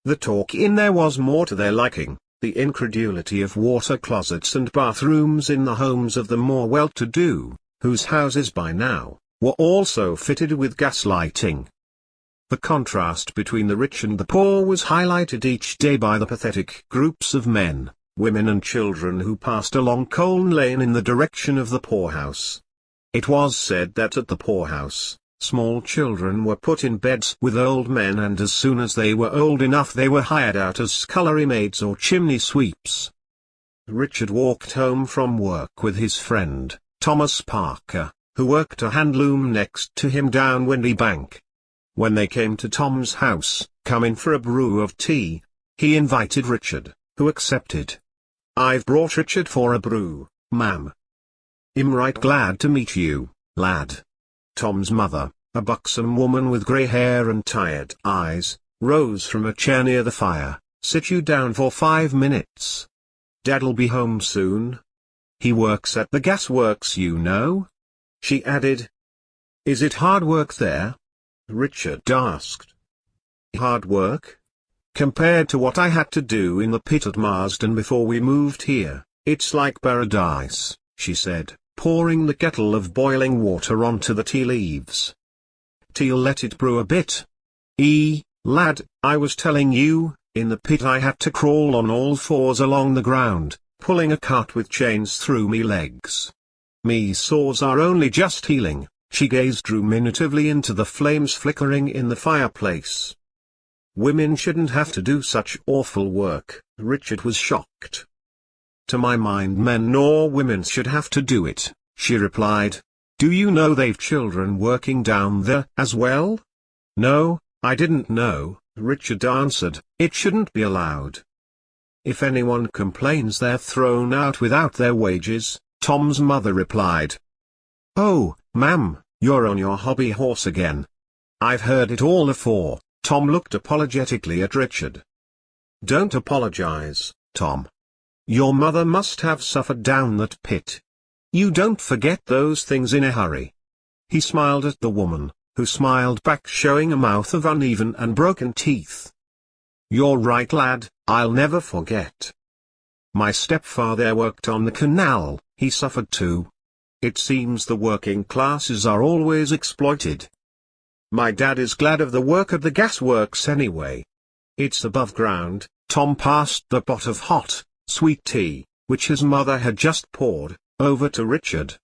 [SPEAKER 1] The talk in there was more to their liking, the incredulity of water closets and bathrooms in the homes of the more well-to-do, whose houses by now were also fitted with gas lighting. The contrast between the rich and the poor was highlighted each day by the pathetic groups of men, women and children who passed along Colne Lane in the direction of the poorhouse. It was said that at the poorhouse, small children were put in beds with old men, and as soon as they were old enough they were hired out as scullery maids or chimney sweeps. Richard walked home from work with his friend, Thomas Parker, who worked a hand loom next to him down Windy Bank. When they came to Tom's house, come in for a brew of tea, he invited Richard, who accepted. "I've brought Richard for a brew, ma'am." "I'm right glad to meet you, lad." Tom's mother, a buxom woman with grey hair and tired eyes, rose from a chair near the fire. "Sit you down for 5 minutes. Dad'll be home soon. He works at the gasworks, you know," she added. "Is it hard work there?" Richard asked. "Hard work? Compared to what I had to do in the pit at Marsden before we moved here, it's like paradise," she said, pouring the kettle of boiling water onto the tea leaves. "Tea'll let it brew a bit. Lad, I was telling you, in the pit I had to crawl on all fours along the ground, pulling a cart with chains through me legs. Me sores are only just healing." She gazed ruminatively into the flames flickering in the fireplace. "Women shouldn't have to do such awful work," Richard was shocked. "To my mind men nor women should have to do it," she replied. "Do you know they've children working down there as well?" "No, I didn't know," Richard answered. "It shouldn't be allowed. If anyone complains they're thrown out without their wages," Tom's mother replied. "Oh, ma'am, you're on your hobby horse again. I've heard it all afore." Tom looked apologetically at Richard. "Don't apologize, Tom. Your mother must have suffered down that pit. You don't forget those things in a hurry." He smiled at the woman, who smiled back, showing a mouth of uneven and broken teeth. "You're right, lad, I'll never forget. My stepfather worked on the canal, he suffered too. It seems the working classes are always exploited. My dad is glad of the work at the gasworks anyway. It's above ground." Tom passed the pot of hot, sweet tea, which his mother had just poured, over to Richard.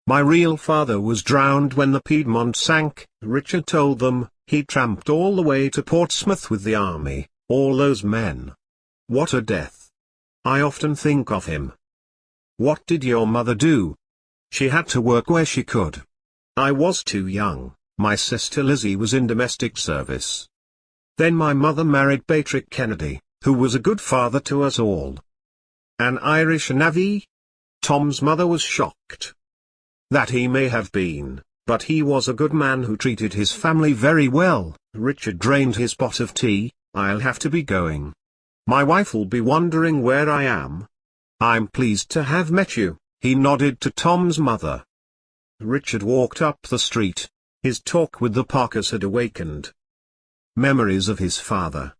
[SPEAKER 1] "My real father was drowned when the Piedmont sank," Richard told them. "He tramped all the way to Portsmouth with the army, all those men. What a death. I often think of him." "What did your mother do?" "She had to work where she could. I was too young. My sister Lizzie was in domestic service. Then my mother married Patrick Kennedy, who was a good father to us all." "An Irish navvy?" Tom's mother was shocked. "That he may have been, but he was a good man who treated his family very well." Richard drained his pot of tea. "I'll have to be going. My wife'll be wondering where I am." "I'm pleased to have met you," he nodded to Tom's mother. Richard walked up the street. His talk with the Parkers had awakened memories of his father.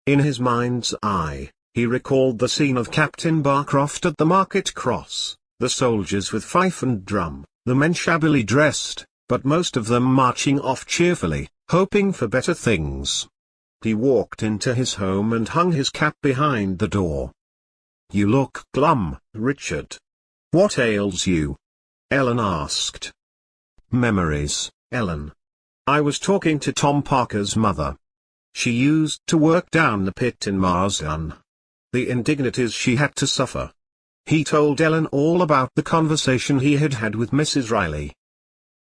[SPEAKER 1] In his mind's eye, he recalled the scene of Captain Barcroft at the market cross, the soldiers with fife and drum, the men shabbily dressed, but most of them marching off cheerfully, hoping for better things. He walked into his home and hung his cap behind the door. "You look glum, Richard. What ails you?" Ellen asked. "Memories, Ellen. I was talking to Tom Parker's mother. She used to work down the pit in Marsden. The indignities she had to suffer." He told Ellen all about the conversation he had had with Mrs. Riley.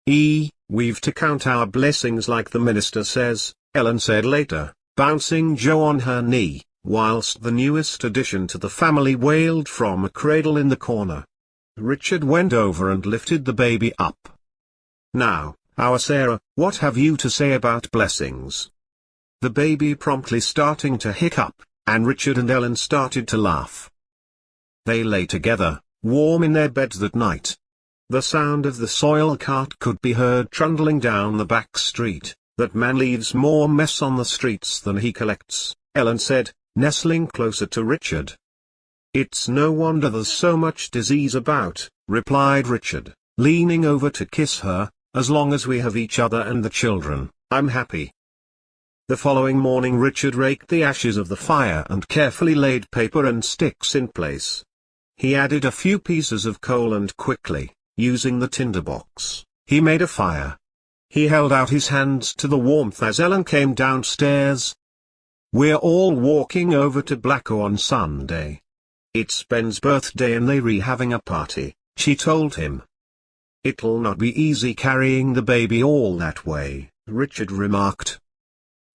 [SPEAKER 1] "We've to count our blessings like the minister says," Ellen said later, bouncing Joe on her knee, whilst the newest addition to the family wailed from a cradle in the corner. Richard went over and lifted the baby up. "Now, our Sarah, what have you to say about blessings?" The baby promptly starting to hiccup, and Richard and Ellen started to laugh. They lay together, warm in their beds that night. The sound of the soil cart could be heard trundling down the back street. "That man leaves more mess on the streets than he collects," Ellen said, nestling closer to Richard. "It's no wonder there's so much disease about," replied Richard, leaning over to kiss her. "As long as we have each other and the children, I'm happy." The following morning Richard raked the ashes of the fire and carefully laid paper and sticks in place. He added a few pieces of coal and quickly, using the tinderbox, he made a fire. He held out his hands to the warmth as Ellen came downstairs. "We're all walking over to Blacko on Sunday. It's Ben's birthday and they're having a party," she told him. "It'll not be easy carrying the baby all that way," Richard remarked.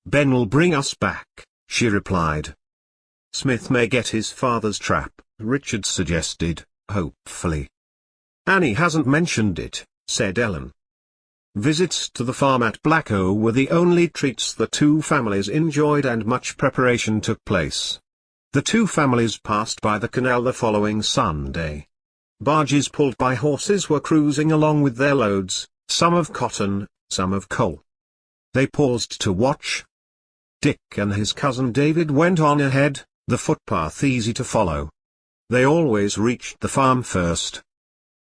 [SPEAKER 1] "Ben'll bring us back," she replied. "Smith may get his father's trap," Richard suggested, hopefully. "Annie hasn't mentioned it," said Ellen. Visits to the farm at Blacko were the only treats the two families enjoyed, and much preparation took place. The two families passed by the canal the following Sunday. Barges pulled by horses were cruising along with their loads, some of cotton, some of coal. They paused to watch. Dick and his cousin David went on ahead, the footpath easy to follow. They always reached the farm first.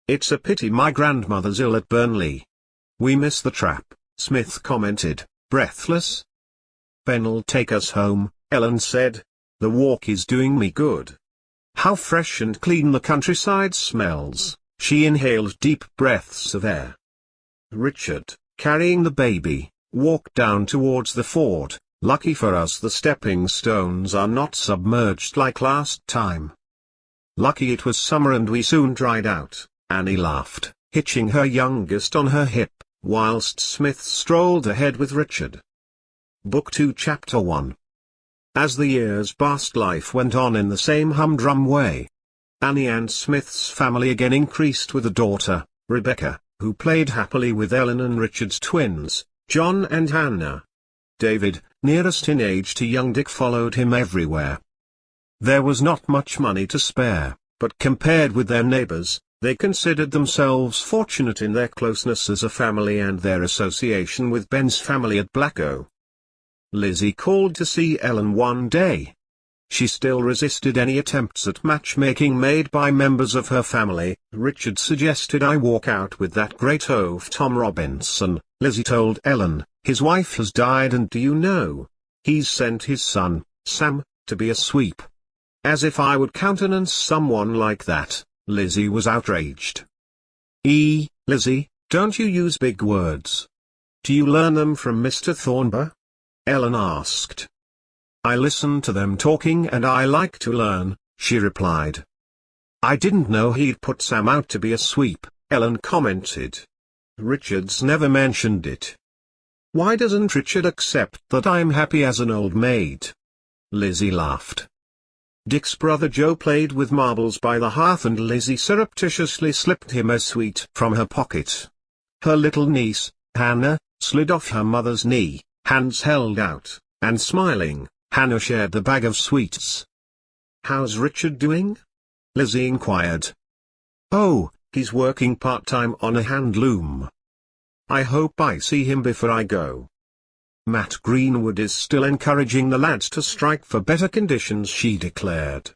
[SPEAKER 1] "It's a pity my grandmother's ill at Burnley. We miss the trap," Smith commented, breathless. "Ben'll take us home," Ellen said. "The walk is doing me good. How fresh and clean the countryside smells." She inhaled deep breaths of air. Richard, carrying the baby, walked down towards the ford. "Lucky for us the stepping stones are not submerged like last time." "Lucky it was summer and we soon dried out," Annie laughed, hitching her youngest on her hip, whilst Smith strolled ahead with Richard. Book 2 Chapter 1. As the years passed, life went on in the same humdrum way. Annie and Smith's family again increased with a daughter, Rebecca, who played happily with Ellen and Richard's twins, John and Hannah. David, nearest in age to young Dick, followed him everywhere. There was not much money to spare, but compared with their neighbors, they considered themselves fortunate in their closeness as a family and their association with Ben's family at Blacko. Lizzie called to see Ellen one day. she still resisted any attempts at matchmaking made by members of her family. Richard suggested I walk out with that great oaf Tom Robinson. Lizzie told Ellen, his wife has died, and do you know, he's sent his son, Sam, to be a sweep. As if I would countenance someone like that. Lizzie was outraged. Lizzie, don't you use big words. Do you learn them from Mr. Thornber? Ellen asked. I listen to them talking and I like to learn, she replied. I didn't know he'd put Sam out to be a sweep, Ellen commented. Richard's never mentioned it. Why doesn't Richard accept that I'm happy as an old maid? Lizzie laughed. Dick's brother Joe played with marbles by the hearth and Lizzie surreptitiously slipped him a sweet from her pocket. Her little niece, Hannah, slid off her mother's knee, hands held out, and smiling, Hannah shared the bag of sweets. How's Richard doing? Lizzie inquired. Oh, he's working part-time on a hand loom. I hope I see him before I go. Matt Greenwood is still encouraging the lads to strike for better conditions, she declared.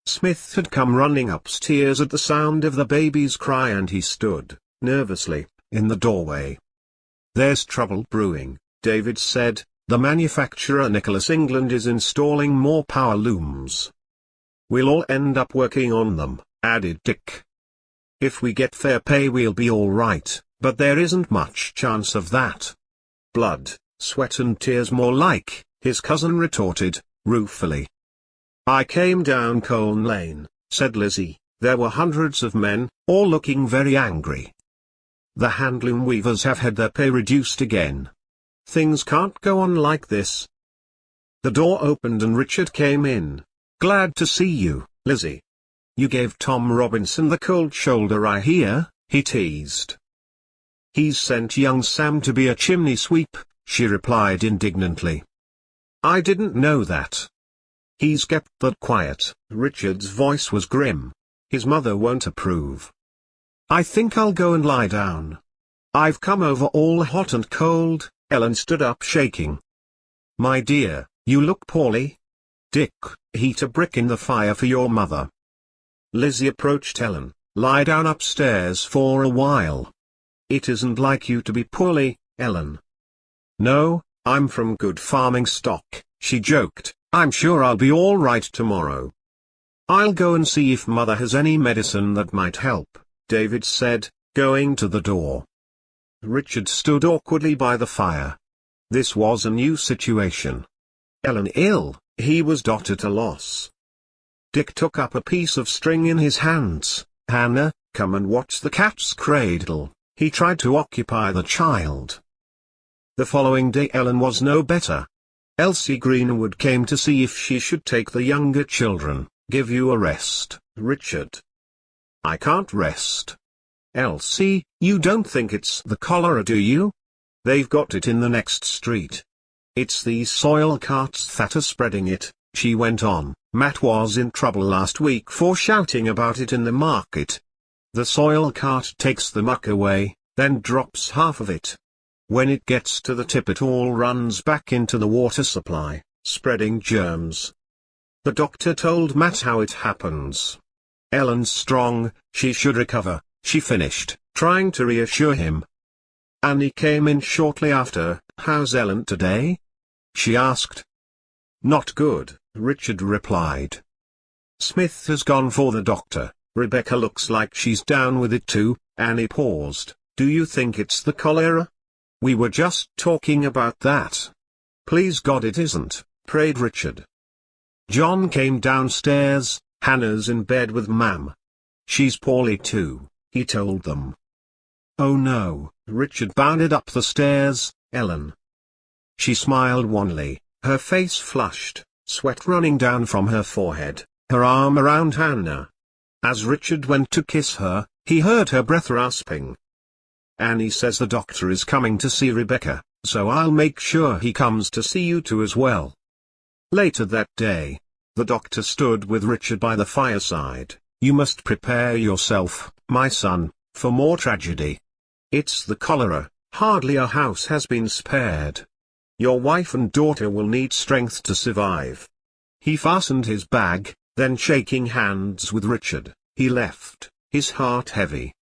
[SPEAKER 1] Smith had come running upstairs at the sound of the baby's cry and he stood, nervously, in the doorway. There's trouble brewing, David said. The manufacturer Nicholas England is installing more power looms. We'll all end up working on them, added Dick. If we get fair pay we'll be all right, but there isn't much chance of that. Blood, sweat and tears more like, his cousin retorted, ruefully. I came down Colne Lane, said Lizzie. There were hundreds of men, all looking very angry. The handloom weavers have had their pay reduced again. Things can't go on like this. The door opened and Richard came in. Glad to see you, Lizzie. You gave Tom Robinson the cold shoulder, I hear, he teased. He's sent young Sam to be a chimney sweep, she replied indignantly. I didn't know that. He's kept that quiet. Richard's voice was grim. His mother won't approve. I think I'll go and lie down. I've come over all hot and cold. Ellen stood up shaking. My dear, you look poorly. Dick, heat a brick in the fire for your mother. Lizzie approached Ellen. Lie down upstairs for a while. It isn't like you to be poorly, Ellen. No, I'm from good farming stock, she joked. I'm sure I'll be all right tomorrow. I'll go and see if Mother has any medicine that might help, David said, going to the door. Richard stood awkwardly by the fire. This was a new situation. Ellen ill, he was at a loss. Dick took up a piece of string in his hands. Hannah, come and watch the cat's cradle. He tried to occupy the child. The following day Ellen was no better. Elsie Greenwood came to see if she should take the younger children. Give you a rest, Richard. I can't rest. Elsie, you don't think it's the cholera, do you? They've got it in the next street. It's these soil carts that are spreading it, she went on. Matt was in trouble last week for shouting about it in the market. The soil cart takes the muck away, then drops half of it. When it gets to the tip it all runs back into the water supply, spreading germs. The doctor told Matt how it happens. Ellen's strong, she should recover, she finished, trying to reassure him. Annie came in shortly after. How's Ellen today? She asked. Not good, Richard replied. Smith has gone for the doctor. Rebecca looks like she's down with it too. Annie paused. Do you think it's the cholera? We were just talking about that. Please God it isn't, prayed Richard. John came downstairs. Hannah's in bed with Mam. She's poorly too, he told them. Oh no, Richard bounded up the stairs. Ellen. She smiled wanly, her face flushed, sweat running down from her forehead, her arm around Hannah. As Richard went to kiss her, he heard her breath rasping. Annie says the doctor is coming to see Rebecca, so I'll make sure he comes to see you two as well. Later that day, the doctor stood with Richard by the fireside. You must prepare yourself, my son, for more tragedy. It's the cholera, hardly a house has been spared. Your wife and daughter will need strength to survive. He fastened his bag, then shaking hands with Richard, he left, his heart heavy.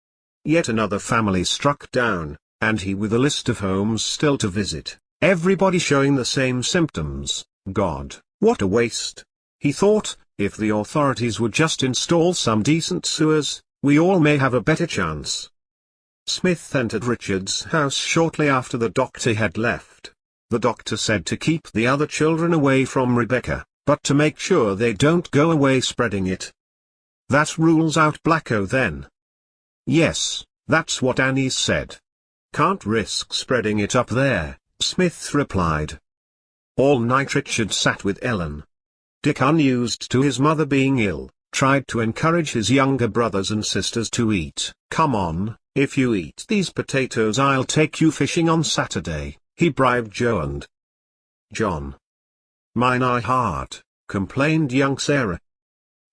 [SPEAKER 1] Yet another family struck down, and he with a list of homes still to visit, everybody showing the same symptoms. God, what a waste! He thought, if the authorities would just install some decent sewers, we all may have a better chance. Smith entered Richard's house shortly after the doctor had left. The doctor said to keep the other children away from Rebecca, but to make sure they don't go away spreading it. That rules out Blacko then. Yes, that's what Annie said. Can't risk spreading it up there, Smith replied. All night Richard sat with Ellen. Dick, unused to his mother being ill, tried to encourage his younger brothers and sisters to eat. Come on, if you eat these potatoes I'll take you fishing on Saturday, he bribed Joe and John. Mine eye heart, complained young Sarah.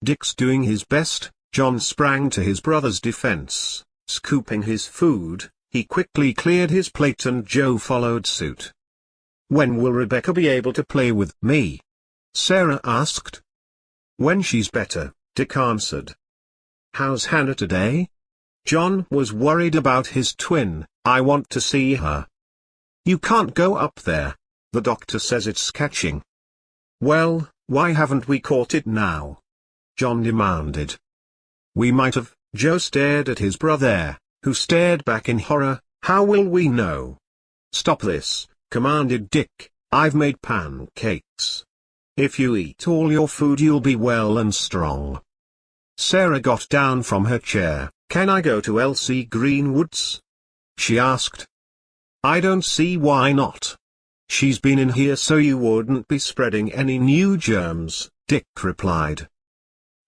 [SPEAKER 1] Dick's doing his best. John sprang to his brother's defense. Scooping his food, he quickly cleared his plate and Joe followed suit. When will Rebecca be able to play with me? Sarah asked. When she's better, Dick answered. How's Hannah today? John was worried about his twin. I want to see her. You can't go up there. The doctor says it's catching. Well, why haven't we caught it now? John demanded. We might have. Joe stared at his brother, who stared back in horror. How will we know? Stop this, commanded Dick. I've made pancakes. If you eat all your food you'll be well and strong. Sarah got down from her chair. Can I go to Elsie Greenwood's? She asked. I don't see why not. She's been in here so you wouldn't be spreading any new germs, Dick replied.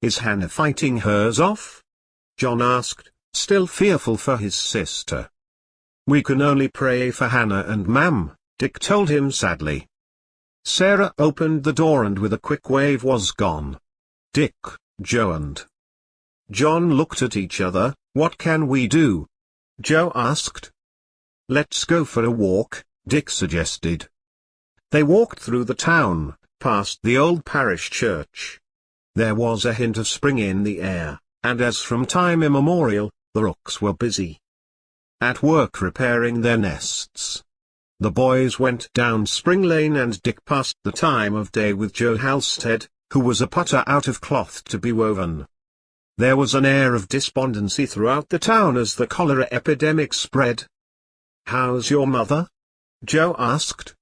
[SPEAKER 1] Is Hannah fighting hers off? John asked, still fearful for his sister. We can only pray for Hannah and Mam, Dick told him sadly. Sarah opened the door and with a quick wave was gone. Dick, Joe and John looked at each other. What can we do? Joe asked. Let's go for a walk, Dick suggested. They walked through the town, past the old parish church. There was a hint of spring in the air, and as from time immemorial, the rooks were busy at work repairing their nests. The boys went down Spring Lane and Dick passed the time of day with Joe Halstead, who was a putter out of cloth to be woven. There was an air of despondency throughout the town as the cholera epidemic spread. How's your mother? Joe asked.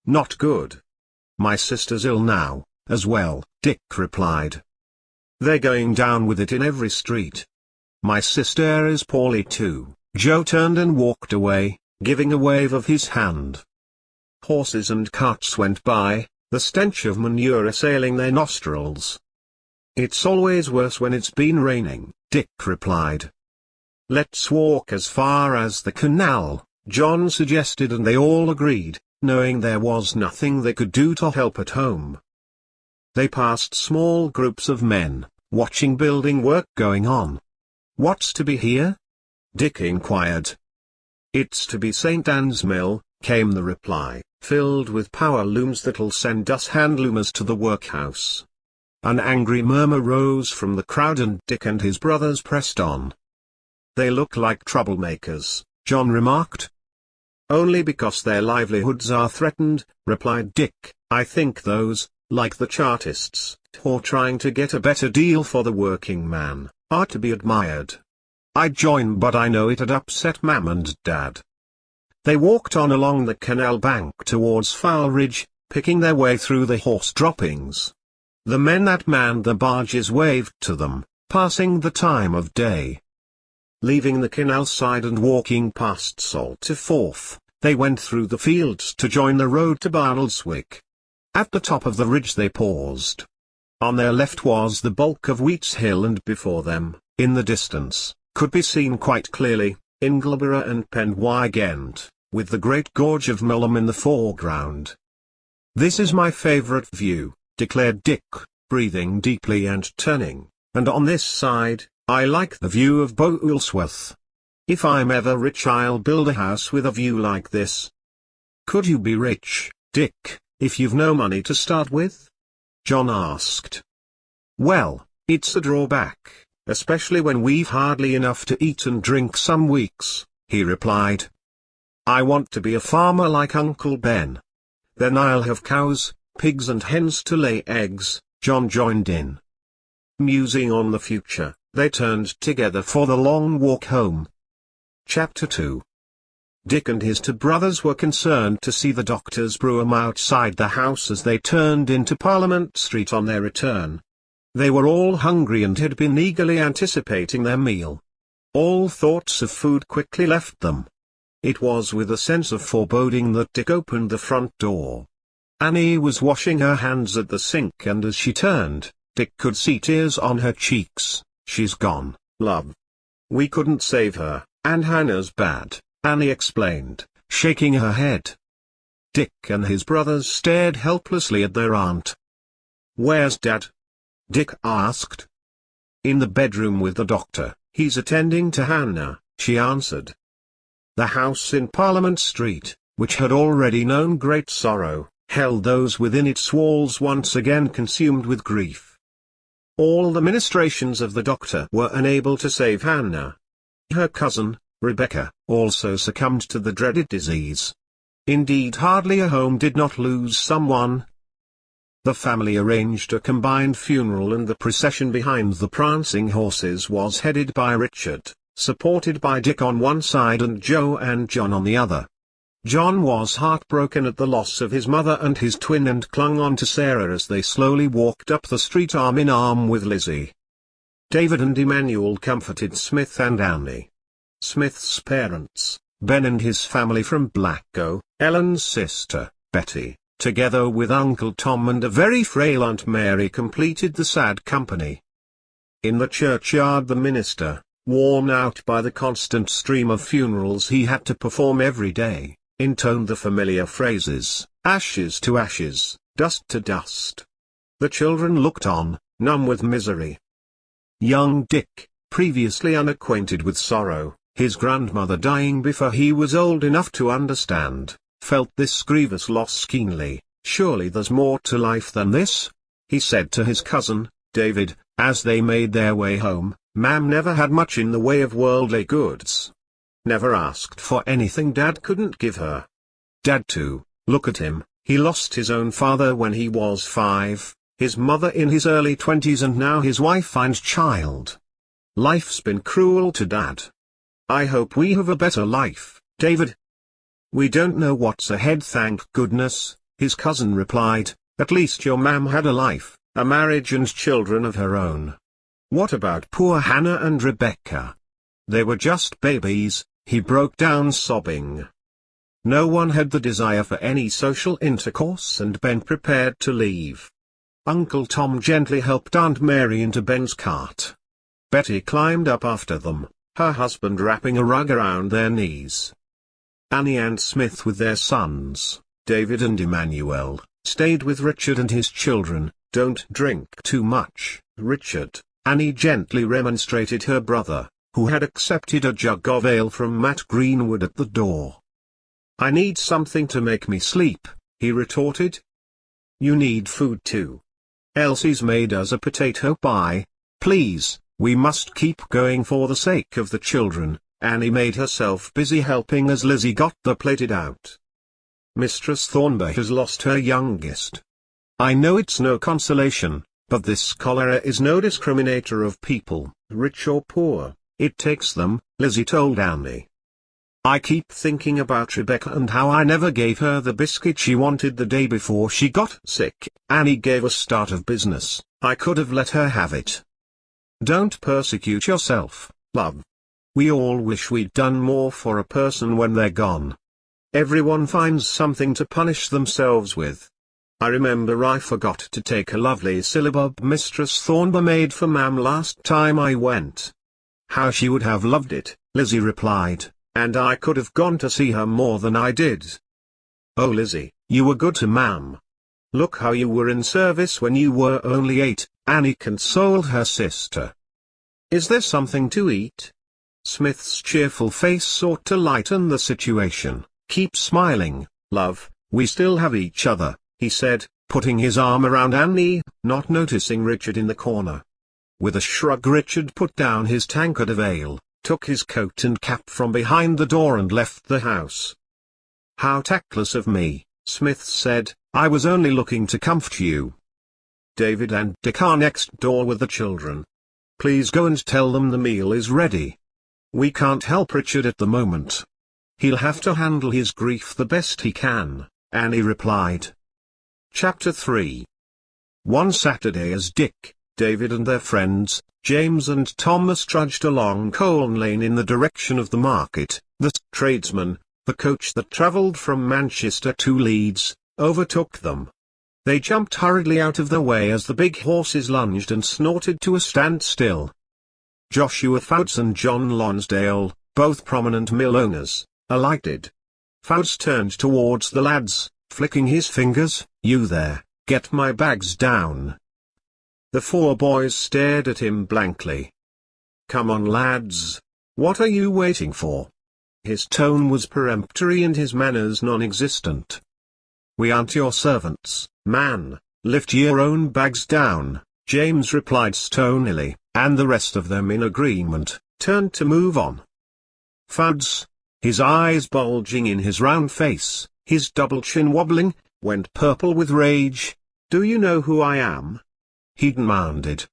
[SPEAKER 1] Not good. My sister's ill now, as well, Dick replied. They're going down with it in every street. My sister is poorly too. Joe turned and walked away, giving a wave of his hand. Horses and carts went by, the stench of manure assailing their nostrils. It's always worse when it's been raining, Dick replied. Let's walk as far as the canal, John suggested, and they all agreed, knowing there was nothing they could do to help at home. They passed small groups of men, watching building work going on. What's to be here? Dick inquired. It's to be St. Anne's Mill, came the reply, filled with power looms that'll send us handloomers to the workhouse. An angry murmur rose from the crowd and Dick and his brothers pressed on. They look like troublemakers, John remarked. Only because their livelihoods are threatened, replied Dick. I think those, like the Chartists, who are trying to get a better deal for the working man, are to be admired. I'd join, but I know it'd upset Mam and Dad. They walked on along the canal bank towards Fowl Ridge, picking their way through the horse droppings. The men that manned the barges waved to them, passing the time of day. Leaving the canal side and walking past Salter Forth, they went through the fields to join the road to Barnoldswick. At the top of the ridge they paused. On their left was the bulk of Wheats Hill, and before them, in the distance, could be seen quite clearly, Ingleborough and Penwygent, with the great gorge of Mulholland in the foreground. This is my favourite view, declared Dick, breathing deeply and turning, and on this side, I like the view of Bowlsworth. If I'm ever rich I'll build a house with a view like this. Could you be rich, Dick, if you've no money to start with? John asked. Well, it's a drawback, especially when we've hardly enough to eat and drink some weeks, he replied. I want to be a farmer like Uncle Ben. Then I'll have cows, pigs and hens to lay eggs, John joined in. Musing on the future, they turned together for the long walk home. Chapter 2. Dick and his two brothers were concerned to see the doctor's brougham outside the house as they turned into Parliament Street on their return. They were all hungry and had been eagerly anticipating their meal. All thoughts of food quickly left them. It was with a sense of foreboding that Dick opened the front door. Annie was washing her hands at the sink, and as she turned, Dick could see tears on her cheeks. She's gone, love. We couldn't save her, and Hannah's bad, Annie explained, shaking her head. Dick and his brothers stared helplessly at their aunt. Where's Dad? Dick asked. In the bedroom with the doctor, he's attending to Hannah, she answered. The house in Parliament Street, which had already known great sorrow, held those within its walls once again consumed with grief. All the ministrations of the doctor were unable to save Hannah. Her cousin, Rebecca, also succumbed to the dreaded disease. Indeed, hardly a home did not lose someone. The family arranged a combined funeral, and the procession behind the prancing horses was headed by Richard, supported by Dick on one side and Joe and John on the other. John was heartbroken at the loss of his mother and his twin, and clung on to Sarah as they slowly walked up the street arm in arm with Lizzie. David and Emmanuel comforted Smith and Annie. Smith's parents, Ben and his family from Blackgo, Ellen's sister, Betty, together with Uncle Tom and a very frail Aunt Mary, completed the sad company. In the churchyard the minister, worn out by the constant stream of funerals he had to perform every day, intoned the familiar phrases, ashes to ashes, dust to dust. The children looked on, numb with misery. Young Dick, previously unacquainted with sorrow, his grandmother dying before he was old enough to understand, felt this grievous loss keenly. Surely there's more to life than this, he said to his cousin, David, as they made their way home. Mam never had much in the way of worldly goods. Never asked for anything Dad couldn't give her. Dad too, look at him, he lost his own father when he was 5, his mother in his early 20s, and now his wife and child. Life's been cruel to Dad. I hope we have a better life, David. We don't know what's ahead, thank goodness, his cousin replied. At least your mam had a life, a marriage and children of her own. What about poor Hannah and Rebecca? They were just babies, he broke down sobbing. No one had the desire for any social intercourse, and Ben prepared to leave. Uncle Tom gently helped Aunt Mary into Ben's cart. Betty climbed up after them, her husband wrapping a rug around their knees. Annie and Smith with their sons, David and Emmanuel, stayed with Richard and his children. Don't drink too much, Richard, Annie gently remonstrated her brother, who had accepted a jug of ale from Matt Greenwood at the door. I need something to make me sleep, he retorted. You need food too. Elsie's made us a potato pie. Please, we must keep going for the sake of the children. Annie made herself busy helping as Lizzie got the plated out. Mistress Thornby has lost her youngest. I know it's no consolation, but this cholera is no discriminator of people, rich or poor, it takes them, Lizzie told Annie. I keep thinking about Rebecca and how I never gave her the biscuit she wanted the day before she got sick. Annie gave a start of business, I could have let her have it. Don't persecute yourself, love. We all wish we'd done more for a person when they're gone. Everyone finds something to punish themselves with. I remember I forgot to take a lovely syllabub Mistress Thornby made for Mam last time I went. How she would have loved it, Lizzie replied, and I could have gone to see her more than I did. Oh Lizzie, you were good to Mam. Look how you were in service when you were only 8, Annie consoled her sister. Is there something to eat? Smith's cheerful face sought to lighten the situation. Keep smiling, love, we still have each other, he said, putting his arm around Annie, not noticing Richard in the corner. With a shrug, Richard put down his tankard of ale, took his coat and cap from behind the door and left the house. "How tactless of me," Smith said, "I was only looking to comfort you. David and Dick are next door with the children. Please go and tell them the meal is ready. We can't help Richard at the moment. He'll have to handle his grief the best he can," Annie replied. Chapter 3. One Saturday, as Dick, David and their friends, James and Thomas, trudged along Colne Lane in the direction of the market, the tradesman, the coach that travelled from Manchester to Leeds, overtook them. They jumped hurriedly out of their way as the big horses lunged and snorted to a standstill. Joshua Fouts and John Lonsdale, both prominent mill owners, alighted. Fouts turned towards the lads, flicking his fingers. "You there, get my bags down." The four boys stared at him blankly. "Come on, lads. What are you waiting for?" His tone was peremptory and his manners non-existent. "We aren't your servants, man. Lift your own bags down," James replied stonily, and the rest of them, in agreement, turned to move on. Fouts, his eyes bulging in his round face, his double chin wobbling, went purple with rage. "Do you know who I am?" he demanded.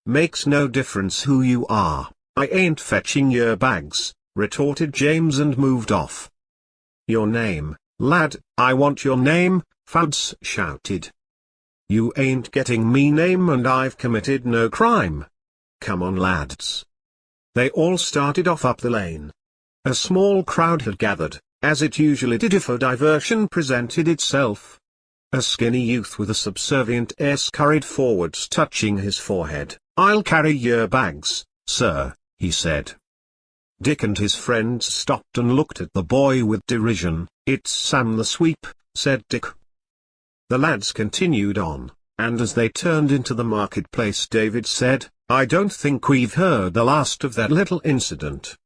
[SPEAKER 1] "Makes no difference who you are, I ain't fetching your bags," retorted James and moved off. "Your name, lad, I want your name," Fouts shouted. "You ain't getting me name and I've committed no crime. Come on, lads." They all started off up the lane. A small crowd had gathered, as it usually did if a diversion presented itself. A skinny youth with a subservient air scurried forwards, touching his forehead. "I'll carry your bags, sir," he said. Dick and his friends stopped and looked at the boy with derision. "It's Sam the Sweep," said Dick. The lads continued on, and as they turned into the marketplace, David said, "I don't think we've heard the last of that little incident."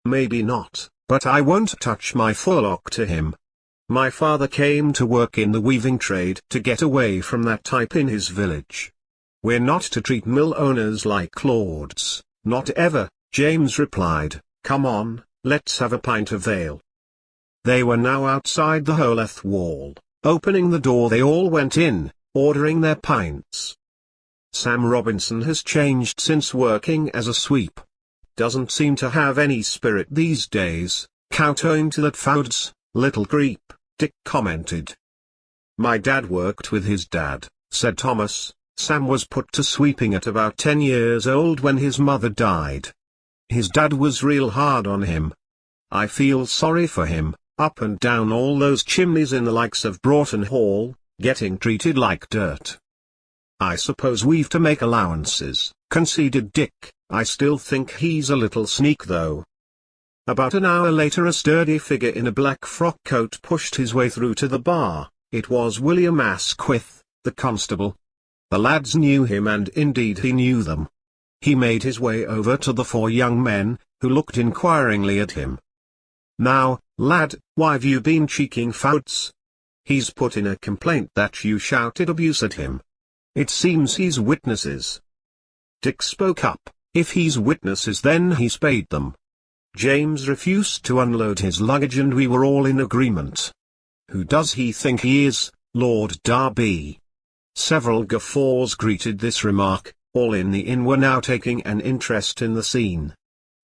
[SPEAKER 1] "Maybe not, but I won't touch my forelock to him. My father came to work in the weaving trade to get away from that type in his village. We're not to treat mill owners like lords, not ever," James replied. "Come on, let's have a pint of ale." They were now outside the Holeth wall. Opening the door, they all went in, ordering their pints. Sam Robinson has changed since working as a sweep. Doesn't seem to have any spirit these days, kowtowing to that Fouts, little creep, Dick commented. "My dad worked with his dad," said Thomas. "Sam was put to sweeping at about 10 years old when his mother died. His dad was real hard on him. I feel sorry for him, up and down all those chimneys in the likes of Broughton Hall, getting treated like dirt." "I suppose we've to make allowances," conceded Dick. "I still think he's a little sneak though." About an hour later, a sturdy figure in a black frock coat pushed his way through to the bar. It was William Asquith, the constable. The lads knew him, and indeed he knew them. He made his way over to the four young men, who looked inquiringly at him. "Now, lad, why've you been cheeking Fouts? He's put in a complaint that you shouted abuse at him. It seems he's witnesses." Dick spoke up. "If he's witnesses, then he's paid them." James refused to unload his luggage, and we were all in agreement. "Who does he think he is, Lord Derby?" Several guffaws greeted this remark. All in the inn were now taking an interest in the scene.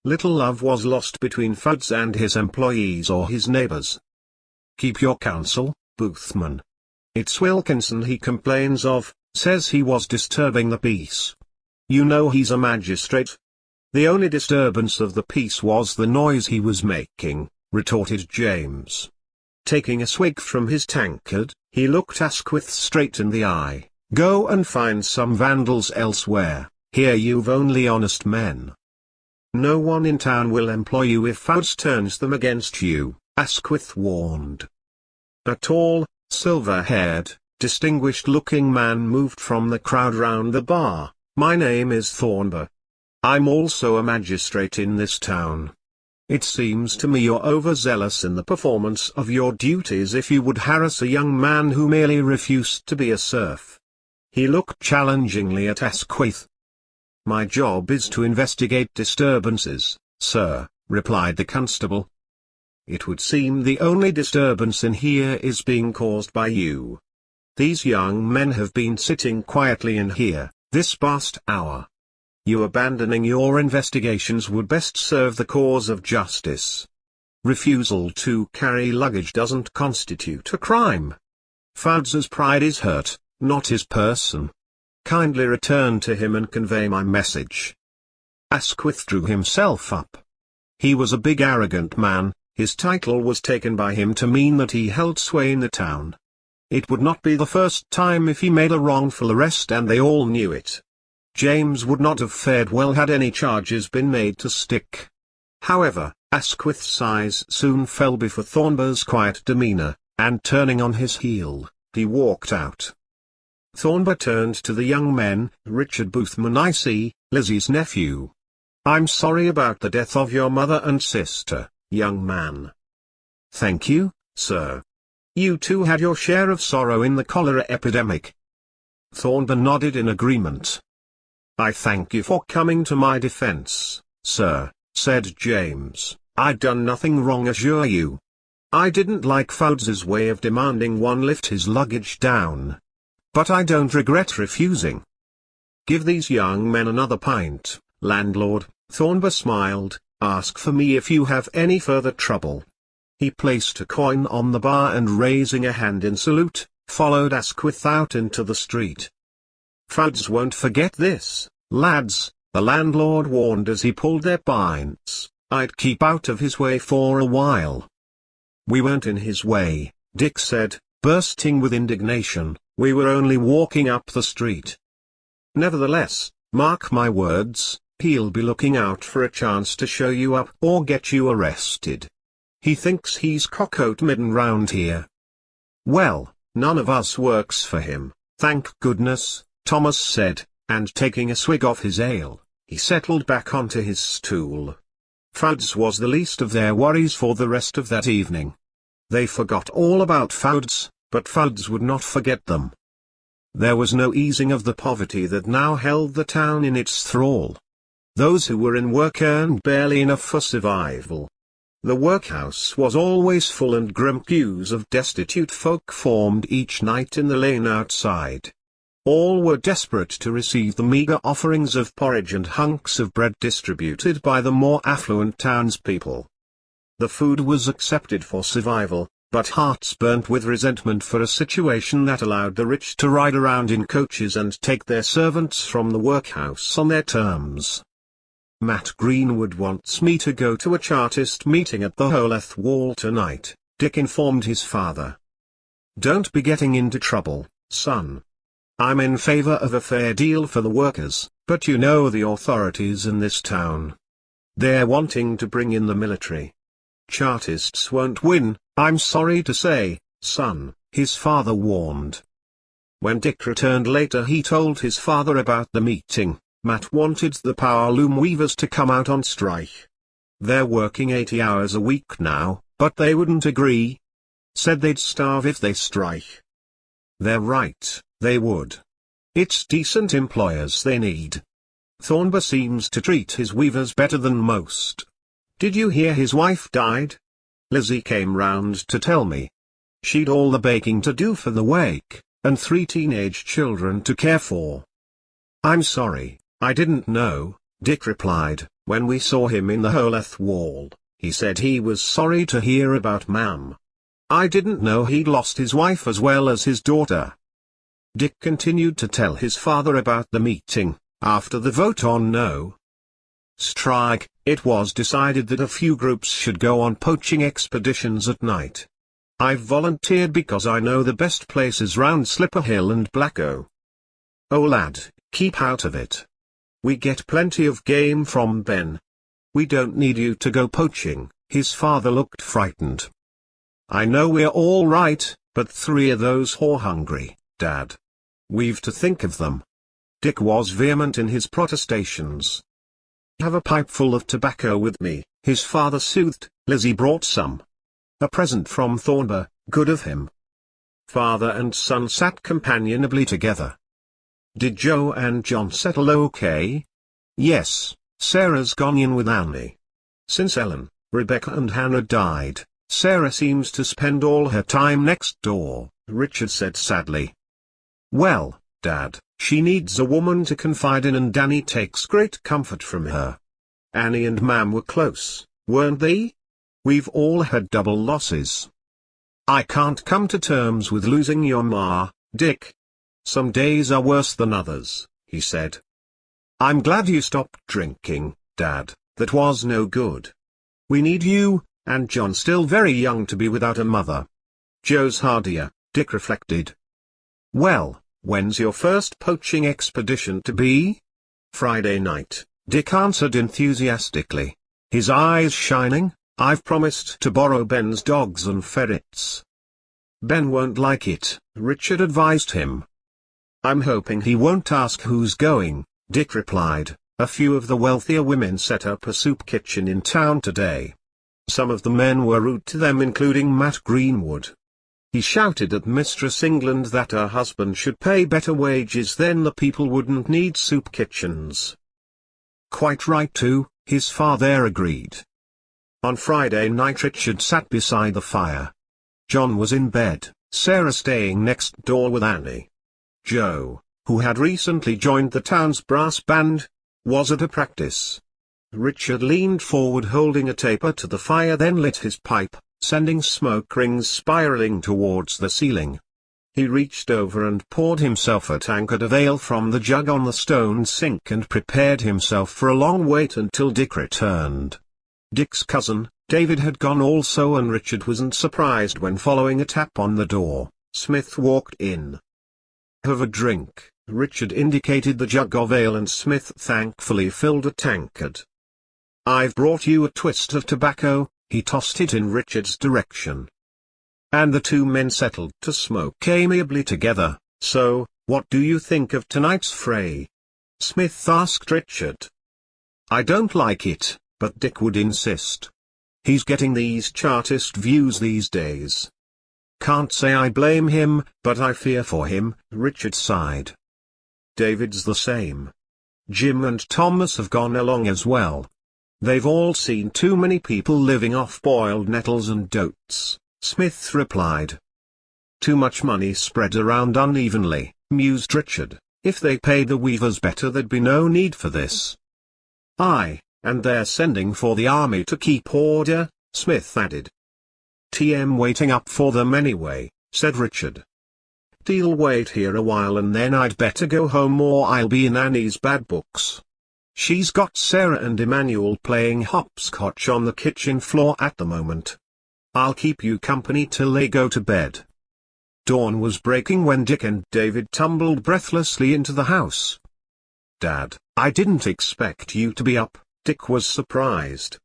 [SPEAKER 1] Little love was lost between Fouts and his employees or his neighbours. "Keep your counsel, Boothman. It's Wilkinson he complains of, says he was disturbing the peace. You know he's a magistrate." "The only disturbance of the peace was the noise he was making," retorted James. Taking a swig from his tankard, he looked Asquith straight in the eye. "Go and find some vandals elsewhere, here you've only honest men. No one in town will employ you if Fouts turns them against you," Asquith warned. A tall, silver-haired, distinguished-looking man moved from the crowd round the bar. "My name is Thornber. I'm also a magistrate in this town. It seems to me you're overzealous in the performance of your duties if you would harass a young man who merely refused to be a serf." He looked challengingly at Asquith. "My job is to investigate disturbances, sir," replied the constable. "It would seem the only disturbance in here is being caused by you. These young men have been sitting quietly in here, this past hour. You abandoning your investigations would best serve the cause of justice. Refusal to carry luggage doesn't constitute a crime. Fouds's pride is hurt, not his person. Kindly return to him and convey my message." Asquith drew himself up. He was a big arrogant man. His title was taken by him to mean that he held sway in the town. It would not be the first time if he made a wrongful arrest, and they all knew it. James would not have fared well had any charges been made to stick. However, Asquith's eyes soon fell before Thornber's quiet demeanour, and turning on his heel, he walked out. Thornber turned to the young men. "Richard Boothman, I see, Lizzie's nephew. I'm sorry about the death of your mother and sister, young man." "Thank you, sir. You too had your share of sorrow in the cholera epidemic." Thornber nodded in agreement. "I thank you for coming to my defense, sir," said James. "I'd done nothing wrong, assure you. I didn't like Fouds's way of demanding one lift his luggage down. But I don't regret refusing. Give these young men another pint, landlord." Thornber smiled. "Ask for me if you have any further trouble." He placed a coin on the bar and, raising a hand in salute, followed Asquith out into the street. "Fouds won't forget this, lads," the landlord warned as he pulled their pints. "I'd keep out of his way for a while." "We weren't in his way," Dick said, bursting with indignation. "We were only walking up the street." "Nevertheless, mark my words, he'll be looking out for a chance to show you up or get you arrested. He thinks he's cockoat-midden round here. Well, none of us works for him, thank goodness," Thomas said, and taking a swig of his ale, he settled back onto his stool. Fouds was the least of their worries for the rest of that evening. They forgot all about Fouds, but Fouds would not forget them. There was no easing of the poverty that now held the town in its thrall. Those who were in work earned barely enough for survival. The workhouse was always full, and grim queues of destitute folk formed each night in the lane outside. All were desperate to receive the meagre offerings of porridge and hunks of bread distributed by the more affluent townspeople. The food was accepted for survival, but hearts burnt with resentment for a situation that allowed the rich to ride around in coaches and take their servants from the workhouse on their terms. "Matt Greenwood wants me to go to a Chartist meeting at the Holeth Wall tonight," Dick informed his father. "Don't be getting into trouble, son. I'm in favor of a fair deal for the workers, but you know the authorities in this town. They're wanting to bring in the military. Chartists won't win, I'm sorry to say, son," his father warned. When Dick returned later, he told his father about the meeting. Matt wanted the power loom weavers to come out on strike. They're working 80 hours a week now, but they wouldn't agree. Said they'd starve if they strike. They're right, they would. It's decent employers they need. Thornber seems to treat his weavers better than most. Did you hear his wife died? Lizzie came round to tell me. She'd all the baking to do for the wake, and 3 teenage children to care for. I'm sorry, I didn't know, Dick replied. When we saw him in the Holeth Wall, he said he was sorry to hear about Mam. I didn't know he'd lost his wife as well as his daughter. Dick continued to tell his father about the meeting. After the vote on no strike, it was decided that a few groups should go on poaching expeditions at night. I've volunteered because I know the best places round Slipper Hill and Blacko. Oh lad, keep out of it. We get plenty of game from Ben. We don't need you to go poaching. His father looked frightened. I know we're all right, but 3 of those whore-hungry, Dad. We've to think of them. Dick was vehement in his protestations. Have a pipe full of tobacco with me, his father soothed. Lizzie brought some. A present from Thornber, good of him. Father and son sat companionably together. Did Joe and John settle okay? Yes, Sarah's gone in with Annie. Since Ellen, Rebecca and Hannah died, Sarah seems to spend all her time next door, Richard said sadly. Well, Dad, she needs a woman to confide in and Danny takes great comfort from her. Annie and Mam were close, weren't they? We've all had double losses. I can't come to terms with losing your ma, Dick. Some days are worse than others, he said. I'm glad you stopped drinking, Dad, that was no good. We need you, and John's still very young to be without a mother. Joe's hardier, Dick reflected. Well, when's your first poaching expedition to be? Friday night, Dick answered enthusiastically, his eyes shining. I've promised to borrow Ben's dogs and ferrets. Ben won't like it, Richard advised him. I'm hoping he won't ask who's going, Dick replied. A few of the wealthier women set up a soup kitchen in town today. Some of the men were rude to them, including Matt Greenwood. He shouted at Mistress England that her husband should pay better wages, then the people wouldn't need soup kitchens. Quite right too, his father agreed. On Friday night Richard sat beside the fire. John was in bed, Sarah staying next door with Annie. Joe, who had recently joined the town's brass band, was at a practice. Richard leaned forward holding a taper to the fire, then lit his pipe, sending smoke rings spiraling towards the ceiling. He reached over and poured himself a tankard of ale from the jug on the stone sink and prepared himself for a long wait until Dick returned. Dick's cousin, David, had gone also, and Richard wasn't surprised when, following a tap on the door, Smith walked in. Have a drink, Richard indicated the jug of ale, and Smith thankfully filled a tankard. I've brought you a twist of tobacco, he tossed it in Richard's direction. And the two men settled to smoke amiably together. So, what do you think of tonight's fray? Smith asked Richard. I don't like it, but Dick would insist. He's getting these Chartist views these days. Can't say I blame him, but I fear for him, Richard sighed. David's the same. Jim and Thomas have gone along as well. They've all seen too many people living off boiled nettles and oats, Smith replied. Too much money spread around unevenly, mused Richard. If they paid the weavers better there'd be no need for this. Aye, and they're sending for the army to keep order, Smith added. TM waiting up for them anyway, said Richard. He'll wait here a while and then I'd better go home or I'll be in Annie's bad books. She's got Sarah and Emmanuel playing hopscotch on the kitchen floor at the moment. I'll keep you company till they go to bed. Dawn was breaking when Dick and David tumbled breathlessly into the house. Dad, I didn't expect you to be up, Dick was surprised.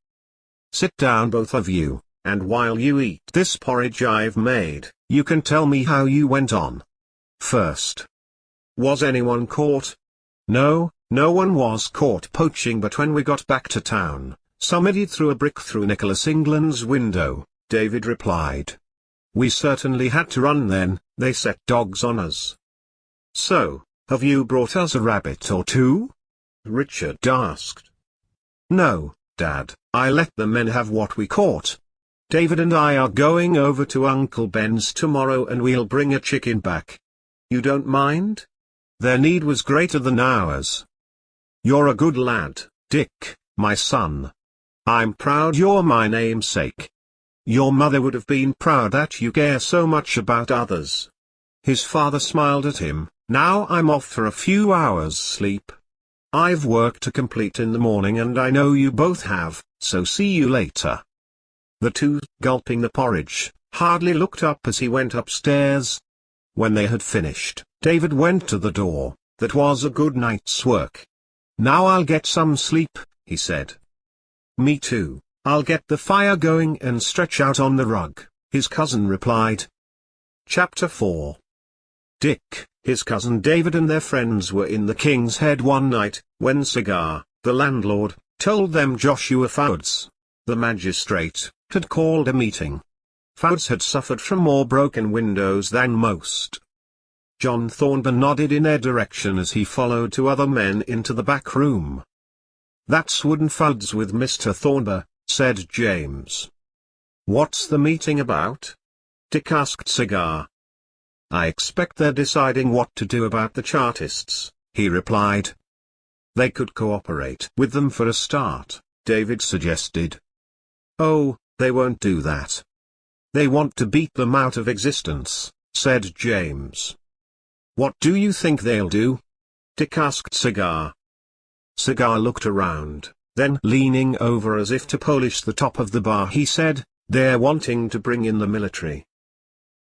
[SPEAKER 1] Sit down both of you, and while you eat this porridge I've made, you can tell me how you went on. First. Was anyone caught? No, no one was caught poaching, but when we got back to town, some idiot threw a brick through Nicholas England's window, David replied. We certainly had to run then, they set dogs on us. So, have you brought us a rabbit or two? Richard asked. No, Dad, I let the men have what we caught. David and I are going over to Uncle Ben's tomorrow and we'll bring a chicken back. You don't mind? Their need was greater than ours. You're a good lad, Dick, my son. I'm proud you're my namesake. Your mother would have been proud that you care so much about others. His father smiled at him. Now I'm off for a few hours sleep. I've work to complete in the morning and I know you both have, so see you later. The two, gulping the porridge, hardly looked up as he went upstairs. When they had finished, David went to the door. That was a good night's work. Now I'll get some sleep, he said. Me too, I'll get the fire going and stretch out on the rug, his cousin replied. Chapter 4. Dick, his cousin David and their friends were in the King's Head one night, when Cigar, the landlord, told them Joshua Fouds, the magistrate, had called a meeting. Fouds had suffered from more broken windows than most. John Thornburn nodded in their direction as he followed two other men into the back room. "That's Wooden Fouds with Mr. Thornburn," said James. "What's the meeting about?" Dick asked Cigar. "I expect they're deciding what to do about the Chartists," he replied. "They could cooperate with them for a start," David suggested. "Oh, they won't do that. They want to beat them out of existence," said James. "What do you think they'll do?" Dick asked Cigar. Cigar looked around, then leaning over as if to polish the top of the bar he said, "They're wanting to bring in the military.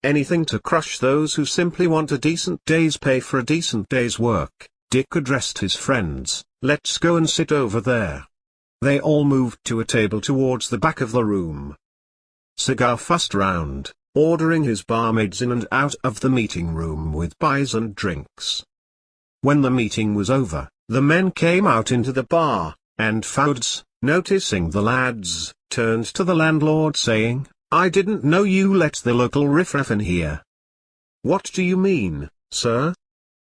[SPEAKER 1] Anything to crush those who simply want a decent day's pay for a decent day's work." Dick addressed his friends. "Let's go and sit over there." They all moved to a table towards the back of the room. Cigar fussed round, ordering his barmaids in and out of the meeting room with pies and drinks. When the meeting was over, the men came out into the bar, and Fouds, noticing the lads, turned to the landlord saying, "I didn't know you let the local riffraff in here." "What do you mean, sir?"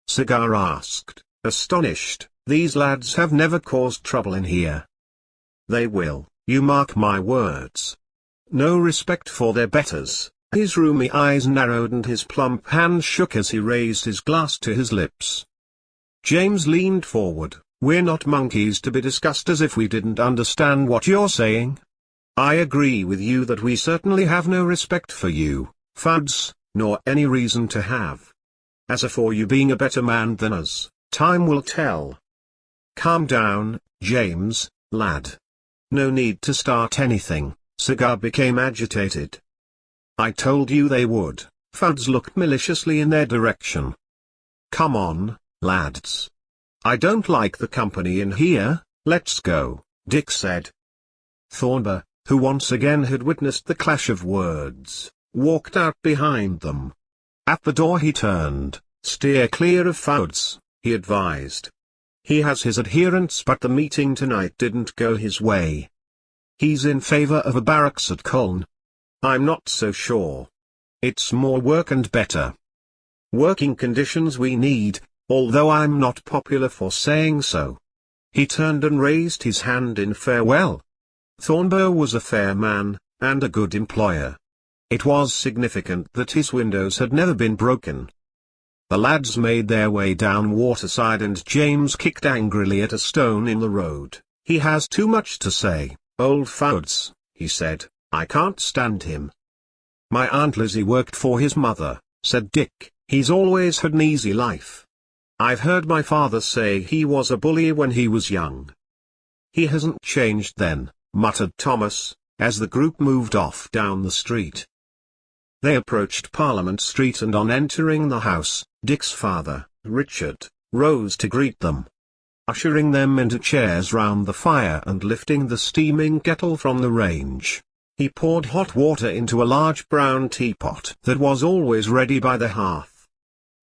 [SPEAKER 1] Cigar asked, astonished. "These lads have never caused trouble in here." "They will, you mark my words. No respect for their betters." His roomy eyes narrowed and his plump hand shook as he raised his glass to his lips. James leaned forward. "We're not monkeys to be discussed as if we didn't understand what you're saying. I agree with you that we certainly have no respect for you, Fouds, nor any reason to have. As for you being a better man than us, time will tell." "Calm down, James, lad. No need to start anything." Cigar became agitated. "I told you they would." Fouds looked maliciously in their direction. "Come on, lads. I don't like the company in here, let's go," Dick said. Thornburn, who once again had witnessed the clash of words, walked out behind them. At the door he turned. "Steer clear of Fouds," he advised. "He has his adherents but the meeting tonight didn't go his way. He's in favor of a barracks at Colne. I'm not so sure. It's more work and better working conditions we need, although I'm not popular for saying so." He turned and raised his hand in farewell. Thornburn was a fair man, and a good employer. It was significant that his windows had never been broken. The lads made their way down Waterside and James kicked angrily at a stone in the road. "He has too much to say, old Fouds," he said. "I can't stand him." "My Aunt Lizzie worked for his mother," said Dick. "He's always had an easy life. I've heard my father say he was a bully when he was young." "He hasn't changed then," muttered Thomas, as the group moved off down the street. They approached Parliament Street and on entering the house, Dick's father, Richard, rose to greet them. Ushering them into chairs round the fire and lifting the steaming kettle from the range, he poured hot water into a large brown teapot that was always ready by the hearth.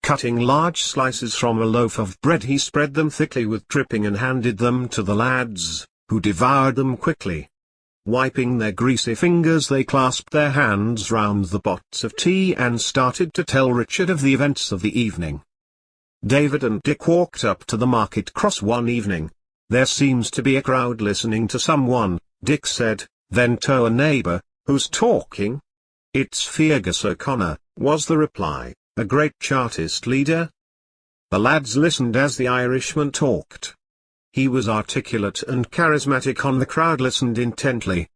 [SPEAKER 1] Cutting large slices from a loaf of bread he spread them thickly with dripping and handed them to the lads, who devoured them quickly. Wiping their greasy fingers they clasped their hands round the pots of tea and started to tell Richard of the events of the evening. David and Dick walked up to the market cross one evening. "There seems to be a crowd listening to someone," Dick said, then to a neighbour, "Who's talking?" "It's Fergus O'Connor," was the reply, "a great Chartist leader." The lads listened as the Irishman talked. He was articulate and charismatic. The crowd listened intently.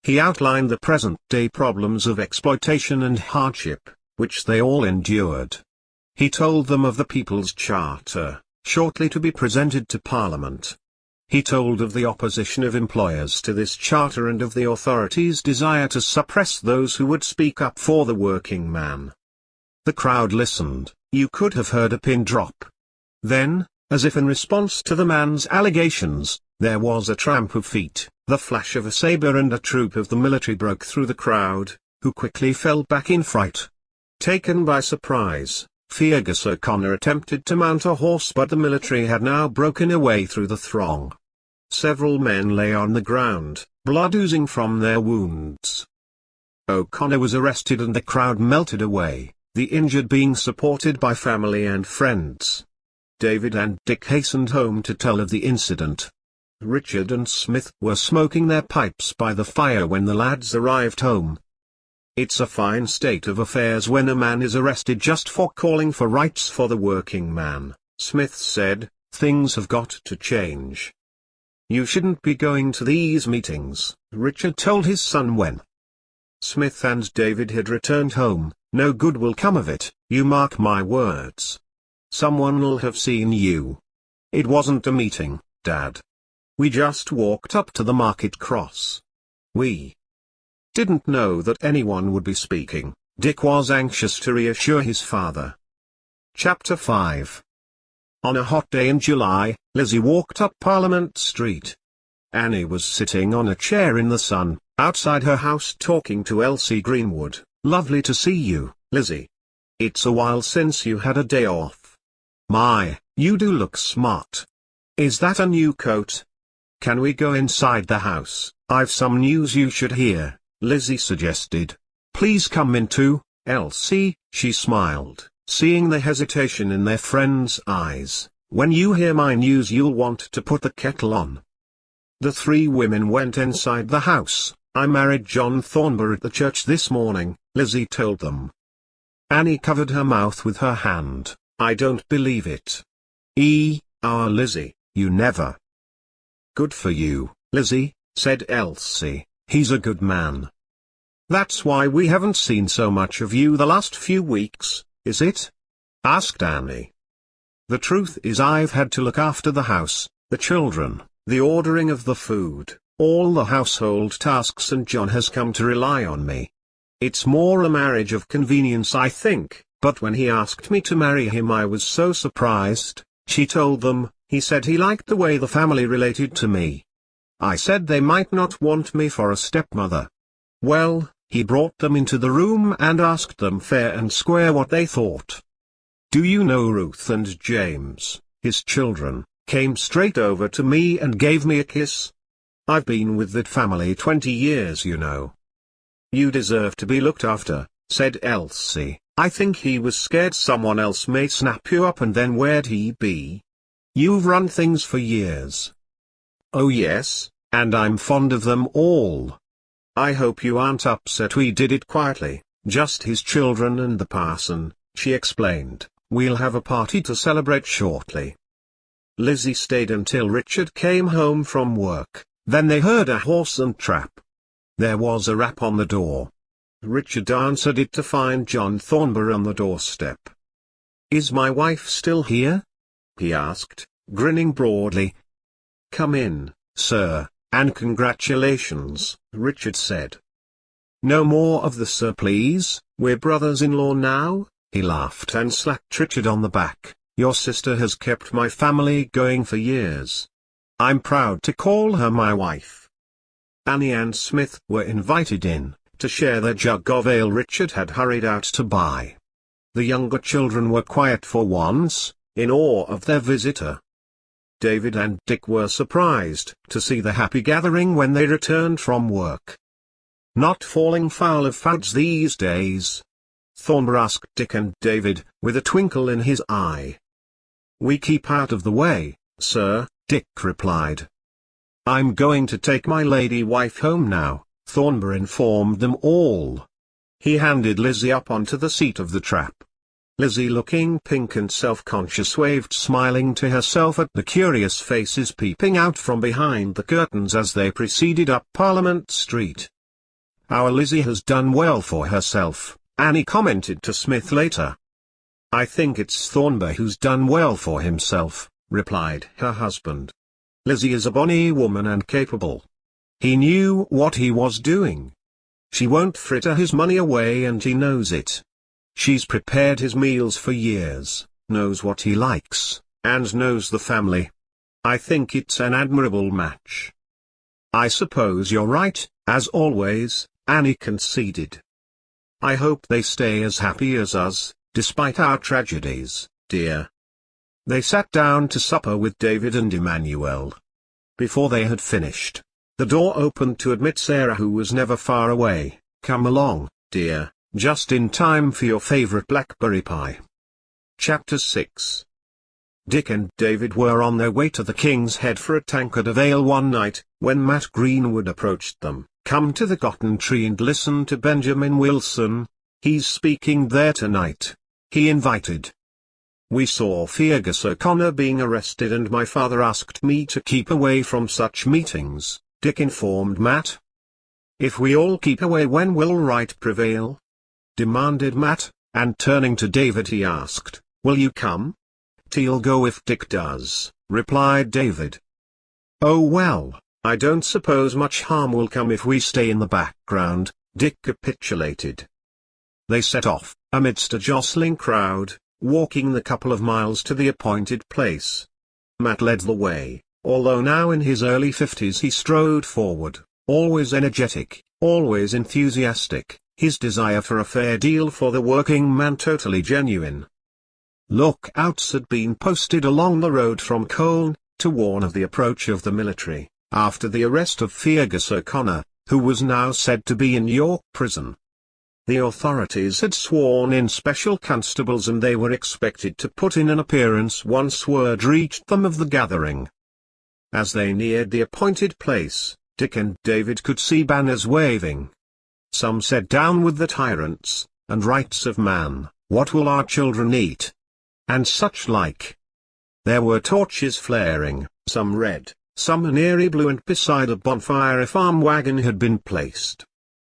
[SPEAKER 1] He outlined the present-day problems of exploitation and hardship, which they all endured. He told them of the People's Charter, shortly to be presented to Parliament. He told of the opposition of employers to this charter and of the authorities' desire to suppress those who would speak up for the working man. The crowd listened. You could have heard a pin drop. Then, as if in response to the man's allegations, there was a tramp of feet, the flash of a sabre, and a troop of the military broke through the crowd, who quickly fell back in fright. Taken by surprise, Fergus O'Connor attempted to mount a horse, but the military had now broken away through the throng. Several men lay on the ground, blood oozing from their wounds. O'Connor was arrested and the crowd melted away, the injured being supported by family and friends. David and Dick hastened home to tell of the incident. Richard and Smith were smoking their pipes by the fire when the lads arrived home. "It's a fine state of affairs when a man is arrested just for calling for rights for the working man," Smith said. "Things have got to change." "You shouldn't be going to these meetings," Richard told his son when Smith and David had returned home. "No good will come of it, you mark my words. Someone'll have seen you." "It wasn't a meeting, Dad. We just walked up to the market cross. We didn't know that anyone would be speaking." Dick was anxious to reassure his father. Chapter 5. On a hot day in July, Lizzie walked up Parliament Street. Annie was sitting on a chair in the sun, outside her house talking to Elsie Greenwood. "Lovely to see you, Lizzie. It's a while since you had a day off. My, you do look smart. Is that a new coat? Can we go inside the house? I've some news you should hear," Lizzie suggested. "Please come in too, Elsie," she smiled, seeing the hesitation in their friend's eyes. "When you hear my news you'll want to put the kettle on." The three women went inside the house. "I married John Thornber at the church this morning," Lizzie told them. Annie covered her mouth with her hand. "I don't believe it." Lizzie, you never." "Good for you, Lizzie," said Elsie. "He's a good man." "That's why we haven't seen so much of you the last few weeks, is it?" asked Annie. "The truth is I've had to look after the house, the children, the ordering of the food, all the household tasks, and John has come to rely on me. It's more a marriage of convenience I think, but when he asked me to marry him I was so surprised," she told them. "He said he liked the way the family related to me. I said they might not want me for a stepmother. Well, he brought them into the room and asked them fair and square what they thought. Do you know Ruth and James, his children, came straight over to me and gave me a kiss? I've been with that family 20 years, you know." "You deserve to be looked after," said Elsie. "I think he was scared someone else may snap you up, and then where'd he be? You've run things for years." "Oh yes, and I'm fond of them all. I hope you aren't upset we did it quietly, just his children and the parson," she explained. "We'll have a party to celebrate shortly." Lizzie stayed until Richard came home from work. Then they heard a horse and trap. There was a rap on the door. Richard answered it to find John Thornber on the doorstep. "Is my wife still here?" he asked, grinning broadly. "Come in, sir, and congratulations," Richard said. "No more of the sir please, we're brothers-in-law now," he laughed and slapped Richard on the back. "Your sister has kept my family going for years. I'm proud to call her my wife." Annie and Smith were invited in, to share their jug of ale Richard had hurried out to buy. The younger children were quiet for once, in awe of their visitor. David and Dick were surprised to see the happy gathering when they returned from work. "Not falling foul of fads these days?" Thornber asked Dick and David, with a twinkle in his eye. "We keep out of the way, sir," Dick replied. "I'm going to take my lady wife home now," Thornber informed them all. He handed Lizzie up onto the seat of the trap. Lizzie, looking pink and self-conscious, waved smiling to herself at the curious faces peeping out from behind the curtains as they proceeded up Parliament Street. "Our Lizzie has done well for herself," Annie commented to Smith later. "I think it's Thornber who's done well for himself," replied her husband. "Lizzie is a bonny woman and capable. He knew what he was doing. She won't fritter his money away, and he knows it. She's prepared his meals for years, knows what he likes, and knows the family. I think it's an admirable match." "I suppose you're right, as always," Annie conceded. "I hope they stay as happy as us, despite our tragedies, dear." They sat down to supper with David and Emmanuel. Before they had finished, the door opened to admit Sarah, who was never far away. "Come along, dear, just in time for your favorite blackberry pie." Chapter 6. Dick and David were on their way to the King's Head for a tankard of ale one night, when Matt Greenwood approached them. "Come to the cotton tree and listen to Benjamin Wilson. He's speaking there tonight," he invited. "We saw Fergus O'Connor being arrested and my father asked me to keep away from such meetings," Dick informed Matt. "If we all keep away, when will right prevail?" demanded Matt, and turning to David he asked, "Will you come?" "He'll go if Dick does," replied David. "Oh well, I don't suppose much harm will come if we stay in the background," Dick capitulated. They set off, amidst a jostling crowd, walking the couple of miles to the appointed place. Matt led the way, although now in his early 50s he strode forward, always energetic, always enthusiastic, his desire for a fair deal for the working man totally genuine. Lookouts had been posted along the road from Colne, to warn of the approach of the military, after the arrest of Fergus O'Connor, who was now said to be in York prison. The authorities had sworn in special constables and they were expected to put in an appearance once word reached them of the gathering. As they neared the appointed place, Dick and David could see banners waving. Some said, "Down with the tyrants, and rights of man, what will our children eat?" and such like. There were torches flaring, some red, some an eerie blue, and beside a bonfire a farm wagon had been placed.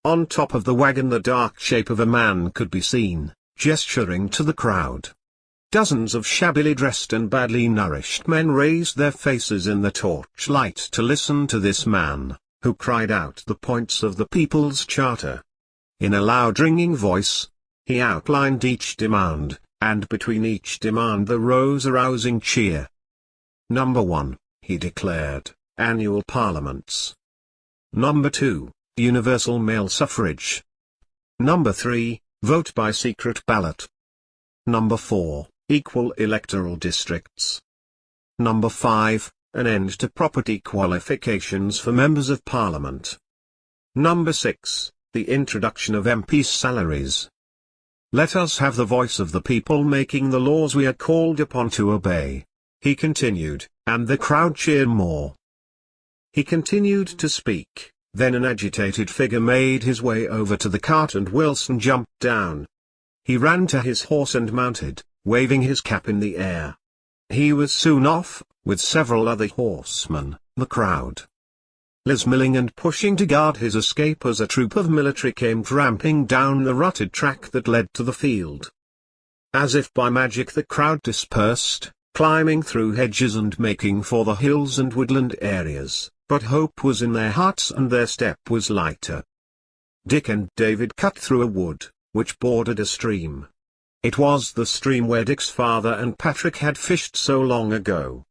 [SPEAKER 1] On top of the wagon the dark shape of a man could be seen, gesturing to the crowd. Dozens of shabbily dressed and badly nourished men raised their faces in the torchlight to listen to this man, who cried out the points of the People's Charter. In a loud ringing voice, he outlined each demand, and between each demand there rose a rousing cheer. "Number 1, he declared, annual parliaments. Number 2, universal male suffrage. Number 3, vote by secret ballot. Number 4, equal electoral districts. Number 5, an end to property qualifications for members of parliament. Number 6, the introduction of MPs' salaries. Let us have the voice of the people making the laws we are called upon to obey," he continued, and the crowd cheered more. He continued to speak. Then an agitated figure made his way over to the cart and Wilson jumped down. He ran to his horse and mounted, waving his cap in the air. He was soon off, with several other horsemen, the crowd milling and pushing to guard his escape as a troop of military came tramping down the rutted track that led to the field. As if by magic the crowd dispersed, climbing through hedges and making for the hills and woodland areas. But hope was in their hearts and their step was lighter. Dick and David cut through a wood, which bordered a stream. It was the stream where Dick's father and Patrick had fished so long ago.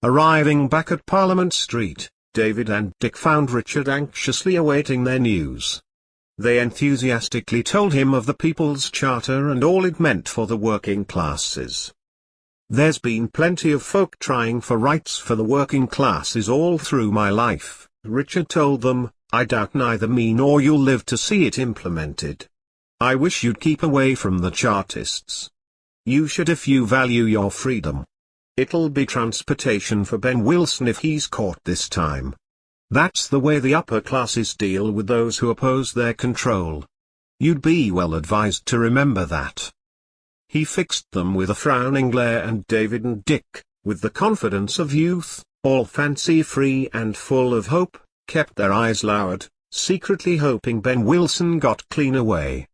[SPEAKER 1] Arriving back at Parliament Street, David and Dick found Richard anxiously awaiting their news. They enthusiastically told him of the People's Charter and all it meant for the working classes. "There's been plenty of folk trying for rights for the working classes all through my life," Richard told them. "I doubt neither me nor you'll live to see it implemented. I wish you'd keep away from the Chartists. You should if you value your freedom. It'll be transportation for Ben Wilson if he's caught this time. That's the way the upper classes deal with those who oppose their control. You'd be well advised to remember that." He fixed them with a frowning glare, and David and Dick, with the confidence of youth, all fancy-free and full of hope, kept their eyes lowered, secretly hoping Ben Wilson got clean away.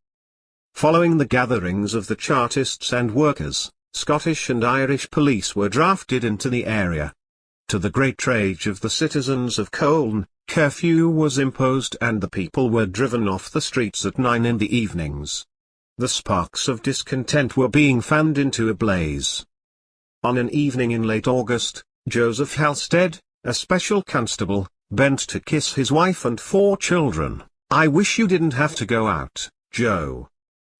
[SPEAKER 1] Following the gatherings of the Chartists and workers, Scottish and Irish police were drafted into the area. To the great rage of the citizens of Colne, curfew was imposed and the people were driven off the streets at 9 in the evenings. The sparks of discontent were being fanned into a blaze. On an evening in late August, Joseph Halstead, a special constable, bent to kiss his wife and 4 children. "I wish you didn't have to go out, Joe."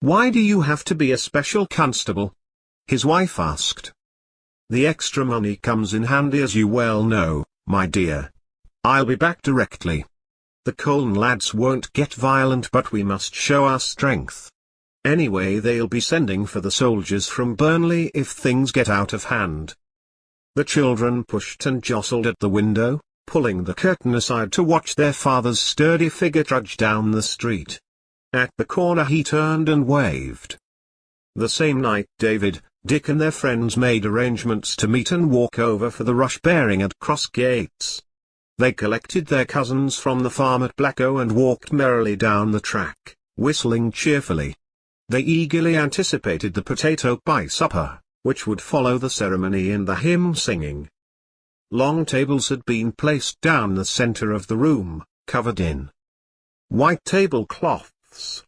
[SPEAKER 1] "Why do you have to be a special constable?" his wife asked. "The extra money comes in handy, as you well know," my dear. I'll be back directly. The Colne lads won't get violent, but we must show our strength. Anyway, they'll be sending for the soldiers from Burnley if things get out of hand." The children pushed and jostled at the window, pulling the curtain aside to watch their father's sturdy figure trudge down the street. At the corner he turned and waved. The same night David, Dick and their friends made arrangements to meet and walk over for the rush bearing at Cross Gates. They collected their cousins from the farm at Blacko and walked merrily down the track, whistling cheerfully. They eagerly anticipated the potato pie supper, which would follow the ceremony and the hymn singing. Long tables had been placed down the center of the room, covered in white tablecloths.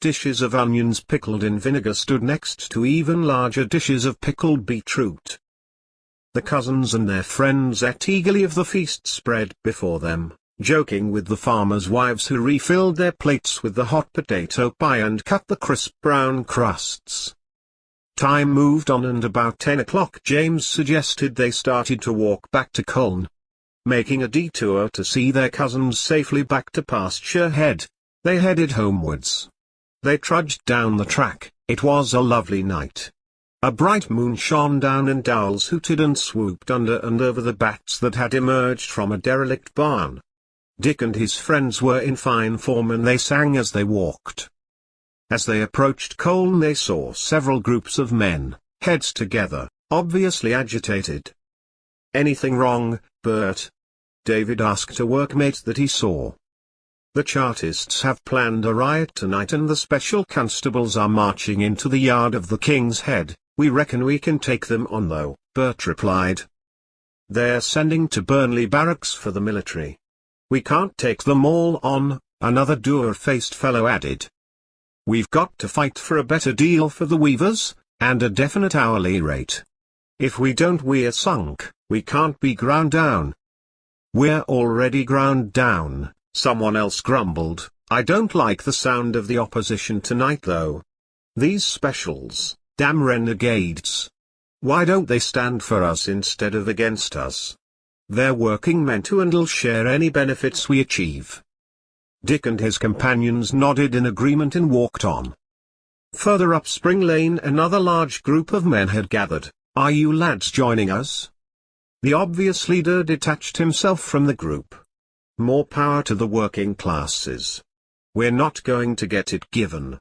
[SPEAKER 1] Dishes of onions pickled in vinegar stood next to even larger dishes of pickled beetroot. The cousins and their friends ate eagerly of the feast spread before them, joking with the farmers' wives who refilled their plates with the hot potato pie and cut the crisp brown crusts. Time moved on, and about 10 o'clock James suggested they started to walk back to Colne. Making a detour to see their cousins safely back to Pasture Head, they headed homewards. They trudged down the track. It was a lovely night. A bright moon shone down and owls hooted and swooped under and over the bats that had emerged from a derelict barn. Dick and his friends were in fine form and they sang as they walked. As they approached Colne they saw several groups of men, heads together, obviously agitated. "Anything wrong, Bert?" David asked a workmate that he saw. "The Chartists have planned a riot tonight and the special constables are marching into the yard of the King's Head. We reckon we can take them on though," Bert replied. "They're sending to Burnley barracks for the military. We can't take them all on," another dour-faced fellow added. "We've got to fight for a better deal for the weavers, and a definite hourly rate. If we don't we're sunk, we can't be ground down." "We're already ground down," someone else grumbled. "I don't like the sound of the opposition tonight though. These specials, damn renegades. Why don't they stand for us instead of against us? They're working men too and'll share any benefits we achieve." Dick and his companions nodded in agreement and walked on. Further up Spring Lane another large group of men had gathered. "Are you lads joining us?" The obvious leader detached himself from the group. "More power to the working classes. We're not going to get it given."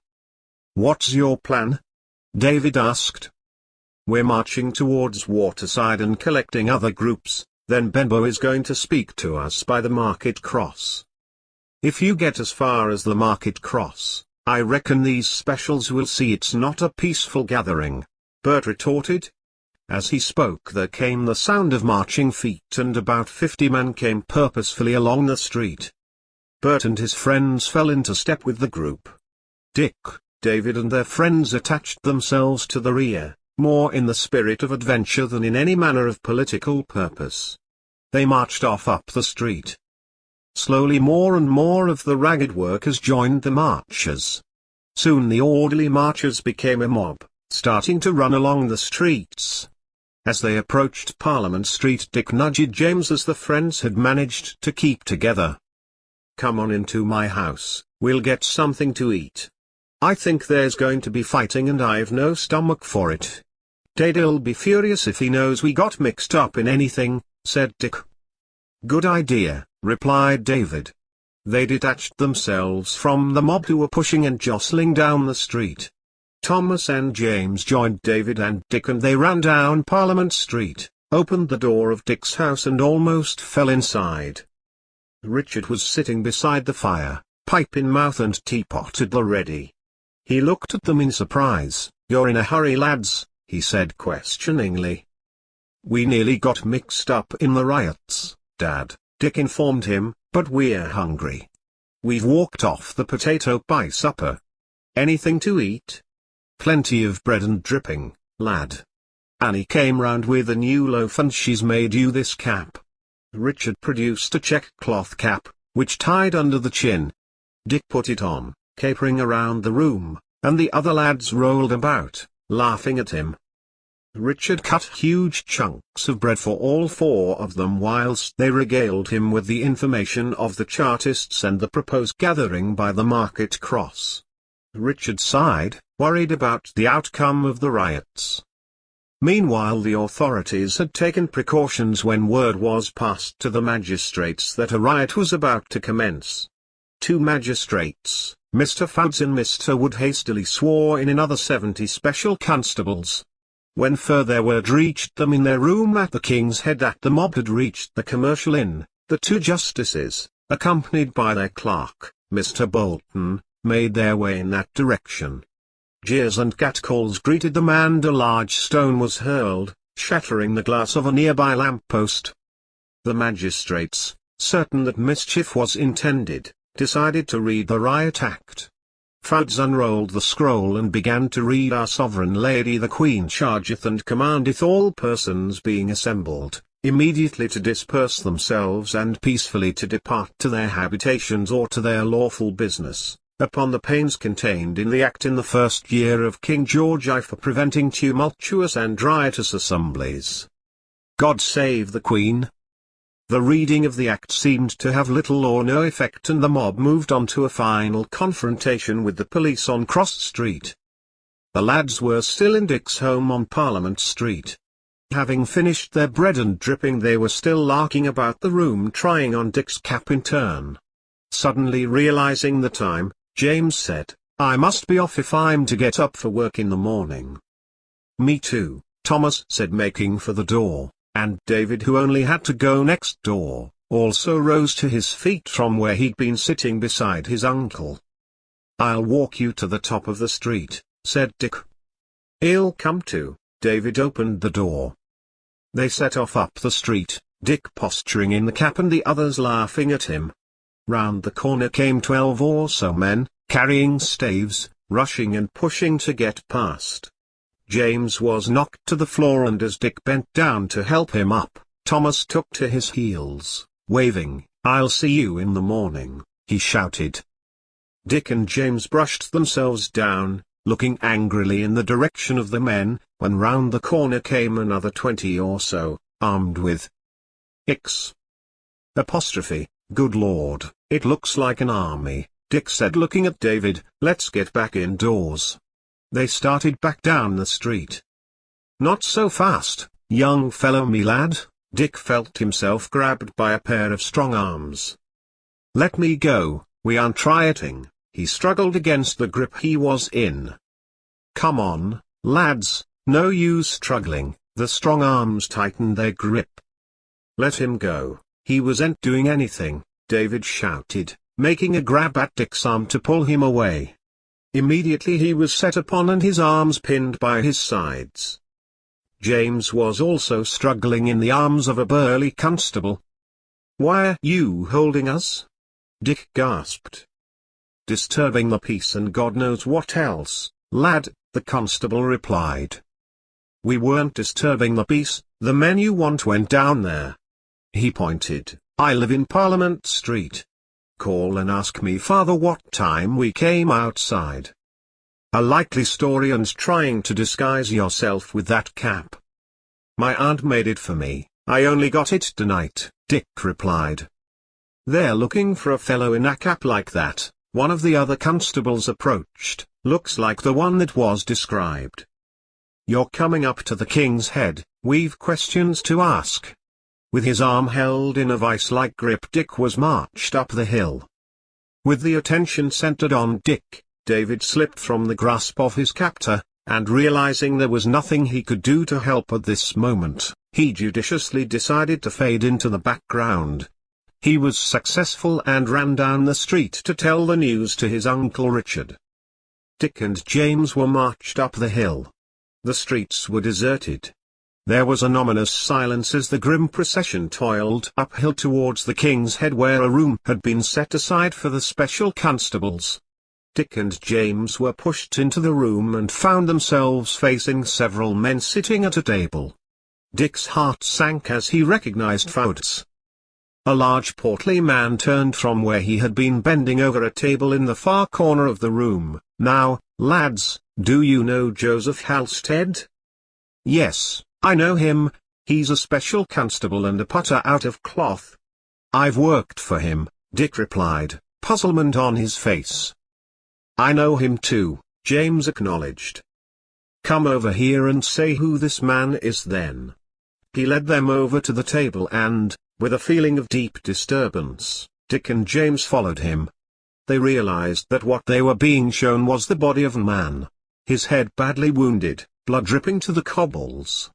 [SPEAKER 1] "What's your plan?" David asked. "We're marching towards Waterside and collecting other groups, then Benbow is going to speak to us by the Market Cross. If you get as far as the Market Cross, I reckon these specials will see it's not a peaceful gathering," Bert retorted. As he spoke there came the sound of marching feet and about 50 men came purposefully along the street. Bert and his friends fell into step with the group. Dick, David and their friends attached themselves to the rear, more in the spirit of adventure than in any manner of political purpose. They marched off up the street. Slowly more and more of the ragged workers joined the marchers. Soon the orderly marchers became a mob, starting to run along the streets. As they approached Parliament Street, Dick nudged James as the friends had managed to keep together. "Come on into my house, we'll get something to eat. I think there's going to be fighting and I've no stomach for it." "Dad'll be furious if he knows we got mixed up in anything," said Dick. "Good idea," replied David. They detached themselves from the mob who were pushing and jostling down the street. Thomas and James joined David and Dick and they ran down Parliament Street, opened the door of Dick's house and almost fell inside. Richard was sitting beside the fire, pipe in mouth and teapot at the ready. He looked at them in surprise. "You're in a hurry, lads," he said questioningly. "We nearly got mixed up in the riots, Dad," Dick informed him, "but we're hungry. We've walked off the potato pie supper. Anything to eat?" "Plenty of bread and dripping, lad. Annie came round with a new loaf and she's made you this cap." Richard produced a check-cloth cap, which tied under the chin. Dick put it on, capering around the room, and the other lads rolled about, laughing at him. Richard cut huge chunks of bread for all four of them whilst they regaled him with the information of the Chartists and the proposed gathering by the market cross. Richard sighed, worried about the outcome of the riots. Meanwhile the authorities had taken precautions when word was passed to the magistrates that a riot was about to commence. Two magistrates, Mr. Fouds and Mr. Wood, hastily swore in another 70 special constables. When further word reached them in their room at the King's Head that the mob had reached the Commercial Inn, the two justices, accompanied by their clerk, Mr. Bolton, made their way in that direction. Jeers and catcalls greeted them and a large stone was hurled, shattering the glass of a nearby lamp-post. The magistrates, certain that mischief was intended, decided to read the Riot Act. Fouds unrolled the scroll and began to read: "Our sovereign lady the Queen chargeth and commandeth all persons being assembled, immediately to disperse themselves and peacefully to depart to their habitations or to their lawful business, upon the pains contained in the Act in the first year of King George I for preventing tumultuous and riotous assemblies. God save the Queen." The reading of the act seemed to have little or no effect, and the mob moved on to a final confrontation with the police on Cross Street. The lads were still in Dick's home on Parliament Street. Having finished their bread and dripping, they were still larking about the room trying on Dick's cap in turn. Suddenly realizing the time, James said, "I must be off if I'm to get up for work in the morning." "Me too," Thomas said, making for the door. And David, who only had to go next door, also rose to his feet from where he'd been sitting beside his uncle. "I'll walk you to the top of the street," said Dick. "I'll come too." David opened the door. They set off up the street, Dick posturing in the cap and the others laughing at him. Round the corner came 12 or so men, carrying staves, rushing and pushing to get past. James was knocked to the floor, and as Dick bent down to help him up, Thomas took to his heels, waving, "I'll see you in the morning," he shouted. Dick and James brushed themselves down, looking angrily in the direction of the men, when round the corner came another 20 or so, armed with X. Apostrophe, "Good Lord, it looks like an army," Dick said, looking at David. "Let's get back indoors." They started back down the street. "Not so fast, young fellow me lad." Dick felt himself grabbed by a pair of strong arms. "Let me go, we aren't rioting." He struggled against the grip he was in. "Come on, lads, no use struggling." The strong arms tightened their grip. "Let him go, he wasn't doing anything," David shouted, making a grab at Dick's arm to pull him away. Immediately he was set upon and his arms pinned by his sides. James was also struggling in the arms of a burly constable. "Why are you holding us?" Dick gasped. "Disturbing the peace and God knows what else, lad," the constable replied. "We weren't disturbing the peace, the men you want went down there." He pointed. "I live in Parliament Street. Call and ask me father what time we came outside." "A likely story, and trying to disguise yourself with that cap." "My aunt made it for me, I only got it tonight," Dick replied. "They're looking for a fellow in a cap like that," one of the other constables approached. "Looks like the one that was described." "You're coming up to the King's Head, we've questions to ask." With his arm held in a vice-like grip, Dick was marched up the hill. With the attention centered on Dick, David slipped from the grasp of his captor, and realizing there was nothing he could do to help at this moment, he judiciously decided to fade into the background. He was successful and ran down the street to tell the news to his Uncle Richard. Dick and James were marched up the hill. The streets were deserted. There was an ominous silence as the grim procession toiled uphill towards the King's Head, where a room had been set aside for the special constables. Dick and James were pushed into the room and found themselves facing several men sitting at a table. Dick's heart sank as he recognized Fouds. A large portly man turned from where he had been bending over a table in the far corner of the room. "Now, lads, do you know Joseph Halstead?" Yes, I know him. He's a special constable and a putter out of cloth. I've worked for him, Dick replied, puzzlement on his face. I know him too, James acknowledged. Come over here and say who this man is then. He led them over to the table and, with a feeling of deep disturbance, Dick and James followed him. They realized that what they were being shown was the body of a man. His head badly wounded, blood dripping to the cobbles.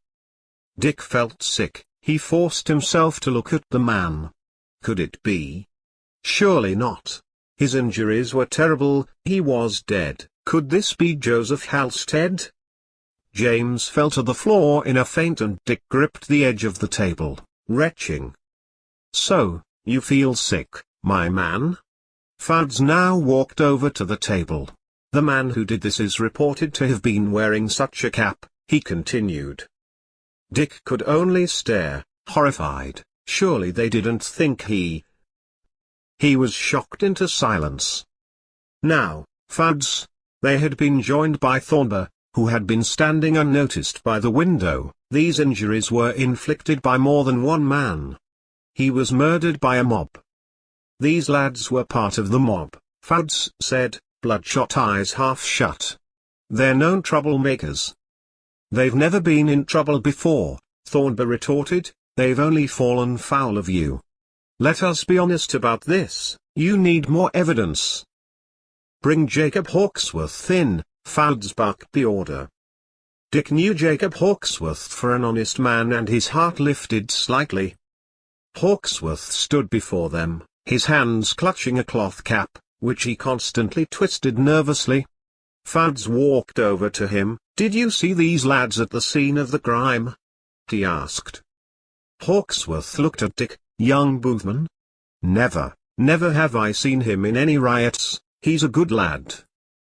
[SPEAKER 1] Dick felt sick. He forced himself to look at the man. Could it be? Surely not. His injuries were terrible. He was dead. Could this be Joseph Halstead? James fell to the floor in a faint and Dick gripped the edge of the table, retching. So, you feel sick, my man? Fuds now walked over to the table. The man who did this is reported to have been wearing such a cap, he continued. Dick could only stare, horrified. Surely they didn't think he was shocked into silence. Now, Fuds. They had been joined by Thornber, who had been standing unnoticed by the window. These injuries were inflicted by more than one man. He was murdered by a mob. These lads were part of the mob, Fuds said, bloodshot eyes half shut. They're known troublemakers. They've never been in trouble before, Thornber retorted, they've only fallen foul of you. Let us be honest about this, you need more evidence. Bring Jacob Hawksworth in, Fuds barked the order. Dick knew Jacob Hawksworth for an honest man and his heart lifted slightly. Hawksworth stood before them, his hands clutching a cloth cap, which he constantly twisted nervously. Fuds walked over to him. Did you see these lads at the scene of the crime? He asked. Hawksworth looked at Dick. Young Boothman? Never have I seen him in any riots. He's a good lad.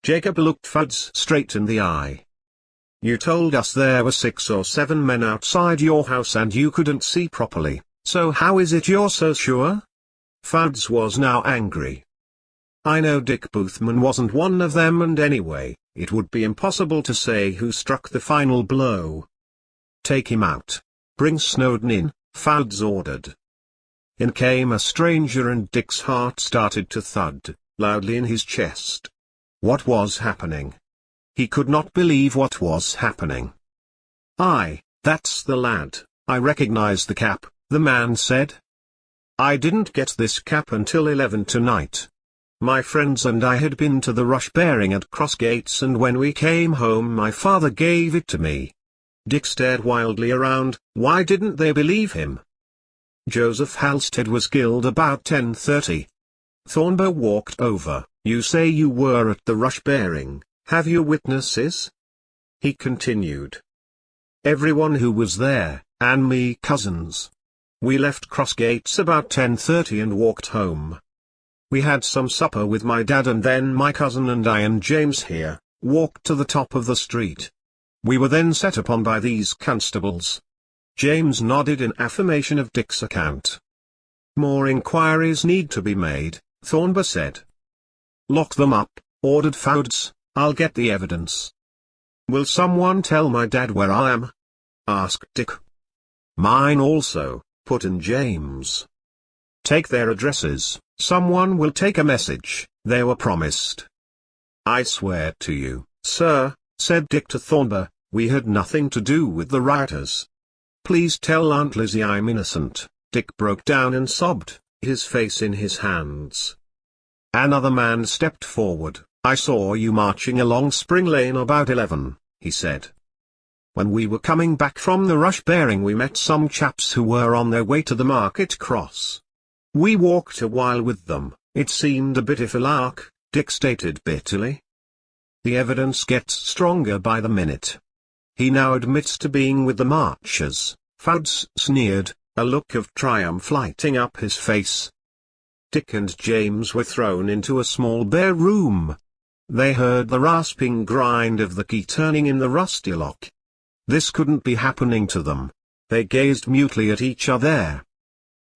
[SPEAKER 1] Jacob looked Fuds straight in the eye. You told us there were 6 or 7 men outside your house and you couldn't see properly, so how is it you're so sure? Fuds was now angry. I know Dick Boothman wasn't one of them, and anyway, it would be impossible to say who struck the final blow. Take him out. Bring Snowden in, Fuds ordered. In came a stranger and Dick's heart started to thud loudly in his chest. What was happening? He could not believe what was happening. Aye, that's the lad, I recognize the cap, the man said. I didn't get this cap until 11 tonight. My friends and I had been to the rush bearing at Crossgates, and when we came home my father gave it to me. Dick stared wildly around. Why didn't they believe him? Joseph Halstead was killed about 10:30. Thornber walked over. You say you were at the rush bearing, have you witnesses? He continued. Everyone who was there, and me cousins. We left Crossgates about 10:30 and walked home. We had some supper with my dad and then my cousin and I and James here, walked to the top of the street. We were then set upon by these constables. James nodded in affirmation of Dick's account. More inquiries need to be made, Thornber said. Lock them up, ordered Fuds, I'll get the evidence. Will someone tell my dad where I am? Asked Dick. Mine also, put in James. Take their addresses, someone will take a message, they were promised. I swear to you, sir, said Dick to Thornber, we had nothing to do with the rioters. Please tell Aunt Lizzie I'm innocent. Dick broke down and sobbed, his face in his hands. Another man stepped forward. I saw you marching along Spring Lane about 11, he said. When we were coming back from the rush bearing we met some chaps who were on their way to the market cross. We walked a while with them, it seemed a bit of a lark, Dick stated bitterly. The evidence gets stronger by the minute. He now admits to being with the marchers, Fuds sneered, a look of triumph lighting up his face. Dick and James were thrown into a small bare room. They heard the rasping grind of the key turning in the rusty lock. This couldn't be happening to them. They gazed mutely at each other.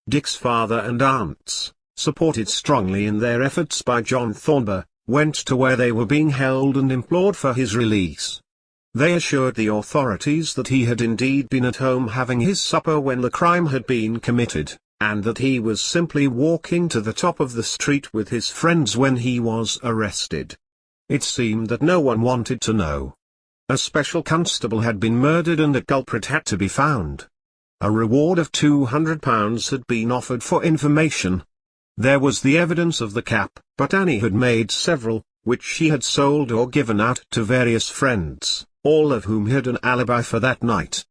[SPEAKER 1] Dick's father and aunts, supported strongly in their efforts by John Thornber, went to where they were being held and implored for his release. They assured the authorities that he had indeed been at home having his supper when the crime had been committed, and that he was simply walking to the top of the street with his friends when he was arrested. It seemed that no one wanted to know. A special constable had been murdered and a culprit had to be found. A reward of £200 had been offered for information. There was the evidence of the cap, but Annie had made several, which she had sold or given out to various friends, all of whom had an alibi for that night.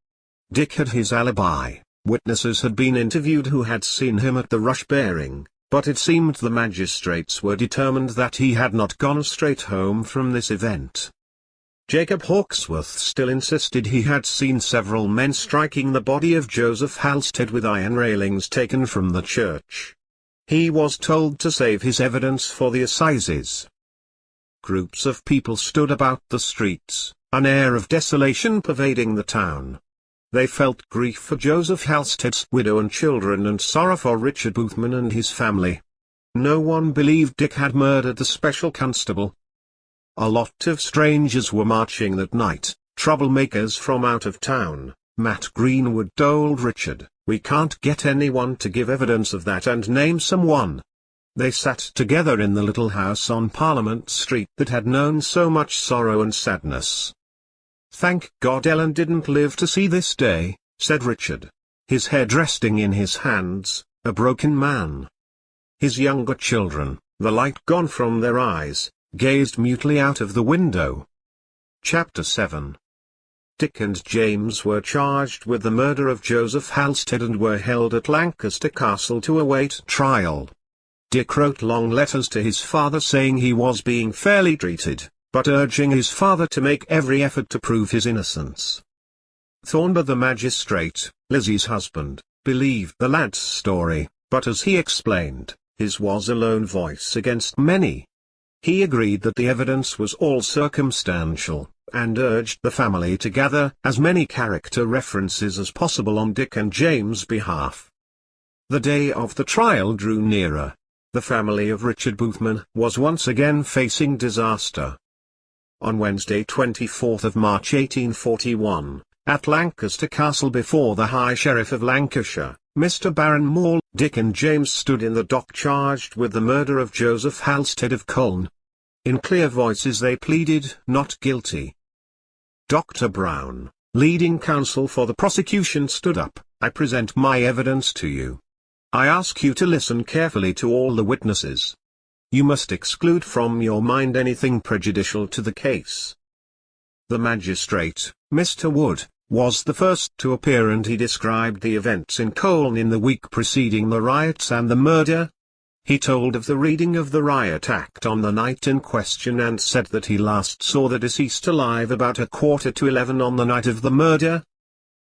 [SPEAKER 1] Dick had his alibi. Witnesses had been interviewed who had seen him at the rush bearing, but it seemed the magistrates were determined that he had not gone straight home from this event. Jacob Hawksworth still insisted he had seen several men striking the body of Joseph Halstead with iron railings taken from the church. He was told to save his evidence for the assizes. Groups of people stood about the streets, an air of desolation pervading the town. They felt grief for Joseph Halstead's widow and children and sorrow for Richard Boothman and his family. No one believed Dick had murdered the special constable. A lot of strangers were marching that night, troublemakers from out of town. Matt Greenwood told Richard, "We can't get anyone to give evidence of that and name someone." They sat together in the little house on Parliament Street that had known so much sorrow and sadness. "Thank God Ellen didn't live to see this day," said Richard. His head resting in his hands, a broken man. His younger children, the light gone from their eyes, gazed mutely out of the window. Chapter 7. Dick and James were charged with the murder of Joseph Halstead and were held at Lancaster Castle to await trial. Dick wrote long letters to his father saying he was being fairly treated, but urging his father to make every effort to prove his innocence. Thornber the magistrate, Lizzie's husband, believed the lad's story, but as he explained, his was a lone voice against many. He agreed that the evidence was all circumstantial, and urged the family to gather as many character references as possible on Dick and James' behalf. The day of the trial drew nearer. The family of Richard Boothman was once again facing disaster. On Wednesday 24th of March 1841, at Lancaster Castle before the High Sheriff of Lancashire, Mr. Baron Moore, Dick and James stood in the dock charged with the murder of Joseph Halstead of Colne. In clear voices they pleaded not guilty. Dr. Brown, leading counsel for the prosecution, stood up. "I present my evidence to you. I ask you to listen carefully to all the witnesses. You must exclude from your mind anything prejudicial to the case." The magistrate, Mr. Wood, was the first to appear and he described the events in Colne in the week preceding the riots and the murder. He told of the reading of the Riot Act on the night in question and said that he last saw the deceased alive about 11:15 on the night of the murder.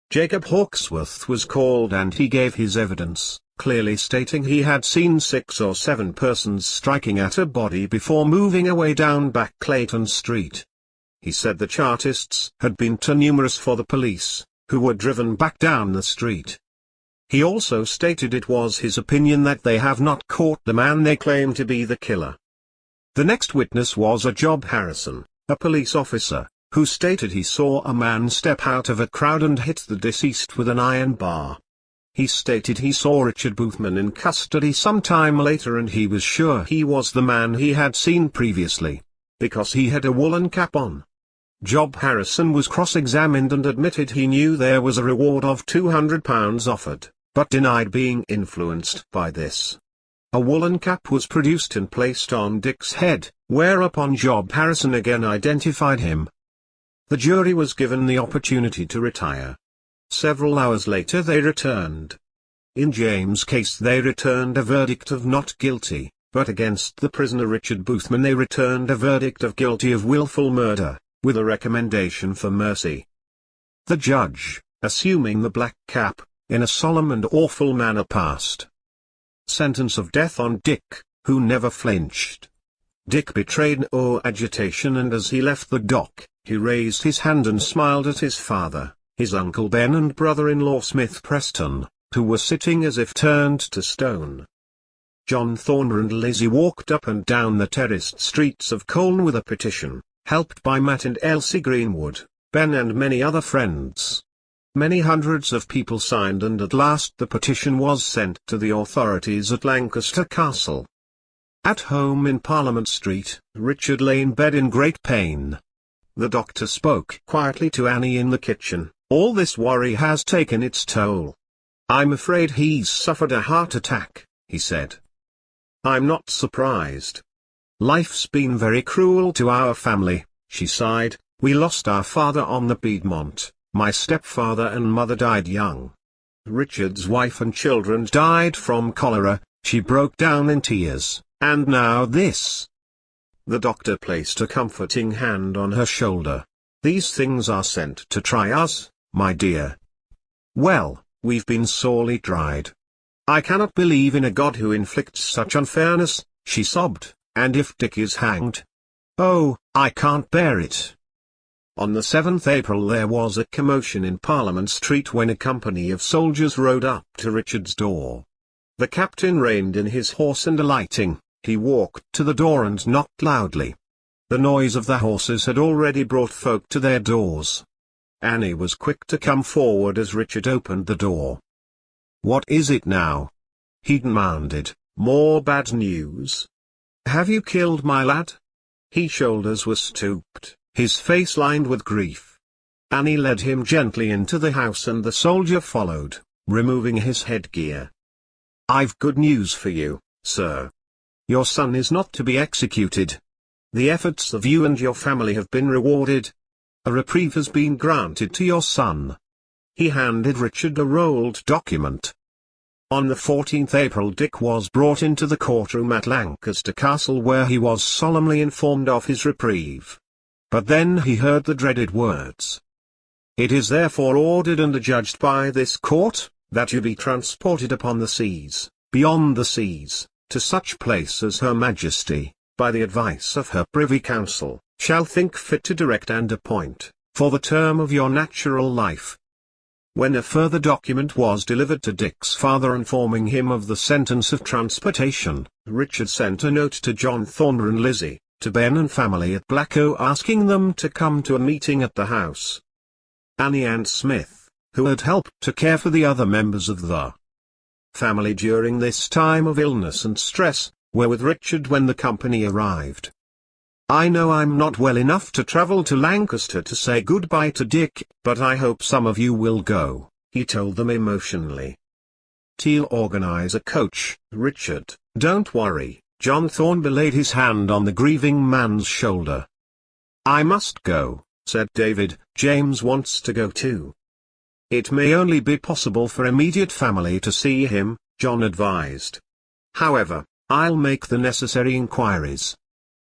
[SPEAKER 1] Jacob Hawksworth was called and he gave his evidence, clearly stating he had seen 6 or 7 persons striking at a body before moving away down Back Clayton Street. He said the Chartists had been too numerous for the police, who were driven back down the street. He also stated it was his opinion that they have not caught the man they claim to be the killer. The next witness was a Job Harrison, a police officer, who stated he saw a man step out of a crowd and hit the deceased with an iron bar. He stated he saw Richard Boothman in custody some time later and he was sure he was the man he had seen previously, because he had a woolen cap on. Job Harrison was cross-examined and admitted he knew there was a reward of £200 offered, but denied being influenced by this. A woolen cap was produced and placed on Dick's head, whereupon Job Harrison again identified him. The jury was given the opportunity to retire. Several hours later they returned. In James' case they returned a verdict of not guilty, but against the prisoner Richard Boothman they returned a verdict of guilty of willful murder, with a recommendation for mercy. The judge, assuming the black cap, in a solemn and awful manner passed sentence of death on Dick, who never flinched. Dick betrayed no agitation and as he left the dock, he raised his hand and smiled at his father, his Uncle Ben and brother-in-law Smith Preston, who were sitting as if turned to stone. John Thornber and Lizzie walked up and down the terraced streets of Colne with a petition, helped by Matt and Elsie Greenwood, Ben and many other friends. Many hundreds of people signed, and at last the petition was sent to the authorities at Lancaster Castle. At home in Parliament Street, Richard lay in bed in great pain. The doctor spoke quietly to Annie in the kitchen. "All this worry has taken its toll. I'm afraid he's suffered a heart attack," he said. "I'm not surprised. Life's been very cruel to our family," she sighed. "We lost our father on the Piedmont, my stepfather and mother died young. Richard's wife and children died from cholera." She broke down in tears. "And now this." The doctor placed a comforting hand on her shoulder. "These things are sent to try us, my dear. Well, we've been sorely tried. I cannot believe in a God who inflicts such unfairness," she sobbed, "and if Dick is hanged, oh, I can't bear it." On the 7th April there was a commotion in Parliament Street when a company of soldiers rode up to Richard's door. The captain reined in his horse, and alighting, he walked to the door and knocked loudly. The noise of the horses had already brought folk to their doors. Annie was quick to come forward as Richard opened the door. "What is it now?" he demanded. "More bad news? Have you killed my lad?" His shoulders were stooped, his face lined with grief. Annie led him gently into the house, and the soldier followed, removing his headgear. "I've good news for you, sir. Your son is not to be executed. The efforts of you and your family have been rewarded. A reprieve has been granted to your son." He handed Richard a rolled document. On the 14th April Dick was brought into the courtroom at Lancaster Castle, where he was solemnly informed of his reprieve. But then he heard the dreaded words. "It is therefore ordered and adjudged by this court, that you be transported upon the seas, beyond the seas, to such place as Her Majesty, by the advice of her Privy Council, shall think fit to direct and appoint, for the term of your natural life." When a further document was delivered to Dick's father informing him of the sentence of transportation, Richard sent a note to John Thornber and Lizzie, to Ben and family at Blacko, asking them to come to a meeting at the house. Annie and Smith, who had helped to care for the other members of the family during this time of illness and stress, were with Richard when the company arrived. "I know I'm not well enough to travel to Lancaster to say goodbye to Dick, but I hope some of you will go," he told them emotionally. "Teal organize a coach, Richard, don't worry." John Thornber laid his hand on the grieving man's shoulder. "I must go," said David. "James wants to go too." "It may only be possible for immediate family to see him," John advised. "However, I'll make the necessary inquiries.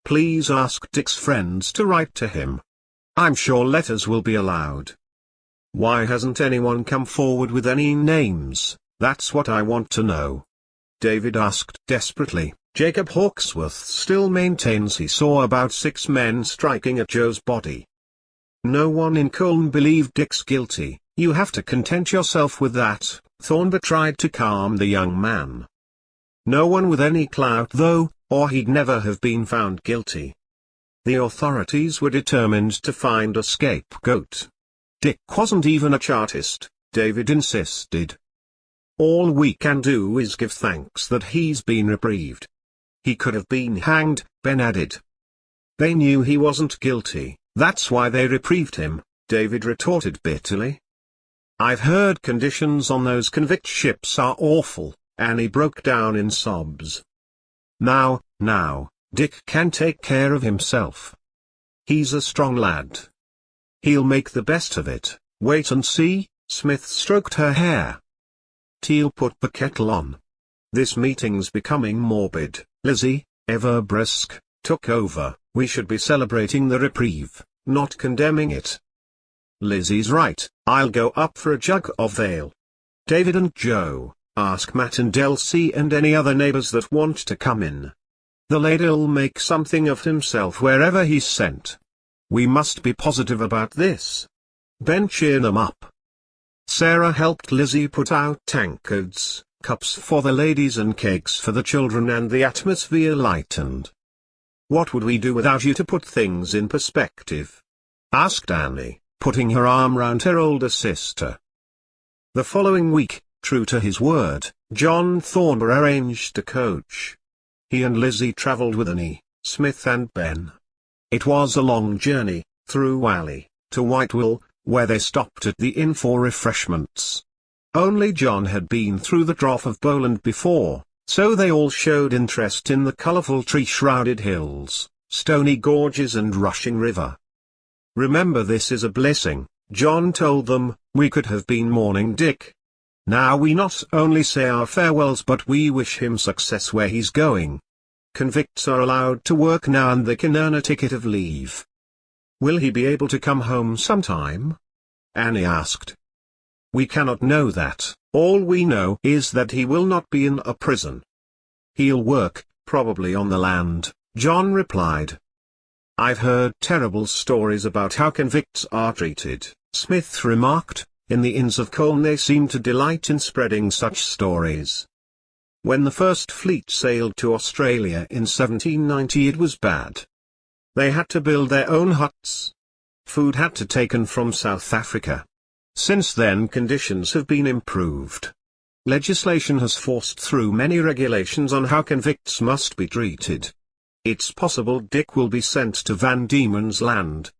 [SPEAKER 1] Please ask Dick's friends to write to him. I'm sure letters will be allowed." "Why hasn't anyone come forward with any names? That's what I want to know," David asked desperately. "Jacob Hawksworth still maintains he saw about 6 men striking at Joe's body. No one in Colne believed Dick's guilty. You have to content yourself with that." Thornber tried to calm the young man. "No one with any clout though, or he'd never have been found guilty. The authorities were determined to find a scapegoat. Dick wasn't even a chartist," David insisted. "All we can do is give thanks that he's been reprieved. He could have been hanged," Ben added. "They knew he wasn't guilty, that's why they reprieved him," David retorted bitterly. "I've heard conditions on those convict ships are awful," Annie broke down in sobs. Now, Dick can take care of himself. He's a strong lad. He'll make the best of it, wait and see." Smith stroked her hair. Teal put the kettle on. "This meeting's becoming morbid." Lizzie, ever brisk, took over. "We should be celebrating the reprieve, not condemning it." "Lizzie's right, I'll go up for a jug of ale. David and Joe, ask Matt and Elsie and any other neighbors that want to come in. The lad'll make something of himself wherever he's sent. We must be positive about this. Ben cheered them up. Sarah helped Lizzie put out tankards, cups for the ladies and cakes for the children, and the atmosphere lightened. "What would we do without you to put things in perspective?" asked Annie. putting her arm round her older sister. The following week, true to his word, John Thornber arranged a coach. He and Lizzie travelled with Annie, Smith and Ben. It was a long journey, through Whalley, to Whitewell, where they stopped at the inn for refreshments. Only John had been through the Trough of Bowland before, so they all showed interest in the colourful tree-shrouded hills, stony gorges and rushing river. "Remember, this is a blessing," John told them. "We could have been mourning Dick. Now we not only say our farewells but we wish him success where he's going. Convicts are allowed to work now and they can earn a ticket of leave." "Will he be able to come home sometime?" Annie asked. "We cannot know that. All we know is that he will not be in a prison. He'll work, probably on the land," John replied. "I've heard terrible stories about how convicts are treated," Smith remarked. "In the inns of Colne they seem to delight in spreading such stories. When the first fleet sailed to Australia in 1790 it was bad. They had to build their own huts. Food had to be taken from South Africa. Since then conditions have been improved. Legislation has forced through many regulations on how convicts must be treated. It's possible Dick will be sent to Van Diemen's Land.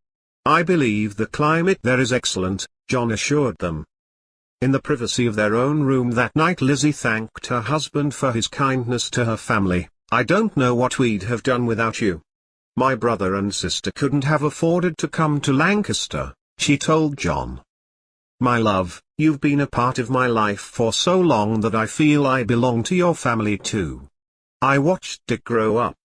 [SPEAKER 1] I believe the climate there is excellent," John assured them. In the privacy of their own room that night Lizzie thanked her husband for his kindness to her family. "I don't know what we'd have done without you. My brother and sister couldn't have afforded to come to Lancaster," she told John. "My love, you've been a part of my life for so long that I feel I belong to your family too. I watched Dick grow up.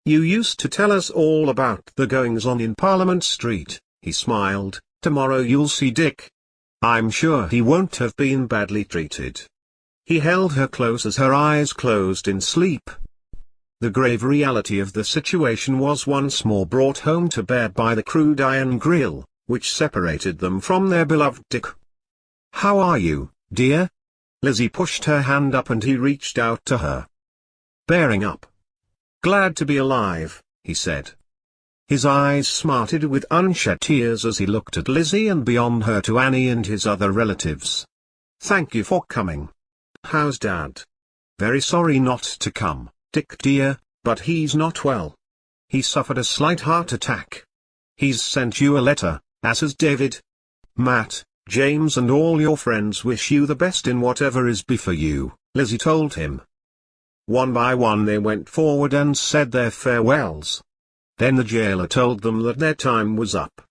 [SPEAKER 1] You used to tell us all about the goings-on in Parliament Street," he smiled. "Tomorrow you'll see Dick. I'm sure he won't have been badly treated." He held her close as her eyes closed in sleep. The grave reality of the situation was once more brought home to bear by the crude iron grille, which separated them from their beloved Dick. "How are you, dear?" Lizzie pushed her hand up and he reached out to her. "Bearing up. Glad to be alive," he said. His eyes smarted with unshed tears as he looked at Lizzie and beyond her to Annie and his other relatives. "Thank you for coming. How's Dad?" "Very sorry not to come, Dick dear, but he's not well. He suffered a slight heart attack. He's sent you a letter, as has David. Matt, James and all your friends wish you the best in whatever is before you," Lizzie told him. One by one they went forward and said their farewells. Then the jailer told them that their time was up.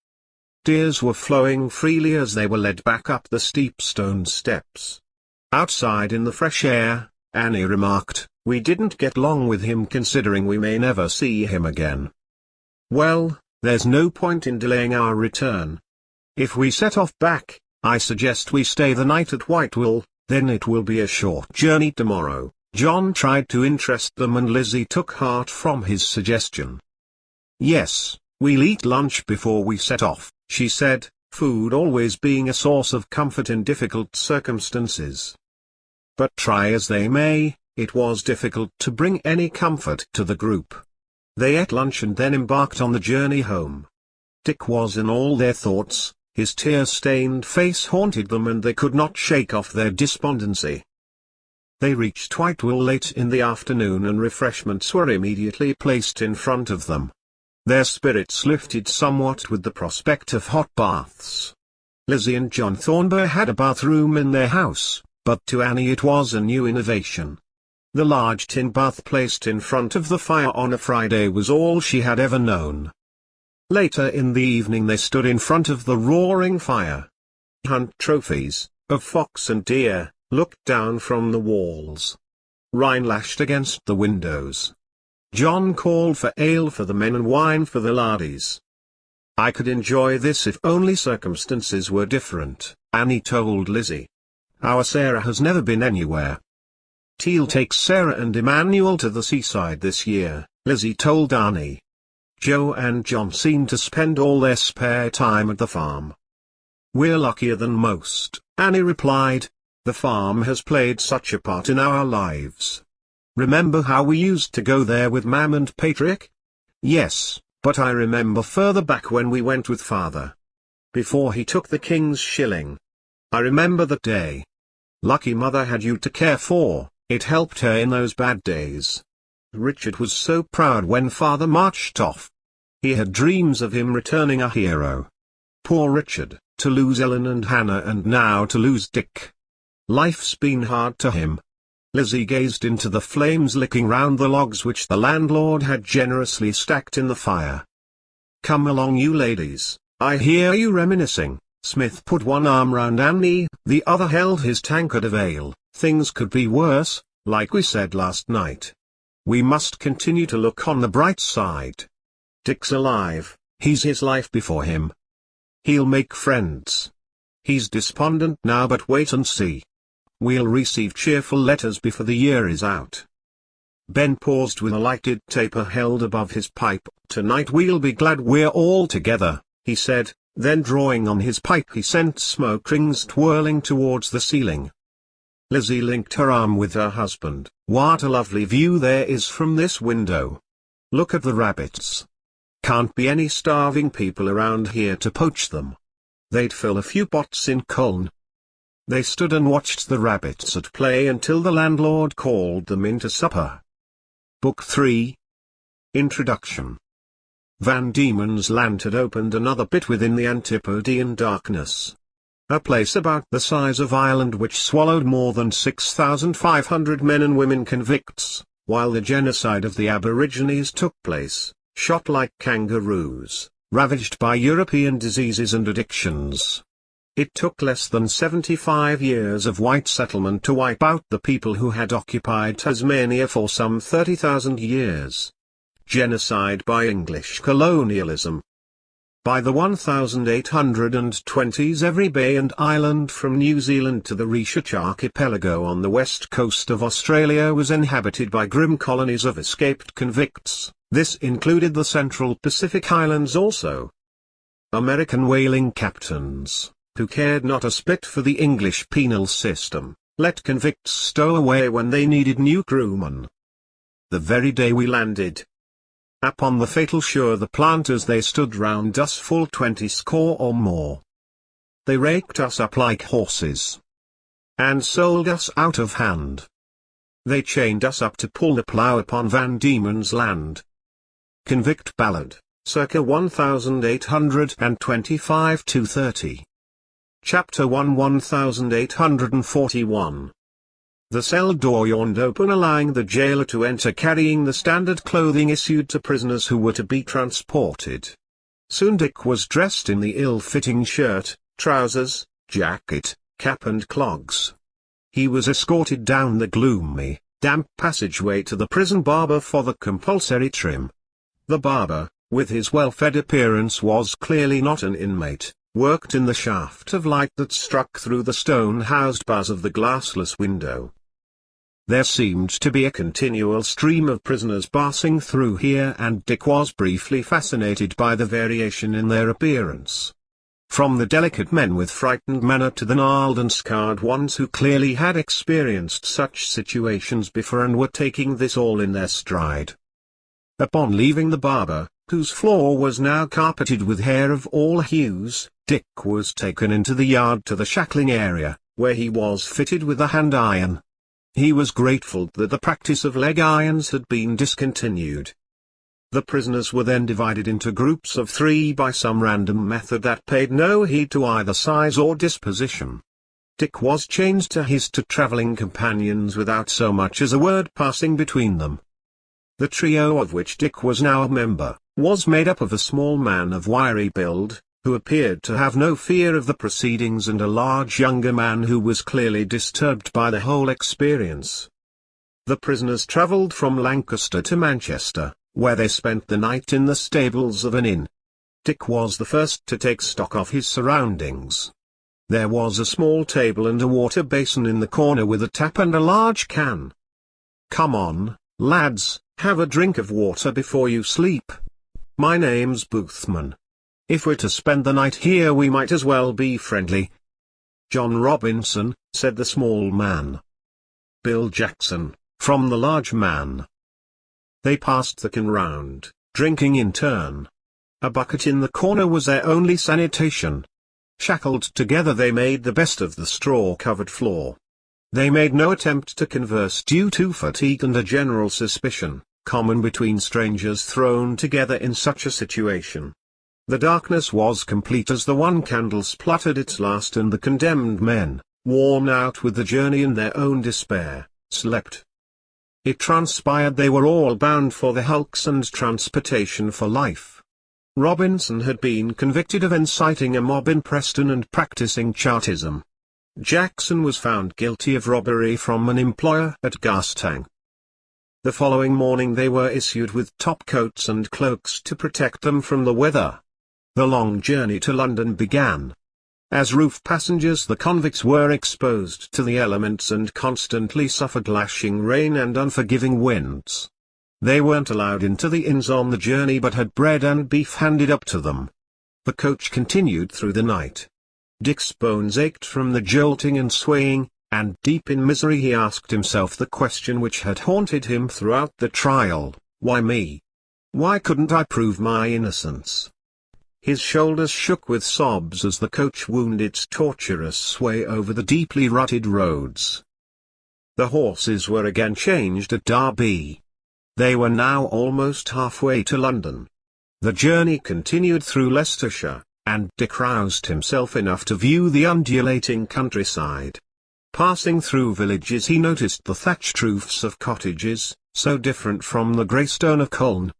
[SPEAKER 1] Tears were flowing freely as they were led back up the steep stone steps. Outside in the fresh air, Annie remarked, "We didn't get long with him considering we may never see him again." "Well, there's no point in delaying our return. If we set off back, I suggest we stay the night at Whitewell, then it will be a short journey tomorrow." John tried to interest them and Lizzie took heart from his suggestion. "Yes, we'll eat lunch before we set off," she said, food always being a source of comfort in difficult circumstances. But try as they may, it was difficult to bring any comfort to the group. They ate lunch and then embarked on the journey home. Dick was in all their thoughts, his tear-stained face haunted them and they could not shake off their despondency. They reached Whitewell late in the afternoon and refreshments were immediately placed in front of them. Their spirits lifted somewhat with the prospect of hot baths. Lizzie and John Thornber had a bathroom in their house, but to Annie it was a new innovation. The large tin bath placed in front of the fire on a Friday was all she had ever known. Later in the evening they stood in front of the roaring fire. Hunt trophies, of fox and deer, looked down from the walls. Rain lashed against the windows. John called for ale for the men and wine for the laddies. "I could enjoy this if only circumstances were different," Annie told Lizzie. "Our Sarah has never been anywhere." "Teal takes Sarah and Emmanuel to the seaside this year," Lizzie told Annie. "Joe and John seem to spend all their spare time at the farm." "We're luckier than most," Annie replied. "The farm has played such a part in our lives. Remember how we used to go there with Mam and Patrick?" "Yes, but I remember further back when we went with Father." before he took the king's shilling. I remember that day. Lucky mother had you to care for, it helped her in those bad days. Richard was so proud when father marched off. He had dreams of him returning a hero. Poor Richard, to lose Ellen and Hannah and now to lose Dick. Life's been hard to him. Lizzie gazed into the flames licking round the logs which the landlord had generously stacked in the fire. Come along you ladies, I hear you reminiscing. Smith put one arm round Annie, the other held his tankard of ale. Things could be worse, like we said last night. We must continue to look on the bright side. Dick's alive, he's his life before him. He'll make friends. He's despondent now, but wait and see. We'll receive cheerful letters before the year is out. Ben paused with a lighted taper held above his pipe. Tonight we'll be glad we're all together, he said, then drawing on his pipe he sent smoke rings twirling towards the ceiling. Lizzie linked her arm with her husband. What a lovely view there is from this window. Look at the rabbits. Can't be any starving people around here to poach them. They'd fill a few pots in Cologne. They stood and watched the rabbits at play until the landlord called them in to supper. Book 3. Introduction. Van Diemen's Land had opened another bit within the Antipodean darkness. A place about the size of Ireland which swallowed more than 6,500 men and women convicts, while the genocide of the Aborigines took place, shot like kangaroos, ravaged by European diseases and addictions. It took less than 75 years of white settlement to wipe out the people who had occupied Tasmania for some 30,000 years. Genocide by English colonialism. By the 1820s every bay and island from New Zealand to the Research Archipelago on the west coast of Australia was inhabited by grim colonies of escaped convicts. This included the Central Pacific Islands also. American whaling captains, who cared not a spit for the English penal system, let convicts stow away when they needed new crewmen. The very day we landed upon the fatal shore the planters they stood round us full 20 score or more. They raked us up like horses, and sold us out of hand. They chained us up to pull the plough upon Van Diemen's Land. Convict Ballad, circa 1825-30. Chapter 1 1841. The cell door yawned open allowing the jailer to enter carrying the standard clothing issued to prisoners who were to be transported. Soon Dick was dressed in the ill-fitting shirt, trousers, jacket, cap and clogs. He was escorted down the gloomy, damp passageway to the prison barber for the compulsory trim. The barber, with his well-fed appearance, was clearly not an inmate, worked in the shaft of light that struck through the stone-housed bars of the glassless window. There seemed to be a continual stream of prisoners passing through here, and Dick was briefly fascinated by the variation in their appearance. From the delicate men with frightened manner to the gnarled and scarred ones who clearly had experienced such situations before and were taking this all in their stride. Upon leaving the barber, whose floor was now carpeted with hair of all hues, Dick was taken into the yard to the shackling area, where he was fitted with a hand iron. He was grateful that the practice of leg irons had been discontinued. The prisoners were then divided into groups of 3 by some random method that paid no heed to either size or disposition. Dick was chained to his 2 travelling companions without so much as a word passing between them. The trio of which Dick was now a member, was made up of a small man of wiry build, who appeared to have no fear of the proceedings, and a large younger man who was clearly disturbed by the whole experience. The prisoners travelled from Lancaster to Manchester, where they spent the night in the stables of an inn. Dick was the first to take stock of his surroundings. There was a small table and a water basin in the corner with a tap and a large can. "Come on, lads, have a drink of water before you sleep. My name's Boothman. If we're to spend the night here we might as well be friendly." "John Robinson," said the small man. "Bill Jackson," from the large man. They passed the can round, drinking in turn. A bucket in the corner was their only sanitation. Shackled together they made the best of the straw-covered floor. They made no attempt to converse due to fatigue and a general suspicion, common between strangers thrown together in such a situation. The darkness was complete as the one candle spluttered its last and the condemned men, worn out with the journey and their own despair, slept. It transpired they were all bound for the hulks and transportation for life. Robinson had been convicted of inciting a mob in Preston and practicing Chartism. Jackson was found guilty of robbery from an employer at Garstang. The following morning they were issued with topcoats and cloaks to protect them from the weather. The long journey to London began. As roof passengers the convicts were exposed to the elements and constantly suffered lashing rain and unforgiving winds. They weren't allowed into the inns on the journey but had bread and beef handed up to them. The coach continued through the night. Dick's bones ached from the jolting and swaying, and deep in misery he asked himself the question which had haunted him throughout the trial: why me? Why couldn't I prove my innocence? His shoulders shook with sobs as the coach wound its tortuous sway over the deeply rutted roads. The horses were again changed at Derby. They were now almost halfway to London. The journey continued through Leicestershire, and Dick roused himself enough to view the undulating countryside. Passing through villages he noticed the thatched roofs of cottages, so different from the grey stone of Culm.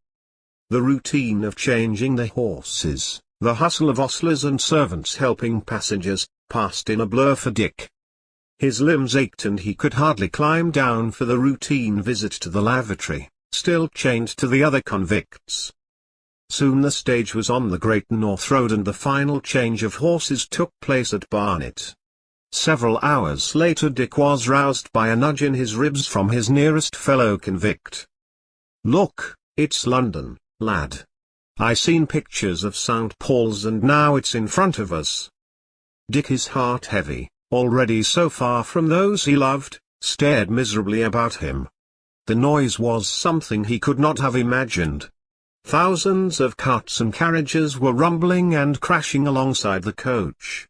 [SPEAKER 1] The routine of changing the horses, the hustle of ostlers and servants helping passengers, passed in a blur for Dick. His limbs ached and he could hardly climb down for the routine visit to the lavatory, still chained to the other convicts. Soon the stage was on the Great North Road and the final change of horses took place at Barnet. Several hours later Dick was roused by a nudge in his ribs from his nearest fellow convict. "Look, it's London, lad. I seen pictures of St. Paul's and now it's in front of us." Dick, his heart heavy, already so far from those he loved, stared miserably about him. The noise was something he could not have imagined. Thousands of carts and carriages were rumbling and crashing alongside the coach.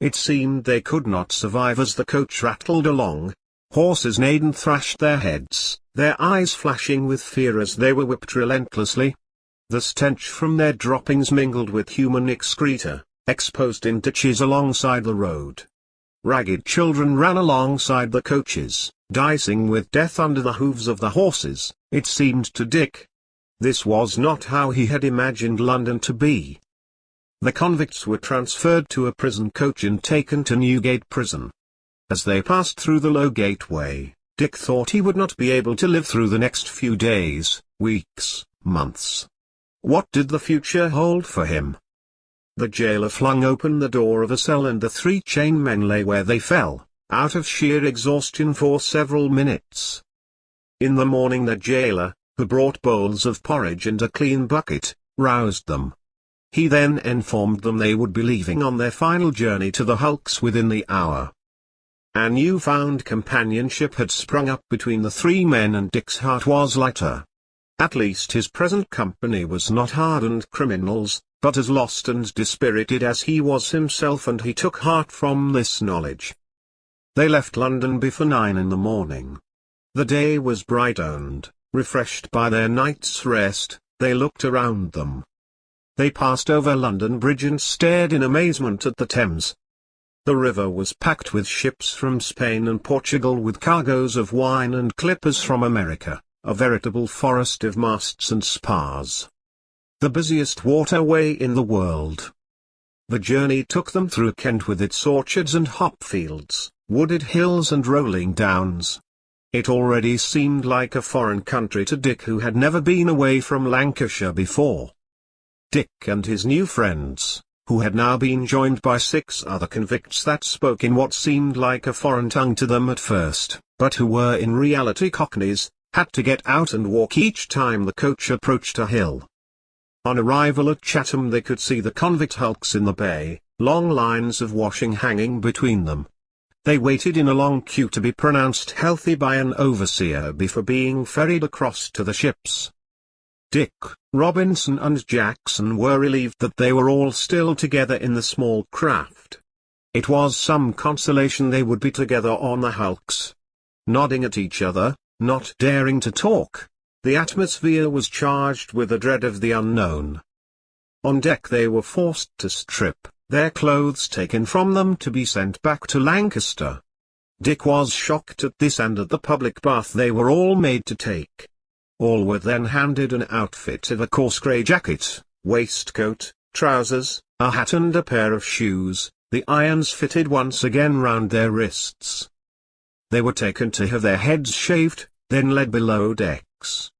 [SPEAKER 1] It seemed they could not survive as the coach rattled along. Horses neighed and thrashed their heads, their eyes flashing with fear as they were whipped relentlessly. The stench from their droppings mingled with human excreta, exposed in ditches alongside the road. Ragged children ran alongside the coaches, dicing with death under the hooves of the horses, it seemed to Dick. This was not how he had imagined London to be. The convicts were transferred to a prison coach and taken to Newgate Prison. As they passed through the low gateway, Dick thought he would not be able to live through the next few days, weeks, months. What did the future hold for him? The jailer flung open the door of a cell and the three chain men lay where they fell, out of sheer exhaustion for several minutes. In the morning the jailer, who brought bowls of porridge and a clean bucket, roused them. He then informed them they would be leaving on their final journey to the hulks within the hour. A newfound companionship had sprung up between the three men and Dick's heart was lighter. At least his present company was not hardened criminals, but as lost and dispirited as he was himself, and he took heart from this knowledge. They left London before 9 in the morning. The day was bright and, refreshed by their night's rest, they looked around them. They passed over London Bridge and stared in amazement at the Thames. The river was packed with ships from Spain and Portugal with cargoes of wine and clippers from America, a veritable forest of masts and spars. The busiest waterway in the world. The journey took them through Kent with its orchards and hop fields, wooded hills and rolling downs. It already seemed like a foreign country to Dick, who had never been away from Lancashire before. Dick and his new friends, who had now been joined by 6 other convicts that spoke in what seemed like a foreign tongue to them at first, but who were in reality Cockneys, had to get out and walk each time the coach approached a hill. On arrival at Chatham they could see the convict hulks in the bay, long lines of washing hanging between them. They waited in a long queue to be pronounced healthy by an overseer before being ferried across to the ships. Dick, Robinson and Jackson were relieved that they were all still together in the small craft. It was some consolation they would be together on the hulks. Nodding at each other, not daring to talk, the atmosphere was charged with the dread of the unknown. On deck they were forced to strip, their clothes taken from them to be sent back to Lancaster. Dick was shocked at this and at the public bath they were all made to take. All were then handed an outfit of a coarse grey jacket, waistcoat, trousers, a hat and a pair of shoes, the irons fitted once again round their wrists. They were taken to have their heads shaved, then led below decks.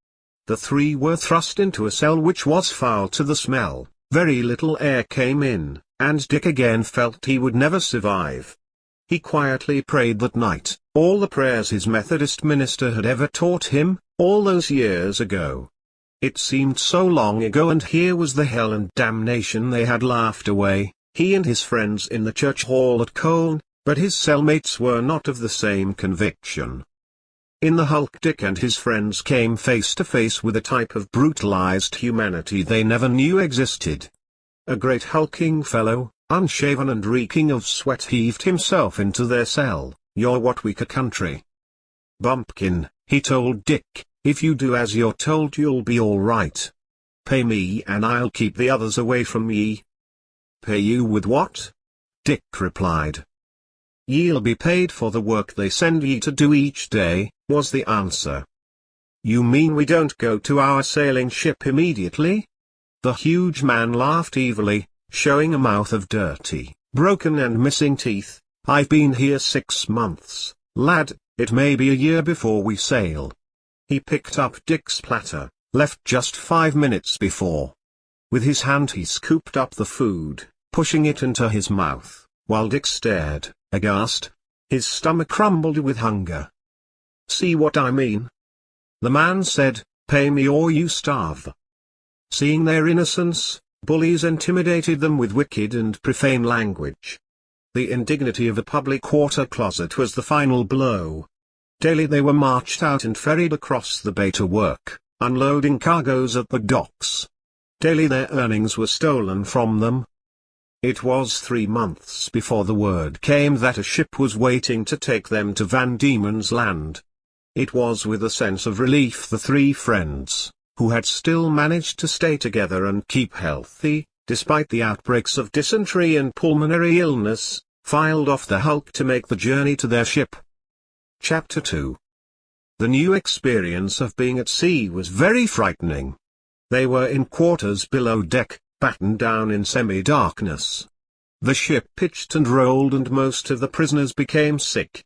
[SPEAKER 1] The three were thrust into a cell which was foul to the smell, very little air came in, and Dick again felt he would never survive. He quietly prayed that night, all the prayers his Methodist minister had ever taught him, all those years ago. It seemed so long ago, and here was the hell and damnation they had laughed away, he and his friends in the church hall at Colne, but his cellmates were not of the same conviction. In the hulk Dick and his friends came face to face with a type of brutalized humanity they never knew existed. A great hulking fellow, unshaven and reeking of sweat, heaved himself into their cell. "You're what weaker country. Bumpkin," he told Dick, "if you do as you're told you'll be all right. Pay me and I'll keep the others away from ye." "Pay you with what?" Dick replied. "Ye'll be paid for the work they send ye to do each day," was the answer. "You mean we don't go to our sailing ship immediately?" The huge man laughed evilly, showing a mouth of dirty, broken and missing teeth. "I've been here 6 months, lad, it may be a year before we sail." He picked up Dick's platter, left just 5 minutes before. With his hand he scooped up the food, pushing it into his mouth, while Dick stared, aghast. His stomach crumbled with hunger. "See what I mean?" the man said, "pay me or you starve." Seeing their innocence, bullies intimidated them with wicked and profane language. The indignity of a public water closet was the final blow. Daily they were marched out and ferried across the bay to work, unloading cargoes at the docks. Daily their earnings were stolen from them. It was 3 months before the word came that a ship was waiting to take them to Van Diemen's Land. It was with a sense of relief the three friends, who had still managed to stay together and keep healthy, despite the outbreaks of dysentery and pulmonary illness, filed off the hulk to make the journey to their ship. Chapter 2. The new experience of being at sea was very frightening. They were in quarters below deck, battened down in semi-darkness. The ship pitched and rolled and most of the prisoners became sick.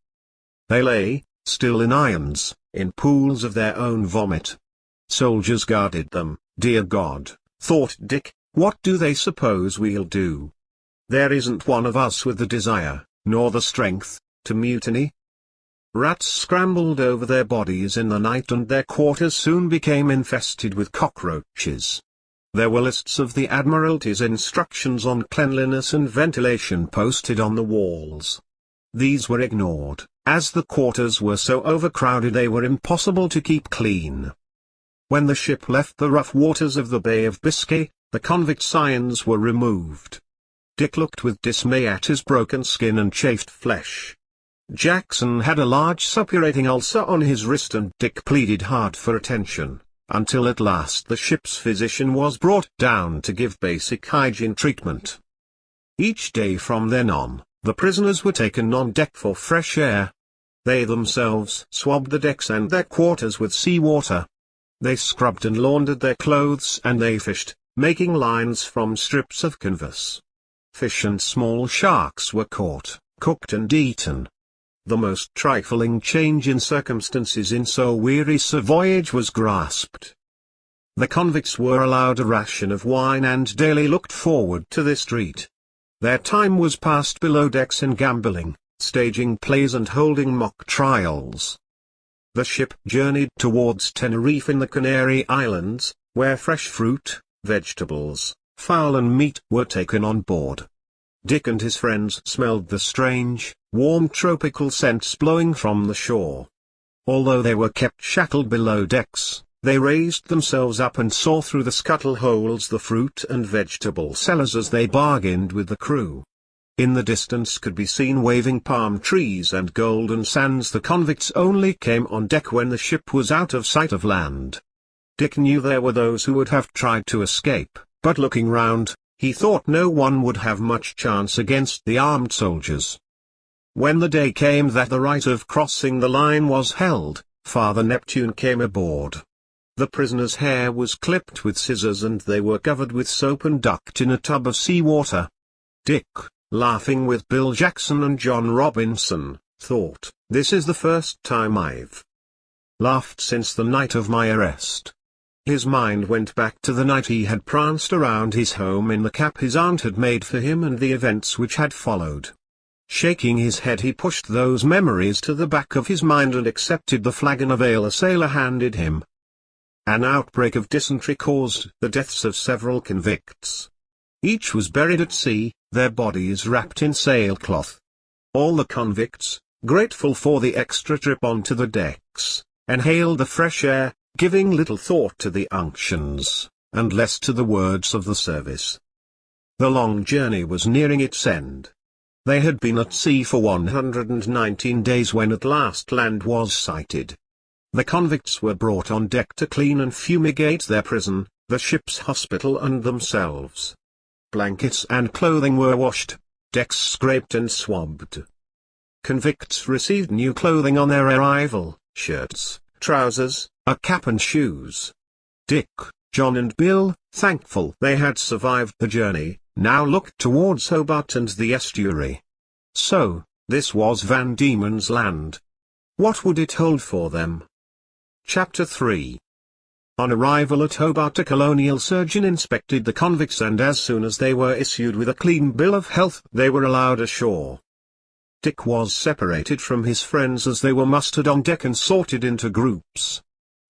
[SPEAKER 1] They lay, still in irons, in pools of their own vomit. Soldiers guarded them. "Dear God," thought Dick, "what do they suppose we'll do? There isn't one of us with the desire, nor the strength, to mutiny." Rats scrambled over their bodies in the night and their quarters soon became infested with cockroaches. There were lists of the Admiralty's instructions on cleanliness and ventilation posted on the walls. These were ignored, as the quarters were so overcrowded they were impossible to keep clean. When the ship left the rough waters of the Bay of Biscay, the convict signs were removed. Dick looked with dismay at his broken skin and chafed flesh. Jackson had a large suppurating ulcer on his wrist and Dick pleaded hard for attention, until at last the ship's physician was brought down to give basic hygiene treatment. Each day from then on, the prisoners were taken on deck for fresh air. They themselves swabbed the decks and their quarters with seawater. They scrubbed and laundered their clothes and they fished, making lines from strips of canvas. Fish and small sharks were caught, cooked and eaten. The most trifling change in circumstances in so wearisome a voyage was grasped. The convicts were allowed a ration of wine and daily looked forward to this treat. Their time was passed below decks in gambling, staging plays and holding mock trials. The ship journeyed towards Tenerife in the Canary Islands, where fresh fruit, vegetables, fowl and meat were taken on board. Dick and his friends smelled the strange, warm tropical scents blowing from the shore. Although they were kept shackled below decks, they raised themselves up and saw through the scuttle holes the fruit and vegetable sellers as they bargained with the crew. In the distance could be seen waving palm trees and golden sands. The convicts only came on deck when the ship was out of sight of land. Dick knew there were those who would have tried to escape, but looking round, he thought no one would have much chance against the armed soldiers. When the day came that the right of crossing the line was held, Father Neptune came aboard. The prisoners' hair was clipped with scissors and they were covered with soap and ducked in a tub of seawater. Dick, laughing with Bill Jackson and John Robinson, thought, "This is the first time I've laughed since the night of my arrest." His mind went back to the night he had pranced around his home in the cap his aunt had made for him and the events which had followed. Shaking his head, he pushed those memories to the back of his mind and accepted the flagon of ale a sailor handed him. An outbreak of dysentery caused the deaths of several convicts. Each was buried at sea, their bodies wrapped in sailcloth. All the convicts, grateful for the extra trip onto the decks, inhaled the fresh air, giving little thought to the unctions, and less to the words of the service. The long journey was nearing its end. They had been at sea for 119 days when at last land was sighted. The convicts were brought on deck to clean and fumigate their prison, the ship's hospital and themselves. Blankets and clothing were washed, decks scraped and swabbed. Convicts received new clothing on their arrival, shirts, trousers, a cap and shoes. Dick, John and Bill, thankful they had survived the journey, now looked towards Hobart and the estuary. So, this was Van Diemen's Land. What would it hold for them? Chapter 3. On arrival at Hobart, a colonial surgeon inspected the convicts, and as soon as they were issued with a clean bill of health, they were allowed ashore. Dick was separated from his friends as they were mustered on deck and sorted into groups.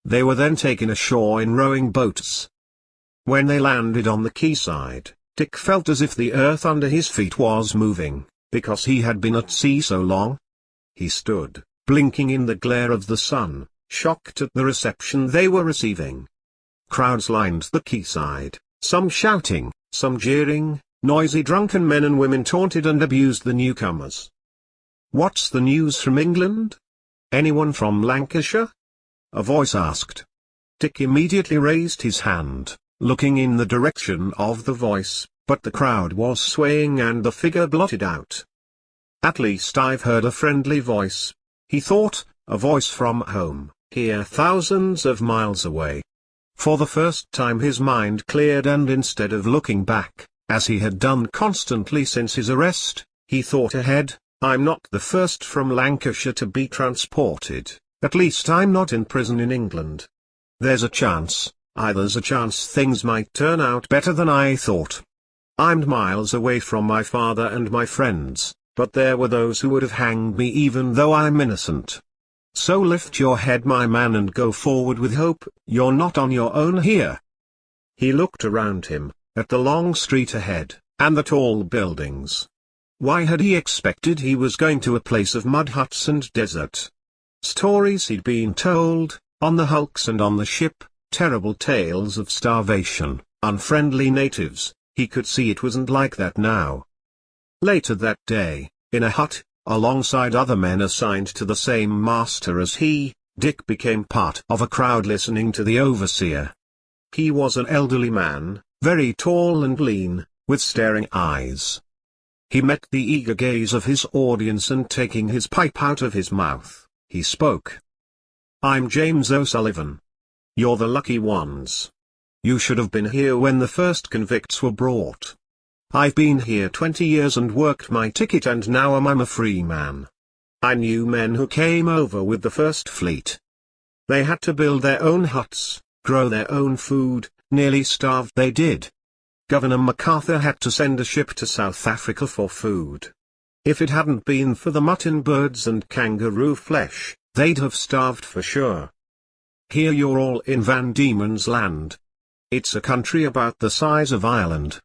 [SPEAKER 1] They were then taken ashore in rowing boats. When they landed on the quayside, Dick felt as if the earth under his feet was moving, because he had been at sea so long. He stood, blinking in the glare of the sun, shocked at the reception they were receiving. Crowds lined the quayside, some shouting, some jeering. Noisy drunken men and women taunted and abused the newcomers. "What's the news from England? Anyone from Lancashire?" a voice asked. Dick immediately raised his hand, looking in the direction of the voice, but the crowd was swaying and the figure blotted out. "At least I've heard a friendly voice," he thought, "a voice from home, here thousands of miles away." For the first time his mind cleared, and instead of looking back, as he had done constantly since his arrest, he thought ahead. "I'm not the first from Lancashire to be transported, at least I'm not in prison in England. There's a chance things might turn out better than I thought. I'm miles away from my father and my friends, but there were those who would have hanged me even though I'm innocent. So lift your head, my man, and go forward with hope. You're not on your own here." He looked around him, at the long street ahead, and the tall buildings. Why had he expected he was going to a place of mud huts and desert? Stories he'd been told, on the hulks and on the ship, terrible tales of starvation, unfriendly natives. He could see it wasn't like that now. Later that day, in a hut, alongside other men assigned to the same master as he, Dick became part of a crowd listening to the overseer. He was an elderly man, very tall and lean, with staring eyes. He met the eager gaze of his audience, and taking his pipe out of his mouth, he spoke. "I'm James O'Sullivan. You're the lucky ones. You should have been here when the first convicts were brought. I've been here 20 years and worked my ticket, and now I'm a free man. I knew men who came over with the first fleet. They had to build their own huts, grow their own food, nearly starved they did. Governor MacArthur had to send a ship to South Africa for food. If it hadn't been for the mutton birds and kangaroo flesh, they'd have starved for sure. Here you're all in Van Diemen's Land. It's a country about the size of Ireland.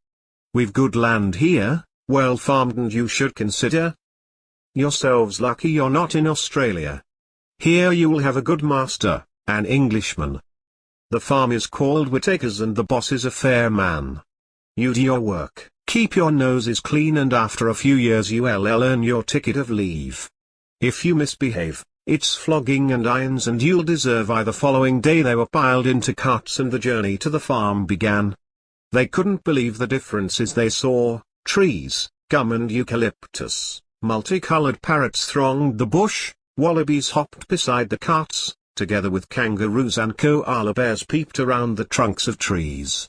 [SPEAKER 1] We've good land here, well farmed, and you should consider yourselves lucky you're not in Australia. Here you'll have a good master, an Englishman. The farm is called Whittaker's and the boss is a fair man. You do your work, keep your noses clean, and after a few years you'll earn your ticket of leave. If you misbehave, it's flogging and irons, and you'll deserve either. Following day they were piled into carts and the journey to the farm began. They couldn't believe the differences they saw: trees, gum and eucalyptus, multicolored parrots thronged the bush, wallabies hopped beside the carts, together with kangaroos and koala bears peeped around the trunks of trees.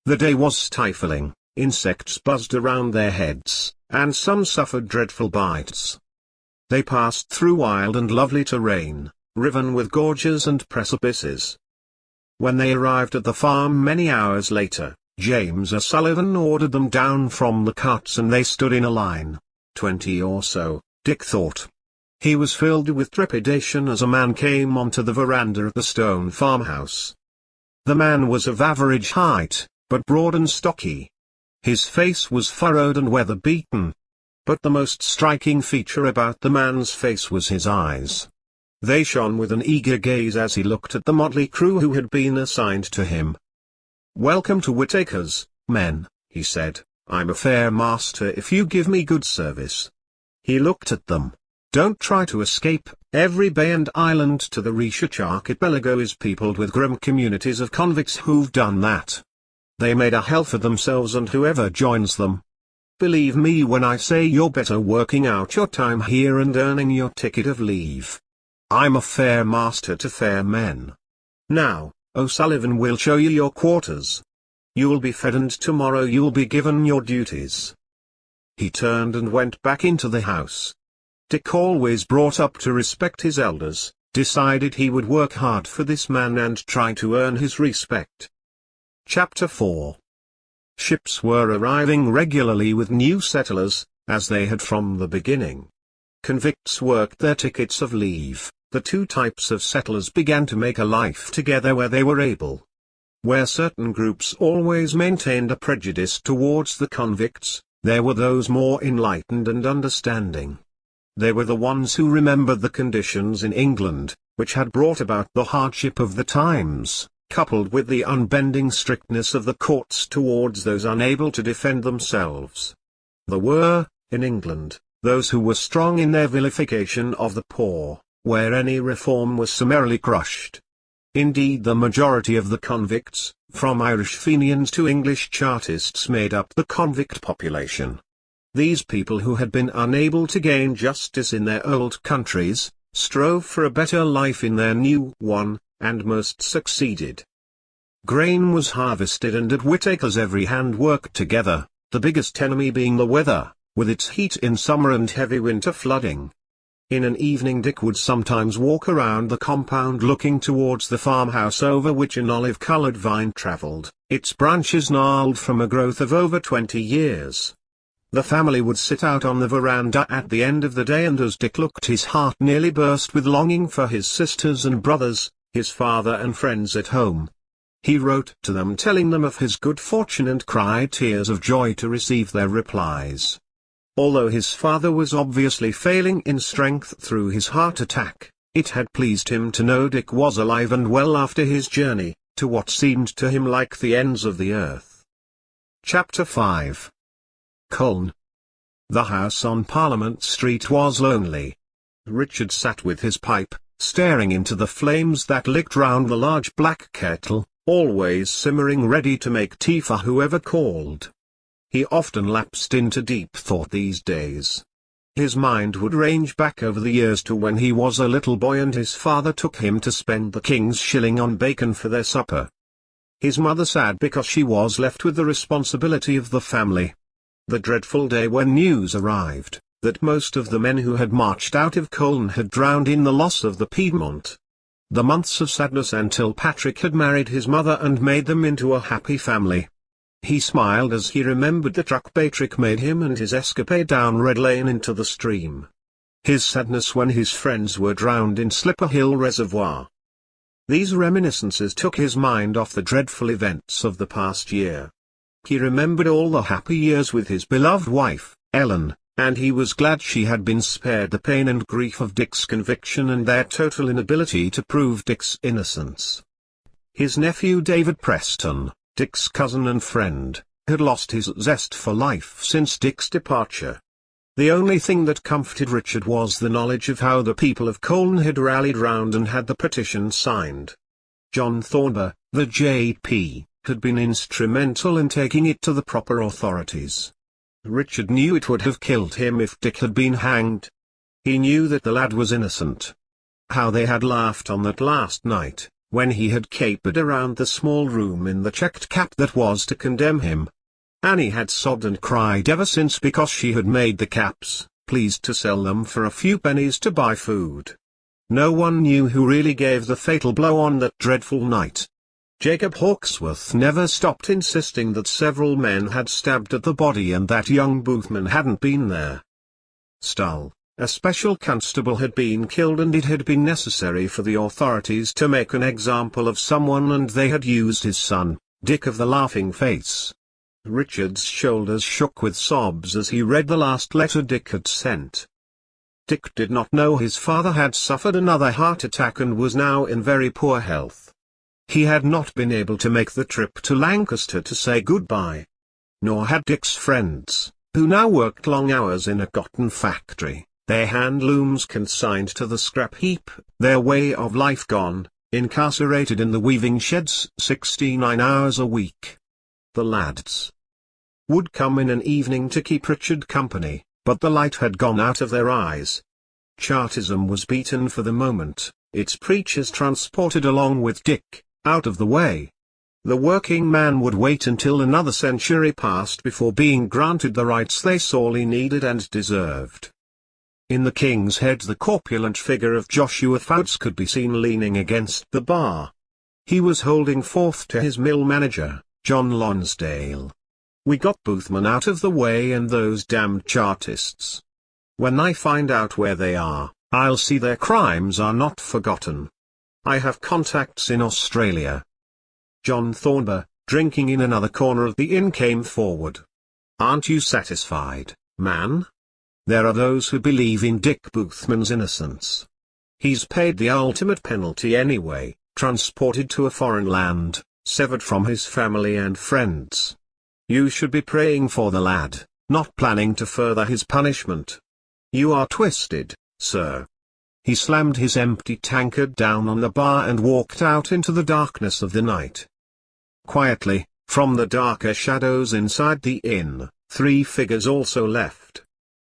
[SPEAKER 1] The day was stifling, insects buzzed around their heads, and some suffered dreadful bites. They passed through wild and lovely terrain, riven with gorges and precipices. When they arrived at the farm many hours later, James O'Sullivan ordered them down from the carts and they stood in a line. 20 or so, Dick thought. He was filled with trepidation as a man came onto the veranda of the stone farmhouse. The man was of average height, but broad and stocky. His face was furrowed and weather-beaten. But the most striking feature about the man's face was his eyes. They shone with an eager gaze as he looked at the motley crew who had been assigned to him. "Welcome to Whittaker's, men," he said. "I'm a fair master if you give me good service." He looked at them. "Don't try to escape. Every bay and island to the Research archipelago is peopled with grim communities of convicts who've done that. They made a hell for themselves and whoever joins them. Believe me when I say you're better working out your time here and earning your ticket of leave. I'm a fair master to fair men. Now, O'Sullivan will show you your quarters. You'll be fed and tomorrow you'll be given your duties." He turned and went back into the house. Dick, always brought up to respect his elders, decided he would work hard for this man and try to earn his respect. Chapter 4. Ships were arriving regularly with new settlers, as they had from the beginning. Convicts worked their tickets of leave. The two types of settlers began to make a life together where they were able. Where certain groups always maintained a prejudice towards the convicts, there were those more enlightened and understanding. They were the ones who remembered the conditions in England, which had brought about the hardship of the times, coupled with the unbending strictness of the courts towards those unable to defend themselves. There were, in England, those who were strong in their vilification of the poor, where any reform was summarily crushed. Indeed, the majority of the convicts, from Irish Fenians to English Chartists, made up the convict population. These people who had been unable to gain justice in their old countries, strove for a better life in their new one, and most succeeded. Grain was harvested, and at Whittaker's every hand worked together, the biggest enemy being the weather, with its heat in summer and heavy winter flooding. In an evening Dick would sometimes walk around the compound looking towards the farmhouse over which an olive-coloured vine travelled, its branches gnarled from a growth of over 20 years. The family would sit out on the veranda at the end of the day, and as Dick looked his heart nearly burst with longing for his sisters and brothers, his father and friends at home. He wrote to them telling them of his good fortune and cried tears of joy to receive their replies. Although his father was obviously failing in strength through his heart attack, it had pleased him to know Dick was alive and well after his journey, to what seemed to him like the ends of the earth. Chapter 5. Culm. The house on Parliament Street was lonely. Richard sat with his pipe, staring into the flames that licked round the large black kettle, always simmering ready to make tea for whoever called. He often lapsed into deep thought these days. His mind would range back over the years to when he was a little boy and his father took him to spend the king's shilling on bacon for their supper. His mother sad because she was left with the responsibility of the family. The dreadful day when news arrived that most of the men who had marched out of Culm had drowned in the loss of the Piedmont. The months of sadness until Patrick had married his mother and made them into a happy family. He smiled as he remembered the truck Patrick made him and his escapade down Red Lane into the stream. His sadness when his friends were drowned in Slipper Hill Reservoir. These reminiscences took his mind off the dreadful events of the past year. He remembered all the happy years with his beloved wife, Ellen, and he was glad she had been spared the pain and grief of Dick's conviction and their total inability to prove Dick's innocence. His nephew David Preston, Dick's cousin and friend, had lost his zest for life since Dick's departure. The only thing that comforted Richard was the knowledge of how the people of Colne had rallied round and had the petition signed. John Thornber, the J.P., had been instrumental in taking it to the proper authorities. Richard knew it would have killed him if Dick had been hanged. He knew that the lad was innocent. How they had laughed on that last night, when he had capered around the small room in the checked cap that was to condemn him. Annie had sobbed and cried ever since because she had made the caps, pleased to sell them for a few pennies to buy food. No one knew who really gave the fatal blow on that dreadful night. Jacob Hawksworth never stopped insisting that several men had stabbed at the body and that young Boothman hadn't been there. Stull, a special constable, had been killed and it had been necessary for the authorities to make an example of someone, and they had used his son, Dick of the Laughing Face. Richard's shoulders shook with sobs as he read the last letter Dick had sent. Dick did not know his father had suffered another heart attack and was now in very poor health. He had not been able to make the trip to Lancaster to say goodbye. Nor had Dick's friends, who now worked long hours in a cotton factory, their hand looms consigned to the scrap heap, their way of life gone, incarcerated in the weaving sheds 69 hours a week. The lads would come in an evening to keep Richard company, but the light had gone out of their eyes. Chartism was beaten for the moment, its preachers transported along with Dick, out of the way. The working man would wait until another century passed before being granted the rights they sorely needed and deserved. In the King's Head the corpulent figure of Joshua Fouts could be seen leaning against the bar. He was holding forth to his mill manager, John Lonsdale. "We got Boothman out of the way and those damned Chartists. When I find out where they are, I'll see their crimes are not forgotten. I have contacts in Australia." John Thornber, drinking in another corner of the inn, came forward. "Aren't you satisfied, man? There are those who believe in Dick Boothman's innocence. He's paid the ultimate penalty anyway, transported to a foreign land, severed from his family and friends. You should be praying for the lad, not planning to further his punishment. You are twisted, sir." He slammed his empty tankard down on the bar and walked out into the darkness of the night. Quietly, from the darker shadows inside the inn, three figures also left.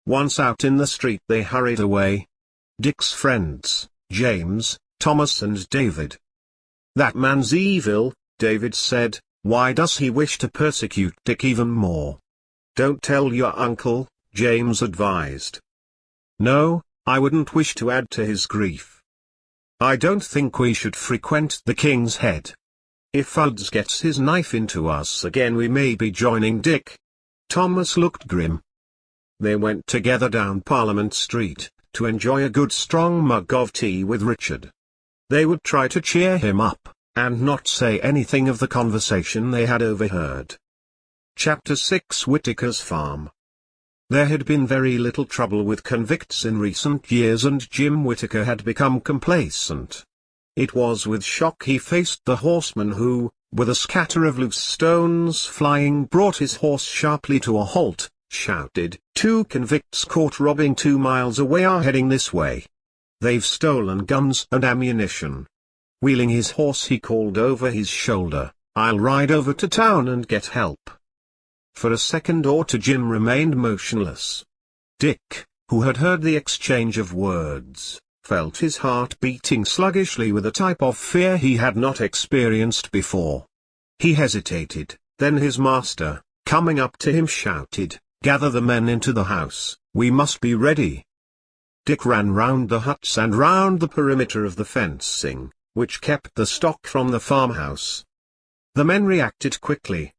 [SPEAKER 1] Once out in the street they hurried away. Dick's friends, James, Thomas and David. "That man's evil," David said. "Why does he wish to persecute Dick even more?" "Don't tell your uncle," James advised. "No, I wouldn't wish to add to his grief. I don't think we should frequent the King's Head. If Fuds gets his knife into us again we may be joining Dick." Thomas looked grim. They went together down Parliament Street, to enjoy a good strong mug of tea with Richard. They would try to cheer him up, and not say anything of the conversation they had overheard. Chapter 6 Whittaker's Farm. There had been very little trouble with convicts in recent years and Jim Whittaker had become complacent. It was with shock he faced the horseman who, with a scatter of loose stones flying, brought his horse sharply to a halt, shouted, "Two convicts caught robbing 2 miles away are heading this way. They've stolen guns and ammunition." Wheeling his horse he called over his shoulder, "I'll ride over to town and get help." For a second or two Jim remained motionless. Dick, who had heard the exchange of words, felt his heart beating sluggishly with a type of fear he had not experienced before. He hesitated, then his master, coming up to him, shouted, "Gather the men into the house, we must be ready." Dick ran round the huts and round the perimeter of the fencing, which kept the stock from the farmhouse. The men reacted quickly.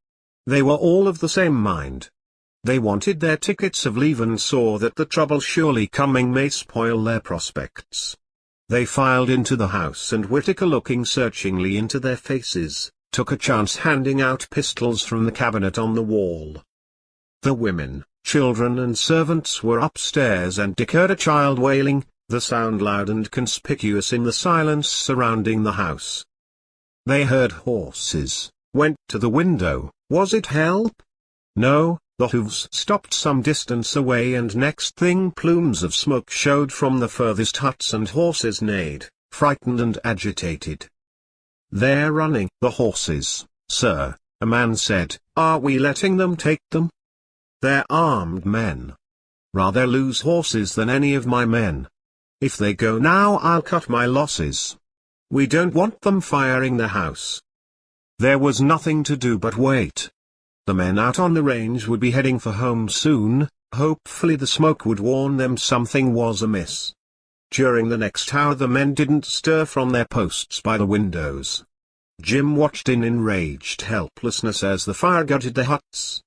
[SPEAKER 1] They were all of the same mind. They wanted their tickets of leave and saw that the trouble surely coming may spoil their prospects. They filed into the house and Whittaker, looking searchingly into their faces, took a chance handing out pistols from the cabinet on the wall. The women, children and servants were upstairs and Dick heard a child wailing, the sound loud and conspicuous in the silence surrounding the house. They heard horses, went to the window. Was it help? No, the hooves stopped some distance away, and next thing plumes of smoke showed from the furthest huts and horses neighed, frightened and agitated. "They're running." "The horses, sir," a man said. "Are we letting them take them?" "They're armed men. Rather lose horses than any of my men. If they go now I'll cut my losses. We don't want them firing the house." There was nothing to do but wait. The men out on the range would be heading for home soon. Hopefully the smoke would warn them something was amiss. During the next hour the men didn't stir from their posts by the windows. Jim watched in enraged helplessness as the fire gutted the huts.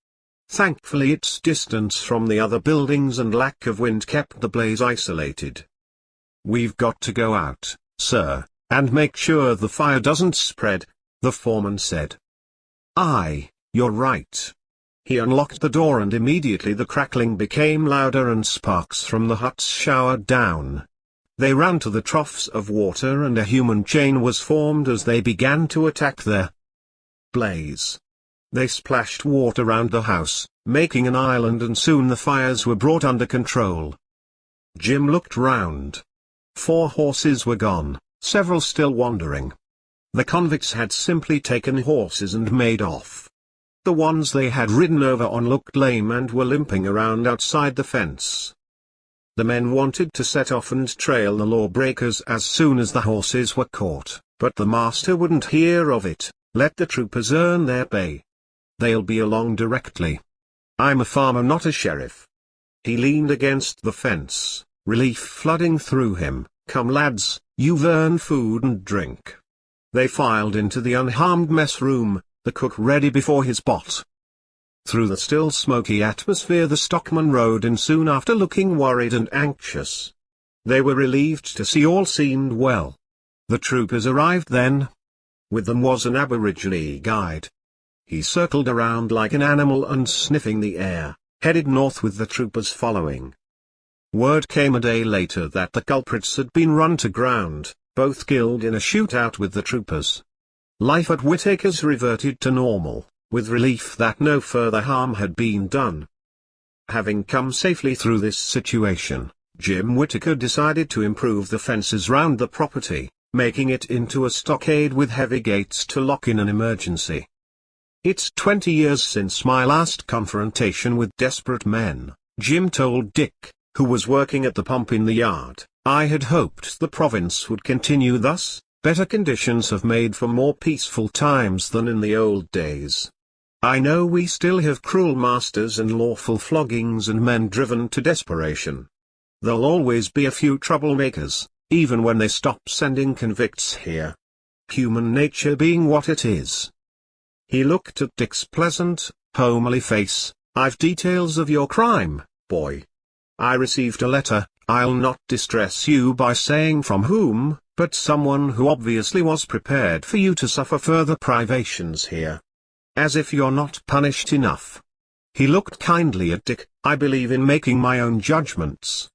[SPEAKER 1] Thankfully its distance from the other buildings and lack of wind kept the blaze isolated. "We've got to go out, sir, and make sure the fire doesn't spread," the foreman said. "Aye, you're right." He unlocked the door and immediately the crackling became louder and sparks from the huts showered down. They ran to the troughs of water and a human chain was formed as they began to attack their blaze. They splashed water round the house, making an island, and soon the fires were brought under control. Jim looked round. 4 horses were gone, several still wandering. The convicts had simply taken horses and made off. The ones they had ridden over on looked lame and were limping around outside the fence. The men wanted to set off and trail the lawbreakers as soon as the horses were caught, but the master wouldn't hear of it. "Let the troopers earn their pay. They'll be along directly. I'm a farmer, not a sheriff." He leaned against the fence, relief flooding through him. "Come lads, you've earned food and drink." They filed into the unharmed mess room, the cook ready before his pot. Through the still smoky atmosphere the stockman rode in soon after, looking worried and anxious. They were relieved to see all seemed well. The troopers arrived then. With them was an Aborigine guide. He circled around like an animal and sniffing the air, headed north with the troopers following. Word came a day later that the culprits had been run to ground, both killed in a shootout with the troopers. Life at Whitaker's reverted to normal, with relief that no further harm had been done. Having come safely through this situation, Jim Whitaker decided to improve the fences round the property, making it into a stockade with heavy gates to lock in an emergency. "It's 20 years since my last confrontation with desperate men," Jim told Dick, who was working at the pump in the yard. "I had hoped the province would continue thus. Better conditions have made for more peaceful times than in the old days. I know we still have cruel masters and lawful floggings and men driven to desperation. There'll always be a few troublemakers, even when they stop sending convicts here. Human nature being what it is." He looked at Dick's pleasant, homely face. "I've details of your crime, boy. I received a letter, I'll not distress you by saying from whom, but someone who obviously was prepared for you to suffer further privations here. As if you're not punished enough." He looked kindly at Dick. "I believe in making my own judgments.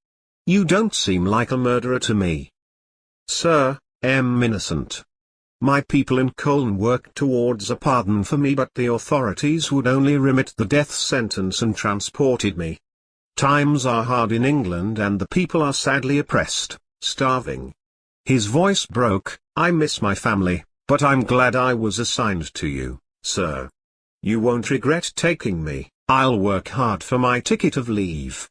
[SPEAKER 1] You don't seem like a murderer to me." "Sir, I'm innocent. My people in Colne worked towards a pardon for me, but the authorities would only remit the death sentence and transported me. Times are hard in England and the people are sadly oppressed, starving." His voice broke. "I miss my family, but I'm glad I was assigned to you, sir. You won't regret taking me. I'll work hard for my ticket of leave."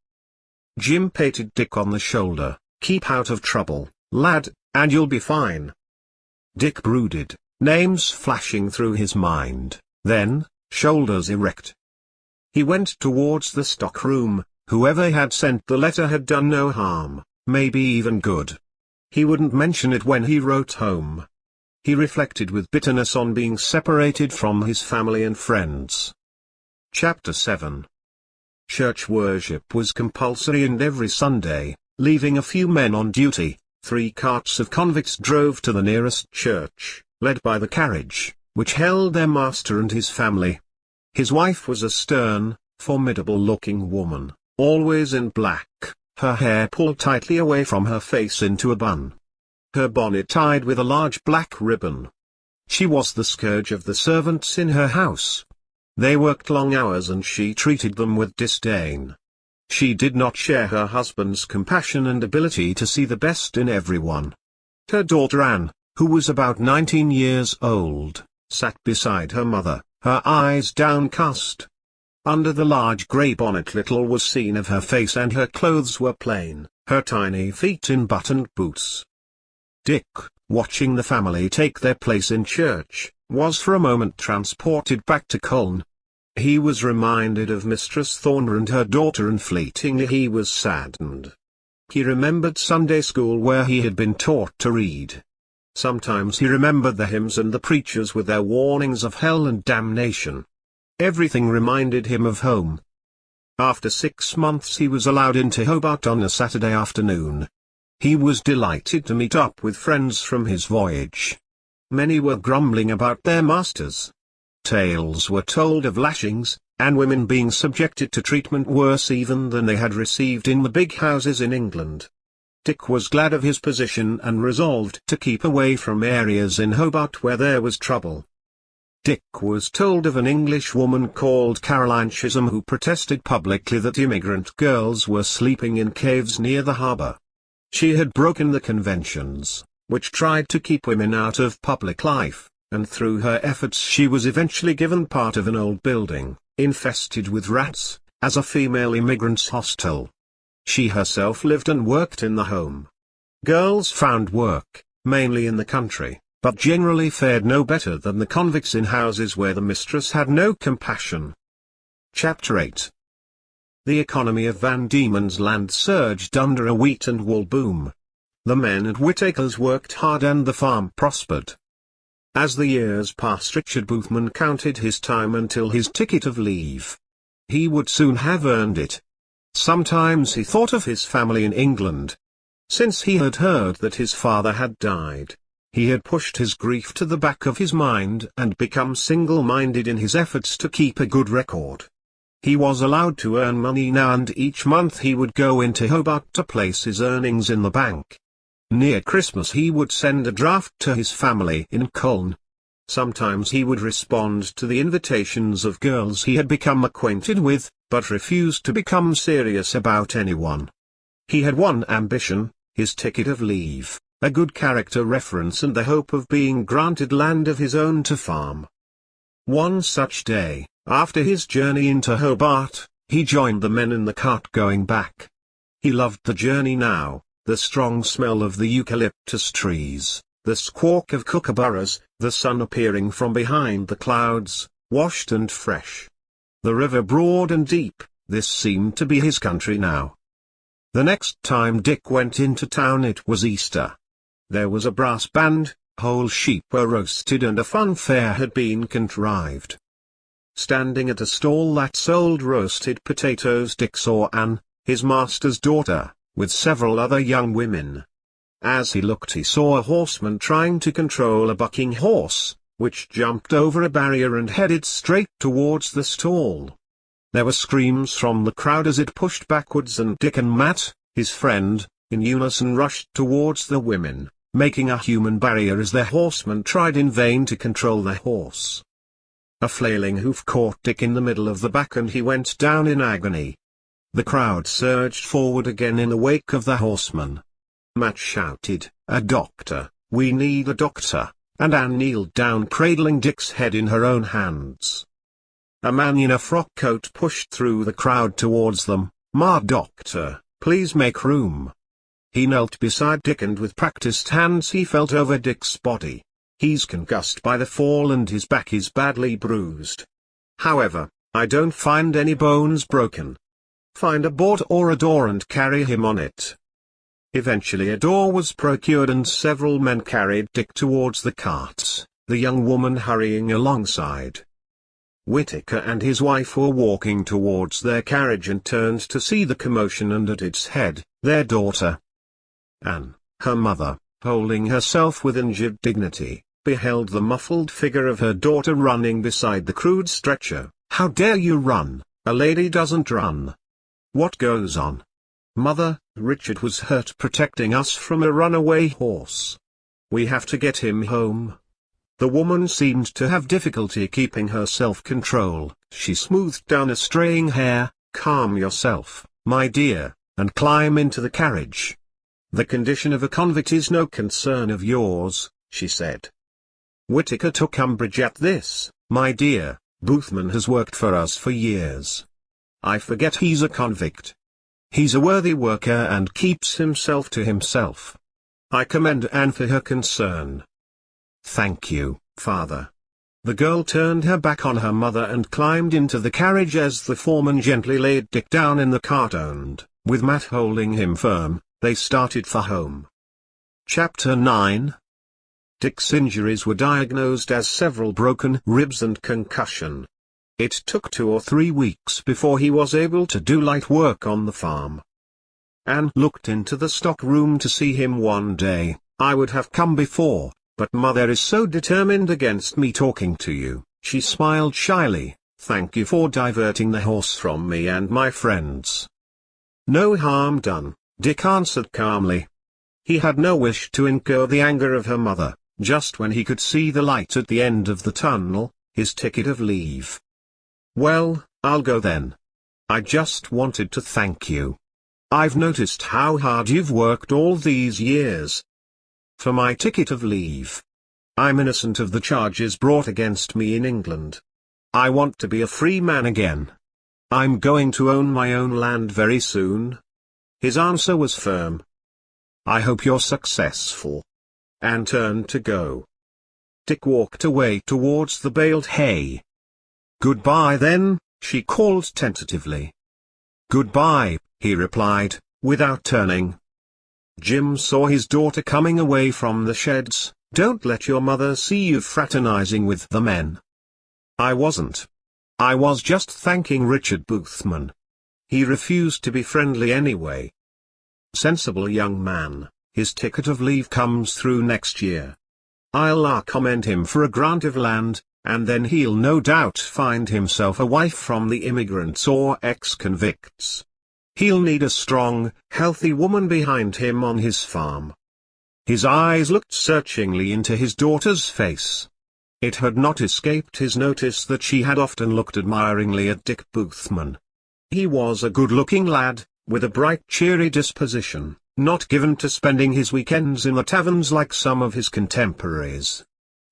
[SPEAKER 1] Jim patted Dick on the shoulder. "Keep out of trouble, lad, and you'll be fine." Dick brooded, names flashing through his mind, then, shoulders erect. He went towards the stockroom. Whoever had sent the letter had done no harm, maybe even good. He wouldn't mention it when he wrote home. He reflected with bitterness on being separated from his family and friends. Chapter 7. Church worship was compulsory and every Sunday, leaving a few men on duty, 3 carts of convicts drove to the nearest church, led by the carriage, which held their master and his family. His wife was a stern, formidable-looking woman, always in black, her hair pulled tightly away from her face into a bun. Her bonnet tied with a large black ribbon. She was the scourge of the servants in her house. They worked long hours and she treated them with disdain. She did not share her husband's compassion and ability to see the best in everyone. Her daughter Anne, who was about 19 years old, sat beside her mother, her eyes downcast. Under the large grey bonnet little was seen of her face and her clothes were plain, her tiny feet in buttoned boots. Dick, watching the family take their place in church, was for a moment transported back to Culm. He was reminded of Mistress Thorner and her daughter and fleetingly he was saddened. He remembered Sunday school where he had been taught to read. Sometimes he remembered the hymns and the preachers with their warnings of hell and damnation. Everything reminded him of home. After 6 months he was allowed into Hobart on a Saturday afternoon. He was delighted to meet up with friends from his voyage. Many were grumbling about their masters. Tales were told of lashings, and women being subjected to treatment worse even than they had received in the big houses in England. Dick was glad of his position and resolved to keep away from areas in Hobart where there was trouble. Dick was told of an English woman called Caroline Chisholm who protested publicly that immigrant girls were sleeping in caves near the harbour. She had broken the conventions, which tried to keep women out of public life, and through her efforts she was eventually given part of an old building, infested with rats, as a female immigrants' hostel. She herself lived and worked in the home. Girls found work, mainly in the country, but generally fared no better than the convicts in houses where the mistress had no compassion. Chapter 8. The economy of Van Diemen's Land surged under a wheat and wool boom. The men at Whittaker's worked hard and the farm prospered. As the years passed, Richard Boothman counted his time until his ticket of leave. He would soon have earned it. Sometimes he thought of his family in England. Since he had heard that his father had died, he had pushed his grief to the back of his mind and become single-minded in his efforts to keep a good record. He was allowed to earn money now and each month he would go into Hobart to place his earnings in the bank. Near Christmas he would send a draft to his family in Culm. Sometimes he would respond to the invitations of girls he had become acquainted with, but refused to become serious about anyone. He had one ambition, his ticket of leave, a good character reference and the hope of being granted land of his own to farm. One such day, after his journey into Hobart, he joined the men in the cart going back. He loved the journey now, the strong smell of the eucalyptus trees, the squawk of kookaburras, the sun appearing from behind the clouds, washed and fresh. The river broad and deep, this seemed to be his country now. The next time Dick went into town it was Easter. There was a brass band, whole sheep were roasted and a fun fair had been contrived. Standing at a stall that sold roasted potatoes Dick saw Anne, his master's daughter, with several other young women. As he looked he saw a horseman trying to control a bucking horse, which jumped over a barrier and headed straight towards the stall. There were screams from the crowd as it pushed backwards and Dick and Matt, his friend, in unison rushed towards the women, making a human barrier as their horseman tried in vain to control the horse. A flailing hoof caught Dick in the middle of the back and he went down in agony. The crowd surged forward again in the wake of the horseman. Matt shouted, "A doctor, we need a doctor," and Anne kneeled down cradling Dick's head in her own hands. A man in a frock coat pushed through the crowd towards them. "Ma doctor, please make room." He knelt beside Dick and with practiced hands he felt over Dick's body. "He's concussed by the fall and his back is badly bruised. However, I don't find any bones broken. Find a board or a door and carry him on it." Eventually a door was procured and several men carried Dick towards the carts, the young woman hurrying alongside. Whittaker and his wife were walking towards their carriage and turned to see the commotion and at its head, their daughter. Anne, her mother, holding herself with injured dignity, beheld the muffled figure of her daughter running beside the crude stretcher. "How dare you run? A lady doesn't run. What goes on?" "Mother, Richard was hurt protecting us from a runaway horse. We have to get him home." The woman seemed to have difficulty keeping her self-control. She smoothed down a straying hair. "Calm yourself, my dear, and climb into the carriage. The condition of a convict is no concern of yours," she said. Whittaker took umbrage at this. "My dear, Boothman has worked for us for years. I forget he's a convict. He's a worthy worker and keeps himself to himself. I commend Anne for her concern." "Thank you, father." The girl turned her back on her mother and climbed into the carriage as the foreman gently laid Dick down in the cart and, with Matt holding him firm, they started for home. Chapter 9. Dick's injuries were diagnosed as several broken ribs and concussion. It took 2 or 3 weeks before he was able to do light work on the farm. Anne looked into the stock room to see him one day. "I would have come before, but Mother is so determined against me talking to you." She smiled shyly. "Thank you for diverting the horse from me and my friends." "No harm done," Dick answered calmly. He had no wish to incur the anger of her mother. Just when he could see the light at the end of the tunnel, his ticket of leave. "Well, I'll go then. I just wanted to thank you. I've noticed how hard you've worked all these years." "For my ticket of leave. I'm innocent of the charges brought against me in England. I want to be a free man again. I'm going to own my own land very soon." His answer was firm. "I hope you're successful." Anne turned to go. Dick walked away towards the baled hay. "Goodbye then," she called tentatively. "Goodbye," he replied, without turning. Jim saw his daughter coming away from the sheds. "Don't let your mother see you fraternizing with the men." "I wasn't. I was just thanking Richard Boothman. He refused to be friendly anyway." "Sensible young man. His ticket of leave comes through next year. I'll commend him for a grant of land, and then he'll no doubt find himself a wife from the immigrants or ex-convicts. He'll need a strong, healthy woman behind him on his farm." His eyes looked searchingly into his daughter's face. It had not escaped his notice that she had often looked admiringly at Dick Boothman. He was a good-looking lad, with a bright cheery disposition, not given to spending his weekends in the taverns like some of his contemporaries.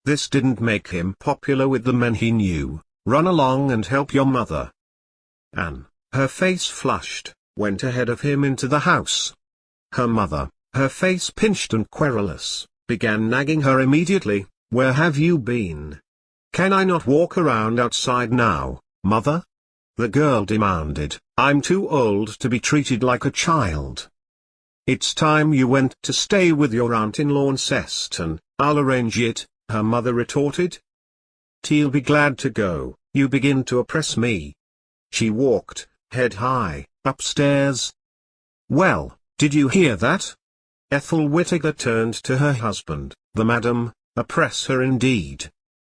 [SPEAKER 1] This didn't make him popular with the men he knew. "Run along and help your mother." Anne, her face flushed, went ahead of him into the house. Her mother, her face pinched and querulous, began nagging her immediately. "Where have you been? Can I not walk around outside now, Mother?" the girl demanded. "I'm too old to be treated like a child." "It's time you went to stay with your aunt in Launceston. I'll arrange it," her mother retorted. "She'll be glad to go. You begin to oppress me." She walked, head high, upstairs. "Well, did you hear that?" Ethel Whittaker turned to her husband. "The madam, oppress her indeed.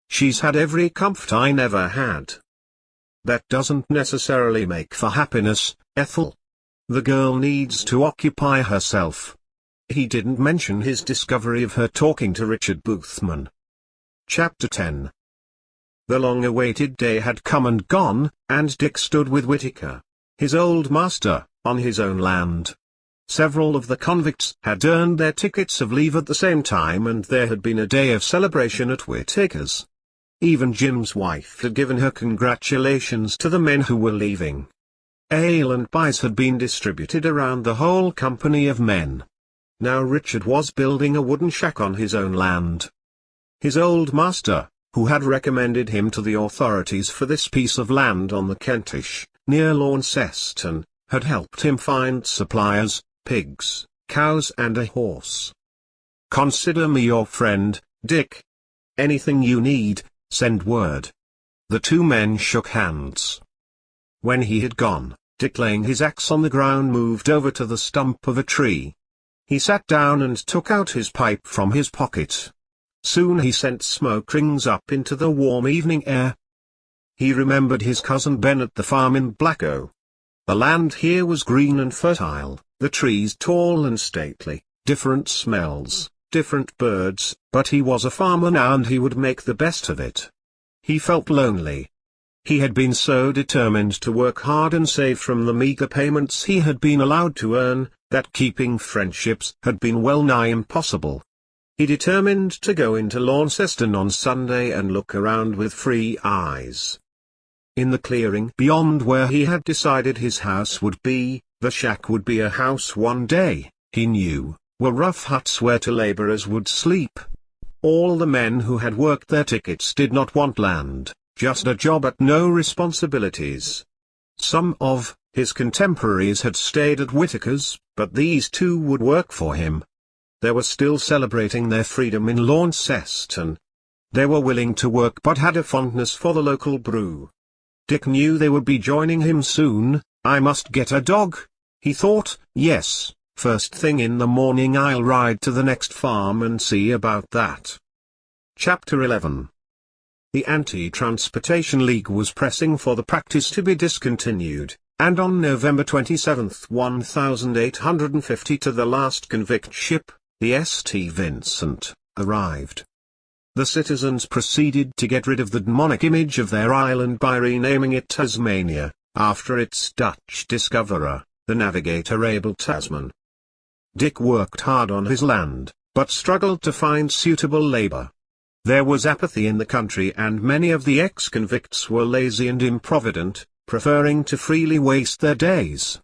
[SPEAKER 1] She's had every comfort I never had." "That doesn't necessarily make for happiness, Ethel. The girl needs to occupy herself." He didn't mention his discovery of her talking to Richard Boothman. Chapter 10. The long-awaited day had come and gone, and Dick stood with Whittaker, his old master, on his own land. Several of the convicts had earned their tickets of leave at the same time, and there had been a day of celebration at Whittaker's. Even Jim's wife had given her congratulations to the men who were leaving. Ale and pies had been distributed around the whole company of men. Now Richard was building a wooden shack on his own land. His old master, who had recommended him to the authorities for this piece of land on the Kentish, near Launceston, had helped him find suppliers, pigs, cows and a horse. "Consider me your friend, Dick. Anything you need, send word." The two men shook hands. When he had gone, Dick, laying his axe on the ground, moved over to the stump of a tree. He sat down and took out his pipe from his pocket. Soon he sent smoke rings up into the warm evening air. He remembered his cousin Ben at the farm in Blacko. The land here was green and fertile, the trees tall and stately, different smells, different birds, but he was a farmer now and he would make the best of it. He felt lonely. He had been so determined to work hard and save from the meager payments he had been allowed to earn, that keeping friendships had been well nigh impossible. He determined to go into Launceston on Sunday and look around with free eyes. In the clearing beyond where he had decided his house would be, the shack would be a house one day, he knew, were rough huts where two laborers would sleep. All the men who had worked their tickets did not want land, just a job at no responsibilities. Some of his contemporaries had stayed at Whittaker's, but these two would work for him. They were still celebrating their freedom in Launceston. They were willing to work but had a fondness for the local brew. Dick knew they would be joining him soon. I must get a dog, he thought. Yes, first thing in the morning I'll ride to the next farm and see about that. Chapter 11. The Anti-Transportation League was pressing for the practice to be discontinued, and on November 27, 1852 the last convict ship, the St. Vincent, arrived. The citizens proceeded to get rid of the demonic image of their island by renaming it Tasmania, after its Dutch discoverer, the navigator Abel Tasman. Dick worked hard on his land, but struggled to find suitable labor. There was apathy in the country and many of the ex-convicts were lazy and improvident, preferring to freely waste their days.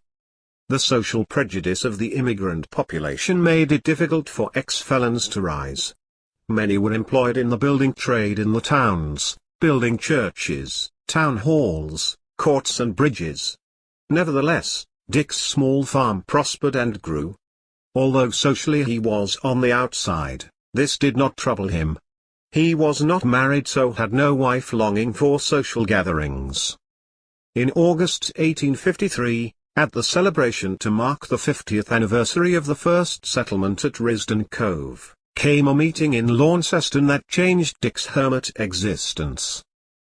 [SPEAKER 1] The social prejudice of the immigrant population made it difficult for ex-felons to rise. Many were employed in the building trade in the towns, building churches, town halls, courts and bridges. Nevertheless, Dick's small farm prospered and grew. Although socially he was on the outside, this did not trouble him. He was not married, so had no wife longing for social gatherings. In August 1853, at the celebration to mark the 50th anniversary of the first settlement at Risdon Cove, came a meeting in Launceston that changed Dick's hermit existence.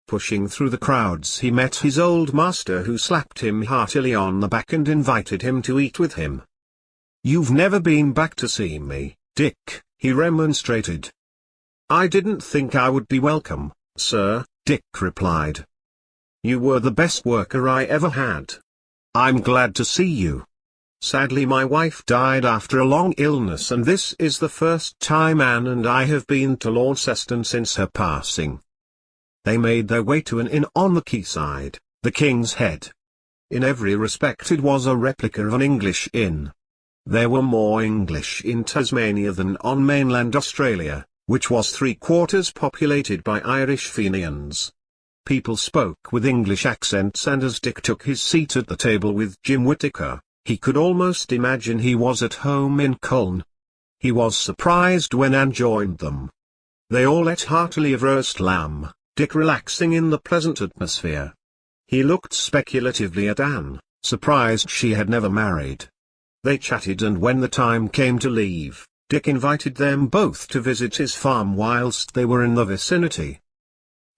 [SPEAKER 1] Pushing through the crowds he met his old master, who slapped him heartily on the back and invited him to eat with him. "You've never been back to see me, Dick," he remonstrated. "I didn't think I would be welcome, sir," Dick replied. "You were the best worker I ever had. I'm glad to see you. Sadly my wife died after a long illness and this is the first time Anne and I have been to Launceston since her passing." They made their way to an inn on the quayside, the King's Head. In every respect it was a replica of an English inn. There were more English in Tasmania than on mainland Australia, which was 3/4 populated by Irish Fenians. People spoke with English accents, and as Dick took his seat at the table with Jim Whittaker, he could almost imagine he was at home in Cullen. He was surprised when Anne joined them. They all ate heartily of roast lamb, Dick relaxing in the pleasant atmosphere. He looked speculatively at Anne, surprised she had never married. They chatted, and when the time came to leave, Dick invited them both to visit his farm whilst they were in the vicinity.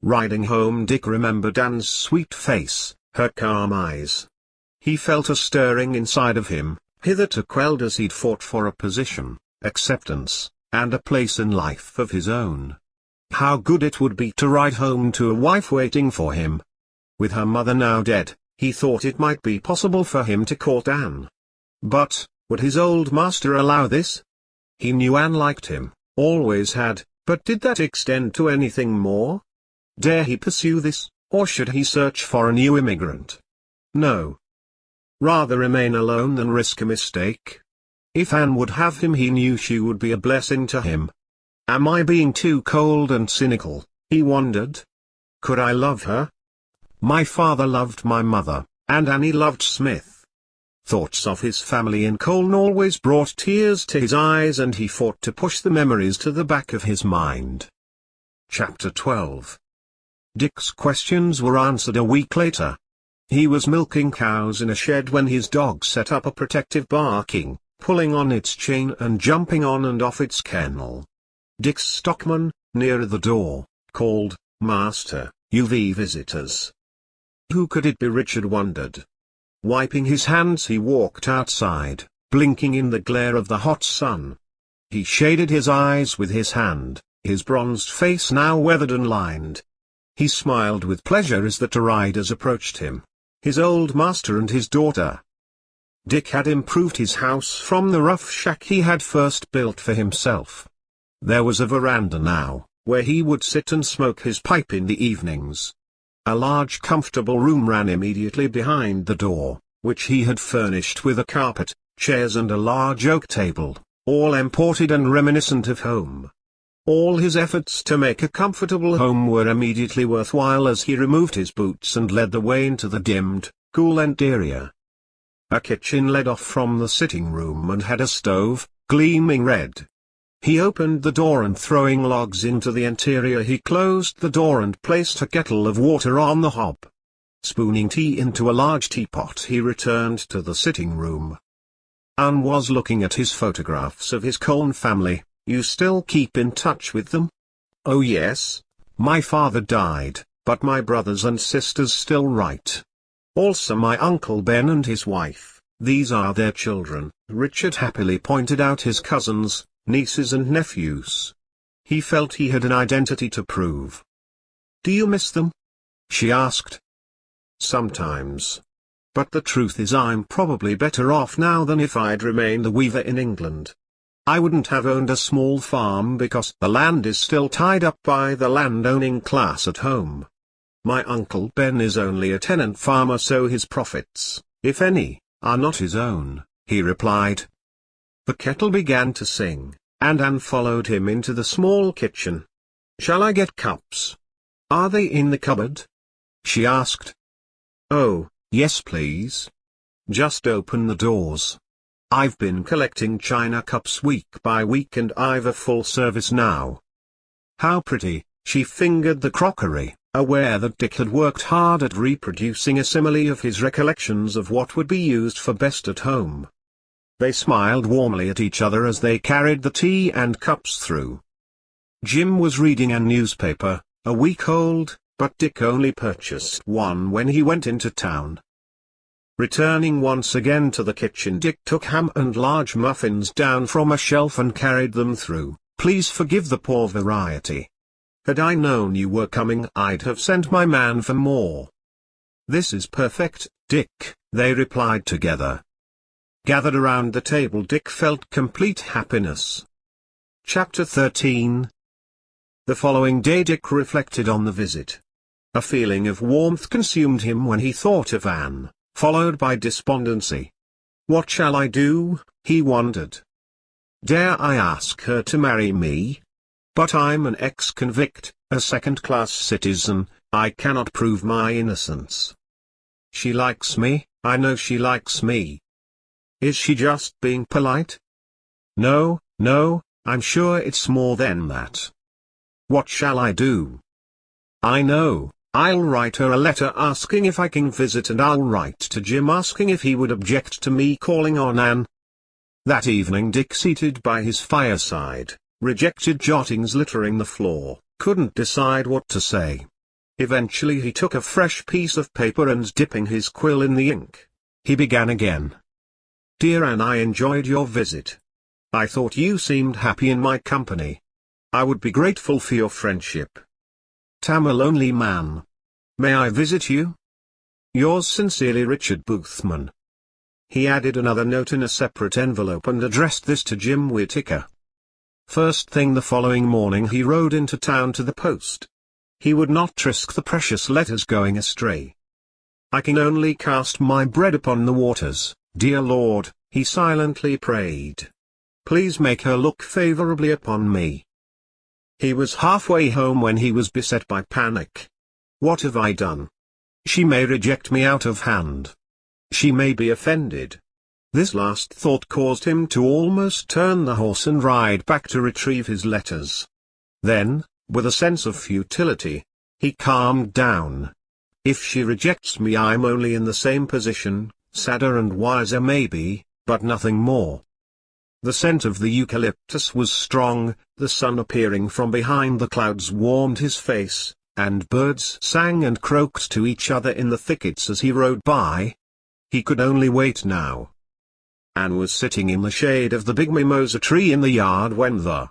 [SPEAKER 1] Riding home, Dick remembered Anne's sweet face, her calm eyes. He felt a stirring inside of him, hitherto quelled as he'd fought for a position, acceptance, and a place in life of his own. How good it would be to ride home to a wife waiting for him. With her mother now dead, he thought it might be possible for him to court Anne. But, would his old master allow this? He knew Anne liked him, always had, but did that extend to anything more? Dare he pursue this, or should he search for a new immigrant? No. Rather remain alone than risk a mistake. If Anne would have him, he knew she would be a blessing to him. Am I being too cold and cynical, he wondered. Could I love her? My father loved my mother, and Annie loved Smith. Thoughts of his family in Colne always brought tears to his eyes, and he fought to push the memories to the back of his mind. Chapter 12. Dick's questions were answered a week later. He was milking cows in a shed when his dog set up a protective barking, pulling on its chain and jumping on and off its kennel. Dick's stockman, near the door, called, "Master, you've visitors." Who could it be? Richard wondered. Wiping his hands he walked outside, blinking in the glare of the hot sun. He shaded his eyes with his hand, his bronzed face now weathered and lined. He smiled with pleasure as the two riders approached him, his old master and his daughter. Dick had improved his house from the rough shack he had first built for himself. There was a veranda now, where he would sit and smoke his pipe in the evenings. A large comfortable room ran immediately behind the door, which he had furnished with a carpet, chairs and a large oak table, all imported and reminiscent of home. All his efforts to make a comfortable home were immediately worthwhile as he removed his boots and led the way into the dimmed, cool interior. A kitchen led off from the sitting room and had a stove, gleaming red. He opened the door and throwing logs into the interior he closed the door and placed a kettle of water on the hob. Spooning tea into a large teapot he returned to the sitting room. Anne was looking at his photographs of his Colne family. You still keep in touch with them? Oh yes. My father died, but my brothers and sisters still write. Also my Uncle Ben and his wife, these are their children. Richard happily pointed out his cousins, nieces and nephews. He felt he had an identity to prove. Do you miss them? She asked. Sometimes. But the truth is I'm probably better off now than if I'd remained a weaver in England. I wouldn't have owned a small farm because the land is still tied up by the land-owning class at home. My Uncle Ben is only a tenant farmer, so his profits, if any, are not his own, he replied. The kettle began to sing, and Anne followed him into the small kitchen. Shall I get cups? Are they in the cupboard? She asked. Oh, yes please. Just open the doors. I've been collecting china cups week by week and I've a full service now. How pretty. She fingered the crockery, aware that Dick had worked hard at reproducing a simile of his recollections of what would be used for best at home. They smiled warmly at each other as they carried the tea and cups through. Jim was reading a newspaper, a week old, but Dick only purchased one when he went into town. Returning once again to the kitchen, Dick took ham and large muffins down from a shelf and carried them through. Please forgive the poor variety. Had I known you were coming, I'd have sent my man for more. This is perfect, Dick, they replied together. Gathered around the table, Dick felt complete happiness. Chapter 13. The following day Dick reflected on the visit. A feeling of warmth consumed him when he thought of Anne, followed by despondency. What shall I do, he wondered. Dare I ask her to marry me? But I'm an ex-convict, a second-class citizen, I cannot prove my innocence. She likes me, I know she likes me. Is she just being polite? No, I'm sure it's more than that. What shall I do? I know. I'll write her a letter asking if I can visit, and I'll write to Jim asking if he would object to me calling on Anne. That evening Dick, seated by his fireside, rejected jottings littering the floor, couldn't decide what to say. Eventually he took a fresh piece of paper and dipping his quill in the ink, he began again. Dear Anne, I enjoyed your visit. I thought you seemed happy in my company. I would be grateful for your friendship. I'm a lonely man. May I visit you? Yours sincerely, Richard Boothman. He added another note in a separate envelope and addressed this to Jim Whittaker. First thing the following morning he rode into town to the post. He would not risk the precious letters going astray. I can only cast my bread upon the waters, dear Lord, he silently prayed. Please make her look favorably upon me. He was halfway home when he was beset by panic. What have I done? She may reject me out of hand. She may be offended. This last thought caused him to almost turn the horse and ride back to retrieve his letters. Then, with a sense of futility, he calmed down. If she rejects me, I'm only in the same position, sadder and wiser maybe, but nothing more. The scent of the eucalyptus was strong, the sun appearing from behind the clouds warmed his face, and birds sang and croaked to each other in the thickets as he rode by. He could only wait now. Anne was sitting in the shade of the big mimosa tree in the yard when the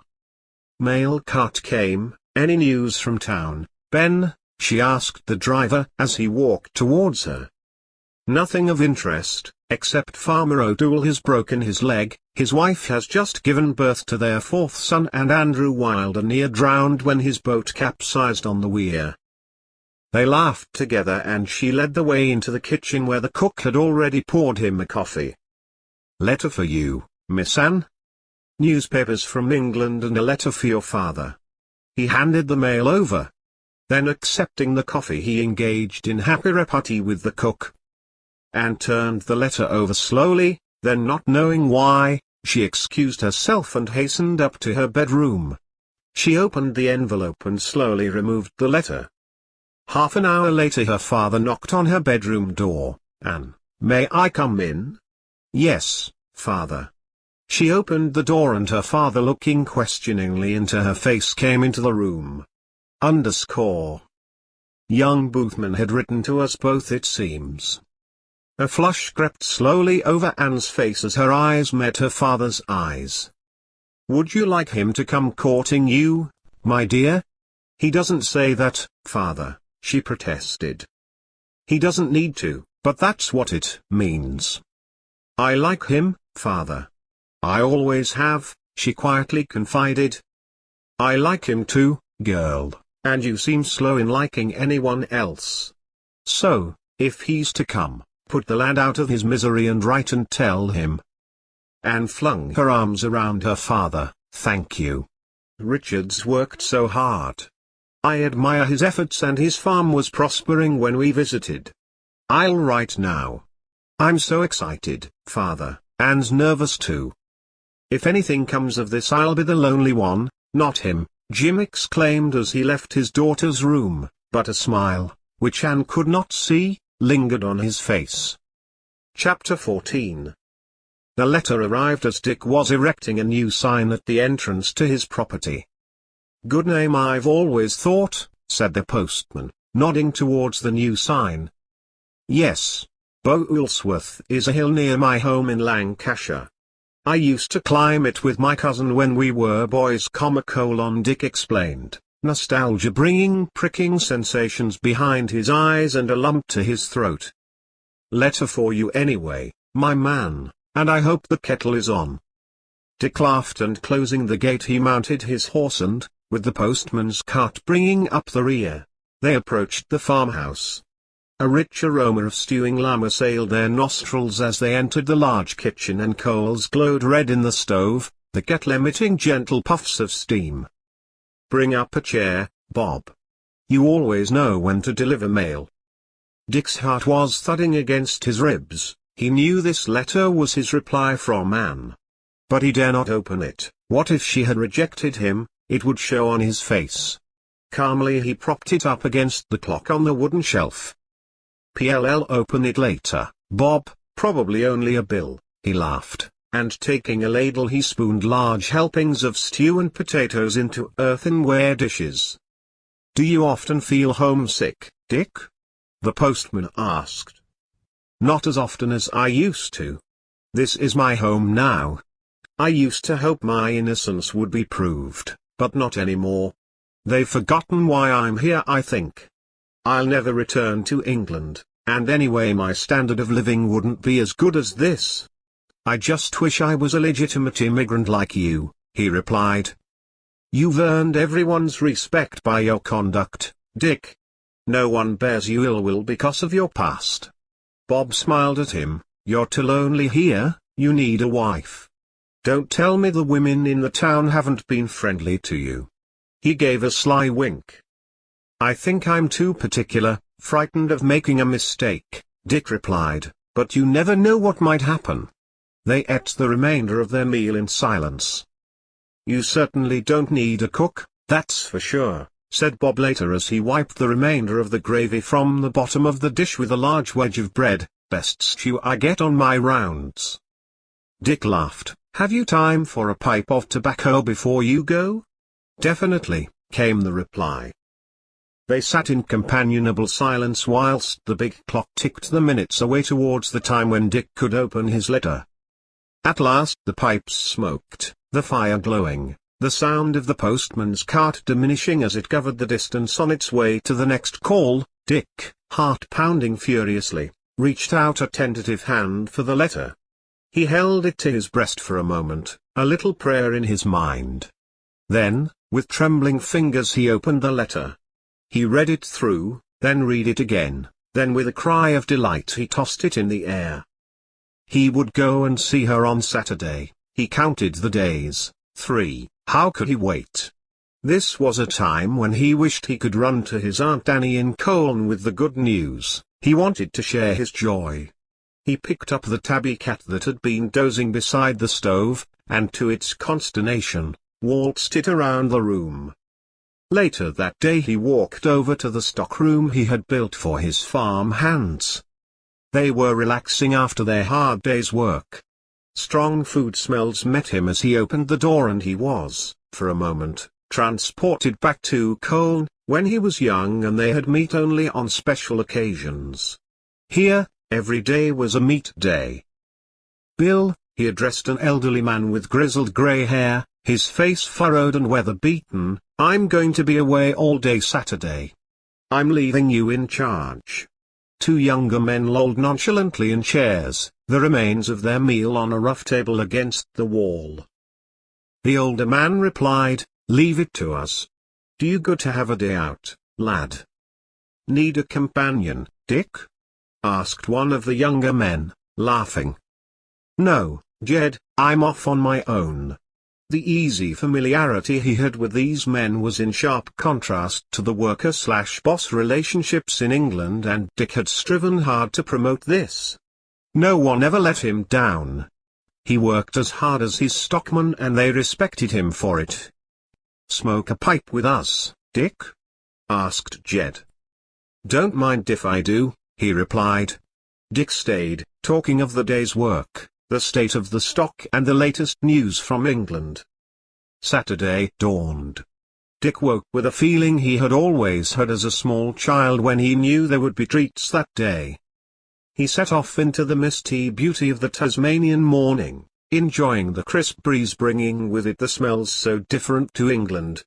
[SPEAKER 1] mail cart came. "Any news from town, Ben?" she asked the driver as he walked towards her. "Nothing of interest, except Farmer O'Doul has broken his leg, his wife has just given birth to their fourth son, and Andrew Wilder near drowned when his boat capsized on the weir." They laughed together and she led the way into the kitchen where the cook had already poured him a coffee. "Letter for you, Miss Anne. Newspapers from England and a letter for your father." He handed the mail over. Then accepting the coffee he engaged in happy repartee with the cook. Anne turned the letter over slowly, then not knowing why, she excused herself and hastened up to her bedroom. She opened the envelope and slowly removed the letter. Half an hour later her father knocked on her bedroom door. "Anne, may I come in?" "Yes, father." She opened the door and her father, looking questioningly into her face, came into the room. Young Boothman had written to us both, it seems. A flush crept slowly over Anne's face as her eyes met her father's eyes. "Would you like him to come courting you, my dear?" "He doesn't say that, father," she protested. "He doesn't need to, but that's what it means." "I like him, father. I always have," she quietly confided. "I like him too, girl, and you seem slow in liking anyone else. So, if he's to come, put the lad out of his misery and write and tell him." Anne flung her arms around her father. "Thank you. Richard's worked so hard. I admire his efforts, and his farm was prospering when we visited. I'll write now. I'm so excited, father. Anne's nervous too. If anything comes of this, I'll be the lonely one, not him," Jim exclaimed as he left his daughter's room, but a smile, which Anne could not see, lingered on his face. Chapter 14. The letter arrived as Dick was erecting a new sign at the entrance to his property. "Good name, I've always thought," said the postman, nodding towards the new sign. "Yes. Bowlsworth is a hill near my home in Lancashire. I used to climb it with my cousin when we were boys, Dick explained, nostalgia bringing pricking sensations behind his eyes and a lump to his throat. "Letter for you anyway, my man, and I hope the kettle is on." Dick laughed, and closing the gate he mounted his horse and, with the postman's cart bringing up the rear, they approached the farmhouse. A rich aroma of stewing lamb assailed their nostrils as they entered the large kitchen, and coals glowed red in the stove, the kettle emitting gentle puffs of steam. "Bring up a chair, Bob. You always know when to deliver mail." Dick's heart was thudding against his ribs. He knew this letter was his reply from Anne. But he dare not open it. What if she had rejected him? It would show on his face. Calmly he propped it up against the clock on the wooden shelf. "I'll open it later, Bob, probably only a bill," he laughed, and taking a ladle he spooned large helpings of stew and potatoes into earthenware dishes. "Do you often feel homesick, Dick?" the postman asked. "Not as often as I used to. This is my home now. I used to hope my innocence would be proved, but not anymore. They've forgotten why I'm here, I think. I'll never return to England, and anyway my standard of living wouldn't be as good as this. I just wish I was a legitimate immigrant like you," he replied. "You've earned everyone's respect by your conduct, Dick. No one bears you ill will because of your past." Bob smiled at him. "You're too lonely here, you need a wife. Don't tell me the women in the town haven't been friendly to you." He gave a sly wink. "I think I'm too particular, frightened of making a mistake," Dick replied, "but you never know what might happen." They ate the remainder of their meal in silence. "You certainly don't need a cook, that's for sure," said Bob later as he wiped the remainder of the gravy from the bottom of the dish with a large wedge of bread. "Best stew I get on my rounds." Dick laughed. "Have you time for a pipe of tobacco before you go?" "Definitely," came the reply. They sat in companionable silence whilst the big clock ticked the minutes away towards the time when Dick could open his letter. At last the pipes smoked, the fire glowing, the sound of the postman's cart diminishing as it covered the distance on its way to the next call. Dick, heart pounding furiously, reached out a tentative hand for the letter. He held it to his breast for a moment, a little prayer in his mind. Then, with trembling fingers he opened the letter. He read it through, then read it again, then with a cry of delight he tossed it in the air. He would go and see her on Saturday. He counted the days. 3. How could he wait? This was a time when he wished he could run to his Aunt Annie in Colne with the good news. He wanted to share his joy. He picked up the tabby cat that had been dozing beside the stove, and to its consternation, waltzed it around the room. Later that day he walked over to the stockroom he had built for his farm hands. They were relaxing after their hard day's work. Strong food smells met him as he opened the door, and he was, for a moment, transported back to Colne, when he was young and they had meat only on special occasions. Here, every day was a meat day. Bill, he addressed an elderly man with grizzled grey hair, his face furrowed and weather-beaten, I'm going to be away all day Saturday. I'm leaving you in charge. Two younger men lolled nonchalantly in chairs, the remains of their meal on a rough table against the wall. The older man replied, Leave it to us. Do you good to have a day out, lad? Need a companion, Dick? Asked one of the younger men, laughing. No, Jed, I'm off on my own. The easy familiarity he had with these men was in sharp contrast to the worker-slash-boss relationships in England, and Dick had striven hard to promote this. No one ever let him down. He worked as hard as his stockmen and they respected him for it. Smoke a pipe with us, Dick? Asked Jed. Don't mind if I do, he replied. Dick stayed, talking of the day's work, the state of the stock and the latest news from England. Saturday dawned. Dick woke with a feeling he had always had as a small child when he knew there would be treats that day. He set off into the misty beauty of the Tasmanian morning, enjoying the crisp breeze bringing with it the smells so different to England.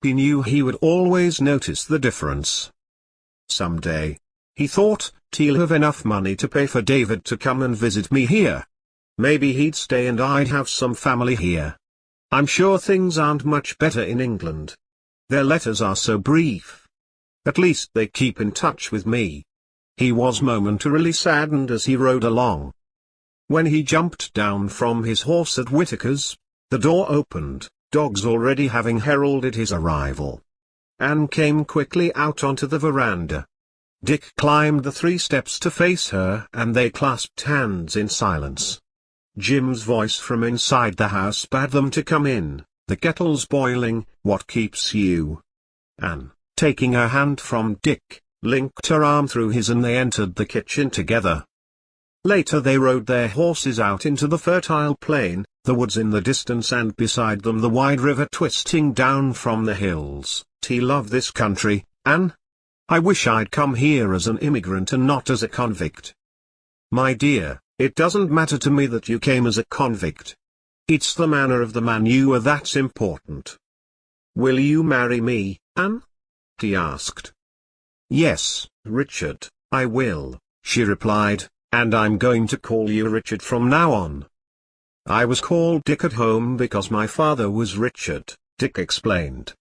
[SPEAKER 1] He knew he would always notice the difference. Someday, he thought, he'll have enough money to pay for David to come and visit me here. Maybe he'd stay and I'd have some family here. I'm sure things aren't much better in England. Their letters are so brief. At least they keep in touch with me. He was momentarily saddened as he rode along. When he jumped down from his horse at Whittaker's, the door opened, dogs already having heralded his arrival. Anne came quickly out onto the veranda. Dick climbed the 3 steps to face her and they clasped hands in silence. Jim's voice from inside the house bade them to come in. The kettle's boiling, what keeps you? Anne, taking her hand from Dick, linked her arm through his and they entered the kitchen together. Later they rode their horses out into the fertile plain, the woods in the distance and beside them the wide river twisting down from the hills. I love this country, Anne. I wish I'd come here as an immigrant and not as a convict. My dear, it doesn't matter to me that you came as a convict. It's the manner of the man you are that's important. Will you marry me, Anne? He asked. Yes, Richard, I will, she replied, and I'm going to call you Richard from now on. I was called Dick at home because my father was Richard, Dick explained.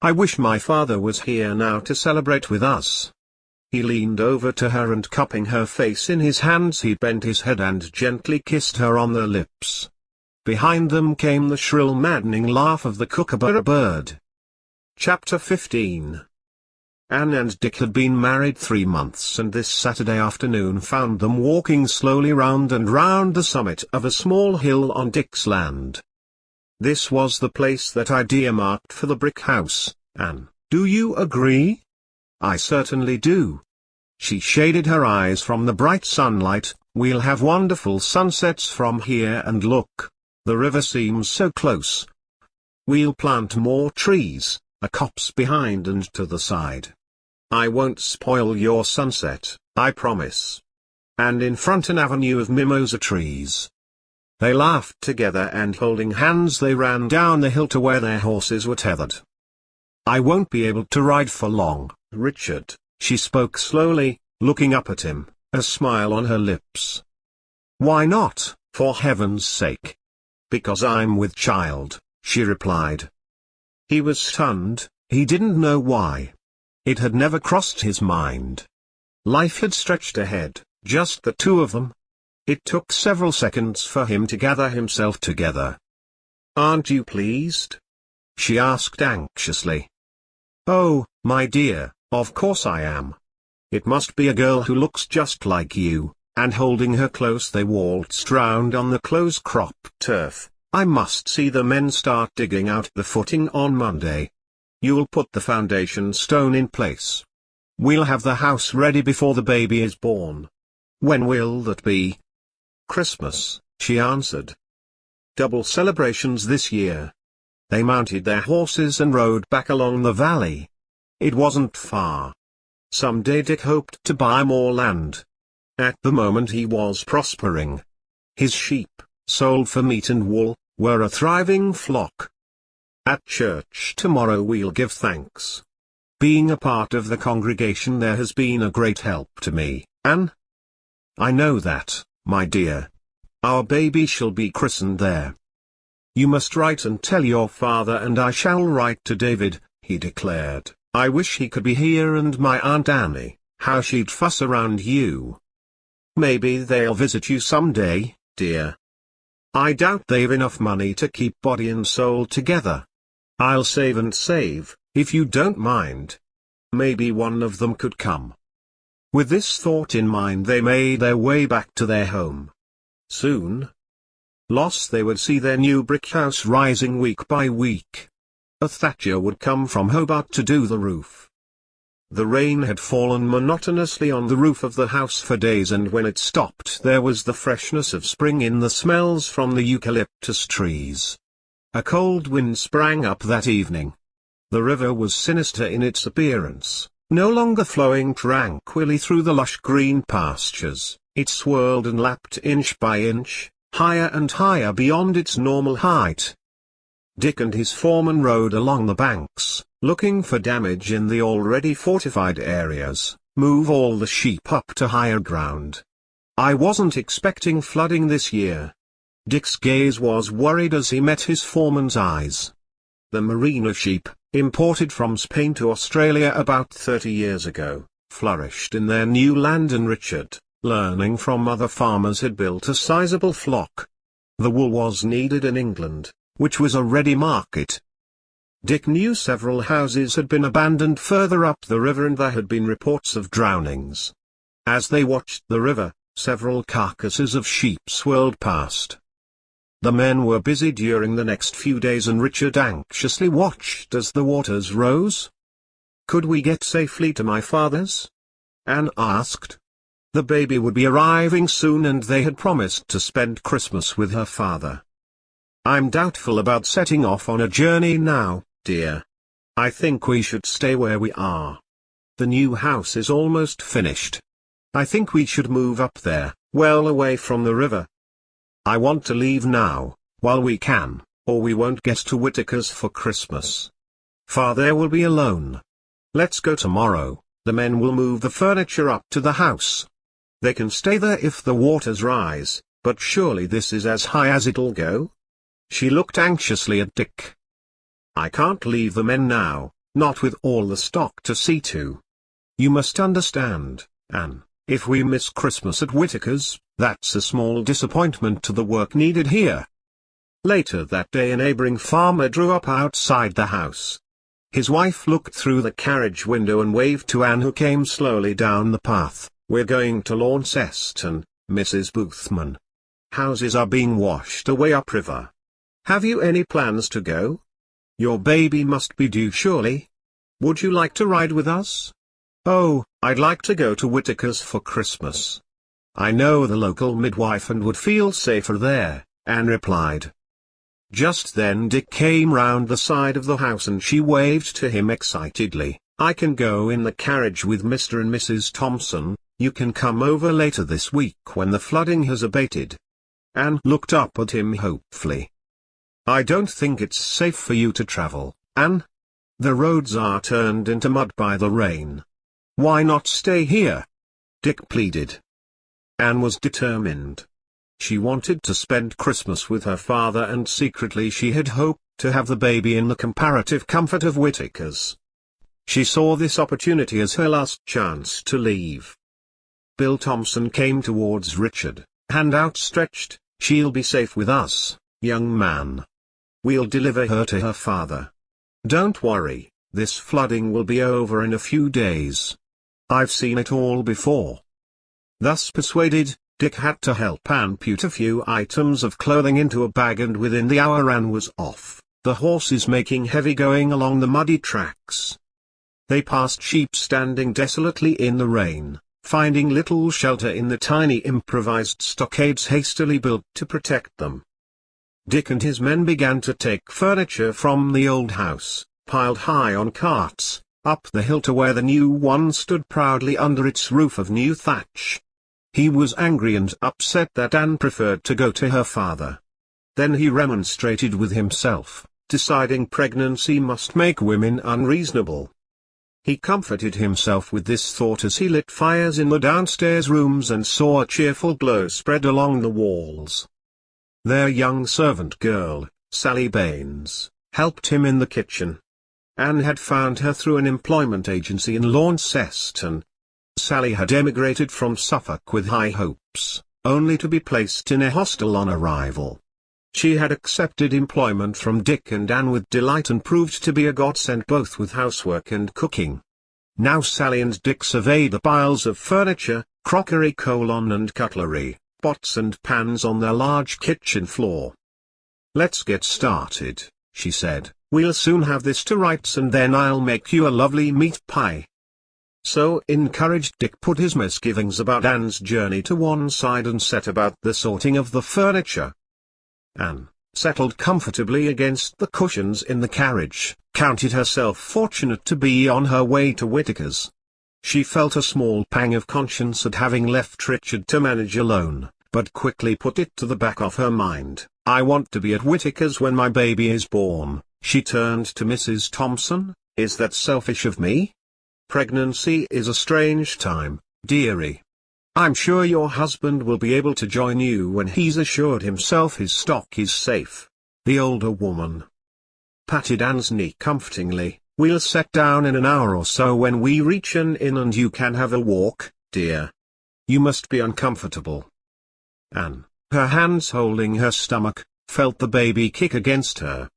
[SPEAKER 1] I wish my father was here now to celebrate with us. He leaned over to her and cupping her face in his hands he bent his head and gently kissed her on the lips. Behind them came the shrill maddening laugh of the kookaburra bird. Chapter 15. Anne and Dick had been married 3 months and this Saturday afternoon found them walking slowly round and round the summit of a small hill on Dick's land. This was the place that I'd earmarked for the brick house, Anne, do you agree? I certainly do. She shaded her eyes from the bright sunlight. We'll have wonderful sunsets from here and look, the river seems so close. We'll plant more trees, a copse behind and to the side. I won't spoil your sunset, I promise. And in front an avenue of mimosa trees. They laughed together and holding hands they ran down the hill to where their horses were tethered. "I won't be able to ride for long, Richard," she spoke slowly, looking up at him, a smile on her lips. "Why not, for heaven's sake?" "Because I'm with child," she replied. He was stunned, he didn't know why. It had never crossed his mind. Life had stretched ahead, just the two of them. It took several seconds for him to gather himself together. "Aren't you pleased?" she asked anxiously. "Oh, my dear, of course I am. It must be a girl who looks just like you," and holding her close they waltzed round on the close-cropped turf. "I must see the men start digging out the footing on Monday. You'll put the foundation stone in place. We'll have the house ready before the baby is born. When will that be?" "Christmas," she answered. "Double celebrations this year." They mounted their horses and rode back along the valley. It wasn't far. Someday Dick hoped to buy more land. At the moment he was prospering. His sheep, sold for meat and wool, were a thriving flock. "At church tomorrow we'll give thanks. Being a part of the congregation there has been a great help to me, Anne." "I know that, my dear. Our baby shall be christened there." "You must write and tell your father and I shall write to David," he declared. "I wish he could be here and my Aunt Annie, how she'd fuss around you." "Maybe they'll visit you someday, dear." "I doubt they've enough money to keep body and soul together. I'll save and save, if you don't mind. Maybe one of them could come." With this thought in mind they made their way back to their home. Soon they would see their new brick house rising week by week. A thatcher would come from Hobart to do the roof. The rain had fallen monotonously on the roof of the house for days, and when it stopped there was the freshness of spring in the smells from the eucalyptus trees. A cold wind sprang up that evening. The river was sinister in its appearance, no longer flowing tranquilly through the lush green pastures. It swirled and lapped inch by inch, higher and higher beyond its normal height. Dick and his foreman rode along the banks, looking for damage in the already fortified areas, move all the sheep up to higher ground. "I wasn't expecting flooding this year." Dick's gaze was worried as he met his foreman's eyes. The merino sheep, imported from Spain to Australia about 30 years ago, flourished in their new land, and Richard, learning from other farmers, had built a sizable flock. The wool was needed in England, which was a ready market. Dick knew several houses had been abandoned further up the river and there had been reports of drownings. As they watched the river, several carcasses of sheep swirled past. The men were busy during the next few days and Richard anxiously watched as the waters rose. "Could we get safely to my father's?" Anne asked. The baby would be arriving soon and they had promised to spend Christmas with her father. "I'm doubtful about setting off on a journey now, dear. I think we should stay where we are. The new house is almost finished. I think we should move up there, well away from the river. I want to leave now, while we can, or we won't get to Whittaker's for Christmas. Father will be alone. Let's go tomorrow, the men will move the furniture up to the house. They can stay there if the waters rise, but surely this is as high as it'll go?" She looked anxiously at Dick. "I can't leave the men now, not with all the stock to see to. You must understand, Anne, if we miss Christmas at Whittaker's, that's a small disappointment to the work needed here." Later that day a neighboring farmer drew up outside the house. His wife looked through the carriage window and waved to Anne, who came slowly down the path. "We're going to Launceston, Mrs. Boothman. Houses are being washed away upriver. Have you any plans to go? Your baby must be due surely. Would you like to ride with us?" "Oh, I'd like to go to Whittaker's for Christmas. I know the local midwife and would feel safer there," Anne replied. Just then Dick came round the side of the house and she waved to him excitedly. "I can go in the carriage with Mr. and Mrs. Thompson. You can come over later this week when the flooding has abated." Anne looked up at him hopefully. "I don't think it's safe for you to travel, Anne. The roads are turned into mud by the rain. Why not stay here?" Dick pleaded. Anne was determined. She wanted to spend Christmas with her father, and secretly she had hoped to have the baby in the comparative comfort of Whittaker's. She saw this opportunity as her last chance to leave. Bill Thompson came towards Richard, hand outstretched. "She'll be safe with us, young man. We'll deliver her to her father. Don't worry, this flooding will be over in a few days. I've seen it all before." Thus persuaded, Dick had to help Anne put a few items of clothing into a bag, and within the hour Anne was off, the horses making heavy going along the muddy tracks. They passed sheep standing desolately in the rain, finding little shelter in the tiny improvised stockades hastily built to protect them. Dick and his men began to take furniture from the old house, piled high on carts, up the hill to where the new one stood proudly under its roof of new thatch. He was angry and upset that Anne preferred to go to her father. Then he remonstrated with himself, deciding pregnancy must make women unreasonable. He comforted himself with this thought as he lit fires in the downstairs rooms and saw a cheerful glow spread along the walls. Their young servant girl, Sally Baines, helped him in the kitchen. Anne had found her through an employment agency in Launceston. Sally had emigrated from Suffolk with high hopes, only to be placed in a hostel on arrival. She had accepted employment from Dick and Anne with delight and proved to be a godsend both with housework and cooking. Now Sally and Dick surveyed the piles of furniture, crockery and cutlery, pots and pans on their large kitchen floor. "Let's get started," she said. "We'll soon have this to rights, and then I'll make you a lovely meat pie." So encouraged, Dick put his misgivings about Anne's journey to one side and set about the sorting of the furniture. Anne, settled comfortably against the cushions in the carriage, counted herself fortunate to be on her way to Whittaker's. She felt a small pang of conscience at having left Richard to manage alone, but quickly put it to the back of her mind. "I want to be at Whittaker's when my baby is born." She turned to Mrs. Thompson. "Is that selfish of me? Pregnancy is a strange time, dearie. I'm sure your husband will be able to join you when he's assured himself his stock is safe." The older woman patted Anne's knee comfortingly. "We'll set down in an hour or so when we reach an inn, and you can have a walk, dear. You must be uncomfortable." Anne, her hands holding her stomach, felt the baby kick against her.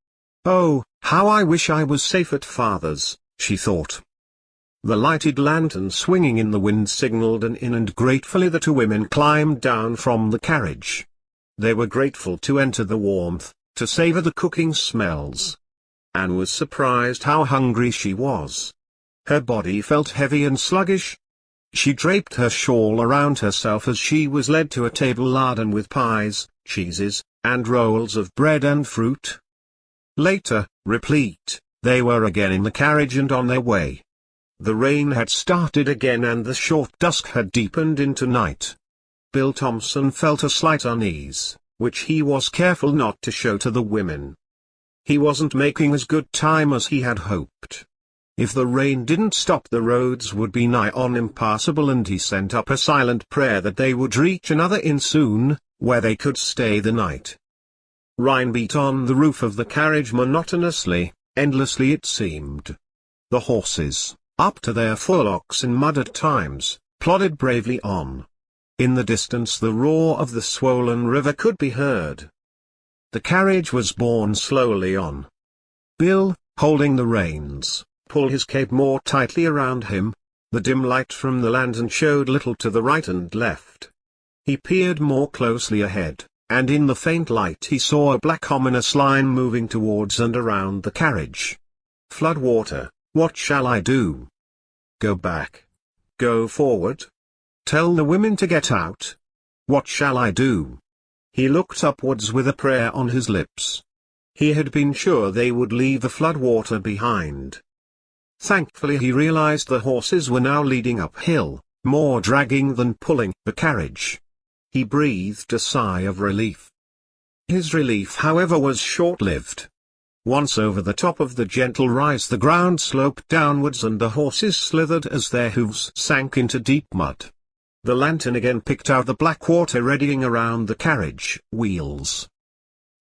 [SPEAKER 1] "Oh, how I wish I was safe at father's," she thought. The lighted lantern swinging in the wind signaled an inn, and gratefully the two women climbed down from the carriage. They were grateful to enter the warmth, to savor the cooking smells. Anne was surprised how hungry she was. Her body felt heavy and sluggish. She draped her shawl around herself as she was led to a table laden with pies, cheeses, and rolls of bread and fruit. Later, replete, they were again in the carriage and on their way. The rain had started again, and the short dusk had deepened into night. Bill Thompson felt a slight unease, which he was careful not to show to the women. He wasn't making as good time as he had hoped. If the rain didn't stop, the roads would be nigh on impassable, and he sent up a silent prayer that they would reach another inn soon, where they could stay the night. Rain beat on the roof of the carriage monotonously, endlessly it seemed. The horses, up to their forelocks in mud at times, plodded bravely on. In the distance the roar of the swollen river could be heard. The carriage was borne slowly on. Bill, holding the reins, pulled his cape more tightly around him. The dim light from the lantern showed little to the right and left. He peered more closely ahead, and in the faint light he saw a black ominous line moving towards and around the carriage. "Flood water. What shall I do? Go back? Go forward? Tell the women to get out? What shall I do?" He looked upwards with a prayer on his lips. He had been sure they would leave the flood water behind. Thankfully he realized the horses were now leading uphill, more dragging than pulling the carriage. He breathed a sigh of relief. His relief, however, was short-lived. Once over the top of the gentle rise, the ground sloped downwards and the horses slithered as their hooves sank into deep mud. The lantern again picked out the black water eddying around the carriage wheels.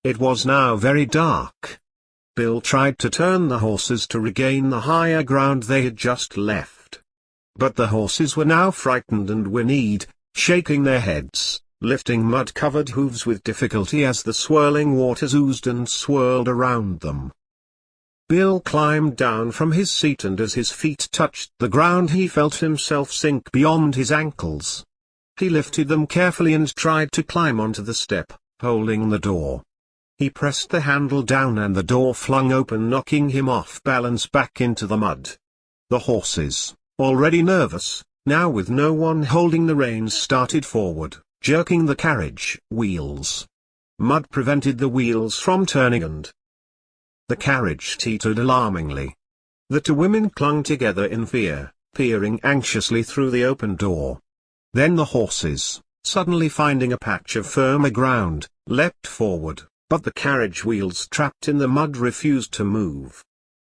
[SPEAKER 1] It was now very dark. Bill tried to turn the horses to regain the higher ground they had just left. But the horses were now frightened and whinnied, shaking their heads, lifting mud-covered hooves with difficulty as the swirling waters oozed and swirled around them. Bill climbed down from his seat, and as his feet touched the ground he felt himself sink beyond his ankles. He lifted them carefully and tried to climb onto the step, holding the door. He pressed the handle down and the door flung open, knocking him off balance back into the mud. The horses, already nervous, now with no one holding the reins, started forward, jerking the carriage wheels. Mud prevented the wheels from turning and the carriage teetered alarmingly. The two women clung together in fear, peering anxiously through the open door. Then the horses, suddenly finding a patch of firmer ground, leapt forward. But the carriage wheels trapped in the mud refused to move.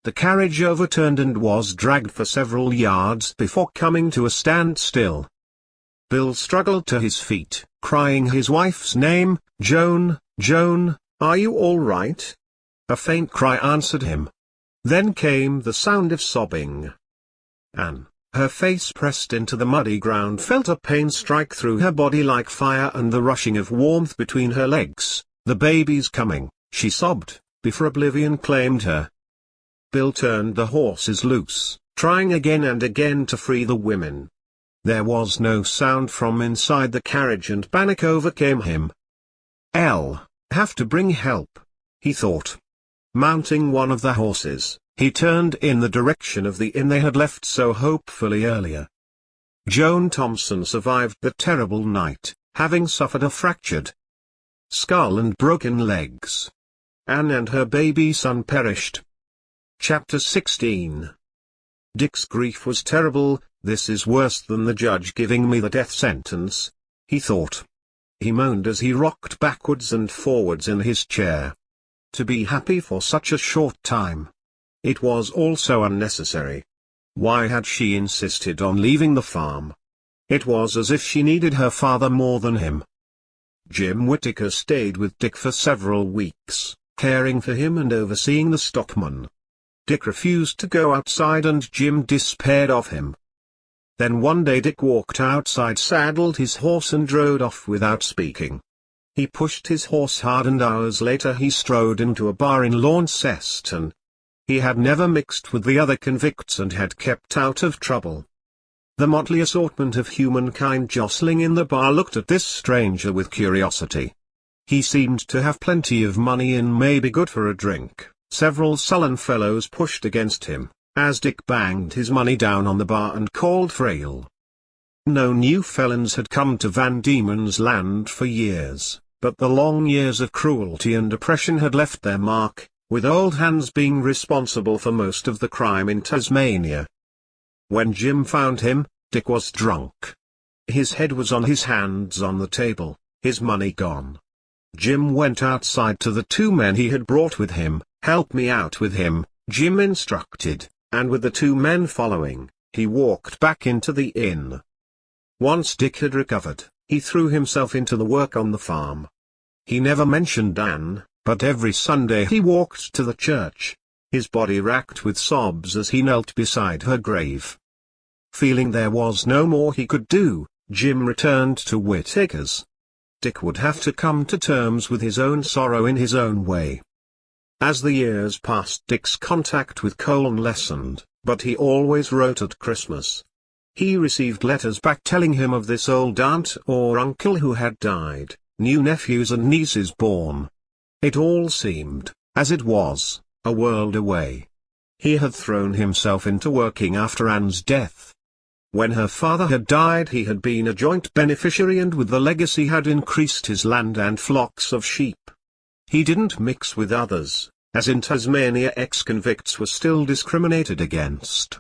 [SPEAKER 1] The carriage overturned and was dragged for several yards before coming to a standstill. Bill struggled to his feet, crying his wife's name, "Joan, Joan, are you all right?" A faint cry answered him. Then came the sound of sobbing. Anne, her face pressed into the muddy ground, felt a pain strike through her body like fire and the rushing of warmth between her legs. "The baby's coming," she sobbed, before oblivion claimed her. Bill turned the horses loose, trying again and again to free the women. There was no sound from inside the carriage and panic overcame him. "I'll have to bring help," he thought. Mounting one of the horses, he turned in the direction of the inn they had left so hopefully earlier. Joan Thompson survived the terrible night, having suffered a fractured skull and broken legs. Anne and her baby son perished. Chapter 16. Dick's grief was terrible. "This is worse than the judge giving me the death sentence," he thought. He moaned as he rocked backwards and forwards in his chair. To be happy for such a short time. It was all so unnecessary. Why had she insisted on leaving the farm? It was as if she needed her father more than him. Jim Whittaker stayed with Dick for several weeks, caring for him and overseeing the stockman. Dick refused to go outside and Jim despaired of him. Then one day Dick walked outside, saddled his horse and rode off without speaking. He pushed his horse hard and hours later he strode into a bar in Launceston. He had never mixed with the other convicts and had kept out of trouble. The motley assortment of humankind jostling in the bar looked at this stranger with curiosity. He seemed to have plenty of money and may be good for a drink. Several sullen fellows pushed against him, as Dick banged his money down on the bar and called for ale. No new felons had come to Van Diemen's Land for years, but the long years of cruelty and oppression had left their mark, with old hands being responsible for most of the crime in Tasmania. When Jim found him, Dick was drunk. His head was on his hands on the table, his money gone. Jim went outside to the two men he had brought with him. "Help me out with him," Jim instructed, and with the two men following, he walked back into the inn. Once Dick had recovered, he threw himself into the work on the farm. He never mentioned Anne, but every Sunday he walked to the church, his body racked with sobs as he knelt beside her grave. Feeling there was no more he could do, Jim returned to Whittaker's. Dick would have to come to terms with his own sorrow in his own way. As the years passed, Dick's contact with Colne lessened, but he always wrote at Christmas. He received letters back telling him of this old aunt or uncle who had died, new nephews and nieces born. It all seemed, as it was, a world away. He had thrown himself into working after Anne's death. When her father had died he had been a joint beneficiary and with the legacy had increased his land and flocks of sheep. He didn't mix with others, as in Tasmania ex-convicts were still discriminated against.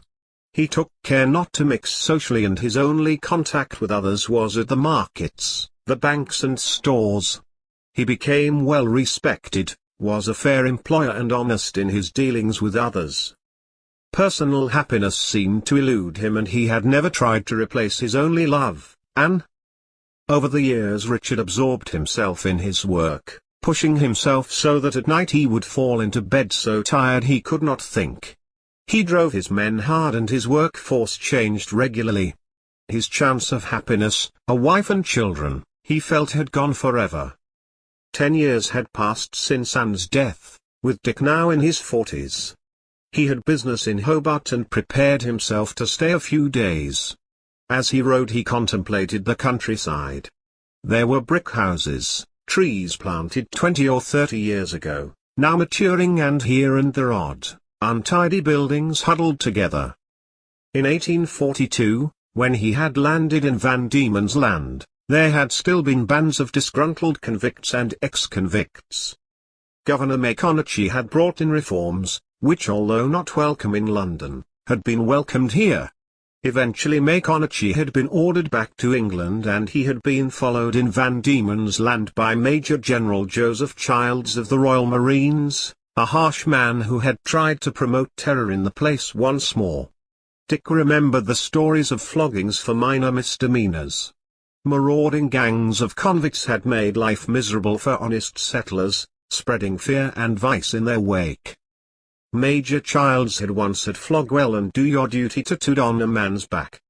[SPEAKER 1] He took care not to mix socially and his only contact with others was at the markets, the banks and stores. He became well respected, was a fair employer and honest in his dealings with others. Personal happiness seemed to elude him, and he had never tried to replace his only love, Anne. Over the years Richard absorbed himself in his work, pushing himself so that at night he would fall into bed so tired he could not think. He drove his men hard and his workforce changed regularly. His chance of happiness, a wife and children, he felt had gone forever. 10 years had passed since Anne's death, with Dick now in his 40s. He had business in Hobart and prepared himself to stay a few days. As he rode he contemplated the countryside. There were brick houses, trees planted 20 or 30 years ago, now maturing, and here and there odd, untidy buildings huddled together. In 1842, when he had landed in Van Diemen's Land, there had still been bands of disgruntled convicts and ex-convicts. Governor Maconochie had brought in reforms, which, although not welcome in London, had been welcomed here. Eventually Maconochie had been ordered back to England, and he had been followed in Van Diemen's Land by Major General Joseph Childs of the Royal Marines, a harsh man who had tried to promote terror in the place once more. Dick remembered the stories of floggings for minor misdemeanors. Marauding gangs of convicts had made life miserable for honest settlers, spreading fear and vice in their wake. Major Childs had once said, "Flog well and do your duty tattooed on a man's back."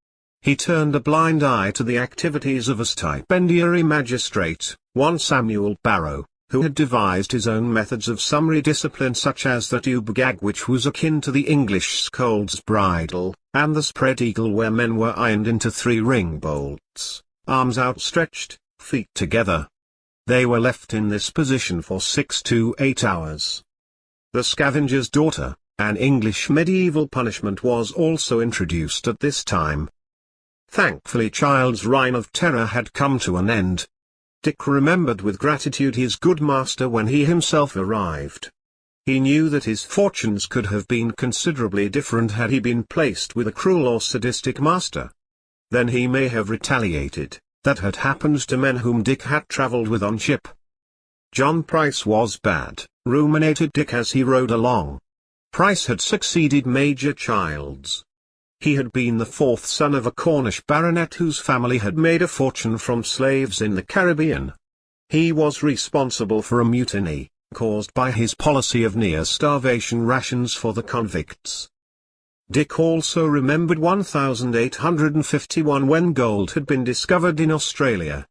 [SPEAKER 1] He turned a blind eye to the activities of a stipendiary magistrate, one Samuel Barrow, who had devised his own methods of summary discipline, such as the tube gag, which was akin to the English scold's bridle, and the spread eagle, where men were ironed into 3 ring bolts, arms outstretched, feet together. They were left in this position for 6 to 8 hours. The scavenger's daughter, an English medieval punishment, was also introduced at this time. Thankfully Child's reign of terror had come to an end. Dick remembered with gratitude his good master when he himself arrived. He knew that his fortunes could have been considerably different had he been placed with a cruel or sadistic master. Then he may have retaliated. That had happened to men whom Dick had travelled with on ship. John Price was bad, ruminated Dick as he rode along. Price had succeeded Major Childs. He had been the 4th son of a Cornish baronet whose family had made a fortune from slaves in the Caribbean. He was responsible for a mutiny, caused by his policy of near-starvation rations for the convicts. Dick also remembered 1851, when gold had been discovered in Australia.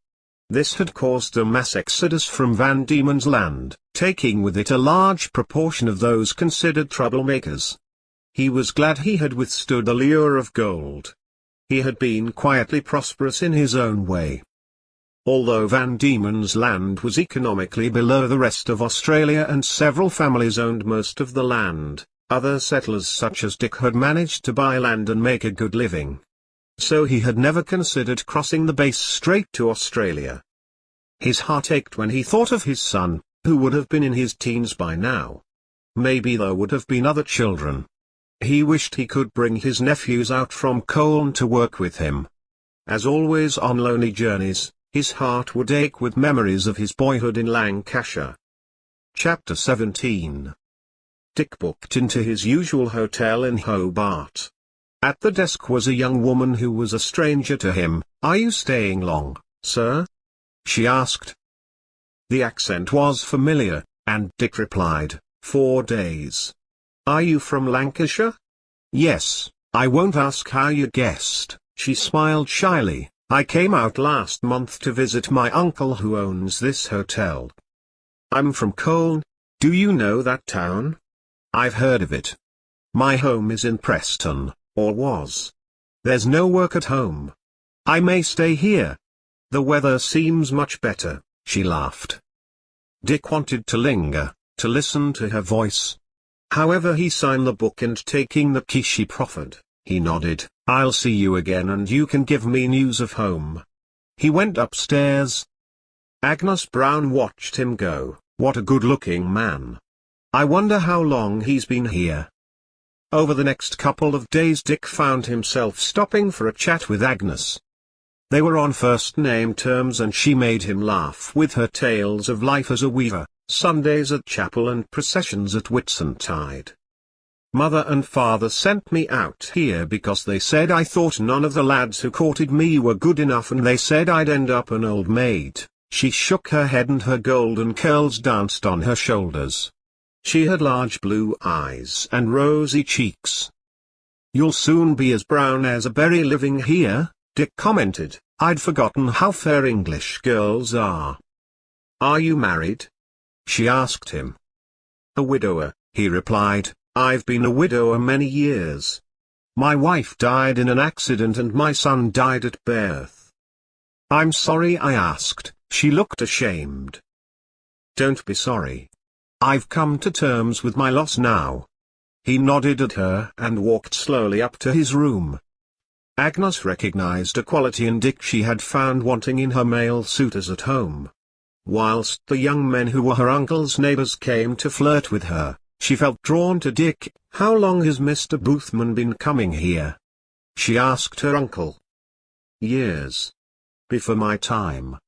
[SPEAKER 1] This had caused a mass exodus from Van Diemen's Land, taking with it a large proportion of those considered troublemakers. He was glad he had withstood the lure of gold. He had been quietly prosperous in his own way. Although Van Diemen's Land was economically below the rest of Australia and several families owned most of the land, other settlers such as Dick had managed to buy land and make a good living. So he had never considered crossing the Bass Strait to Australia. His heart ached when he thought of his son, who would have been in his teens by now. Maybe there would have been other children. He wished he could bring his nephews out from Colne to work with him. As always on lonely journeys, his heart would ache with memories of his boyhood in Lancashire. Chapter 17. Dick booked into his usual hotel in Hobart. At the desk was a young woman who was a stranger to him. "Are you staying long, sir?" she asked. The accent was familiar, and Dick replied, 4 days. "Are you from Lancashire?" "Yes, I won't ask how you guessed," she smiled shyly. "I came out last month to visit my uncle who owns this hotel." "I'm from Colne. Do you know that town?" "I've heard of it. My home is in Preston, or was. There's no work at home. I may stay here. The weather seems much better," she laughed. Dick wanted to linger, to listen to her voice. However, he signed the book, and taking the key she proffered, he nodded. "I'll see you again and you can give me news of home." He went upstairs. Agnes Brown watched him go. What a good-looking man. I wonder how long he's been here. Over the next couple of days Dick found himself stopping for a chat with Agnes. They were on first-name terms and she made him laugh with her tales of life as a weaver, Sundays at chapel and processions at Whitsuntide. Mother and father sent me out here because they said I thought none of the lads who courted me were good enough and they said I'd end up an old maid. She shook her head and her golden curls danced on her shoulders. She had large blue eyes and rosy cheeks. "You'll soon be as brown as a berry living here," Dick commented. "I'd forgotten how fair English girls are." "Are you married?" she asked him. "A widower," he replied. "I've been a widower many years. My wife died in an accident and my son died at birth." "I'm sorry I asked," she looked ashamed. "Don't be sorry. I've come to terms with my loss now." He nodded at her and walked slowly up to his room. Agnes recognized a quality in Dick she had found wanting in her male suitors at home. Whilst the young men who were her uncle's neighbors came to flirt with her, she felt drawn to Dick. "How long has Mr. Boothman been coming here?" she asked her uncle. "Years. Before my time.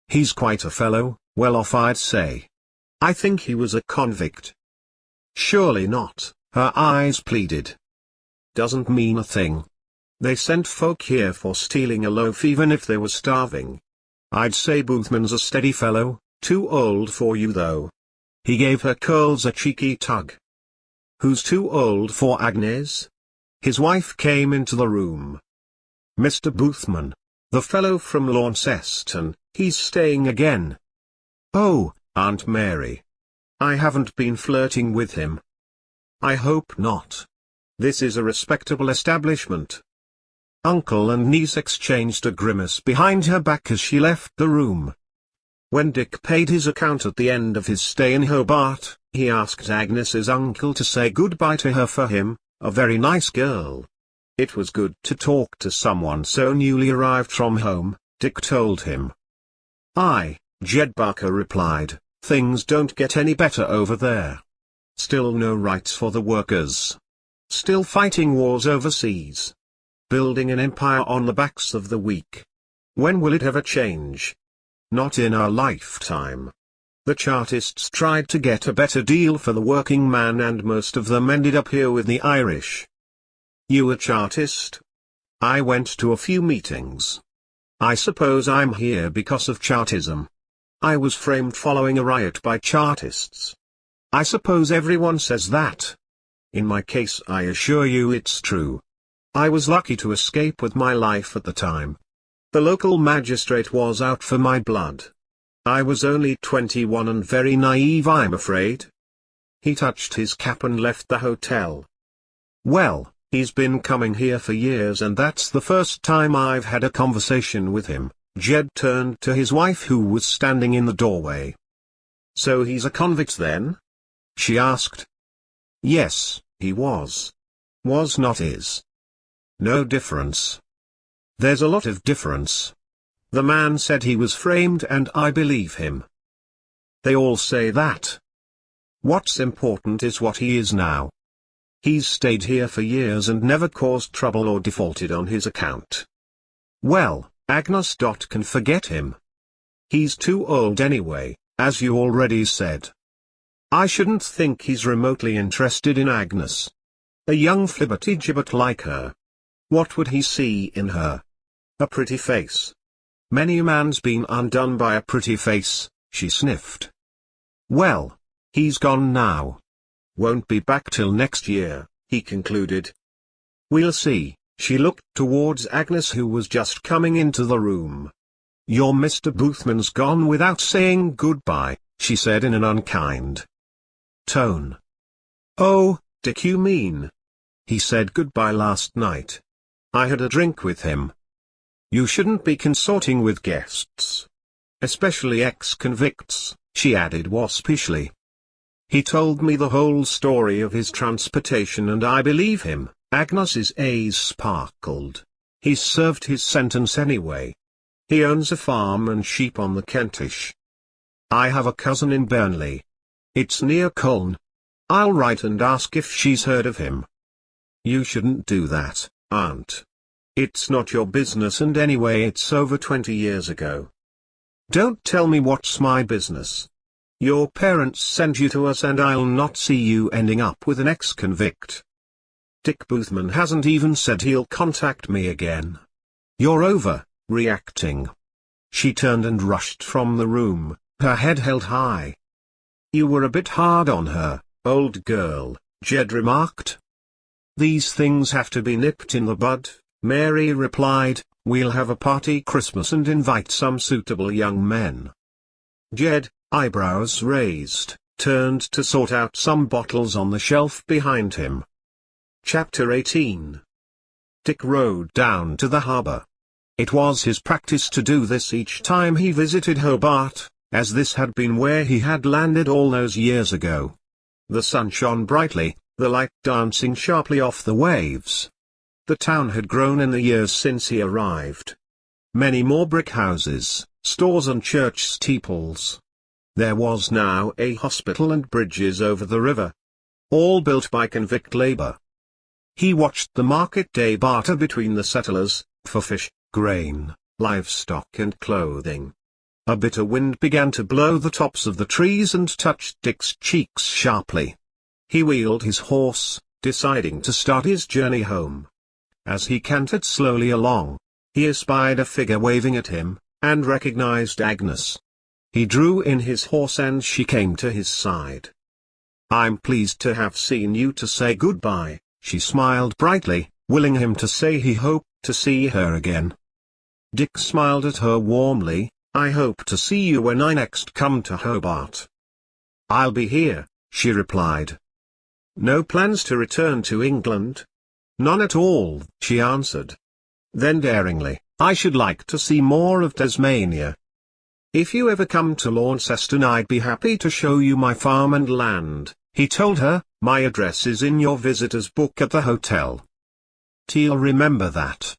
[SPEAKER 1] He's quite a fellow, well off I'd say. I think he was a convict." "Surely not," her eyes pleaded. "Doesn't mean a thing. They sent folk here for stealing a loaf even if they were starving. I'd say Boothman's a steady fellow, too old for you though." He gave her curls a cheeky tug. "Who's too old for Agnes?" His wife came into the room. "Mr. Boothman. The fellow from Launceston, he's staying again." "Oh, Aunt Mary. I haven't been flirting with him." "I hope not. This is a respectable establishment." Uncle and niece exchanged a grimace behind her back as she left the room. When Dick paid his account at the end of his stay in Hobart, he asked Agnes's uncle to say goodbye to her for him, a very nice girl. It was good to talk to someone so newly arrived from home, Dick told him. "Aye," Jed Barker replied, "things don't get any better over there. Still no rights for the workers. Still fighting wars overseas. Building an empire on the backs of the weak. When will it ever change? Not in our lifetime. The Chartists tried to get a better deal for the working man and most of them ended up here with the Irish." "You a Chartist?" "I went to a few meetings. I suppose I'm here because of Chartism. I was framed following a riot by Chartists. I suppose everyone says that. In my case I assure you it's true. I was lucky to escape with my life at the time. The local magistrate was out for my blood. I was only 21 and very naive, I'm afraid." He touched his cap and left the hotel. "Well, he's been coming here for years and that's the first time I've had a conversation with him." Jed turned to his wife who was standing in the doorway. "So he's a convict then?" she asked. "Yes, he was. Was not is. No difference." "There's a lot of difference. The man said he was framed and I believe him." "They all say that. What's important is what he is now. He's stayed here for years and never caused trouble or defaulted on his account." "Well, Agnes can forget him. He's too old anyway, as you already said. I shouldn't think he's remotely interested in Agnes. A young flibberty-gibbet like her. What would he see in her? A pretty face. Many a man's been undone by a pretty face," she sniffed. "Well, he's gone now. Won't be back till next year," he concluded. "We'll see." She looked towards Agnes who was just coming into the room. "Your Mr. Boothman's gone without saying goodbye," she said in an unkind tone. "Oh, Dick, you mean? He said goodbye last night. I had a drink with him." "You shouldn't be consorting with guests. Especially ex-convicts," she added waspishly. "He told me the whole story of his transportation and I believe him." Agnes's eyes sparkled. "He's served his sentence anyway. He owns a farm and sheep on the Kentish. I have a cousin in Burnley. It's near Colne. I'll write and ask if she's heard of him." "You shouldn't do that, Aunt." It's not your business, and anyway it's over 20 years ago. Don't tell me what's my business. Your parents sent you to us, and I'll not see you ending up with an ex-convict. Dick Boothman hasn't even said he'll contact me again. You're overreacting. She turned and rushed from the room, her head held high. You were a bit hard on her, old girl, Jed remarked. These things have to be nipped in the bud, Mary replied. We'll have a party Christmas and invite some suitable young men. Jed, eyebrows raised, turned to sort out some bottles on the shelf behind him. Chapter 18. Dick rowed down to the harbour. It was his practice to do this each time he visited Hobart, as this had been where he had landed all those years ago. The sun shone brightly, the light dancing sharply off the waves. The town had grown in the years since he arrived. Many more brick houses, stores and church steeples. There was now a hospital and bridges over the river. All built by convict labor. He watched the market day barter between the settlers, for fish, grain, livestock and clothing. A bitter wind began to blow the tops of the trees and touched Dick's cheeks sharply. He wheeled his horse, deciding to start his journey home. As he cantered slowly along, he espied a figure waving at him, and recognized Agnes. He drew in his horse and she came to his side. I'm pleased to have seen you to say goodbye, she smiled brightly, willing him to say he hoped to see her again. Dick smiled at her warmly. I hope to see you when I next come to Hobart. I'll be here, she replied. No plans to return to England? None at all, she answered. Then daringly, I should like to see more of Tasmania. If you ever come to Launceston I'd be happy to show you my farm and land, he told her. My address is in your visitor's book at the hotel. I'll remember that.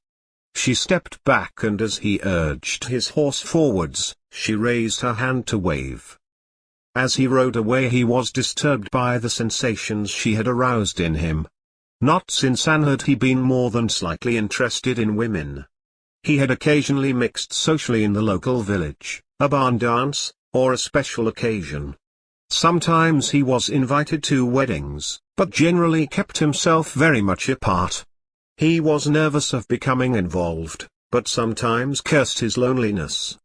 [SPEAKER 1] She stepped back, and as he urged his horse forwards, she raised her hand to wave. As he rode away he was disturbed by the sensations she had aroused in him. Not since Anne had he been more than slightly interested in women. He had occasionally mixed socially in the local village, a barn dance, or a special occasion. Sometimes he was invited to weddings, but generally kept himself very much apart. He was nervous of becoming involved, but sometimes cursed his loneliness.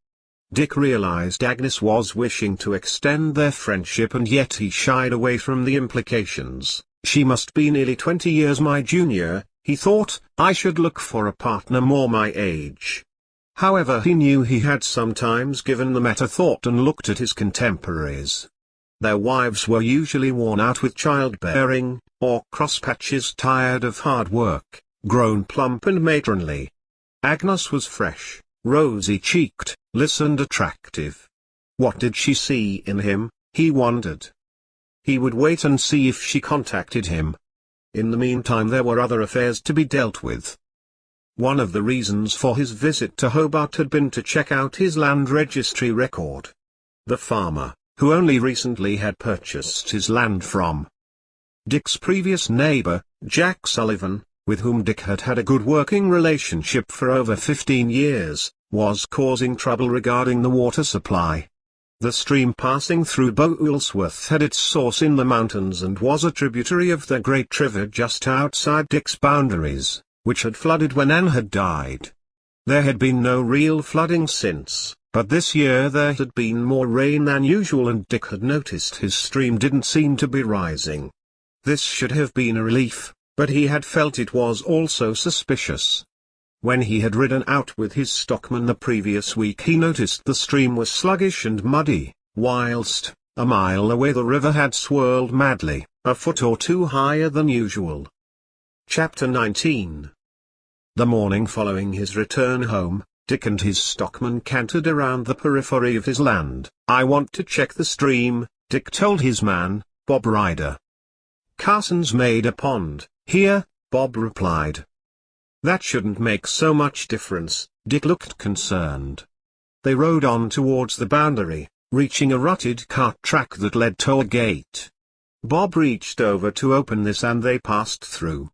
[SPEAKER 1] Dick realized Agnes was wishing to extend their friendship, and yet he shied away from the implications. She must be nearly 20 years my junior, he thought. I should look for a partner more my age. However, he knew he had sometimes given the matter thought and looked at his contemporaries. Their wives were usually worn out with childbearing, or crosspatches tired of hard work, grown plump and matronly. Agnes was fresh, rosy-cheeked, lissom and attractive. What did she see in him, he wondered. He would wait and see if she contacted him. In the meantime there were other affairs to be dealt with. One of the reasons for his visit to Hobart had been to check out his land registry record. The farmer, who only recently had purchased his land from Dick's previous neighbor, Jack Sullivan, with whom Dick had had a good working relationship for over 15 years, was causing trouble regarding the water supply. The stream passing through Boulsworth had its source in the mountains and was a tributary of the great river just outside Dick's boundaries, which had flooded when Anne had died. There had been no real flooding since, but this year there had been more rain than usual, and Dick had noticed his stream didn't seem to be rising. This should have been a relief, but he had felt it was also suspicious. When he had ridden out with his stockman the previous week he noticed the stream was sluggish and muddy, whilst, a mile away the river had swirled madly, a foot or two higher than usual. Chapter 19. The morning following his return home, Dick and his stockman cantered around the periphery of his land. I want to check the stream, Dick told his man, Bob Ryder. Carson's made a pond here, Bob replied. That shouldn't make so much difference, Dick looked concerned. They rode on towards the boundary, reaching a rutted cart track that led to a gate. Bob reached over to open this and they passed through.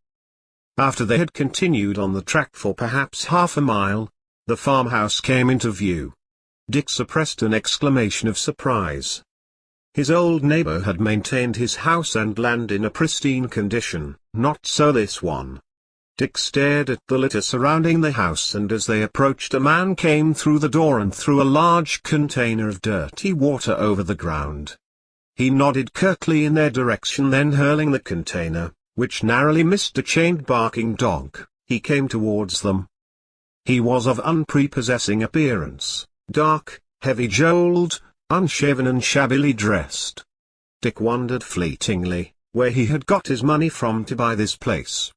[SPEAKER 1] After they had continued on the track for perhaps half a mile, the farmhouse came into view. Dick suppressed an exclamation of surprise. His old neighbor had maintained his house and land in a pristine condition, not so this one. Dick stared at the litter surrounding the house, and as they approached, a man came through the door and threw a large container of dirty water over the ground. He nodded curtly in their direction, then hurling the container, which narrowly missed a chained barking dog, he came towards them. He was of unprepossessing appearance, dark, heavy-jowled, unshaven and shabbily dressed. Dick wondered fleetingly where he had got his money from to buy this place.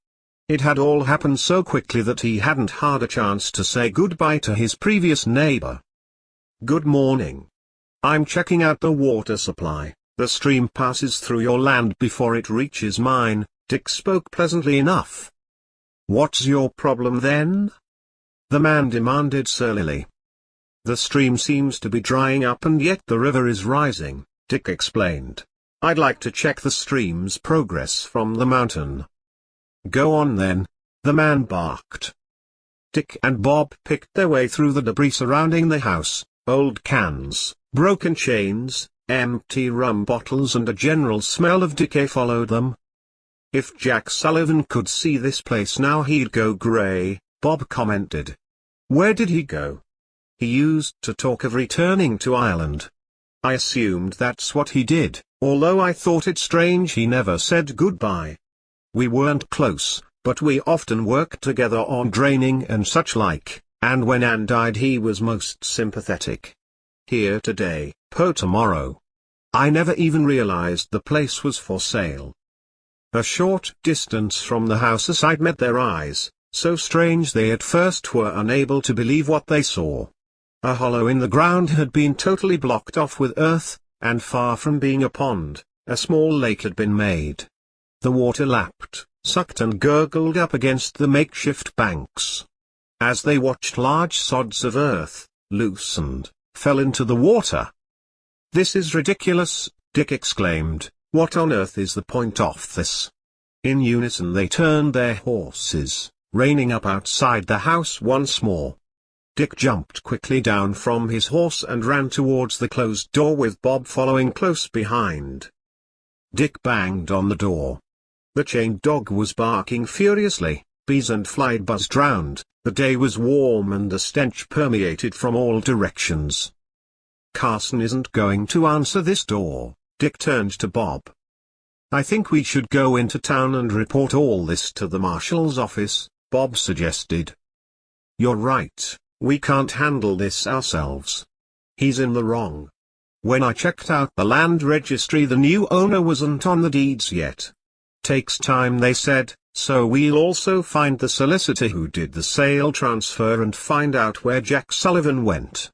[SPEAKER 1] It had all happened so quickly that he hadn't had a chance to say goodbye to his previous neighbor. "Good morning. I'm checking out the water supply. The stream passes through your land before it reaches mine," Dick spoke pleasantly enough. "What's your problem then?" the man demanded surlily. "The stream seems to be drying up and yet the river is rising," Dick explained. "I'd like to check the stream's progress from the mountain." "Go on then," the man barked. Dick and Bob picked their way through the debris surrounding the house, old cans, broken chains, empty rum bottles, and a general smell of decay followed them. "If Jack Sullivan could see this place now, he'd go grey," Bob commented. "Where did he go?" "He used to talk of returning to Ireland." "I assumed that's what he did, although I thought it strange he never said goodbye. We weren't close, but we often worked together on draining and such like, and when Anne died he was most sympathetic. Here today, po tomorrow. I never even realized the place was for sale." A short distance from the house a sight met their eyes, so strange they at first were unable to believe what they saw. A hollow in the ground had been totally blocked off with earth, and far from being a pond, a small lake had been made. The water lapped, sucked and gurgled up against the makeshift banks. As they watched, large sods of earth, loosened, fell into the water. "This is ridiculous," Dick exclaimed. "What on earth is the point of this?" In unison they turned their horses, reining up outside the house once more. Dick jumped quickly down from his horse and ran towards the closed door, with Bob following close behind. Dick banged on the door. The chained dog was barking furiously, bees and fly buzzed round, the day was warm and the stench permeated from all directions. "Carson isn't going to answer this door," Dick turned to Bob. "I think we should go into town and report all this to the marshal's office," Bob suggested. "You're right. We can't handle this ourselves. He's in the wrong. When I checked out the land registry, the new owner wasn't on the deeds yet. Takes time, they said, so we'll also find the solicitor who did the sale transfer and find out where Jack Sullivan went."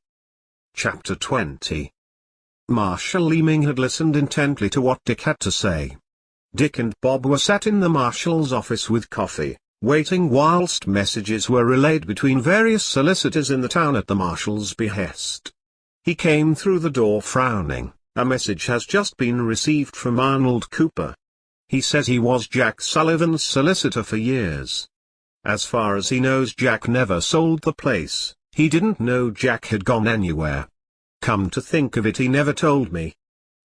[SPEAKER 1] Chapter 20. Marshal Leeming had listened intently to what Dick had to say. Dick and Bob were sat in the marshal's office with coffee, waiting whilst messages were relayed between various solicitors in the town at the marshal's behest. He came through the door frowning. "A message has just been received from Arnold Cooper. He says he was Jack Sullivan's solicitor for years. As far as he knows, Jack never sold the place. He didn't know Jack had gone anywhere. Come to think of it, he never told me.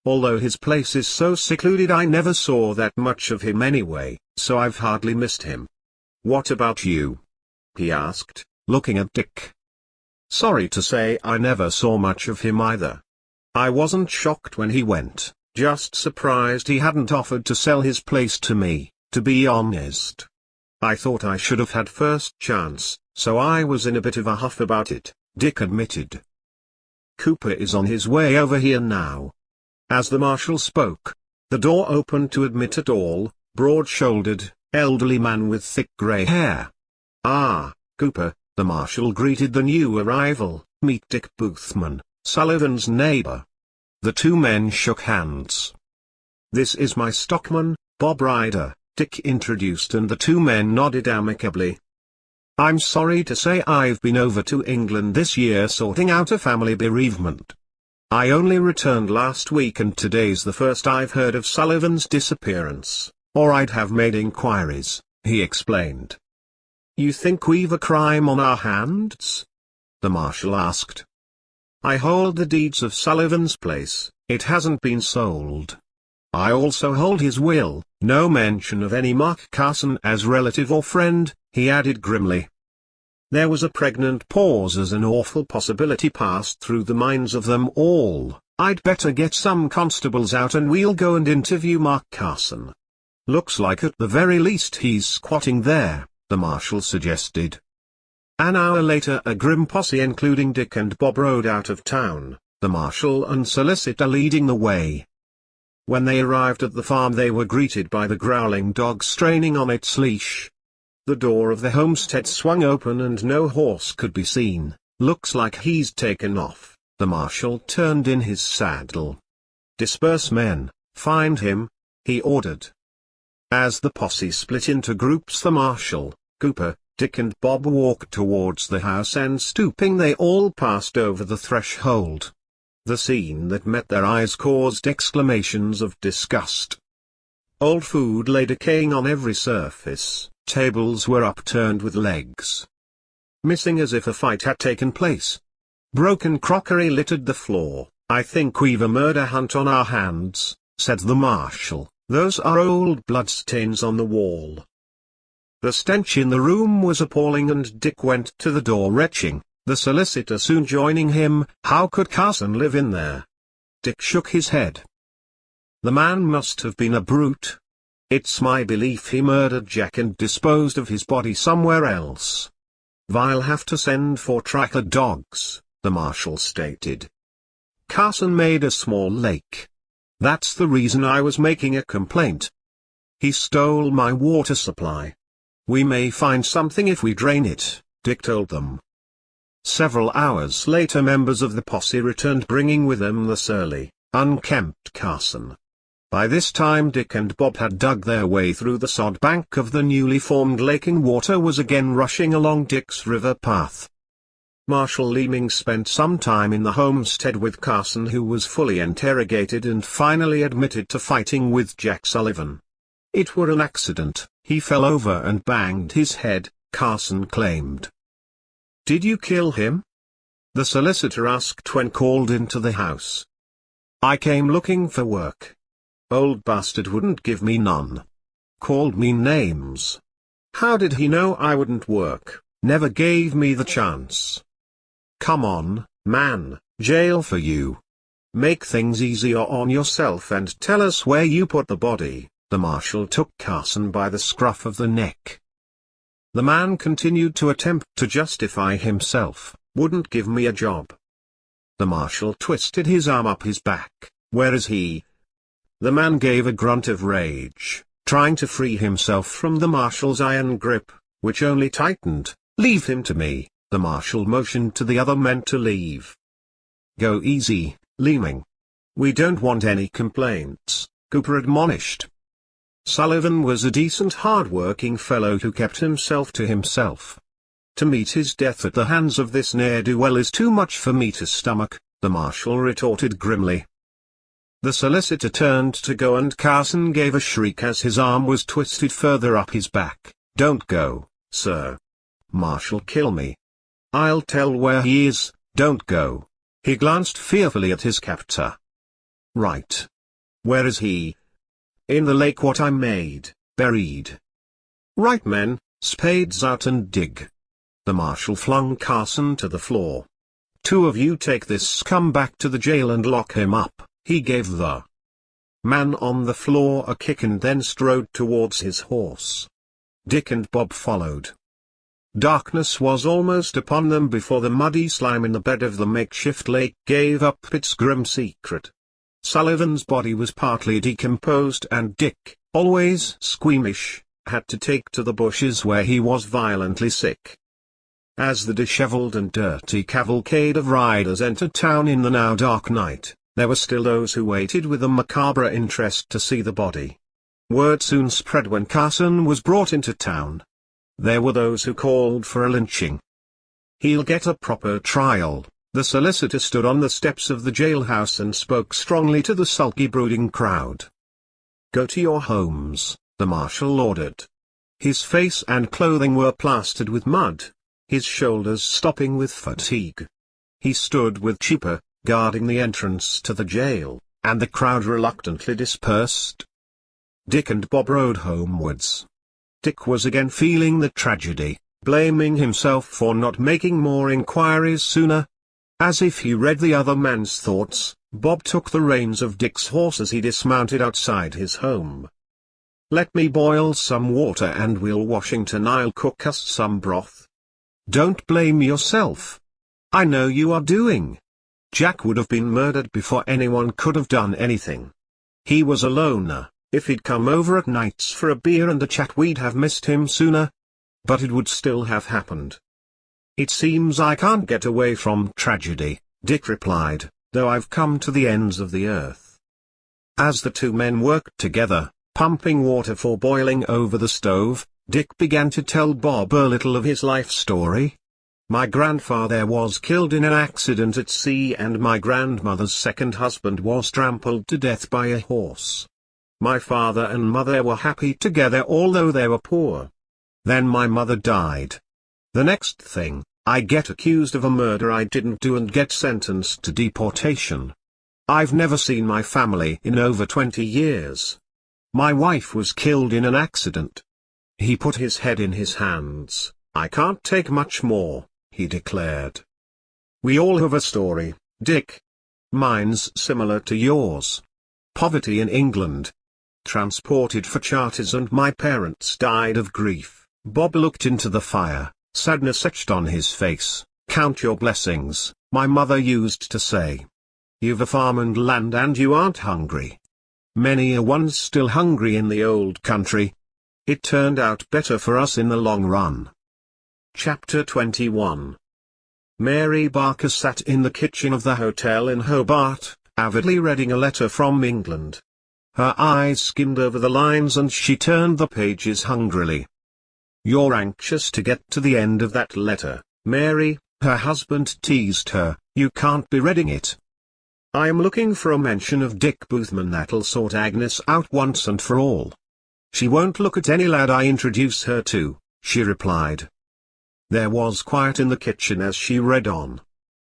[SPEAKER 1] Although his place is so secluded, I never saw that much of him anyway, so I've hardly missed him." "What about you?" he asked, looking at Dick. "Sorry to say I never saw much of him either. I wasn't shocked when he went, just surprised he hadn't offered to sell his place to me, to be honest. I thought I should have had first chance, so I was in a bit of a huff about it," Dick admitted. "Cooper is on his way over here now." As the marshal spoke, the door opened to admit a tall, broad-shouldered, elderly man with thick grey hair. "Ah, Cooper," the marshal greeted the new arrival. "Meet Dick Boothman, Sullivan's neighbor." The two men shook hands. "This is my stockman, Bob Ryder," Dick introduced, and the two men nodded amicably. "I'm sorry to say I've been over to England this year sorting out a family bereavement. I only returned last week and today's the first I've heard of Sullivan's disappearance, or I'd have made inquiries. he explained. "You think we've a crime on our hands?" the marshal asked. "I hold the deeds of Sullivan's place, it hasn't been sold. I also hold his will, no mention of any Mark Carson as relative or friend," he added grimly. There was a pregnant pause as an awful possibility passed through the minds of them all. "I'd better get some constables out and we'll go and interview Mark Carson. Looks like at the very least he's squatting there," the marshal suggested. An hour later a grim posse including Dick and Bob rode out of town, the marshal and solicitor leading the way. When they arrived at the farm they were greeted by the growling dog straining on its leash. The door of the homestead swung open and no horse could be seen. "Looks like he's taken off," the marshal turned in his saddle. "Disperse men, find him," he ordered. As the posse split into groups the marshal, Cooper, Dick and Bob walked towards the house and stooping they all passed over the threshold. The scene that met their eyes caused exclamations of disgust. Old food lay decaying on every surface, tables were upturned with legs missing as if a fight had taken place. Broken crockery littered the floor. "I think we've a murder hunt on our hands," said the marshal. "Those are old bloodstains on the wall." The stench in the room was appalling and Dick went to the door retching, the solicitor soon joining him. "How could Carson live in there?" Dick shook his head. "The man must have been a brute. It's my belief he murdered Jack and disposed of his body somewhere else. I'll have to send for tracker dogs," the marshal stated. "Carson made a small lake. That's the reason I was making a complaint. He stole my water supply. We may find something if we drain it," Dick told them. Several hours later members of the posse returned bringing with them the surly, unkempt Carson. By this time Dick and Bob had dug their way through the sod bank of the newly formed lake and water was again rushing along Dick's river path. Marshal Leeming spent some time in the homestead with Carson who was fully interrogated and finally admitted to fighting with Jack Sullivan. "It were an accident, he fell over and banged his head," Carson claimed. "Did you kill him?" the solicitor asked when called into the house. "I came looking for work. Old bastard wouldn't give me none. Called me names. How did he know I wouldn't work? Never gave me the chance. Come on, man, jail for you. Make things easier on yourself and tell us where you put the body." The marshal took Carson by the scruff of the neck. The man continued to attempt to justify himself. "Wouldn't give me a job." The marshal twisted his arm up his back. "Where is he?" The man gave a grunt of rage, trying to free himself from the marshal's iron grip, which only tightened. "Leave him to me," the marshal motioned to the other men to leave. "Go easy, Leeming. We don't want any complaints," Cooper admonished. Sullivan was a decent hard-working fellow who kept himself to himself. "To meet his death at the hands of this ne'er-do-well is too much for me to stomach," the marshal retorted grimly. The solicitor turned to go and Carson gave a shriek as his arm was twisted further up his back. "Don't go, sir. Marshal kill me. I'll tell where he is, don't go." He glanced fearfully at his captor. "Right. Where is he?" "In the lake what I made, buried." "Right men, spades out and dig." The marshal flung Carson to the floor. "Two of you take this scum back to the jail and lock him up." He gave the man on the floor a kick and then strode towards his horse. Dick and Bob followed. Darkness was almost upon them before the muddy slime in the bed of the makeshift lake gave up its grim secret. Sullivan's body was partly decomposed and Dick, always squeamish, had to take to the bushes where he was violently sick. As the disheveled and dirty cavalcade of riders entered town in the now dark night, there were still those who waited with a macabre interest to see the body. Word soon spread when Carson was brought into town. There were those who called for a lynching. "He'll get a proper trial." The solicitor stood on the steps of the jailhouse and spoke strongly to the sulky brooding crowd. "Go to your homes," the marshal ordered. His face and clothing were plastered with mud, his shoulders stopping with fatigue. He stood with Chipper, guarding the entrance to the jail, and the crowd reluctantly dispersed. Dick and Bob rode homewards. Dick was again feeling the tragedy, blaming himself for not making more inquiries sooner. As if he read the other man's thoughts, Bob took the reins of Dick's horse as he dismounted outside his home. "Let me boil some water and we'll Washington. I'll cook us some broth." "Don't blame yourself. I know you are doing." Jack would have been murdered before anyone could have done anything. He was a loner. If he'd come over at nights for a beer and a chat, we'd have missed him sooner. But it would still have happened. "It seems I can't get away from tragedy," Dick replied, "though I've come to the ends of the earth." As the two men worked together, pumping water for boiling over the stove, Dick began to tell Bob a little of his life story. "My grandfather was killed in an accident at sea, and my grandmother's second husband was trampled to death by a horse. My father and mother were happy together although they were poor. Then my mother died. The next thing, I get accused of a murder I didn't do and get sentenced to deportation. I've never seen my family in over 20 years. My wife was killed in an accident." He put his head in his hands. "I can't take much more," he declared. "We all have a story, Dick. Mine's similar to yours. Poverty in England. Transported for charters and my parents died of grief." Bob looked into the fire, sadness etched on his face. "Count your blessings," my mother used to say. "You've a farm and land and you aren't hungry. Many are ones still hungry in the old country. It turned out better for us in the long run." Chapter 21. Mary Barker sat in the kitchen of the hotel in Hobart, avidly reading a letter from England. Her eyes skimmed over the lines and she turned the pages hungrily. "You're anxious to get to the end of that letter, Mary," her husband teased her. "You can't be reading it." "I am looking for a mention of Dick Boothman that'll sort Agnes out once and for all. She won't look at any lad I introduce her to," she replied. There was quiet in the kitchen as she read on.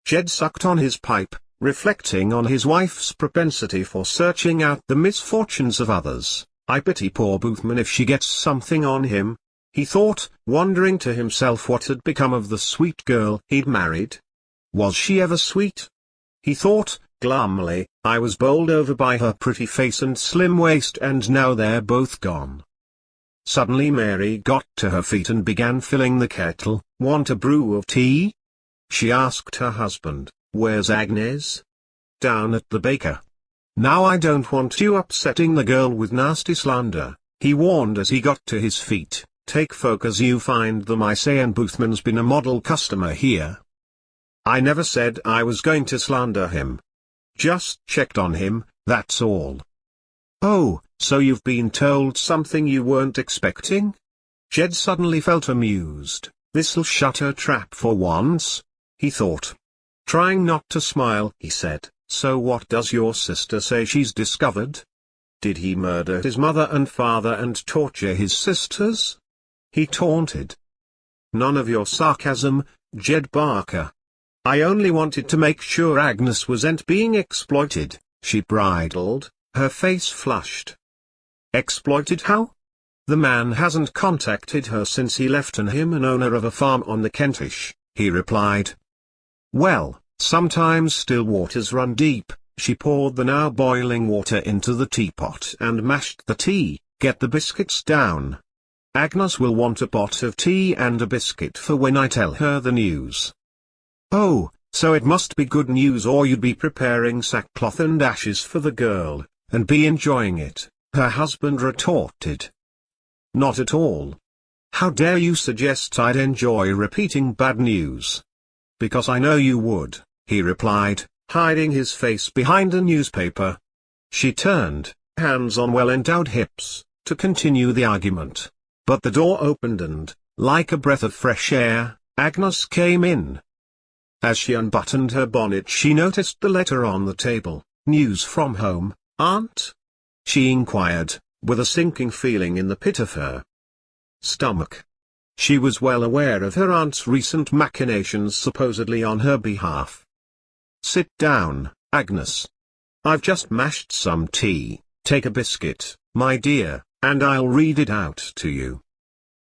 [SPEAKER 1] Jed sucked on his pipe, reflecting on his wife's propensity for searching out the misfortunes of others. "I pity poor Boothman if she gets something on him," he thought, wondering to himself what had become of the sweet girl he'd married. Was she ever sweet? He thought, glumly, "I was bowled over by her pretty face and slim waist and now they're both gone." Suddenly Mary got to her feet and began filling the kettle. "Want a brew of tea?" she asked her husband. "Where's Agnes?" "Down at the baker." "Now I don't want you upsetting the girl with nasty slander," he warned as he got to his feet. "Take folk as you find them, I say, and Boothman's been a model customer here. I never said I was going to slander him. Just checked on him, that's all." "Oh, so you've been told something you weren't expecting?" Jed suddenly felt amused. This'll shut her trap for once, he thought. Trying not to smile, he said, "So what does your sister say she's discovered? Did he murder his mother and father and torture his sisters?" he taunted. "None of your sarcasm, Jed Barker. I only wanted to make sure Agnes wasn't being exploited," she bridled, her face flushed. "Exploited how? The man hasn't contacted her since he left and him an owner of a farm on the Kentish," he replied. "Well, sometimes still waters run deep." She poured the now boiling water into the teapot and mashed the tea. "Get the biscuits down. Agnes will want a pot of tea and a biscuit for when I tell her the news." "Oh, so it must be good news or you'd be preparing sackcloth and ashes for the girl, and be enjoying it," her husband retorted. "Not at all. How dare you suggest I'd enjoy repeating bad news?" "Because I know you would," he replied, hiding his face behind a newspaper. She turned, hands on well-endowed hips, to continue the argument. But the door opened and, like a breath of fresh air, Agnes came in. As she unbuttoned her bonnet she noticed the letter on the table. "News from home, Aunt?" she inquired, with a sinking feeling in the pit of her stomach. She was well aware of her aunt's recent machinations supposedly on her behalf. "Sit down, Agnes. I've just mashed some tea, take a biscuit, my dear, and I'll read it out to you."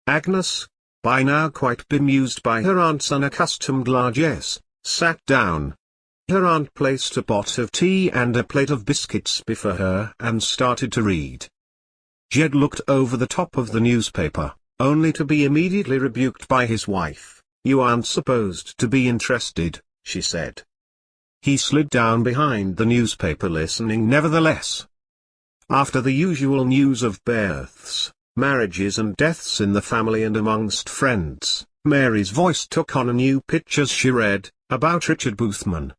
[SPEAKER 1] Agnes, by now quite bemused by her aunt's unaccustomed largesse, sat down. Her aunt placed a pot of tea and a plate of biscuits before her and started to read. Jed looked over the top of the newspaper, only to be immediately rebuked by his wife. "You aren't supposed to be interested," she said. He slid down behind the newspaper listening nevertheless. After the usual news of births, marriages and deaths in the family and amongst friends, Mary's voice took on a new pitch as she read, about Richard Boothman.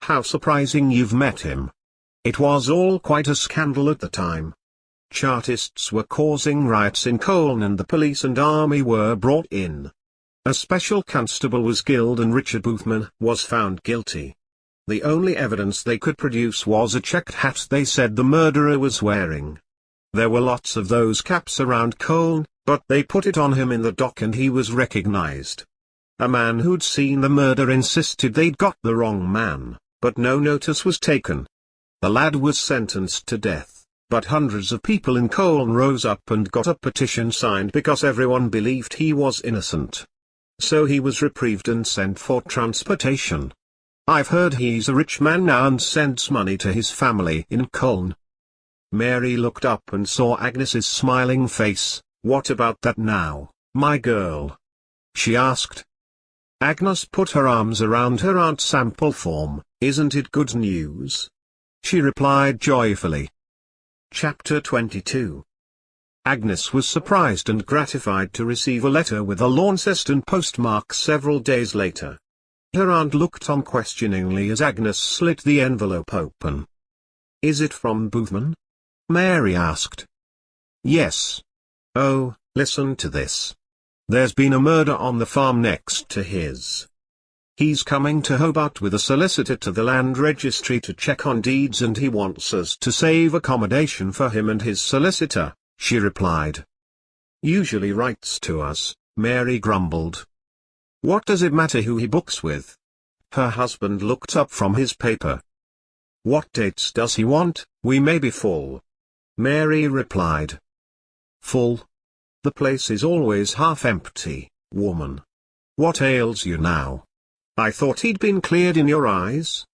[SPEAKER 1] "How surprising you've met him. It was all quite a scandal at the time. Chartists were causing riots in Cologne and the police and army were brought in. A special constable was killed and Richard Boothman was found guilty. The only evidence they could produce was a checked hat they said the murderer was wearing. There were lots of those caps around Cologne, but they put it on him in the dock and he was recognized. A man who'd seen the murder insisted they'd got the wrong man, but no notice was taken. The lad was sentenced to death, but hundreds of people in Cologne rose up and got a petition signed because everyone believed he was innocent. So he was reprieved and sent for transportation. I've heard he's a rich man now and sends money to his family in Cologne." Mary looked up and saw Agnes's smiling face. "What about that now, my girl?" she asked. Agnes put her arms around her aunt's ample form. "Isn't it good news?" she replied joyfully. Chapter 22. Agnes was surprised and gratified to receive a letter with a Launceston postmark several days later. Her aunt looked on questioningly as Agnes slit the envelope open. "Is it from Boothman?" Mary asked. "Yes. Oh, listen to this. There's been a murder on the farm next to his. He's coming to Hobart with a solicitor to the land registry to check on deeds and he wants us to save accommodation for him and his solicitor," she replied. "Usually writes to us," Mary grumbled. "What does it matter who he books with?" Her husband looked up from his paper. "What dates does he want? We may be full." Mary replied. "Full? The place is always half empty, woman. What ails you now? I thought he'd been cleared in your eyes?"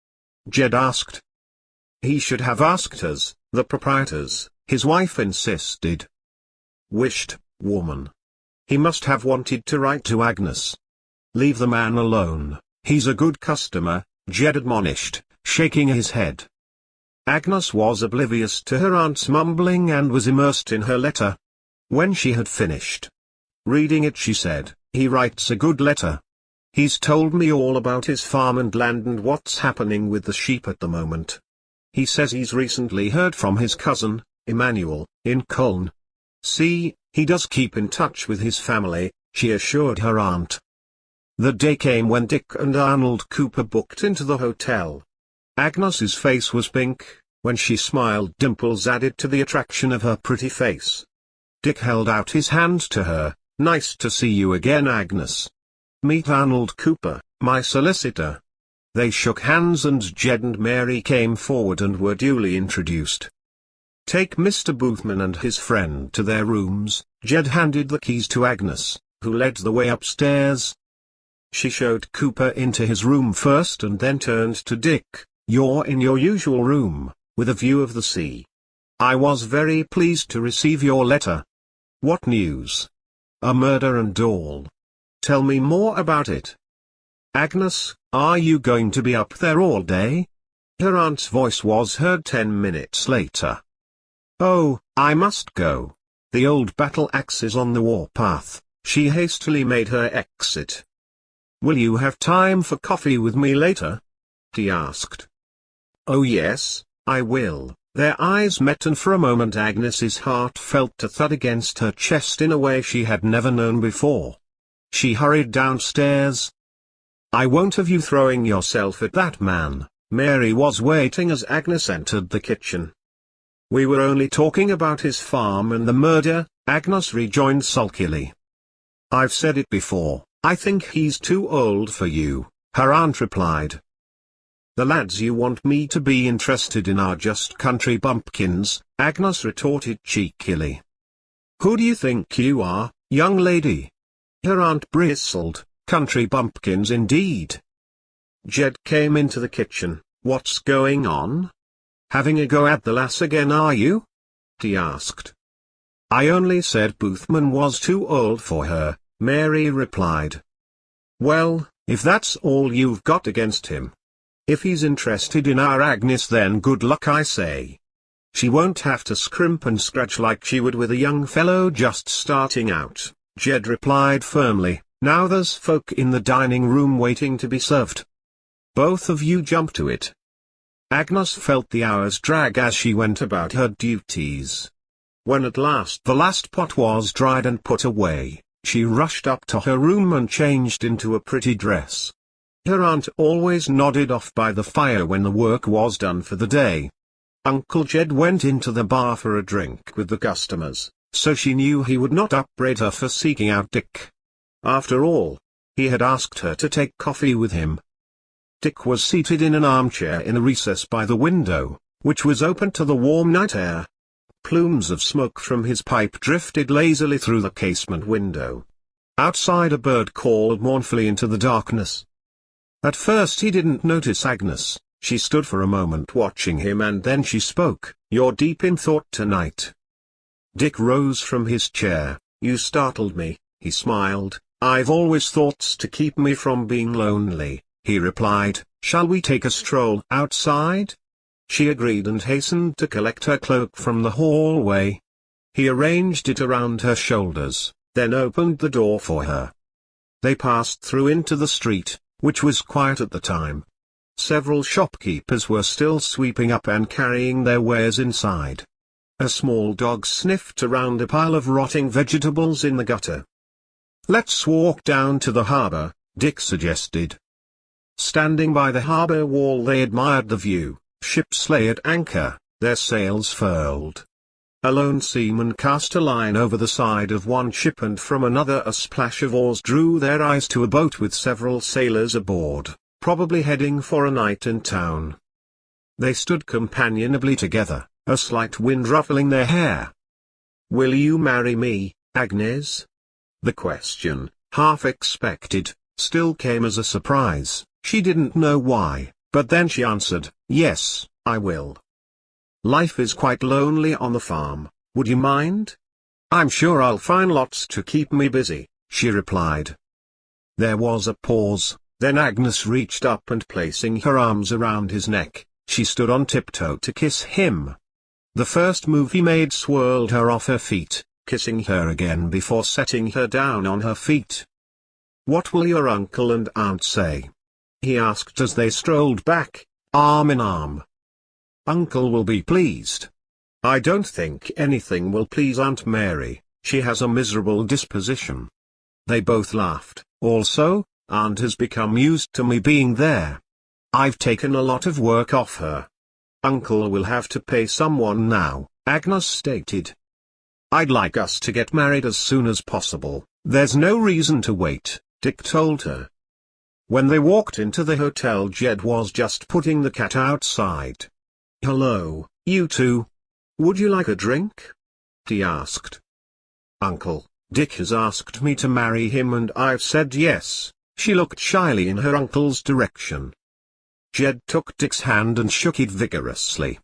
[SPEAKER 1] Jed asked. "He should have asked us, the proprietors," his wife insisted. "Wished, woman. He must have wanted to write to Agnes." "Leave the man alone, he's a good customer," Jed admonished, shaking his head. Agnes was oblivious to her aunt's mumbling and was immersed in her letter. When she had finished reading it she said, "He writes a good letter. He's told me all about his farm and land and what's happening with the sheep at the moment. He says he's recently heard from his cousin, Emmanuel, in Cologne. See, he does keep in touch with his family," she assured her aunt. The day came when Dick and Arnold Cooper booked into the hotel. Agnes's face was pink. When she smiled, dimples added to the attraction of her pretty face. Dick held out his hand to her. "Nice to see you again, Agnes. Meet Arnold Cooper, my solicitor." They shook hands and Jed and Mary came forward and were duly introduced. "Take Mr. Boothman and his friend to their rooms," Jed handed the keys to Agnes, who led the way upstairs. She showed Cooper into his room first and then turned to Dick. "You're in your usual room, with a view of the sea. I was very pleased to receive your letter. What news? A murder and all. Tell me more about it." "Agnes, are you going to be up there all day?" Her aunt's voice was heard 10 minutes later. "Oh, I must go. The old battle axe is on the warpath." She hastily made her exit. "Will you have time for coffee with me later?" he asked. "Oh yes, I will." Their eyes met and for a moment Agnes's heart felt a thud against her chest in a way she had never known before. She hurried downstairs. "I won't have you throwing yourself at that man." Mary was waiting as Agnes entered the kitchen. "We were only talking about his farm and the murder," Agnes rejoined sulkily. "I've said it before, I think he's too old for you," her aunt replied. "The lads you want me to be interested in are just country bumpkins," Agnes retorted cheekily. "Who do you think you are, young lady?" Her aunt bristled. "Country bumpkins indeed." Jed came into the kitchen. "What's going on? Having a go at the lass again, are you?" he asked. "I only said Boothman was too old for her," Mary replied. "Well, if that's all you've got against him. If he's interested in our Agnes, then good luck, I say. She won't have to scrimp and scratch like she would with a young fellow just starting out," Jed replied firmly. "Now there's folk in the dining room waiting to be served. Both of you jump to it." Agnes felt the hours drag as she went about her duties. When at last the last pot was dried and put away, she rushed up to her room and changed into a pretty dress. Her aunt always nodded off by the fire when the work was done for the day. Uncle Jed went into the bar for a drink with the customers, so she knew he would not upbraid her for seeking out Dick. After all, he had asked her to take coffee with him. Dick was seated in an armchair in a recess by the window, which was open to the warm night air. Plumes of smoke from his pipe drifted lazily through the casement window. Outside a bird called mournfully into the darkness. At first he didn't notice Agnes. She stood for a moment watching him and then she spoke. "You're deep in thought tonight." Dick rose from his chair. "You startled me," he smiled. "I've always thoughts to keep me from being lonely," he replied. "Shall we take a stroll outside?" She agreed and hastened to collect her cloak from the hallway. He arranged it around her shoulders, then opened the door for her. They passed through into the street, which was quiet at the time. Several shopkeepers were still sweeping up and carrying their wares inside. A small dog sniffed around a pile of rotting vegetables in the gutter. "Let's walk down to the harbor," Dick suggested. Standing by the harbor wall they admired the view. Ships lay at anchor, their sails furled. A lone seaman cast a line over the side of one ship and from another a splash of oars drew their eyes to a boat with several sailors aboard, probably heading for a night in town. They stood companionably together, a slight wind ruffling their hair. "Will you marry me, Agnes?" The question, half expected, still came as a surprise. She didn't know why, but then she answered, "Yes, I will. Life is quite lonely on the farm, would you mind?" "I'm sure I'll find lots to keep me busy," she replied. There was a pause, then Agnes reached up and placing her arms around his neck, she stood on tiptoe to kiss him. The first move he made swirled her off her feet, kissing her again before setting her down on her feet. "What will your uncle and aunt say?" he asked as they strolled back, arm in arm. "Uncle will be pleased. I don't think anything will please Aunt Mary, she has a miserable disposition." They both laughed. "Also, Aunt has become used to me being there. I've taken a lot of work off her. Uncle will have to pay someone now," Agnes stated. "I'd like us to get married as soon as possible. There's no reason to wait," Dick told her. When they walked into the hotel, Jed was just putting the cat outside. "Hello, you two. Would you like a drink?" he asked. "Uncle, Dick has asked me to marry him and I've said yes." She looked shyly in her uncle's direction. Jed took Dick's hand and shook it vigorously.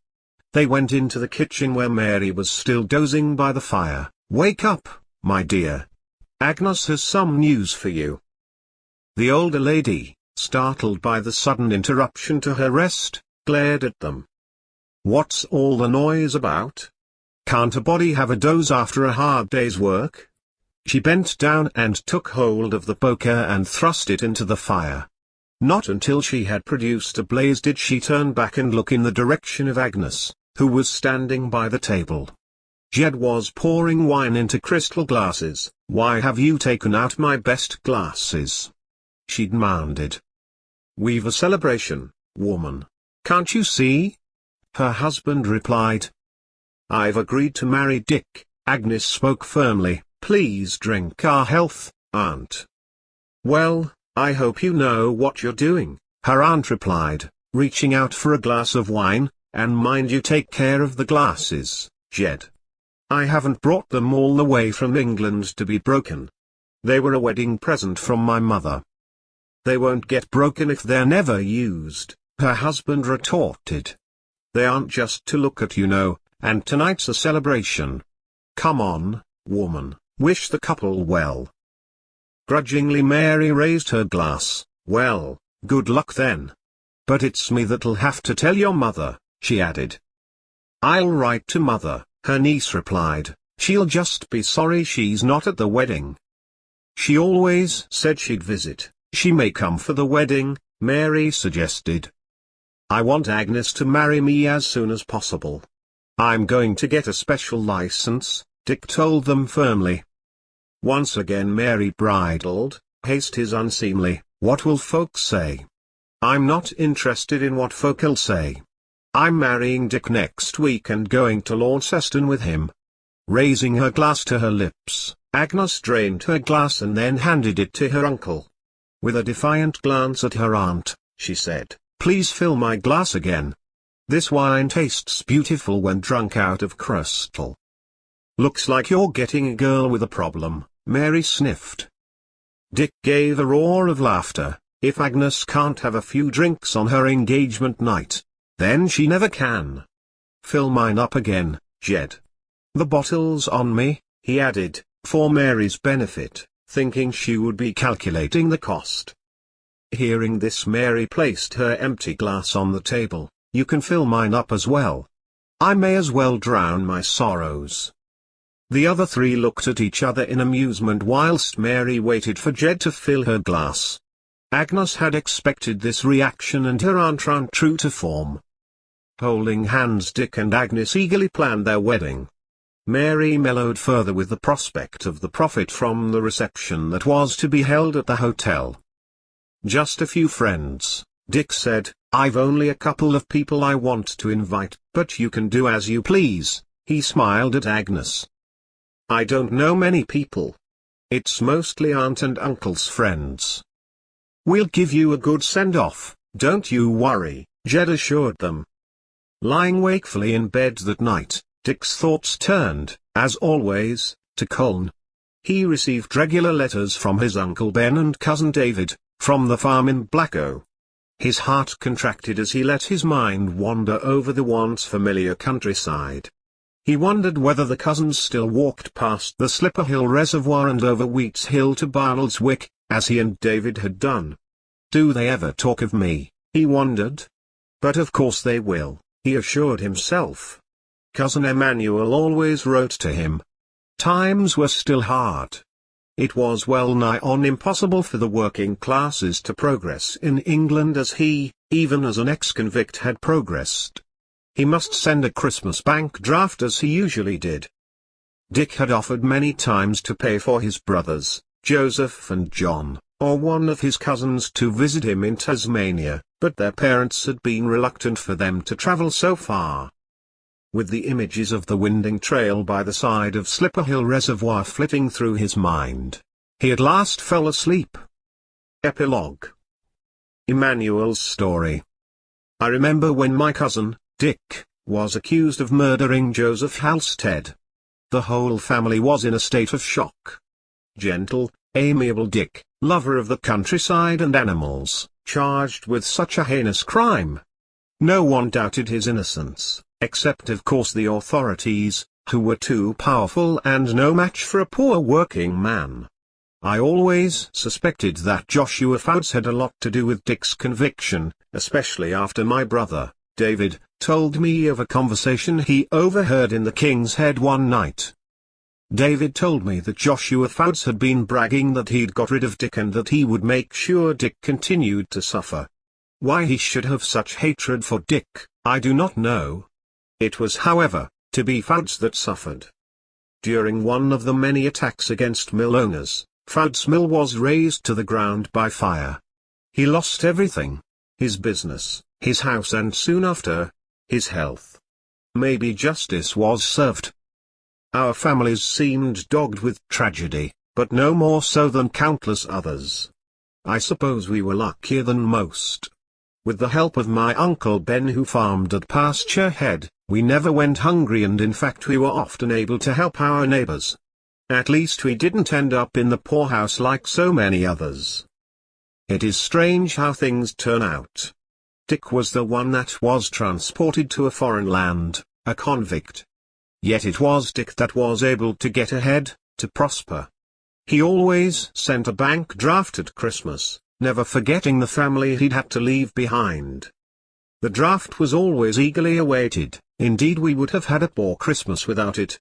[SPEAKER 1] They went into the kitchen where Mary was still dozing by the fire. "Wake up, my dear. Agnes has some news for you." The older lady, startled by the sudden interruption to her rest, glared at them. "What's all the noise about? Can't a body have a doze after a hard day's work?" She bent down and took hold of the poker and thrust it into the fire. Not until she had produced a blaze did she turn back and look in the direction of Agnes, who was standing by the table. Jed was pouring wine into crystal glasses. "Why have you taken out my best glasses?" she demanded. "We've a celebration, woman. Can't you see?" her husband replied. "I've agreed to marry Dick, Agnes spoke firmly, "Please drink our health, aunt." "Well, I hope you know what you're doing," her aunt replied, reaching out for a glass of wine, "and mind you take care of the glasses, Jed. I haven't brought them all the way from England to be broken. They were a wedding present from my mother." "They won't get broken if they're never used," her husband retorted. "They aren't just to look at, you know, and tonight's a celebration. Come on, woman, wish the couple well." Grudgingly Mary raised her glass. "Well, good luck then. But it's me that'll have to tell your mother," she added. "I'll write to mother," her niece replied. "She'll just be sorry she's not at the wedding." "She always said she'd visit. She may come for the wedding," Mary suggested. "I want Agnes to marry me as soon as possible. I'm going to get a special license," Dick told them firmly. Once again Mary bridled. "Haste is unseemly. What will folks say?" "I'm not interested in what folk'll say. I'm marrying Dick next week and going to Launceston with him." Raising her glass to her lips, Agnes drained her glass and then handed it to her uncle. With a defiant glance at her aunt, she said, "Please fill my glass again. This wine tastes beautiful when drunk out of crystal." "Looks like you're getting a girl with a problem," Mary sniffed. Dick gave a roar of laughter. "If Agnes can't have a few drinks on her engagement night, then she never can. Fill mine up again, Jed. The bottle's on me," he added, for Mary's benefit, thinking she would be calculating the cost. Hearing this, Mary placed her empty glass on the table. "You can fill mine up as well. I may as well drown my sorrows." The other three looked at each other in amusement whilst Mary waited for Jed to fill her glass. Agnes had expected this reaction and her aunt ran true to form. Holding hands, Dick and Agnes eagerly planned their wedding. Mary mellowed further with the prospect of the profit from the reception that was to be held at the hotel. "Just a few friends," Dick said. "I've only a couple of people I want to invite, but you can do as you please." He smiled at Agnes. "I don't know many people. It's mostly aunt and uncle's friends." "We'll give you a good send-off, don't you worry," Jed assured them. Lying wakefully in bed that night, Dick's thoughts turned, as always, to Colne. He received regular letters from his Uncle Ben and Cousin David, from the farm in Blacko. His heart contracted as he let his mind wander over the once familiar countryside. He wondered whether the cousins still walked past the Slipper Hill Reservoir and over Wheats Hill to Bartleswick, as he and David had done. "Do they ever talk of me?" he wondered. But of course they will, he assured himself. Cousin Emmanuel always wrote to him. Times were still hard. It was well nigh on impossible for the working classes to progress in England as he, even as an ex-convict, had progressed. He must send a Christmas bank draft as he usually did. Dick had offered many times to pay for his brothers, Joseph and John, or one of his cousins to visit him in Tasmania, but their parents had been reluctant for them to travel so far. With the images of the winding trail by the side of Slipper Hill Reservoir flitting through his mind, he at last fell asleep. Epilogue. Emmanuel's story. I remember when my cousin, Dick, was accused of murdering Joseph Halstead. The whole family was in a state of shock. Gentle, amiable Dick, lover of the countryside and animals, charged with such a heinous crime. No one doubted his innocence, except of course the authorities, who were too powerful and no match for a poor working man. I always suspected that Joshua Fouts had a lot to do with Dick's conviction, especially after my brother, David, told me of a conversation he overheard in the King's Head one night. David told me that Joshua Fouts had been bragging that he'd got rid of Dick and that he would make sure Dick continued to suffer. Why he should have such hatred for Dick, I do not know. It was, however, to be Fouts that suffered. During one of the many attacks against mill owners, Fouts' mill was razed to the ground by fire. He lost everything: his business, his house, and soon after, his health. Maybe justice was served. Our families seemed dogged with tragedy, but no more so than countless others. I suppose we were luckier than most. With the help of my Uncle Ben, who farmed at Pasture Head, we never went hungry, and in fact we were often able to help our neighbors. At least we didn't end up in the poorhouse like so many others. It is strange how things turn out. Dick was the one that was transported to a foreign land, a convict. Yet it was Dick that was able to get ahead, to prosper. He always sent a bank draft at Christmas, never forgetting the family he'd had to leave behind. The draft was always eagerly awaited, indeed we would have had a poor Christmas without it.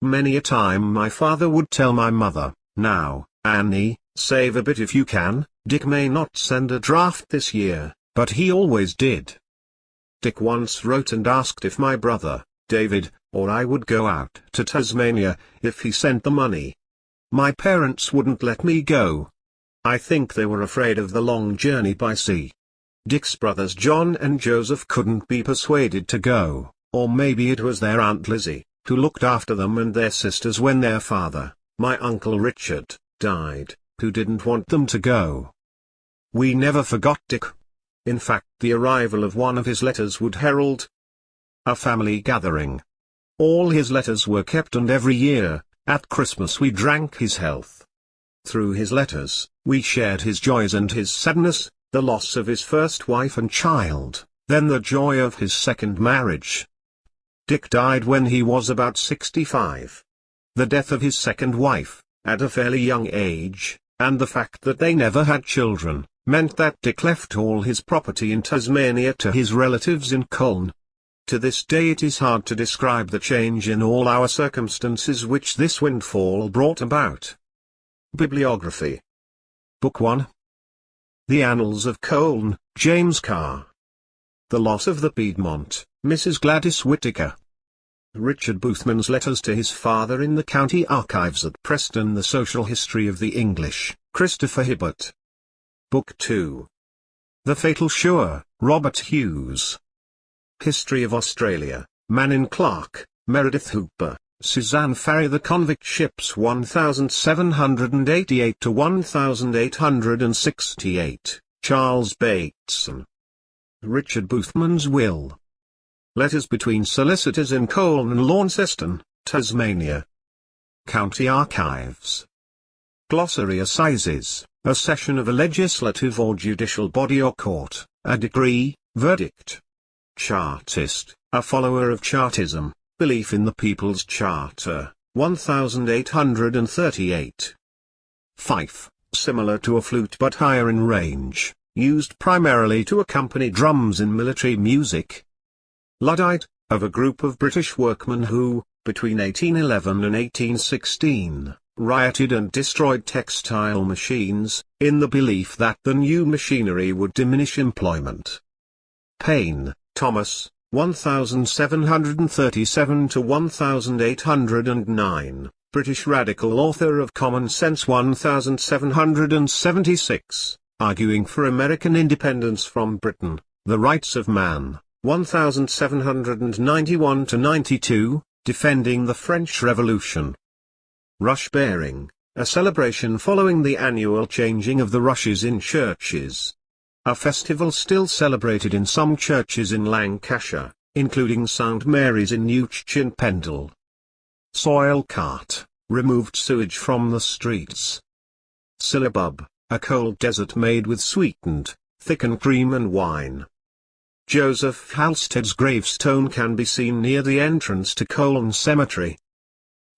[SPEAKER 1] Many a time my father would tell my mother, "Now, Annie, save a bit if you can, Dick may not send a draft this year," but he always did. Dick once wrote and asked if my brother, David, or I would go out to Tasmania, if he sent the money. My parents wouldn't let me go. I think they were afraid of the long journey by sea. Dick's brothers John and Joseph couldn't be persuaded to go, or maybe it was their Aunt Lizzie, who looked after them and their sisters when their father, my Uncle Richard, died, who didn't want them to go. We never forgot Dick. In fact, the arrival of one of his letters would herald a family gathering. All his letters were kept, and every year, at Christmas we drank his health. Through his letters, we shared his joys and his sadness, the loss of his first wife and child, then the joy of his second marriage. Dick died when he was about 65. The death of his second wife, at a fairly young age, and the fact that they never had children, meant that Dick left all his property in Tasmania to his relatives in Culm. To this day it is hard to describe the change in all our circumstances which this windfall brought about. Bibliography. Book 1. The Annals of Colne, James Carr. The Loss of the Piedmont, Mrs. Gladys Whittaker. Richard Boothman's Letters to his Father in the County Archives at Preston. The Social History of the English, Christopher Hibbert. Book 2. The Fatal Shower, Robert Hughes. History of Australia, Manning Clark, Meredith Hooper, Suzanne Farry. The Convict Ships 1788 to 1868, Charles Bateson. Richard Boothman's Will. Letters between solicitors in Colne and Launceston, Tasmania. County Archives. Glossary. Assizes, a session of a legislative or judicial body or court, a decree, verdict. Chartist, a follower of Chartism, belief in the People's Charter, 1838. Fife, similar to a flute but higher in range, used primarily to accompany drums in military music. Luddite, of a group of British workmen who, between 1811 and 1816, rioted and destroyed textile machines, in the belief that the new machinery would diminish employment. Paine, Thomas, 1737 to 1809, British radical author of Common Sense 1776, arguing for American independence from Britain, The Rights of Man, 1791 to 92, defending the French Revolution. Rush Bearing, a celebration following the annual changing of the rushes in churches. A festival still celebrated in some churches in Lancashire, including St Mary's in Newch in Pendle. Soil cart, removed sewage from the streets. Syllabub, a cold dessert made with sweetened, thickened cream and wine. Joseph Halstead's gravestone can be seen near the entrance to Colne Cemetery.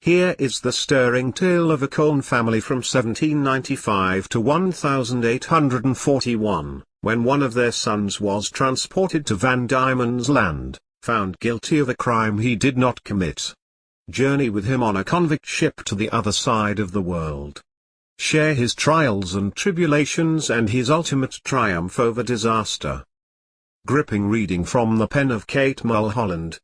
[SPEAKER 1] Here is the stirring tale of a Colne family from 1795 to 1841, when one of their sons was transported to Van Diemen's Land, found guilty of a crime he did not commit. Journey with him on a convict ship to the other side of the world. Share his trials and tribulations and his ultimate triumph over disaster. Gripping reading from the pen of Kate Mulholland,